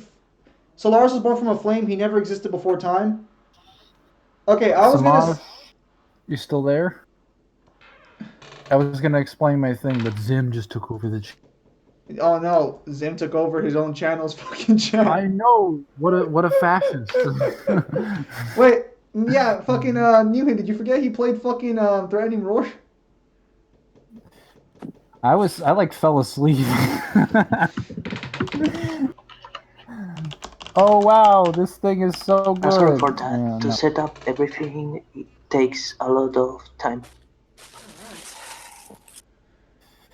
Solaris was born from a flame. He never existed before time. Okay, I was gonna. You still there? I was gonna explain my thing, but Zim just took over the. Oh no, Zim took over his own channel's fucking channel. I know. What a fascist. Wait, yeah, fucking Newhan, did you forget he played fucking Threatening Roar? I like fell asleep. Oh wow, this thing is so good. Sorry for that. To set up everything, it takes a lot of time.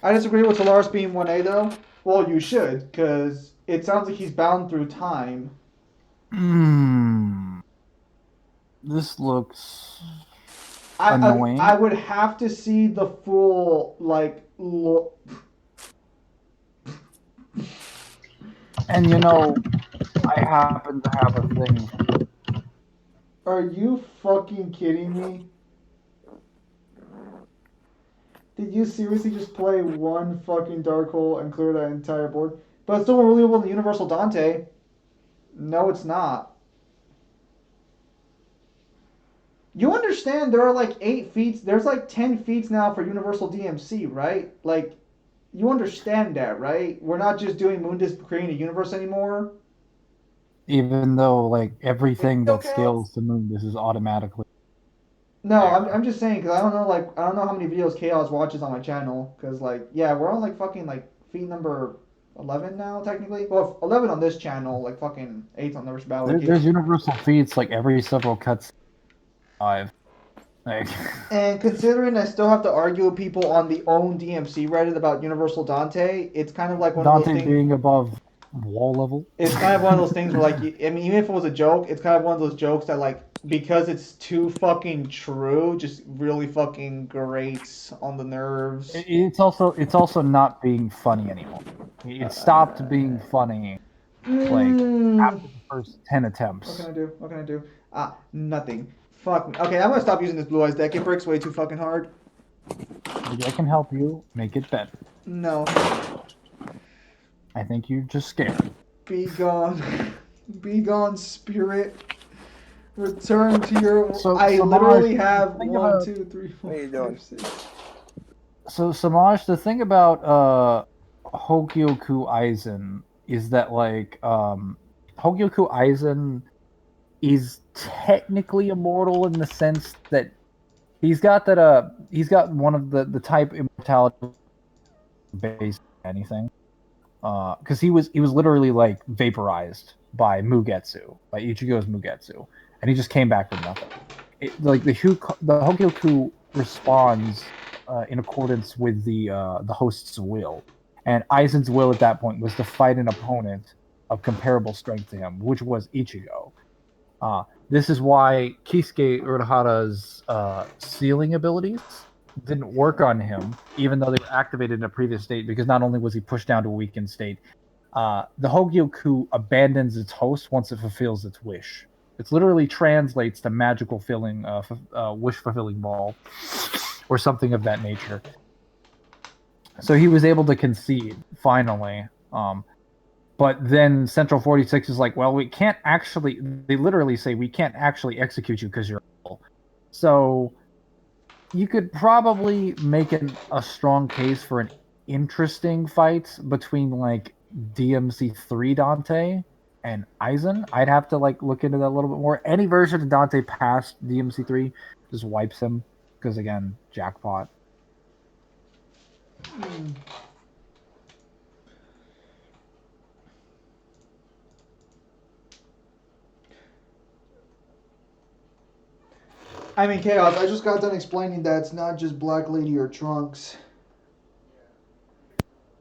I disagree with Solaris being 1A though. Well, you should, because it sounds like he's bound through time. This looks annoying. I would have to see the full, like, look. And you know, I happen to have a thing. Are you fucking kidding me? Did you seriously just play one fucking dark hole and clear that entire board? But it's still more reliable than Universal Dante. No, it's not. You understand there are like 8 feats, there's like 10 feats now for Universal DMC, right? Like, you understand that, right? We're not just doing Mundus creating a universe anymore. Even though, like, everything that scales to moon, this is automatically. No, I'm just saying, because I don't know how many videos Chaos watches on my channel, because, like, yeah, we're on, like, fucking, like, feed number 11 now, technically. Well, 11 on this channel, like, fucking 8 on the Battle. There's universal feats, like, every several cuts. 5. Like. And considering I still have to argue with people on the own DMC Reddit about Universal Dante, it's kind of like one of those things. Dante being above wall level. It's kind of one of those things where, like, I mean, even if it was a joke, it's kind of one of those jokes that, like, because it's too fucking true, just really fucking grates on the nerves. It's also not being funny anymore. It stopped being funny, like, after the first 10 attempts. What can I do? Nothing. Fuck me. Okay, I'm gonna stop using this Blue Eyes deck. It breaks way too fucking hard. Maybe I can help you make it better. No. I think you're just scared. Be gone. Be gone, spirit. Return to your. So, I Samaj, literally have think 1, about 2, 3, 4, What are you doing? 5, 6. so Samaj. The thing about Hogyoku Aizen is that like Hogyoku Aizen is technically immortal in the sense that he's got one of the type immortality based on anything. Because he was literally like vaporized by Ichigo's Mugetsu, and he just came back with nothing. Like the Hogyoku responds in accordance with the host's will, and Aizen's will at that point was to fight an opponent of comparable strength to him, which was Ichigo. This is why Kisuke Urahara's sealing abilities didn't work on him, even though they were activated in a previous state, because not only was he pushed down to a weakened state, the Hogyoku abandons its host once it fulfills its wish. It literally translates to magical filling, wish fulfilling ball, or something of that nature. So he was able to concede finally. But then Central 46 is like, well, we can't actually. They literally say we can't actually execute you because you're ill. So you could probably make a strong case for an interesting fight between like DMC3 Dante and Aizen. I'd have to like look into that a little bit more. Any version of Dante past DMC3 just wipes him because again, jackpot. I mean, Chaos, I just got done explaining that it's not just Black Lady or Trunks.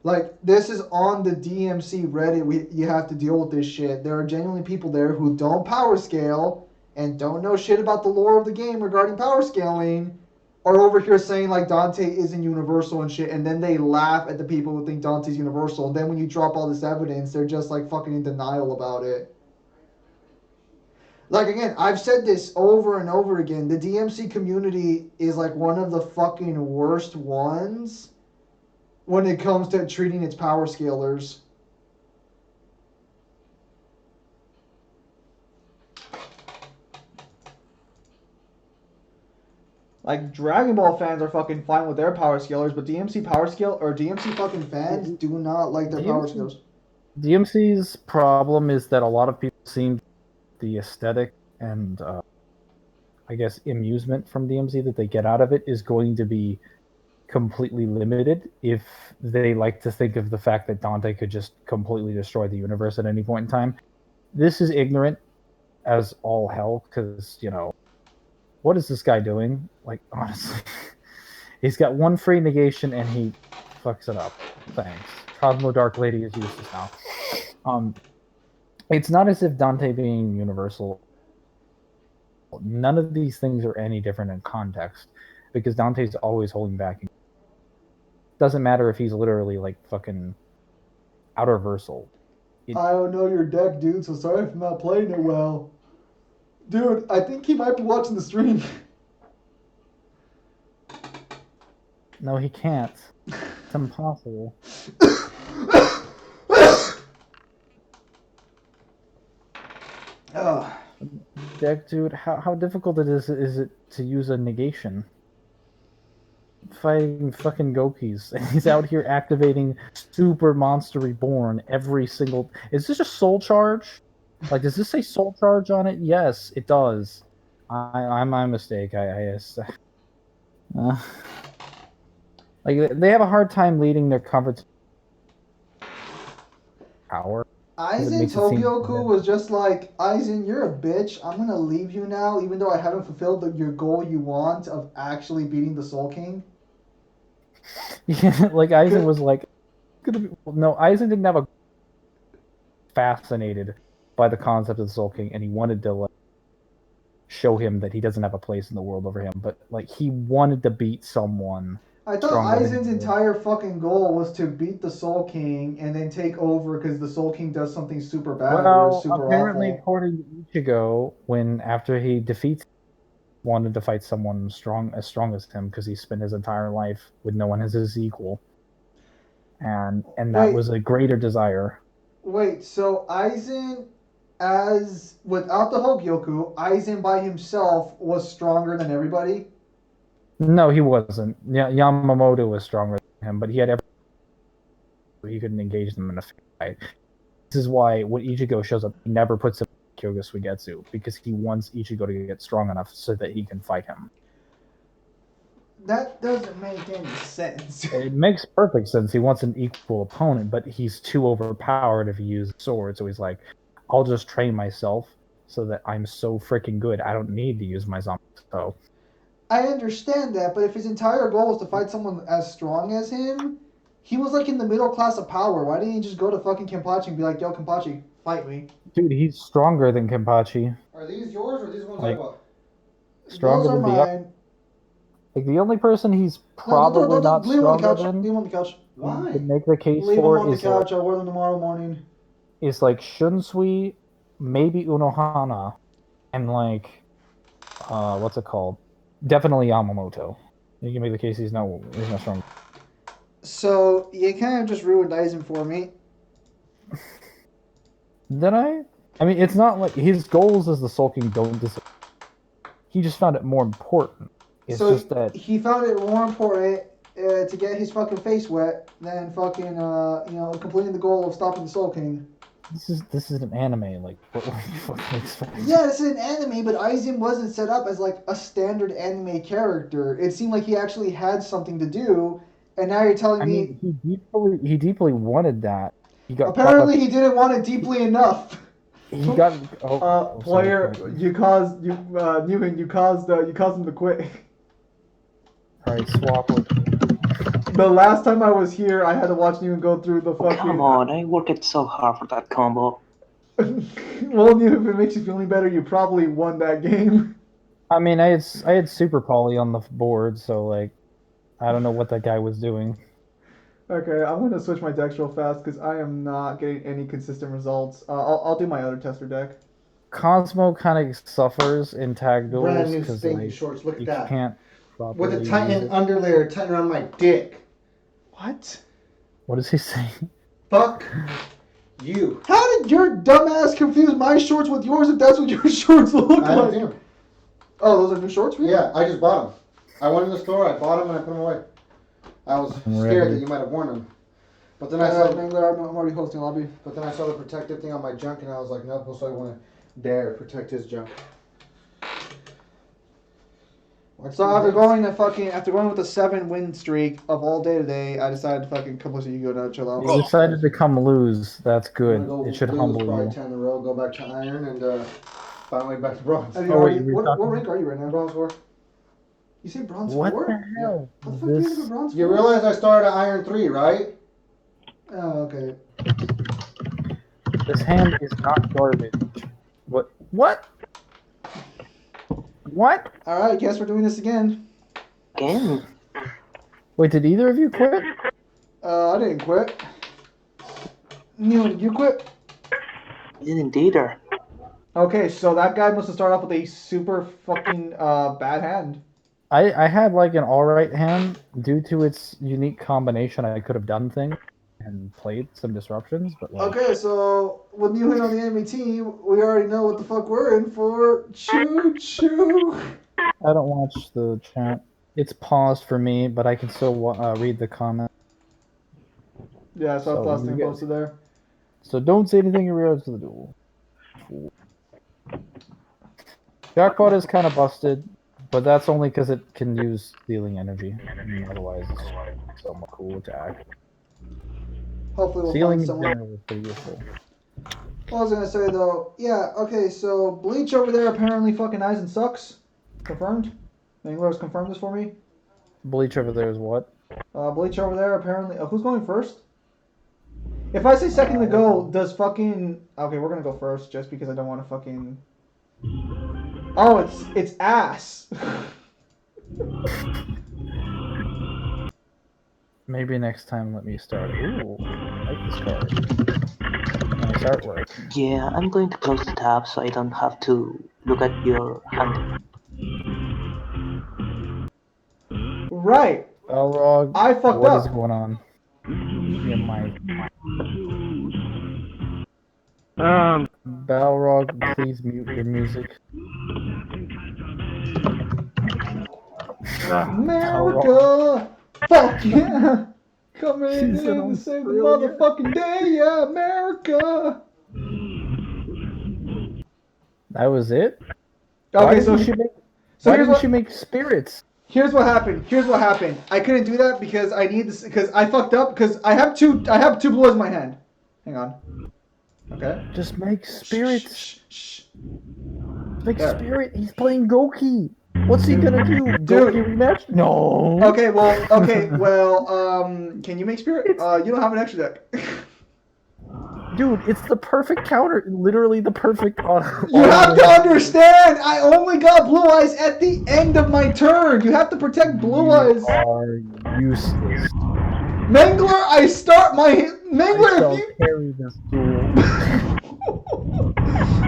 Like, this is on the DMC Reddit. You have to deal with this shit. There are genuinely people there who don't power scale and don't know shit about the lore of the game regarding power scaling, are over here saying, like, Dante isn't universal and shit, and then they laugh at the people who think Dante's universal. And then when you drop all this evidence, they're just, like, fucking in denial about it. Like, again, I've said this over and over again. The DMC community is, like, one of the fucking worst ones when it comes to treating its power scalers. Like, Dragon Ball fans are fucking fine with their power scalers, but DMC power scale or DMC fucking fans do not like their power scalers. DMC's problem is that a lot of people seem the aesthetic and I guess amusement from DMC that they get out of it is going to be completely limited if they like to think of the fact that Dante could just completely destroy the universe at any point in time. This is ignorant as all hell because, what is this guy doing? Like, honestly, he's got one free negation and he fucks it up. Thanks. Cosmo Dark Lady is useless now. It's not as if Dante being universal. None of these things are any different in context because Dante's always holding back. Doesn't matter if he's literally like fucking outer versal. I don't know your deck, dude, so sorry if I'm not playing it well. Dude, I think he might be watching the stream. No, he can't. It's impossible. Deck, dude, how difficult is it to use a negation? Fighting fucking Gokis, and he's out here activating Super Monster Reborn every single. Is this a Soul Charge? Like, does this say Soul Charge on it? Yes, it does. I'm my mistake. Like they have a hard time leading their comfort power. Aizen Hogyoku was just like, Aizen, you're a bitch. I'm gonna leave you now, even though I haven't fulfilled your goal you want of actually beating the Soul King. Yeah, like Aizen was like, no, Aizen didn't have a fascinated by the concept of the Soul King, and he wanted to like show him that he doesn't have a place in the world over him. But like he wanted to beat someone. I thought Aizen's entire fucking goal was to beat the Soul King and then take over because the Soul King does something super bad or super apparently, awful. according to Ichigo, after he defeats wanted to fight someone as strong as him because he spent his entire life with no one as his equal, and that Wait. was a greater desire. Wait, so Aizen, as without the Hogyoku, Aizen by himself was stronger than everybody? No, he wasn't. Yamamoto was stronger than him, but he had every. He couldn't engage them in a fight. This is why when Ichigo shows up, he never puts him in Kyoga Suigetsu, because he wants Ichigo to get strong enough so that he can fight him. That doesn't make any sense. It makes perfect sense. He wants an equal opponent, but he's too overpowered if he uses sword. So he's like, I'll just train myself so that I'm so freaking good. I don't need to use my zombie. So I understand that, but if his entire goal was to fight someone as strong as him, he was like in the middle class of power. Why didn't he just go to fucking Kenpachi and be like, yo, Kenpachi, fight me? dude, he's stronger than Kenpachi. Are these yours or these ones Like, I bought? stronger Those are than the mine. Like the only person he's probably not leave him on the stronger couch. than Leave him on the couch. Why? to make the case Leave him for on the is couch. I'll wear them tomorrow morning. Shunsui, maybe Unohana, and what's it called? Definitely Yamamoto. You can make the case he's not strong. So you kind of just ruined Aizen for me. Did I? I mean, it's not like his goals as the sulking don't disappear. He just found it more important. It's So just that he found it more important to get his fucking face wet than fucking completing the goal of stopping the Soul King. this is an anime. Like, what were you fucking expecting? Yeah, this is an anime, but Aizen wasn't set up as like a standard anime character. It seemed like he actually had something to do, and now you're telling me. I mean, he deeply wanted that. He got Apparently, he didn't want it deeply enough. He got player, you caused Newman, you caused him to quit. Alright, swap with. The last time I was here, I had to watch Newman go through the fucking. Come on, I worked so hard for that combo. Well, Newman, if it makes you feel any better, you probably won that game. I mean, I had Super Poly on the board, so like, I don't know what that guy was doing. Okay, I'm gonna switch my decks real fast because I am not getting any consistent results. I'll do my other tester deck. Cosmo kind of suffers in tag duels Brand new because spanky like, shorts. Look at you that. can't With properly a tighten use it. underlayer tighten around my dick. What? What is he saying? Fuck you. How did your dumbass confuse my shorts with yours if that's what your shorts look I haven't like? seen them. Oh, those are new shorts for you? Yeah, I just bought them. I went in the store, I bought them, and I put them away. I was scared that you might have worn them. But then I saw Mangler, I'm already hosting lobby. But then I saw the protective thing on my junk, and I was like, nope, so I want to dare protect his junk. So after going with a 7-win streak of all day today, I decided to fucking come listen to you go now, chill out. You decided to come lose. That's good. Go It should lose humble probably you. 10 in a row, go back to iron, and finally back to bronze. Have you Oh, already, wait, what rank are you right now? Bronze 4. You say bronze What 4? the hell? How the fuck do you This have a bronze 4? You realize I started at iron 3, right? Oh, okay. this hand is not garbage. What? What? What? Alright, guess we're doing this again. Again? Wait, did either of you quit? I didn't quit. Neil, did you quit? I didn't either. Okay, so that guy must have started off with a super fucking bad hand. I had like an alright hand. Due to its unique combination, I could have done things and played some disruptions, but like... Okay, so with Neil on the enemy team, we already know what the fuck we're in for. Choo choo! I don't watch the chat. It's paused for me, but I can still read the comment. Yeah, I saw So plus you thing get- posted there. So don't say anything in regards to the duel. Jackpot is kind of busted, but that's only because it can use stealing energy. Otherwise, it's somewhat cool attack. Hopefully we'll Stealing find in someone. general is pretty useful. What I was gonna say though, yeah, okay, so Bleach over there apparently fucking Aizen sucks. Confirmed? Mangler's confirmed this for me. Bleach over there is what? Bleach over there apparently. Who's going first? If I say second to go, does fucking. Okay, we're gonna go first just because I don't want to fucking. Oh, it's ass. Maybe next time let me start. Ooh, I like this card. Nice artwork. Yeah, I'm going to close the tab so I don't have to look at your hand. Right. Balrog, I fucked what up. is going on? Yeah, my Balrog, please mute your music. America! Fuck yeah! Coming She's in in to save the Australia. motherfucking day, yeah, America! That was it? Okay, Why so didn't she make? so Why here's didn't what she make spirits? here's what happened. Here's what happened. I couldn't do that because I need this because I fucked up because I have two blue eyes in my hand. Hang on. Okay. Just make spirits. Shh. Make There. spirit. He's playing Goki. What's he gonna do? Dude. Goki rematch? No. Okay, well, can you make spirit? You don't have an extra deck. Dude, it's the perfect counter. Literally the perfect auto. You have to understand, I only got blue eyes at the end of my turn. You have to protect blue eyes. Are useless. Mangler, I start my Mangler. I shall If you carry this duel.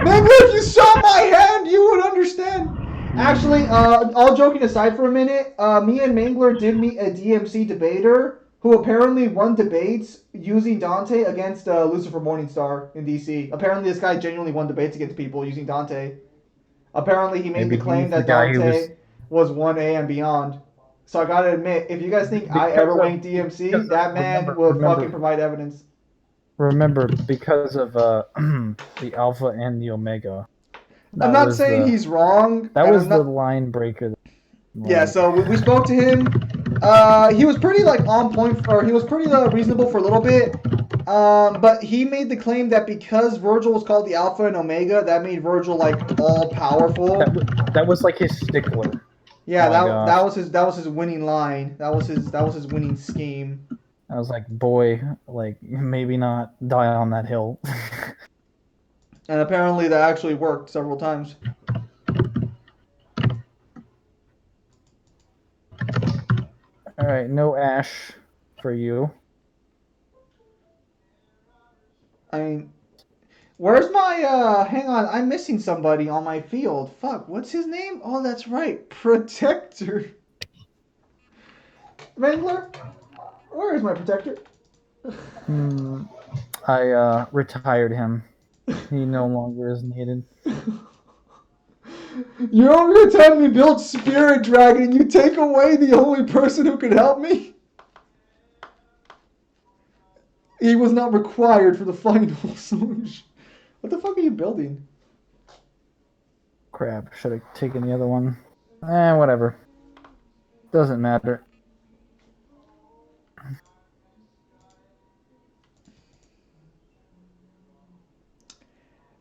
Mangler, if you saw my hand, you would understand. Actually, all joking aside for a minute, me and Mangler did meet a DMC debater who apparently won debates using Dante against Lucifer Morningstar in DC. Apparently, this guy genuinely won debates against people using Dante. Apparently, he made Maybe the claim he's the that guy who Dante was 1A and beyond. So I gotta admit, if you guys think I ever wanked DMC, that man would fucking provide evidence. Remember, because of the Alpha and the Omega. I'm not saying he's wrong. That and was I'm not, the line breaker. Yeah, so we spoke to him. He was pretty on point, or he was pretty reasonable for a little bit. But he made the claim that because Virgil was called the Alpha and Omega, that made Virgil all powerful. That was like his stickler. Yeah, Oh that was his winning line. That was his winning scheme. I was like, boy, maybe not die on that hill. And apparently that actually worked several times. All right, no Ash for you. I mean, where's my, hang on, I'm missing somebody on my field. Fuck, what's his name? Oh, that's right, Protector. Mangler? Where is my Protector? I retired him. He no longer is needed. You're over here telling me build Spirit Dragon and you take away the only person who could help me? He was not required for the final solution. What the fuck are you building? Crap, should have taken the other one. Whatever. Doesn't matter.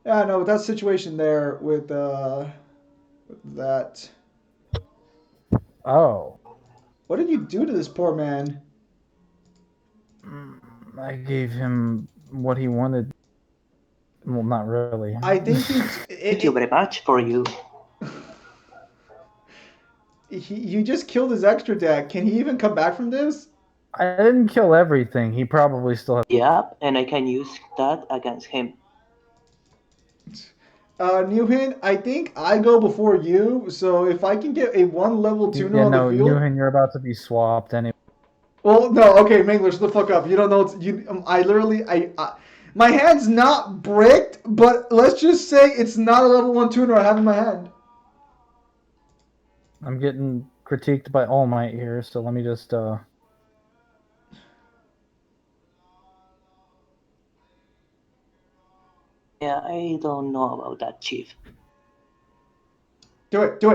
Yeah, no, that situation there with that. Oh. What did you do to this poor man? I gave him what he wanted. Well, not really. I think Thank you very much for you. You just killed his extra deck. Can he even come back from this? I didn't kill everything. He probably still has. Yep, and I can use that against him. Newhin, I think I go before you, so if I can get a 1 level tuner on the field. Newhin, you're about to be swapped anyway. Well, no, okay, Mangler, shut the fuck up. You don't know. My hand's not bricked, but let's just say it's not a level 1 tuner I have in my hand. I'm getting critiqued by All Might here, so let me just Yeah, I don't know about that, Chief. Do it. You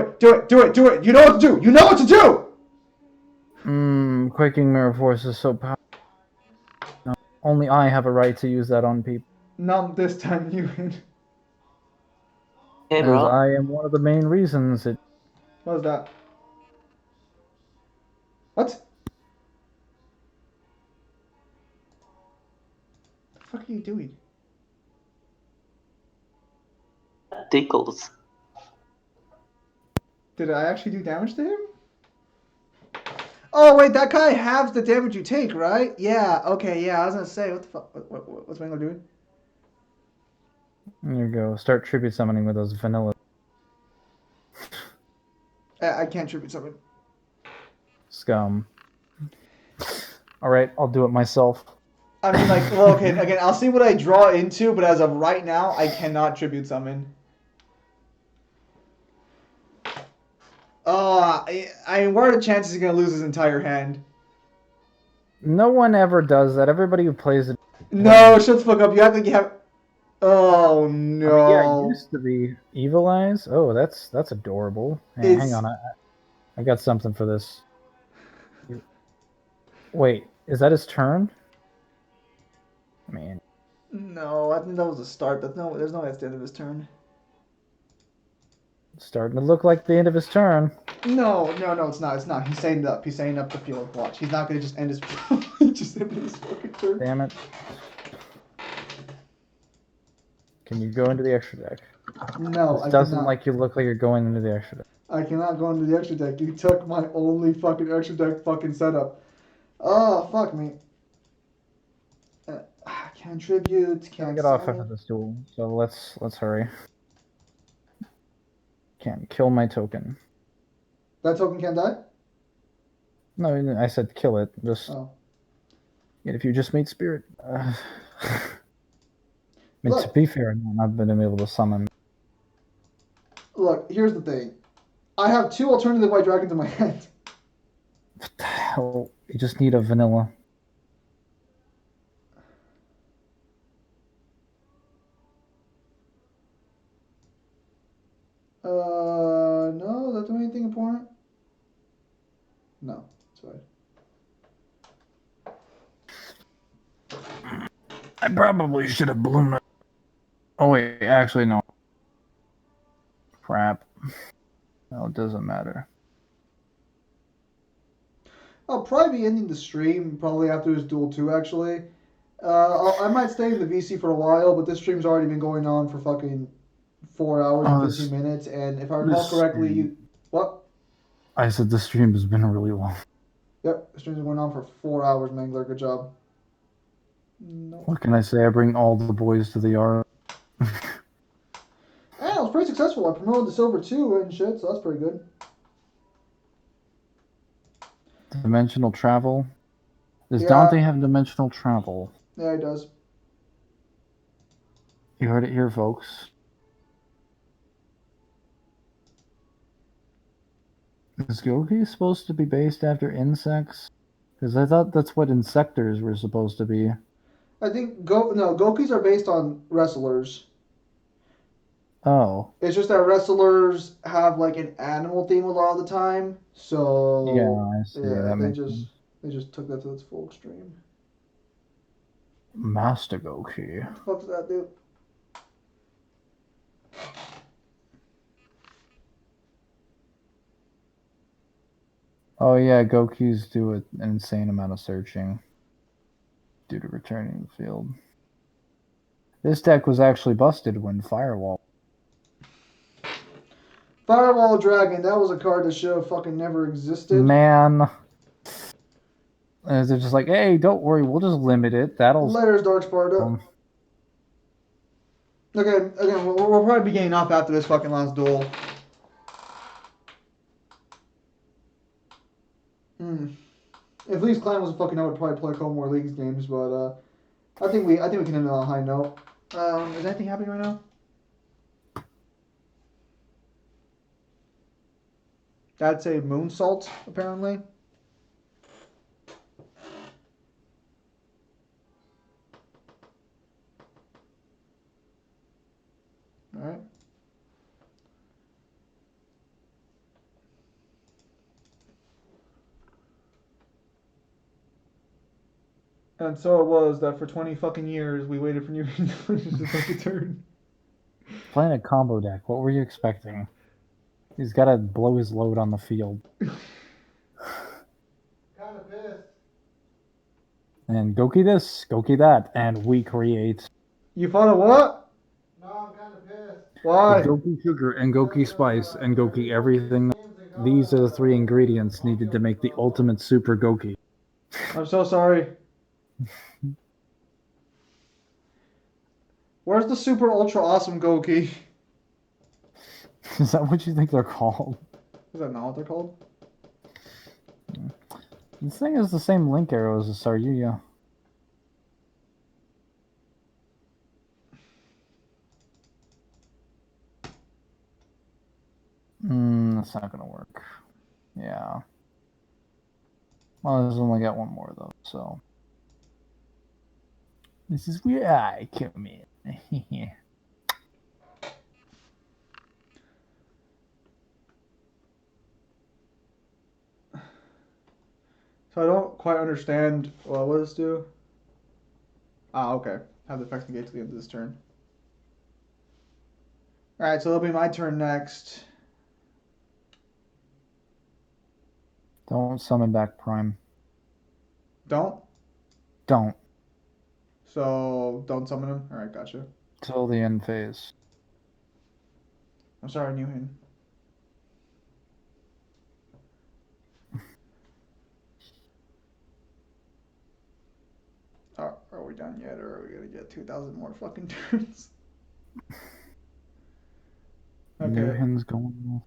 know what to do! Quaking Mirror Force is so powerful. No, only I have a right to use that on people. Not this time, Newhin. Hey, As bro. I am one of the main reasons it. What was that? What? The fuck are you doing? Tickles. Did I actually do damage to him? Oh wait, that guy halves the damage you take, right? Yeah. Okay. Yeah. I was gonna say, what the fuck? What's Mangler doing? There you go. Start tribute summoning with those vanilla. I can't tribute summon. Scum. Alright, I'll do it myself. I mean, like, well, okay, again, I'll see what I draw into, but as of right now, I cannot tribute summon. What are the chances he's gonna lose his entire hand? No one ever does that. Everybody who plays it. No, shut the fuck up. You have to have. Oh I mean, yeah, it no. used to be Evil Eyes. Oh, that's adorable. Hey, hang on, I got something for this. Wait, is that his turn? Man, No, I think that was the start. There's no way that's the end of his turn. it's starting to look like the end of his turn. No, it's not. It's not. He's setting up. He's setting up the field. Watch. He's not gonna just end his. just end his fucking turn. Damn it. Can you go into the extra deck? No, This I doesn't cannot. like you look like you're going into the extra deck. I cannot go into the extra deck. You took my only fucking extra deck fucking setup. Oh, fuck me. Can't tribute, Gotta can't get off summon. after this duel, so let's hurry. Can't kill my token. That token can't die? No, I said kill it. Just. Oh. And if you just made spirit. I mean, Look. to be fair, I've been able to summon. Look, here's the thing. I have 2 alternative white dragons in my hand. What the hell? You just need a vanilla. No, does that do anything important? No, that's right. I probably should have blown it. Oh wait, actually no. Crap. No, it doesn't matter. I'll probably be ending the stream probably after this duel 2, actually. I might stay in the VC for a while, but this stream's already been going on for fucking 4 hours and 15 minutes, and if I recall correctly, you... What? I said the stream has been really long. Yep, the stream's been going on for 4 hours, Mangler. Good job. No. What can I say? I bring all the boys to the yard. And it was pretty successful. I promoted the silver 2 and shit, so that's pretty good. Dimensional travel? Does Yeah. Dante have dimensional travel? Yeah, he does. You heard it here, folks. Is Goki supposed to be based after insects? Because I thought that's what insectors were supposed to be. I think Gokis are based on wrestlers. Oh. It's just that wrestlers have like an animal theme a lot of the time, so Yeah, I see. That makes sense. they just took that to its full extreme. Master Goki. What the fuck's that, dude? Oh yeah, Gokis do an insane amount of searching due to returning the field. This deck was actually busted when Firewall. Firewall Dragon, that was a card that should have fucking never existed. Man. And they're just like, hey, don't worry, we'll just limit it. That'll... Layers Dark Sparta. Again, we'll probably be getting off after this fucking last duel. If League's Clan was fucking out, would probably play a couple more Leagues games, but I think we can end on a high note. Is anything happening right now? That's a moonsault, apparently. Alright. And so it was that for 20 fucking years we waited for New Year's to finish the fucking turn. Playing a combo deck, what were you expecting? He's got to blow his load on the field. Kind of pissed. And Goki this, Goki that, and we create... You thought of what? No, I'm kind of pissed. Why? Goki sugar and Goki spice and Goki everything. These are the 3 ingredients needed to make the ultimate super Goki. I'm so sorry. Where's the super ultra awesome Goki? Is that what you think they're called? Is that not what they're called? This thing has the same link arrows as our yugioh. That's not gonna work. Yeah. Well, there's only got one more though, so. This is where I come in. So I don't quite understand what does this do? Ah, okay. Have the effects negate to the end of this turn. Alright, so it'll be my turn next. Don't summon back Prime. Don't? Don't. So don't summon him? Alright, gotcha. Till the end phase. I'm sorry, Newhan. Are we done yet, or are we gonna get 2,000 more fucking turns? Okay. Newhan's going off.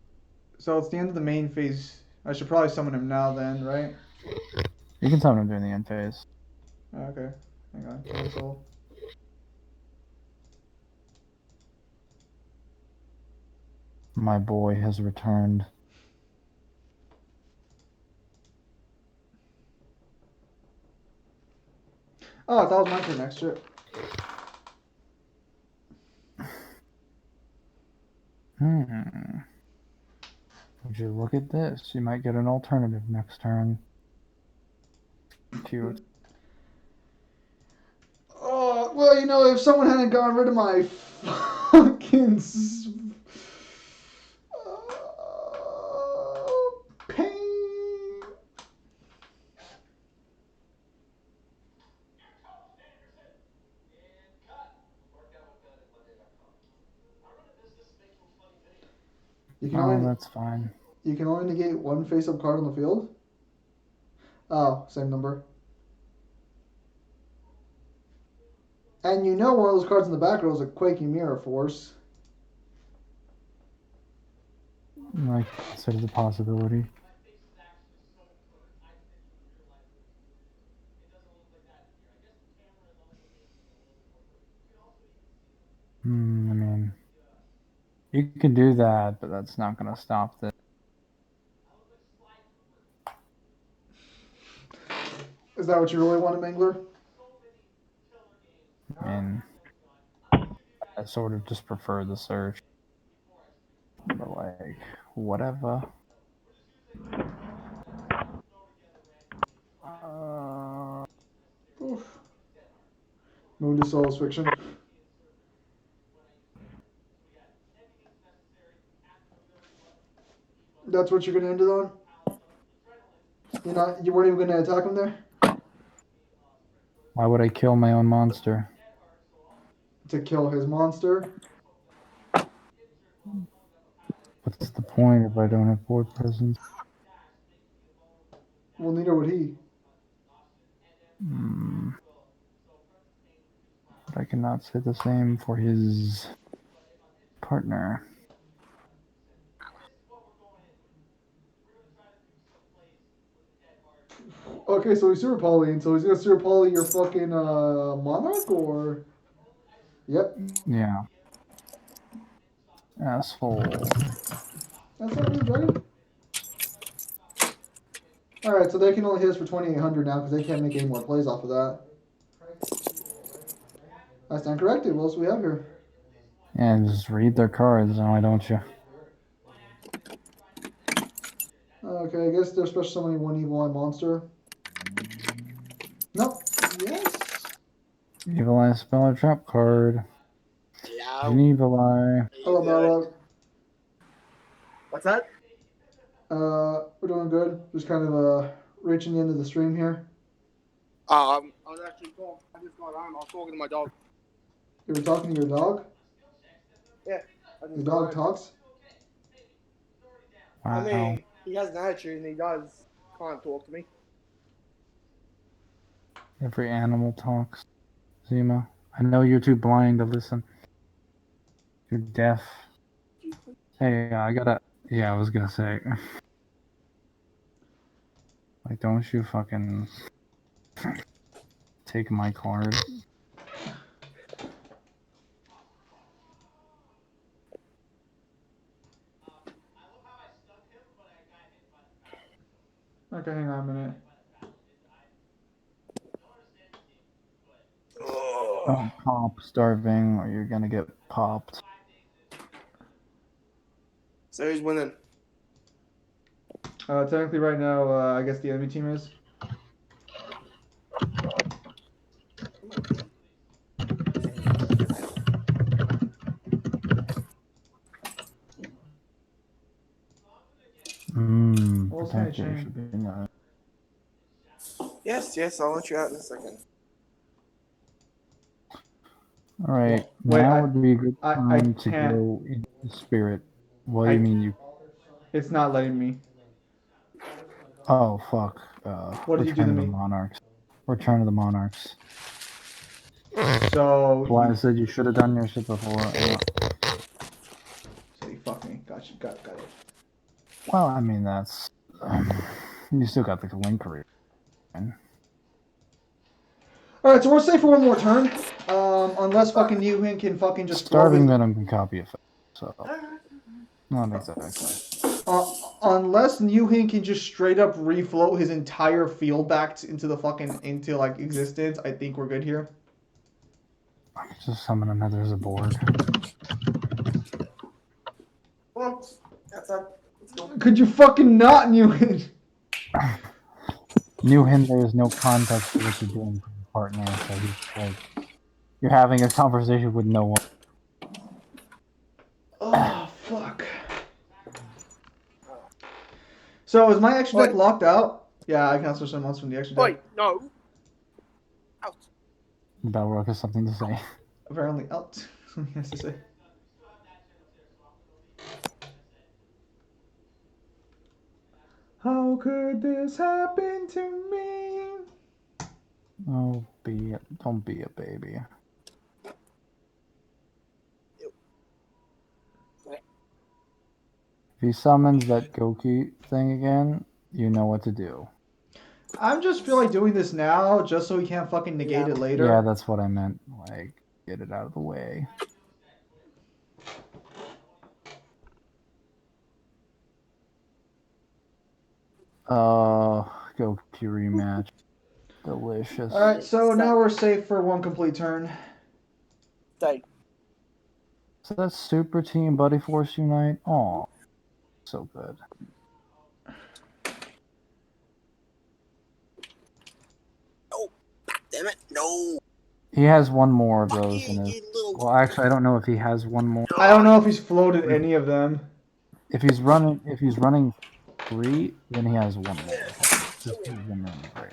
So it's the end of the main phase. I should probably summon him now then, right? You can summon him during the end phase. Okay. Hang on. Cancel. My boy has returned. Oh, I thought it was my turn next. Shit. Would you look at this? You might get an alternative next turn. Cute. Oh, well, you know, if someone hadn't gotten rid of my fucking pain. You can Oh, only that's fine. you can only negate one face-up card on the field. Oh, same number. And you know one of those cards in the back row is a Quaking Mirror Force. I consider the possibility. I mean, you can do that, but that's not going to stop this. Is that what you really want, Mangler? I mean, I sort of just prefer the search. But, like, whatever. Oof. Moon to Souls Fiction. That's what you're gonna end it on? You weren't even gonna attack him there? Why would I kill my own monster? To kill his monster? What's the point if I don't have board presence? Well, neither would he. But I cannot say the same for his partner. Okay, so he's Super Poly, so he's gonna Super Poly your fucking Monarch, or? Yep. Yeah. Asshole. That's not really dragon. Alright, so they can only hit us for 2,800 now because they can't make any more plays off of that. I stand corrected. What else do we have here? Yeah, just read their cards, why don't you? Okay, I guess they're special summoning one Evil Eye monster. Nope. Yes. Evil Eye spell or trap card. Yeah. An Evil Eye. Hello, Balrog. What's that? We're doing good. Just kind of reaching the end of the stream here. I was actually talking. I just got home. I was talking to my dog. You were talking to your dog? Yeah. Your dog talks? I mean, he has an attitude and he does kind of talk to me. Every animal talks. Zima. I know you're too blind to listen. You're deaf. Hey, I gotta... Yeah, I was gonna say. Like, don't you fucking take my card. Okay, hang on a minute. Don't pop starving or you're gonna get popped. So who's winning? Technically, right now, I guess the enemy team is. Well, it's gonna Protector change. should be nice. Yes, I'll let you out in a second. Alright, Wait, now would be a good I time to can't. go into spirit. What do you mean you... It's not letting me. Oh, fuck. What did you do Return to of the me? Monarchs. Return of the Monarchs. So That's why I said you should have done your shit before. So you fuck me. Got it. Well, I mean, that's... you still got the link career. Alright, so we're safe for one more turn. Unless fucking Yuhin can fucking just throw Starving his... Venom can copy effect, so... Not exactly. Unless Yuhin can just straight up refloat his entire field back into the fucking... into, like, existence, I think we're good here. Just summon another as a board. Well, that's up. Let's go. Could you fucking not, Yuhin? New him, there is no context to what you're doing for your partner, so he's like... You're having a conversation with no one. Oh, fuck. So, is my extra deck locked out? Yeah, I can answer some months from the extra deck. Wait, no. Out. Balrog has something to say. Apparently out. Something he has to say. How could this happen to me? Oh, don't be a baby. If he summons that Goki thing again, you know what to do. I'm just feel like doing this now just so he can't fucking negate it later. Yeah, that's what I meant. Like, get it out of the way. Goki rematch. Delicious. Alright, so now we're safe for one complete turn. Stay. So that's Super Team Buddy Force Unite. Oh, so good. Oh, damn it, no. He has one more of those in his... Well, actually, I don't know if he has one more. I don't know if he's floated any of them. If he's running 3, then he has one more. Just leave him in the grave.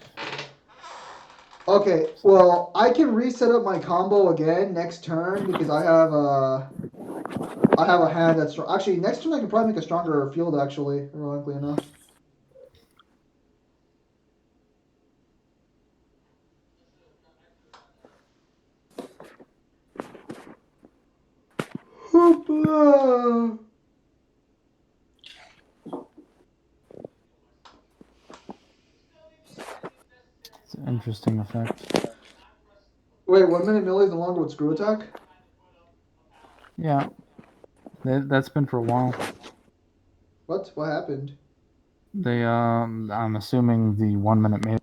Okay, well, I can reset up my combo again next turn because I have a hand that's strong. Actually, next turn I can probably make a stronger field, actually, ironically enough. It's an interesting effect. Wait, 1 minute melee is no longer with screw attack? Yeah. That's been for a while. What? What happened? They, I'm assuming the 1 minute melee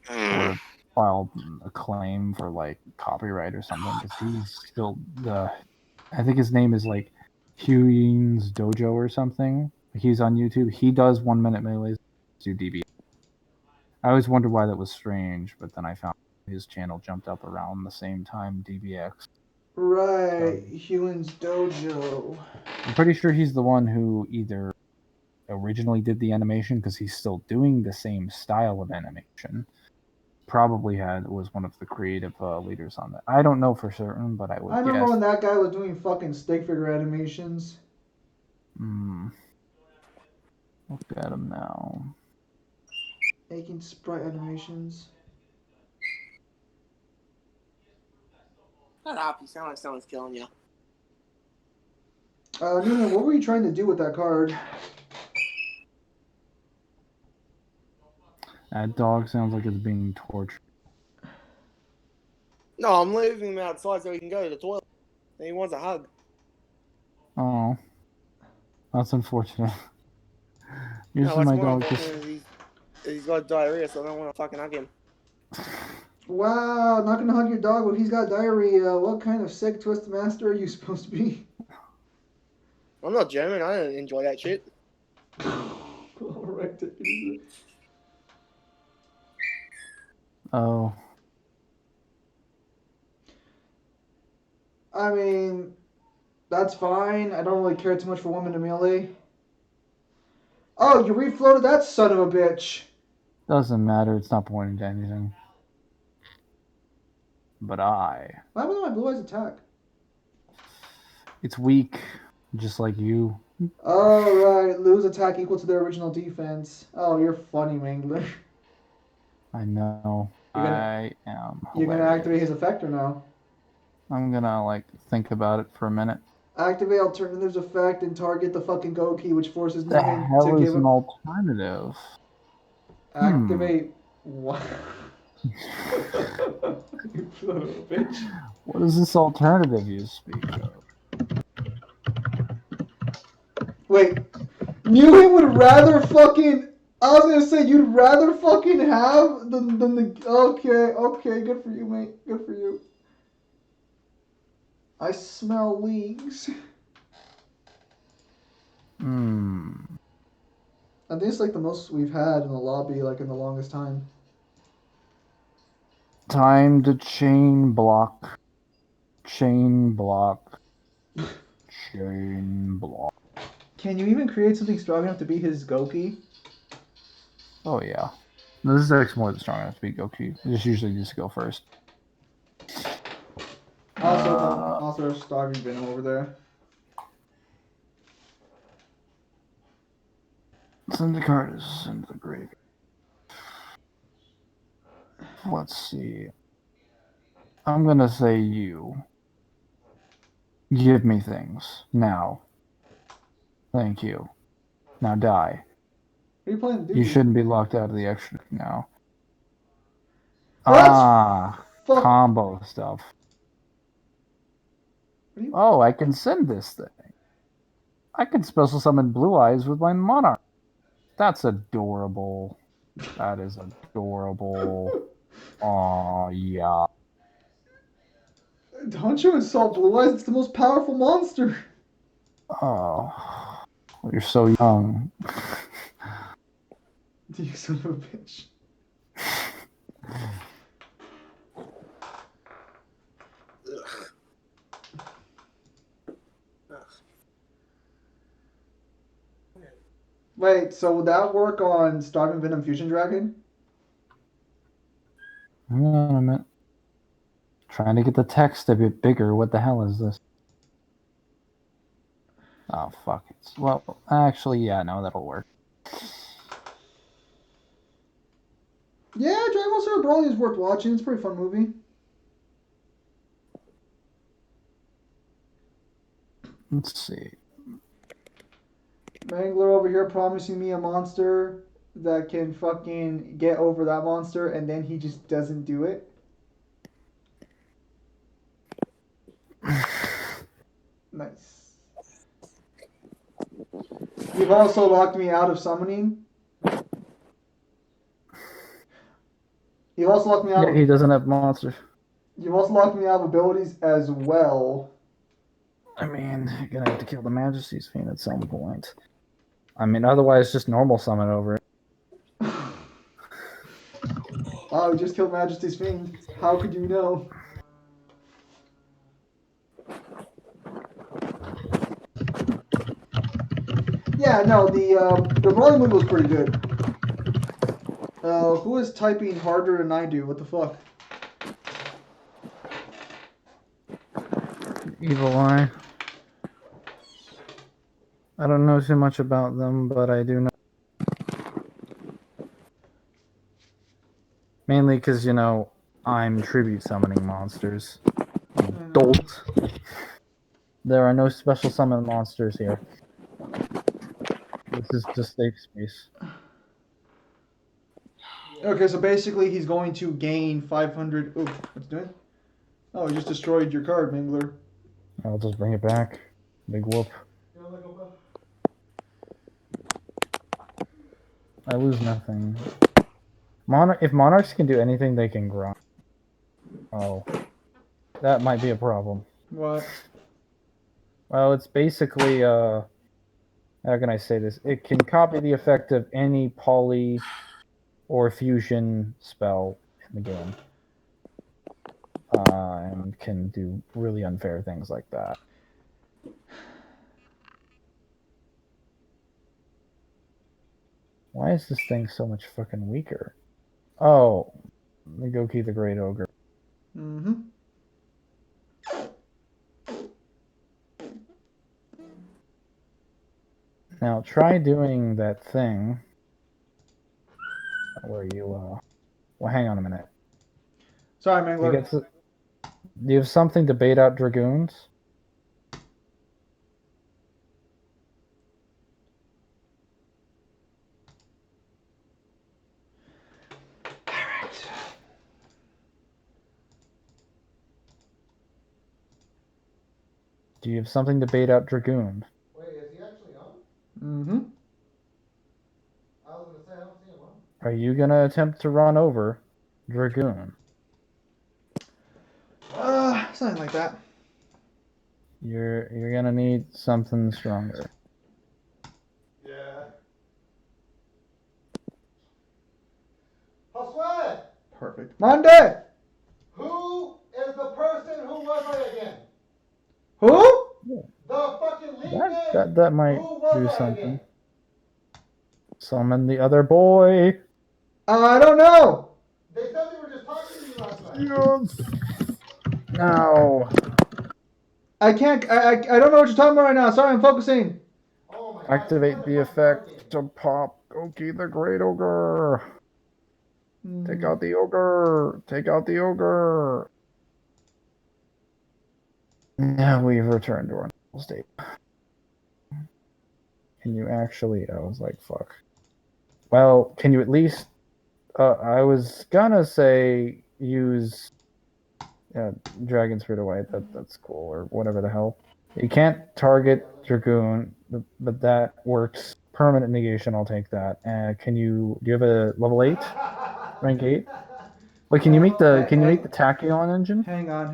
or filed a claim for, like, copyright or something, because he's still I think his name is, like, Huey's Dojo or something. He's on YouTube. He does 1 minute melees to DB. I always wondered why that was strange, but then I found his channel jumped up around the same time DBX. Right, Huey's Dojo. I'm pretty sure he's the one who either originally did the animation, because he's still doing the same style of animation. Probably was one of the creative leaders on that. I don't know for certain, but I would I remember guess. when that guy was doing fucking stick figure animations. Look at him now. Making sprite animations. Shut up, you sound like someone's killing you. Newman, what were you trying to do with that card? That dog sounds like it's being tortured. No, I'm leaving him outside so he can go to the toilet. And he wants a hug. Oh, that's unfortunate. No, Usually that's my more dog just. unfortunate. He's got diarrhea, so I don't want to fucking hug him. Wow, not gonna hug your dog when he's got diarrhea. What kind of sick twist master are you supposed to be? I'm not German. I don't enjoy that shit. Alright, take it easy. Oh. I mean, that's fine. I don't really care too much for women in melee. Oh, you refloated that son of a bitch. Doesn't matter. It's not pointing to anything. But I. What happened to my blue eyes attack? It's weak, just like you. Alright, lose attack equal to their original defense. Oh, you're funny, Mangler. I know. You're gonna- I am. You're gonna hilarious. activate his effector now. I'm gonna like think about it for a minute. Activate alternatives effect and target the fucking go key, which forces The Newman to hell give is an alternative? Activate what? You son of a bitch. What is this alternative you speak of? Wait, Newman would rather fucking. I was gonna say you'd rather fucking have than the. Okay, good for you, mate. Good for you. I smell leagues. I think it's like the most we've had in the lobby, like in the longest time. Time to chain block. Chain block. Chain block. Can you even create something strong enough to be his Goki? Oh yeah. This is actually more than strong enough to be Goku. Just usually just go first. Also starving venom over there. Send the cards into the grave. Let's see. I'm gonna say you. Give me things. Now. Thank you. Now die. What are you playing, dude? You shouldn't be locked out of the extra now. Oh, combo stuff. Oh, I can send this thing. I can special summon Blue Eyes with my Monarch. That's adorable. That is adorable. Aw, yeah. Don't you insult Blue Eyes? It's the most powerful monster. Oh, you're so young. You son of a bitch. Wait, so would that work on Starving Venom Fusion Dragon? Hang on a minute. Trying to get the text a bit bigger. What the hell is this? Oh, fuck it. Well, actually, yeah, no, that'll work. Yeah, Dragon Ball Super Broly is worth watching. It's a pretty fun movie. Let's see. Mangler over here promising me a monster that can fucking get over that monster, and then he just doesn't do it. Nice. You've also locked me out of summoning. You've also locked me out. Yeah, he doesn't have monsters. You've also locked me out of abilities as well. I mean, you're gonna have to kill the Majesty's Fiend at some point. I mean, otherwise, just normal summon over it. Oh, we just killed Majesty's Fiend. How could you know? Yeah, no, the Broly movie was pretty good. Who is typing harder than I do? What the fuck? Evil Eye. I don't know too much about them, but I do know. Mainly because, you know, I'm tribute summoning monsters. Dolt. There are no special summon monsters here. This is just safe space. Okay, so basically he's going to gain 500. Ooh, what's it doing? Oh, he just destroyed your card, Mangler. I'll just bring it back. Big whoop. I lose nothing. If monarchs can do anything, they can grind. Oh, that might be a problem. What? Well, it's basically how can I say this? It can copy the effect of any poly or fusion spell in the game, and can do really unfair things like that. Why is this thing so much fucking weaker? Oh, the Goki the Great Ogre. Mm-hmm. Now try doing that thing where you well, hang on a minute. Sorry, You Mangler. get to, do you have something to bait out dragoons? Do you have something to bait out dragoons? Wait, is he actually on? Mm-hmm. I was gonna say I don't see him on. Are you gonna attempt to run over dragoon? Something like that. You're gonna need something stronger. Yeah. Josue! Perfect. Monday! Who is the person who was I again? Who? The fucking lead name! That might Who was do I something. again? Summon the other boy. I don't know. They said they were just talking to you last night. No. I can't. I don't know what you're talking about right now. Sorry, I'm focusing. Oh my god. Activate the effect to pop Goki the Great Ogre. Take out the ogre. Take out the ogre. Now we've returned to our normal state. Can you actually? I was like, fuck. Well, can you at least? I was gonna say use Dragon Spirit away. That's cool, or whatever the hell. You can't target Dragoon, but that works. Permanent negation. I'll take that. Can you? Do you have a level 8, rank 8? Wait, can you make the Tachyon engine? Hang on.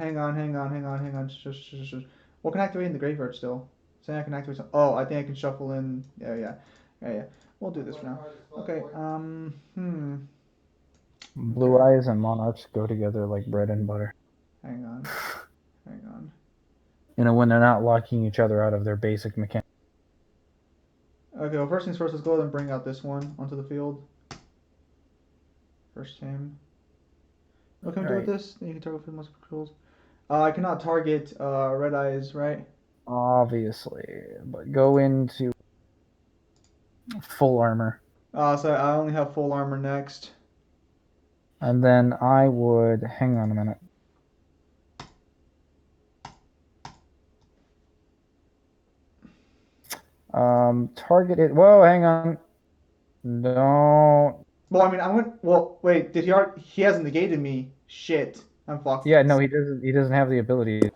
What can I activate in the graveyard still? Say I can activate some. Oh, I think I can shuffle in. Yeah. We'll do this for now. Okay. Blue Eyes and Monarchs go together like bread and butter. Hang on. You know, when they're not locking each other out of their basic mechanics. Okay. Well, first things first. Let's go ahead and bring out this one onto the field. First him. What can we do with this? You can target for multiple controls. I cannot target Red Eyes, right? Obviously, but go into full armor. So I only have full armor next. And then I would hang on a minute. Target it. Whoa, hang on. No. Well, I mean, I went. Well, wait. Did he? He hasn't negated me. Shit. I'm fucked. Yeah, no, he doesn't. He doesn't have the ability.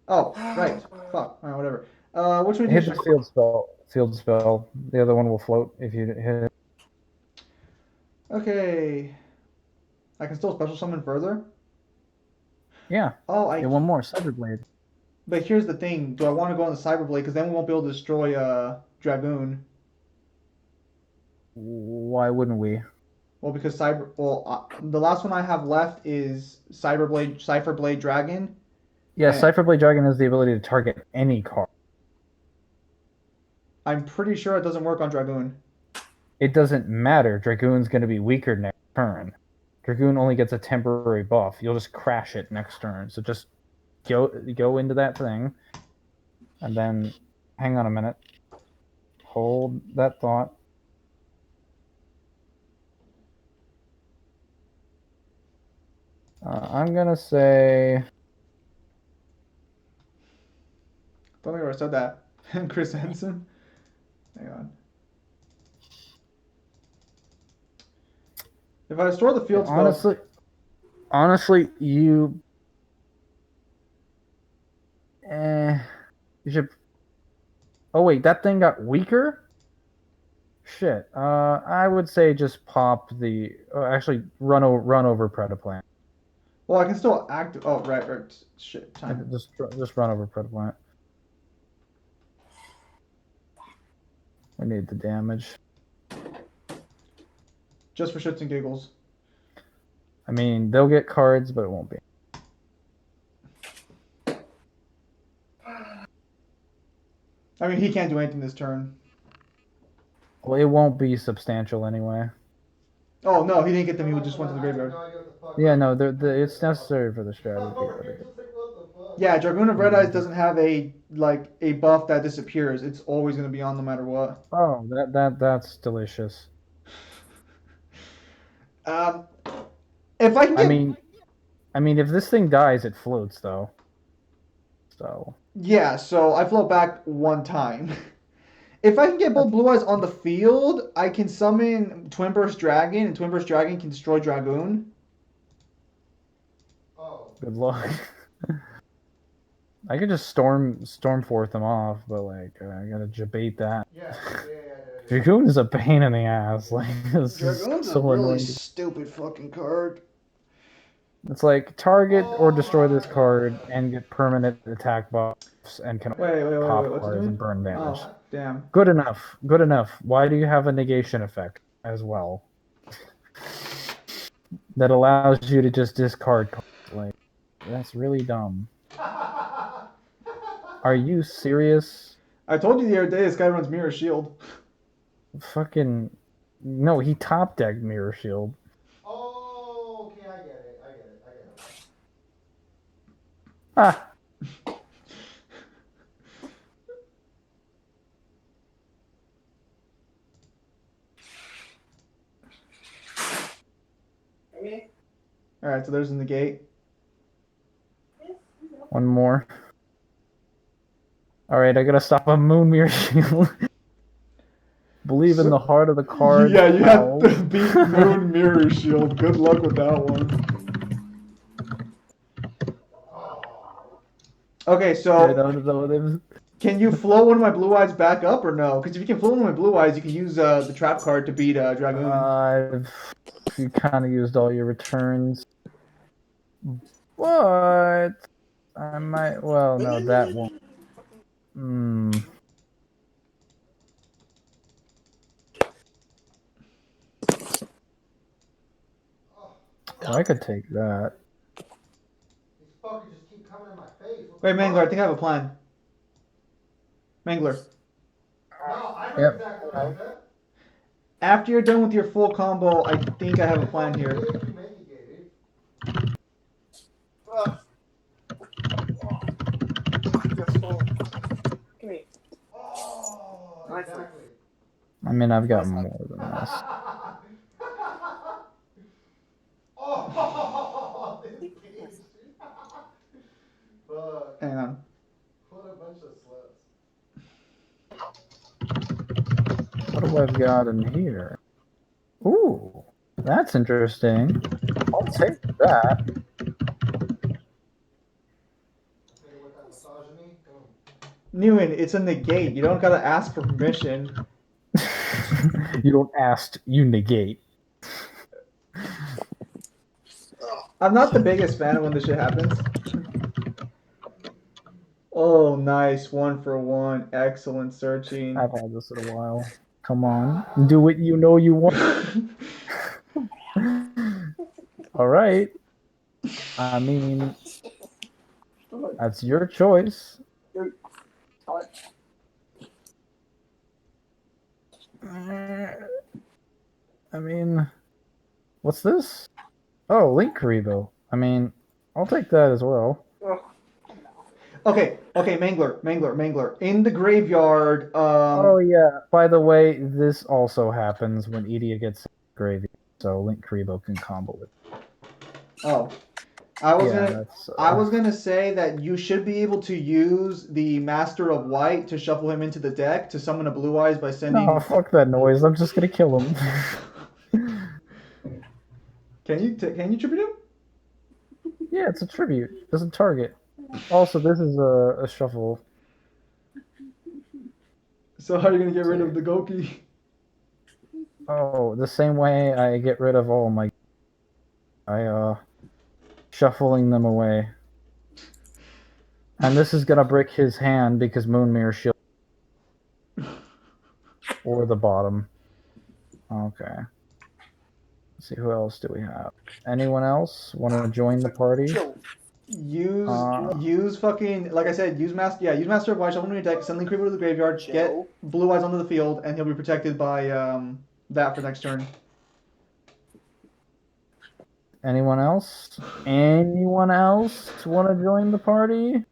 Oh, right. Fuck. Alright, whatever. Which one? Hit the field spell. Field spell. The other one will float if you hit it. Okay. I can still special summon further. Yeah. Oh, one more Cyberblade. But here's the thing: do I want to go on the Cyberblade? Because then we won't be able to destroy Dragoon. Why wouldn't we? Well, because the last one I have left is Cypherblade Dragon. Yeah, Cypherblade Dragon has the ability to target any card. I'm pretty sure it doesn't work on Dragoon. It doesn't matter. Dragoon's going to be weaker next turn. Dragoon only gets a temporary buff. You'll just crash it next turn. So just go into that thing. And then, hang on a minute. Hold that thought. I'm going to say... Don't think I ever said that. Chris Henson. Hang on. If I store the field spell, Honestly, you you should. Oh wait, that thing got weaker. Shit. I would say just pop the. Actually, run over Predaplant. well, I can still act. Oh, right. Shit, time. Just run over Predaplant. We need the damage. Just for shits and giggles. I mean, they'll get cards, but it won't be. I mean, he can't do anything this turn. Well, it won't be substantial anyway. Oh no, he didn't get them. He just went to the graveyard. Yeah, no, it's necessary for the strategy. Yeah, Dragoon of Red Eyes doesn't have a buff that disappears. It's always going to be on no matter what. Oh, that's delicious. If I can get... I mean, if this thing dies, it floats though. So. Yeah, so I float back one time. If I can get both Blue Eyes on the field, I can summon Twin Burst Dragon, and Twin Burst Dragon can destroy Dragoon. Good luck. I could just storm forth them off, but like I gotta debate that. Yeah. Dragoon is a pain in the ass. Like it's Dragoon's so a really annoying. stupid fucking card. It's like target or destroy this card and get permanent attack buffs and can pop cards and burn damage. Oh, damn. Good enough. Good enough. Why do you have a negation effect as well? That allows you to just discard cards. Like, that's really dumb. Are you serious? I told you the other day this guy runs Mirror Shield. Fucking... No, he top decked Mirror Shield. Oh, okay, I get it. Ah. Alright, so there's a negate. One more. Alright, I gotta stop a Moon Mirror Shield. Believe in the heart of the card. Yeah, you have to beat Moon Mirror Shield. Good luck with that one. Okay, so can you flow one of my Blue Eyes back up or no? Because if you can flow one of my Blue Eyes, you can use the trap card to beat Dragoon. You kind of used all your returns. But I might... Well, no, that won't. I could take that. Wait, Mangler, I think I have a plan. Mangler. Yep. After you're done with your full combo, I think I have a plan here. I mean, I've got more than this. Hang on. What a bunch of sluts. What do I've got in here? Ooh, that's interesting. I'll take that. Newen, it's a negate. You don't gotta ask for permission. You don't ask, you negate. I'm not the biggest fan of when this shit happens. Oh, nice. 1-for-1. Excellent searching. I've had this in a while. Come on. Do what you know you want. Alright. I mean, that's your choice. I mean, what's this? Oh, Link Karibo. I mean, I'll take that as well. Okay, Mangler. In the graveyard, Oh yeah, by the way, this also happens when Edea gets gravy, so Link Karibo can combo it. Oh. I was gonna say that you should be able to use the Master of White to shuffle him into the deck to summon a Blue Eyes by sending... Oh, fuck that noise. I'm just gonna kill him. Can you tribute him? Yeah, it's a tribute. It's a target. Also, this is a shuffle. So how are you gonna get rid of the Goki? Oh, the same way I get rid of all my... shuffling them away. And this is gonna break his hand because Moonmere Shield... or the bottom. Okay. Let's see, who else do we have? Anyone else want to join the party? Use fucking, like I said, use Master of White, shuffle him in your deck, send Link Creeper to the graveyard, get Blue Eyes onto the field, and he'll be protected by that for next turn. Anyone else? Anyone else want to join the party?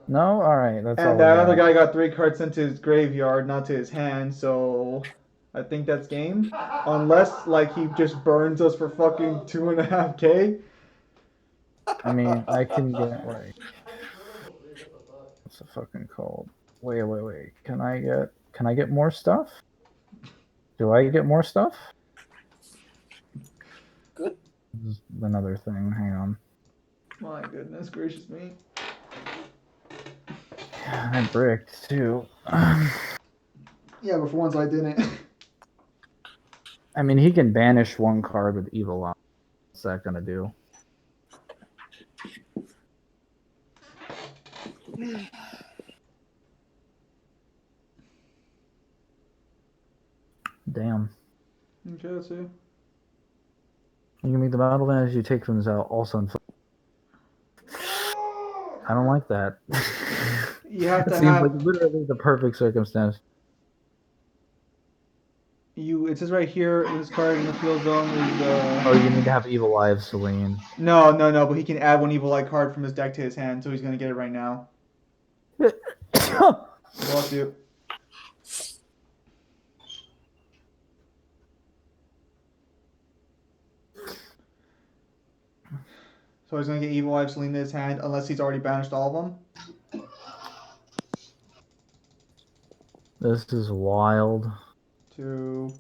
No? Alright, that's all And we that got. other guy got 3 cards sent to his graveyard, not to his hand, so I think that's game. Unless, like, he just burns us for fucking 2.5k. I mean, I can get, like... What's it fucking called? Wait. Can I get more stuff? Do I get more stuff? Good. This is another thing, hang on. My goodness gracious me. I bricked, too. Yeah, but for once I didn't. I mean, he can banish one card with Evil Eye. What's that gonna do? Damn. Okay, let's see. You can make the battle damage you take from this out also inflict. I don't like that. You have it to seems have... like literally the perfect circumstance. It says right here in this card in the field zone is Oh, you need to have Evil Eye of Selene. No, but he can add one Evil Eye card from his deck to his hand, so he's gonna get it right now. Bless you. So he's gonna get Evil Eye of Selene in his hand, unless he's already banished all of them. This is wild. 2.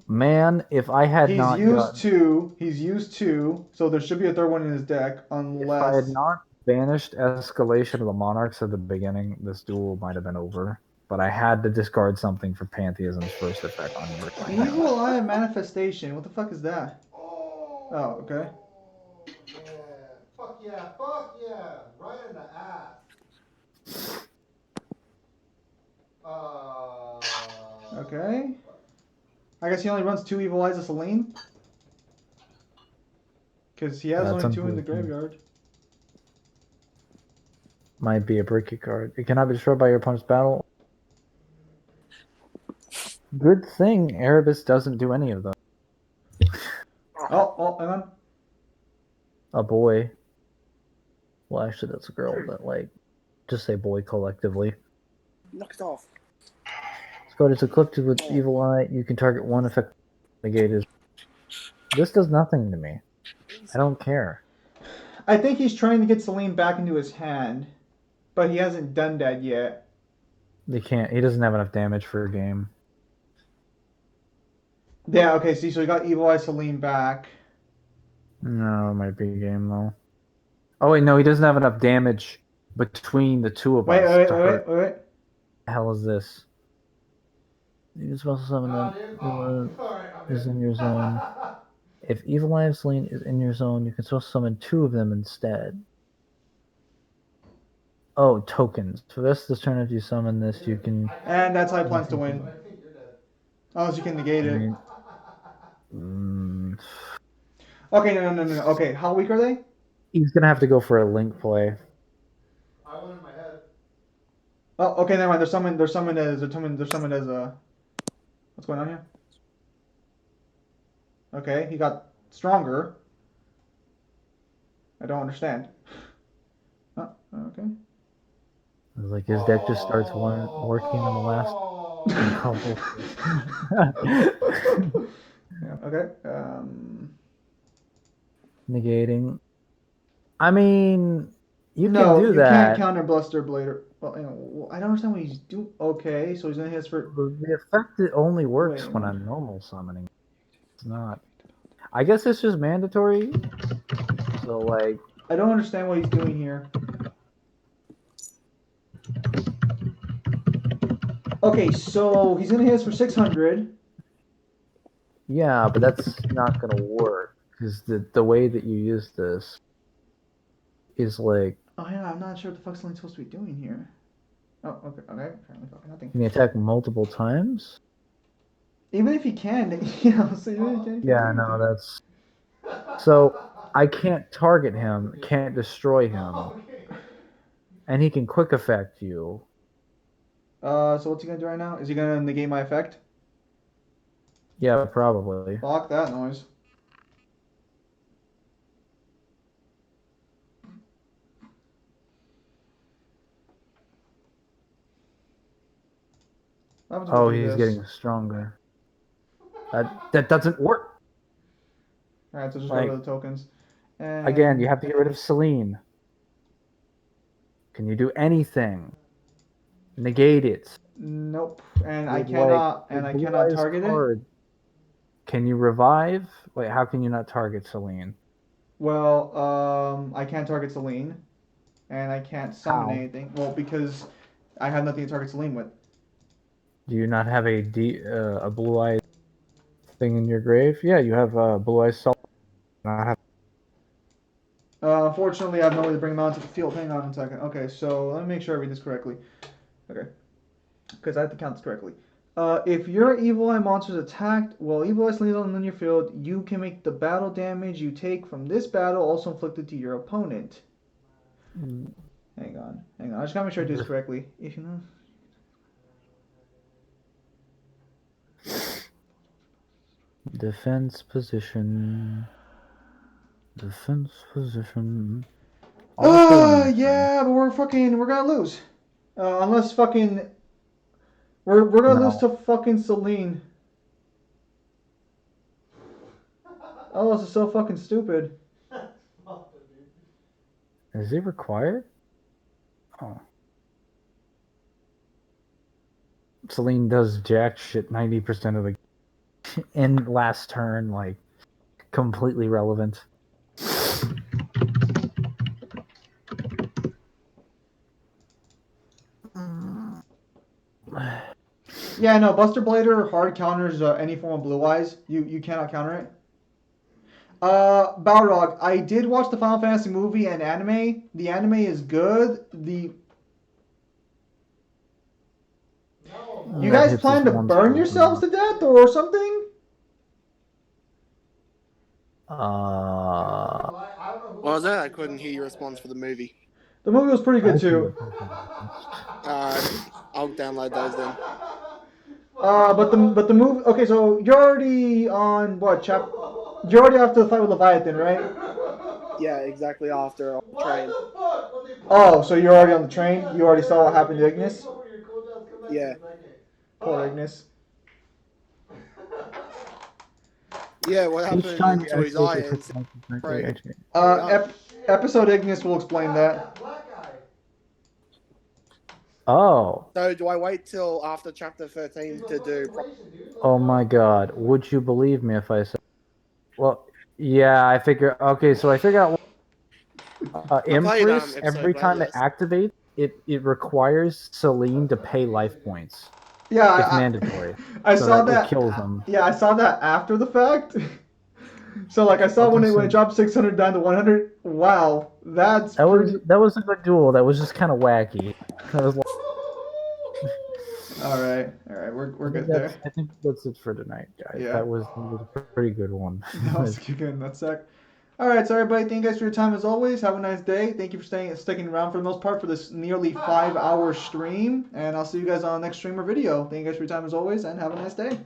Man, if I had He's not used 2. He's used 2. So there should be a third one in his deck, unless... If I had not banished Escalation of the Monarchs at the beginning, this duel might have been over. But I had to discard something for Pantheism's first effect on your Evil Eye of Manifestation. What the fuck is that? Oh, okay. Fuck yeah, right in the ass. Okay. I guess he only runs 2 Evil Eyes of Selene. Because he has That's only 2 in the unfortunate. graveyard. Might be a bricky card. It cannot be destroyed by your opponent's battle. Good thing Erebus doesn't do any of them. Oh, hang on. A boy. Well, actually, that's a girl, but like, just say boy collectively. Knock it off. This card is equipped with Evil Eye. You can target one effect. Negate is. This does nothing to me. I don't care. I think he's trying to get Selene back into his hand, but he hasn't done that yet. They can't. He doesn't have enough damage for a game. Yeah, okay, see, so he got Evil Eye Selene back. No, it might be a game though. Oh wait, no, he doesn't have enough damage between the two of us. Wait. The hell is this? You can special summon that is in your zone. If Evil Eye of Selene is in your zone, you can special summon 2 of them instead. Oh, tokens. For this turn, if you summon this, you can... And that's how he plans to win. Unless you can negate it. Okay, no. Okay, how weak are they? He's gonna have to go for a link play. I went in my head. Oh, okay, never mind. They're summoned as a... What's going on here? Okay, he got stronger. I don't understand. Oh, okay. Like his deck just starts working on the last couple. Yeah, okay. Negating. I mean, you can do you that. can't counter Bluster Blade. Well, I don't understand what he's doing. Okay, so he's gonna hit us for... The effect it only works when I'm normal summoning. It's not. I guess it's just mandatory. So like, I don't understand what he's doing here. Okay, so he's gonna hit us for 600. yeah, but that's not gonna work because the way that you use this is like Oh yeah, I'm not sure what the fuck's Link's supposed to be doing here. Oh, okay, okay. Apparently fucking nothing. can you attack multiple times? Even if he can, you know, so even if he can Yeah, do no, anything. that's so I can't target him, can't destroy him, and he can quick effect you. So what's he gonna do right now? Is he gonna negate my effect? Yeah, probably. Fuck that noise. What happens if Oh, we do he's this? getting stronger. That doesn't work. Alright, so just go Like to the tokens. And again, you have to get rid of Celine. Can you do anything? Negate it. nope. And I With like cannot your and I blue cannot eyes target it. card. Can you revive? Wait, how can you not target Celine? Well, I can't target Celine. And I can't summon How? anything. Well, because I have nothing to target Celine with. Do you not have a blue eye thing in your grave? Yeah, you have blue eyes. Not have. Unfortunately, I have no way to bring him onto the field. Hang on a second. Okay, so let me make sure I read this correctly. Okay. Because I have to count this correctly. If your Evil Eye monster is attacked while Evil Eye Celine is on your field, you can make the battle damage you take from this battle also inflicted to your opponent. Hang on. Hang on. I just gotta make sure I do this correctly. If you know. Defense position. Defense position. Yeah, but we're gonna lose. Unless fucking we're gonna lose No. to fucking Celine. Oh, this is so fucking stupid. Is it required? Oh. Celine does jack shit 90% of the in last turn, like completely relevant. Yeah, no, Buster Blader hard counters any form of Blue Eyes. You cannot counter it. Balrog, I did watch the Final Fantasy movie and anime. The anime is good. You guys plan to burn yourselves to death or something? What was that? I couldn't hear your response for the movie. The movie was pretty good too. I'll download those then. But the movie. Okay, so you're already on what You're already after the fight with Leviathan, right? Yeah, exactly after on the train. Oh, so you're already on the train? You already saw what happened to Ignis? Yeah. Poor Ignis. Yeah, what happened to his eye is Episode Ignis will explain that. Oh. So do I wait till after chapter 13 to do? Oh my god. Would you believe me if I said? Well, yeah, I figure. Okay, so I figure out. Empress, every time it activates, it requires Celine to pay life points. Yeah, it's mandatory. I so saw that. that. It kills them. Yeah, I saw that after the fact. So like I saw when it dropped 600 down to 100. Wow, that was a good duel. That was just kind of wacky. I was like, all right, we're good there. I think that's it for tonight, guys. Yeah. That was a pretty good one. That was good in that sec. All right, so everybody, thank you guys for your time as always. Have a nice day. Thank you for sticking around for the most part for this nearly 5-hour stream, and I'll see you guys on the next stream or video. Thank you guys for your time as always, and have a nice day.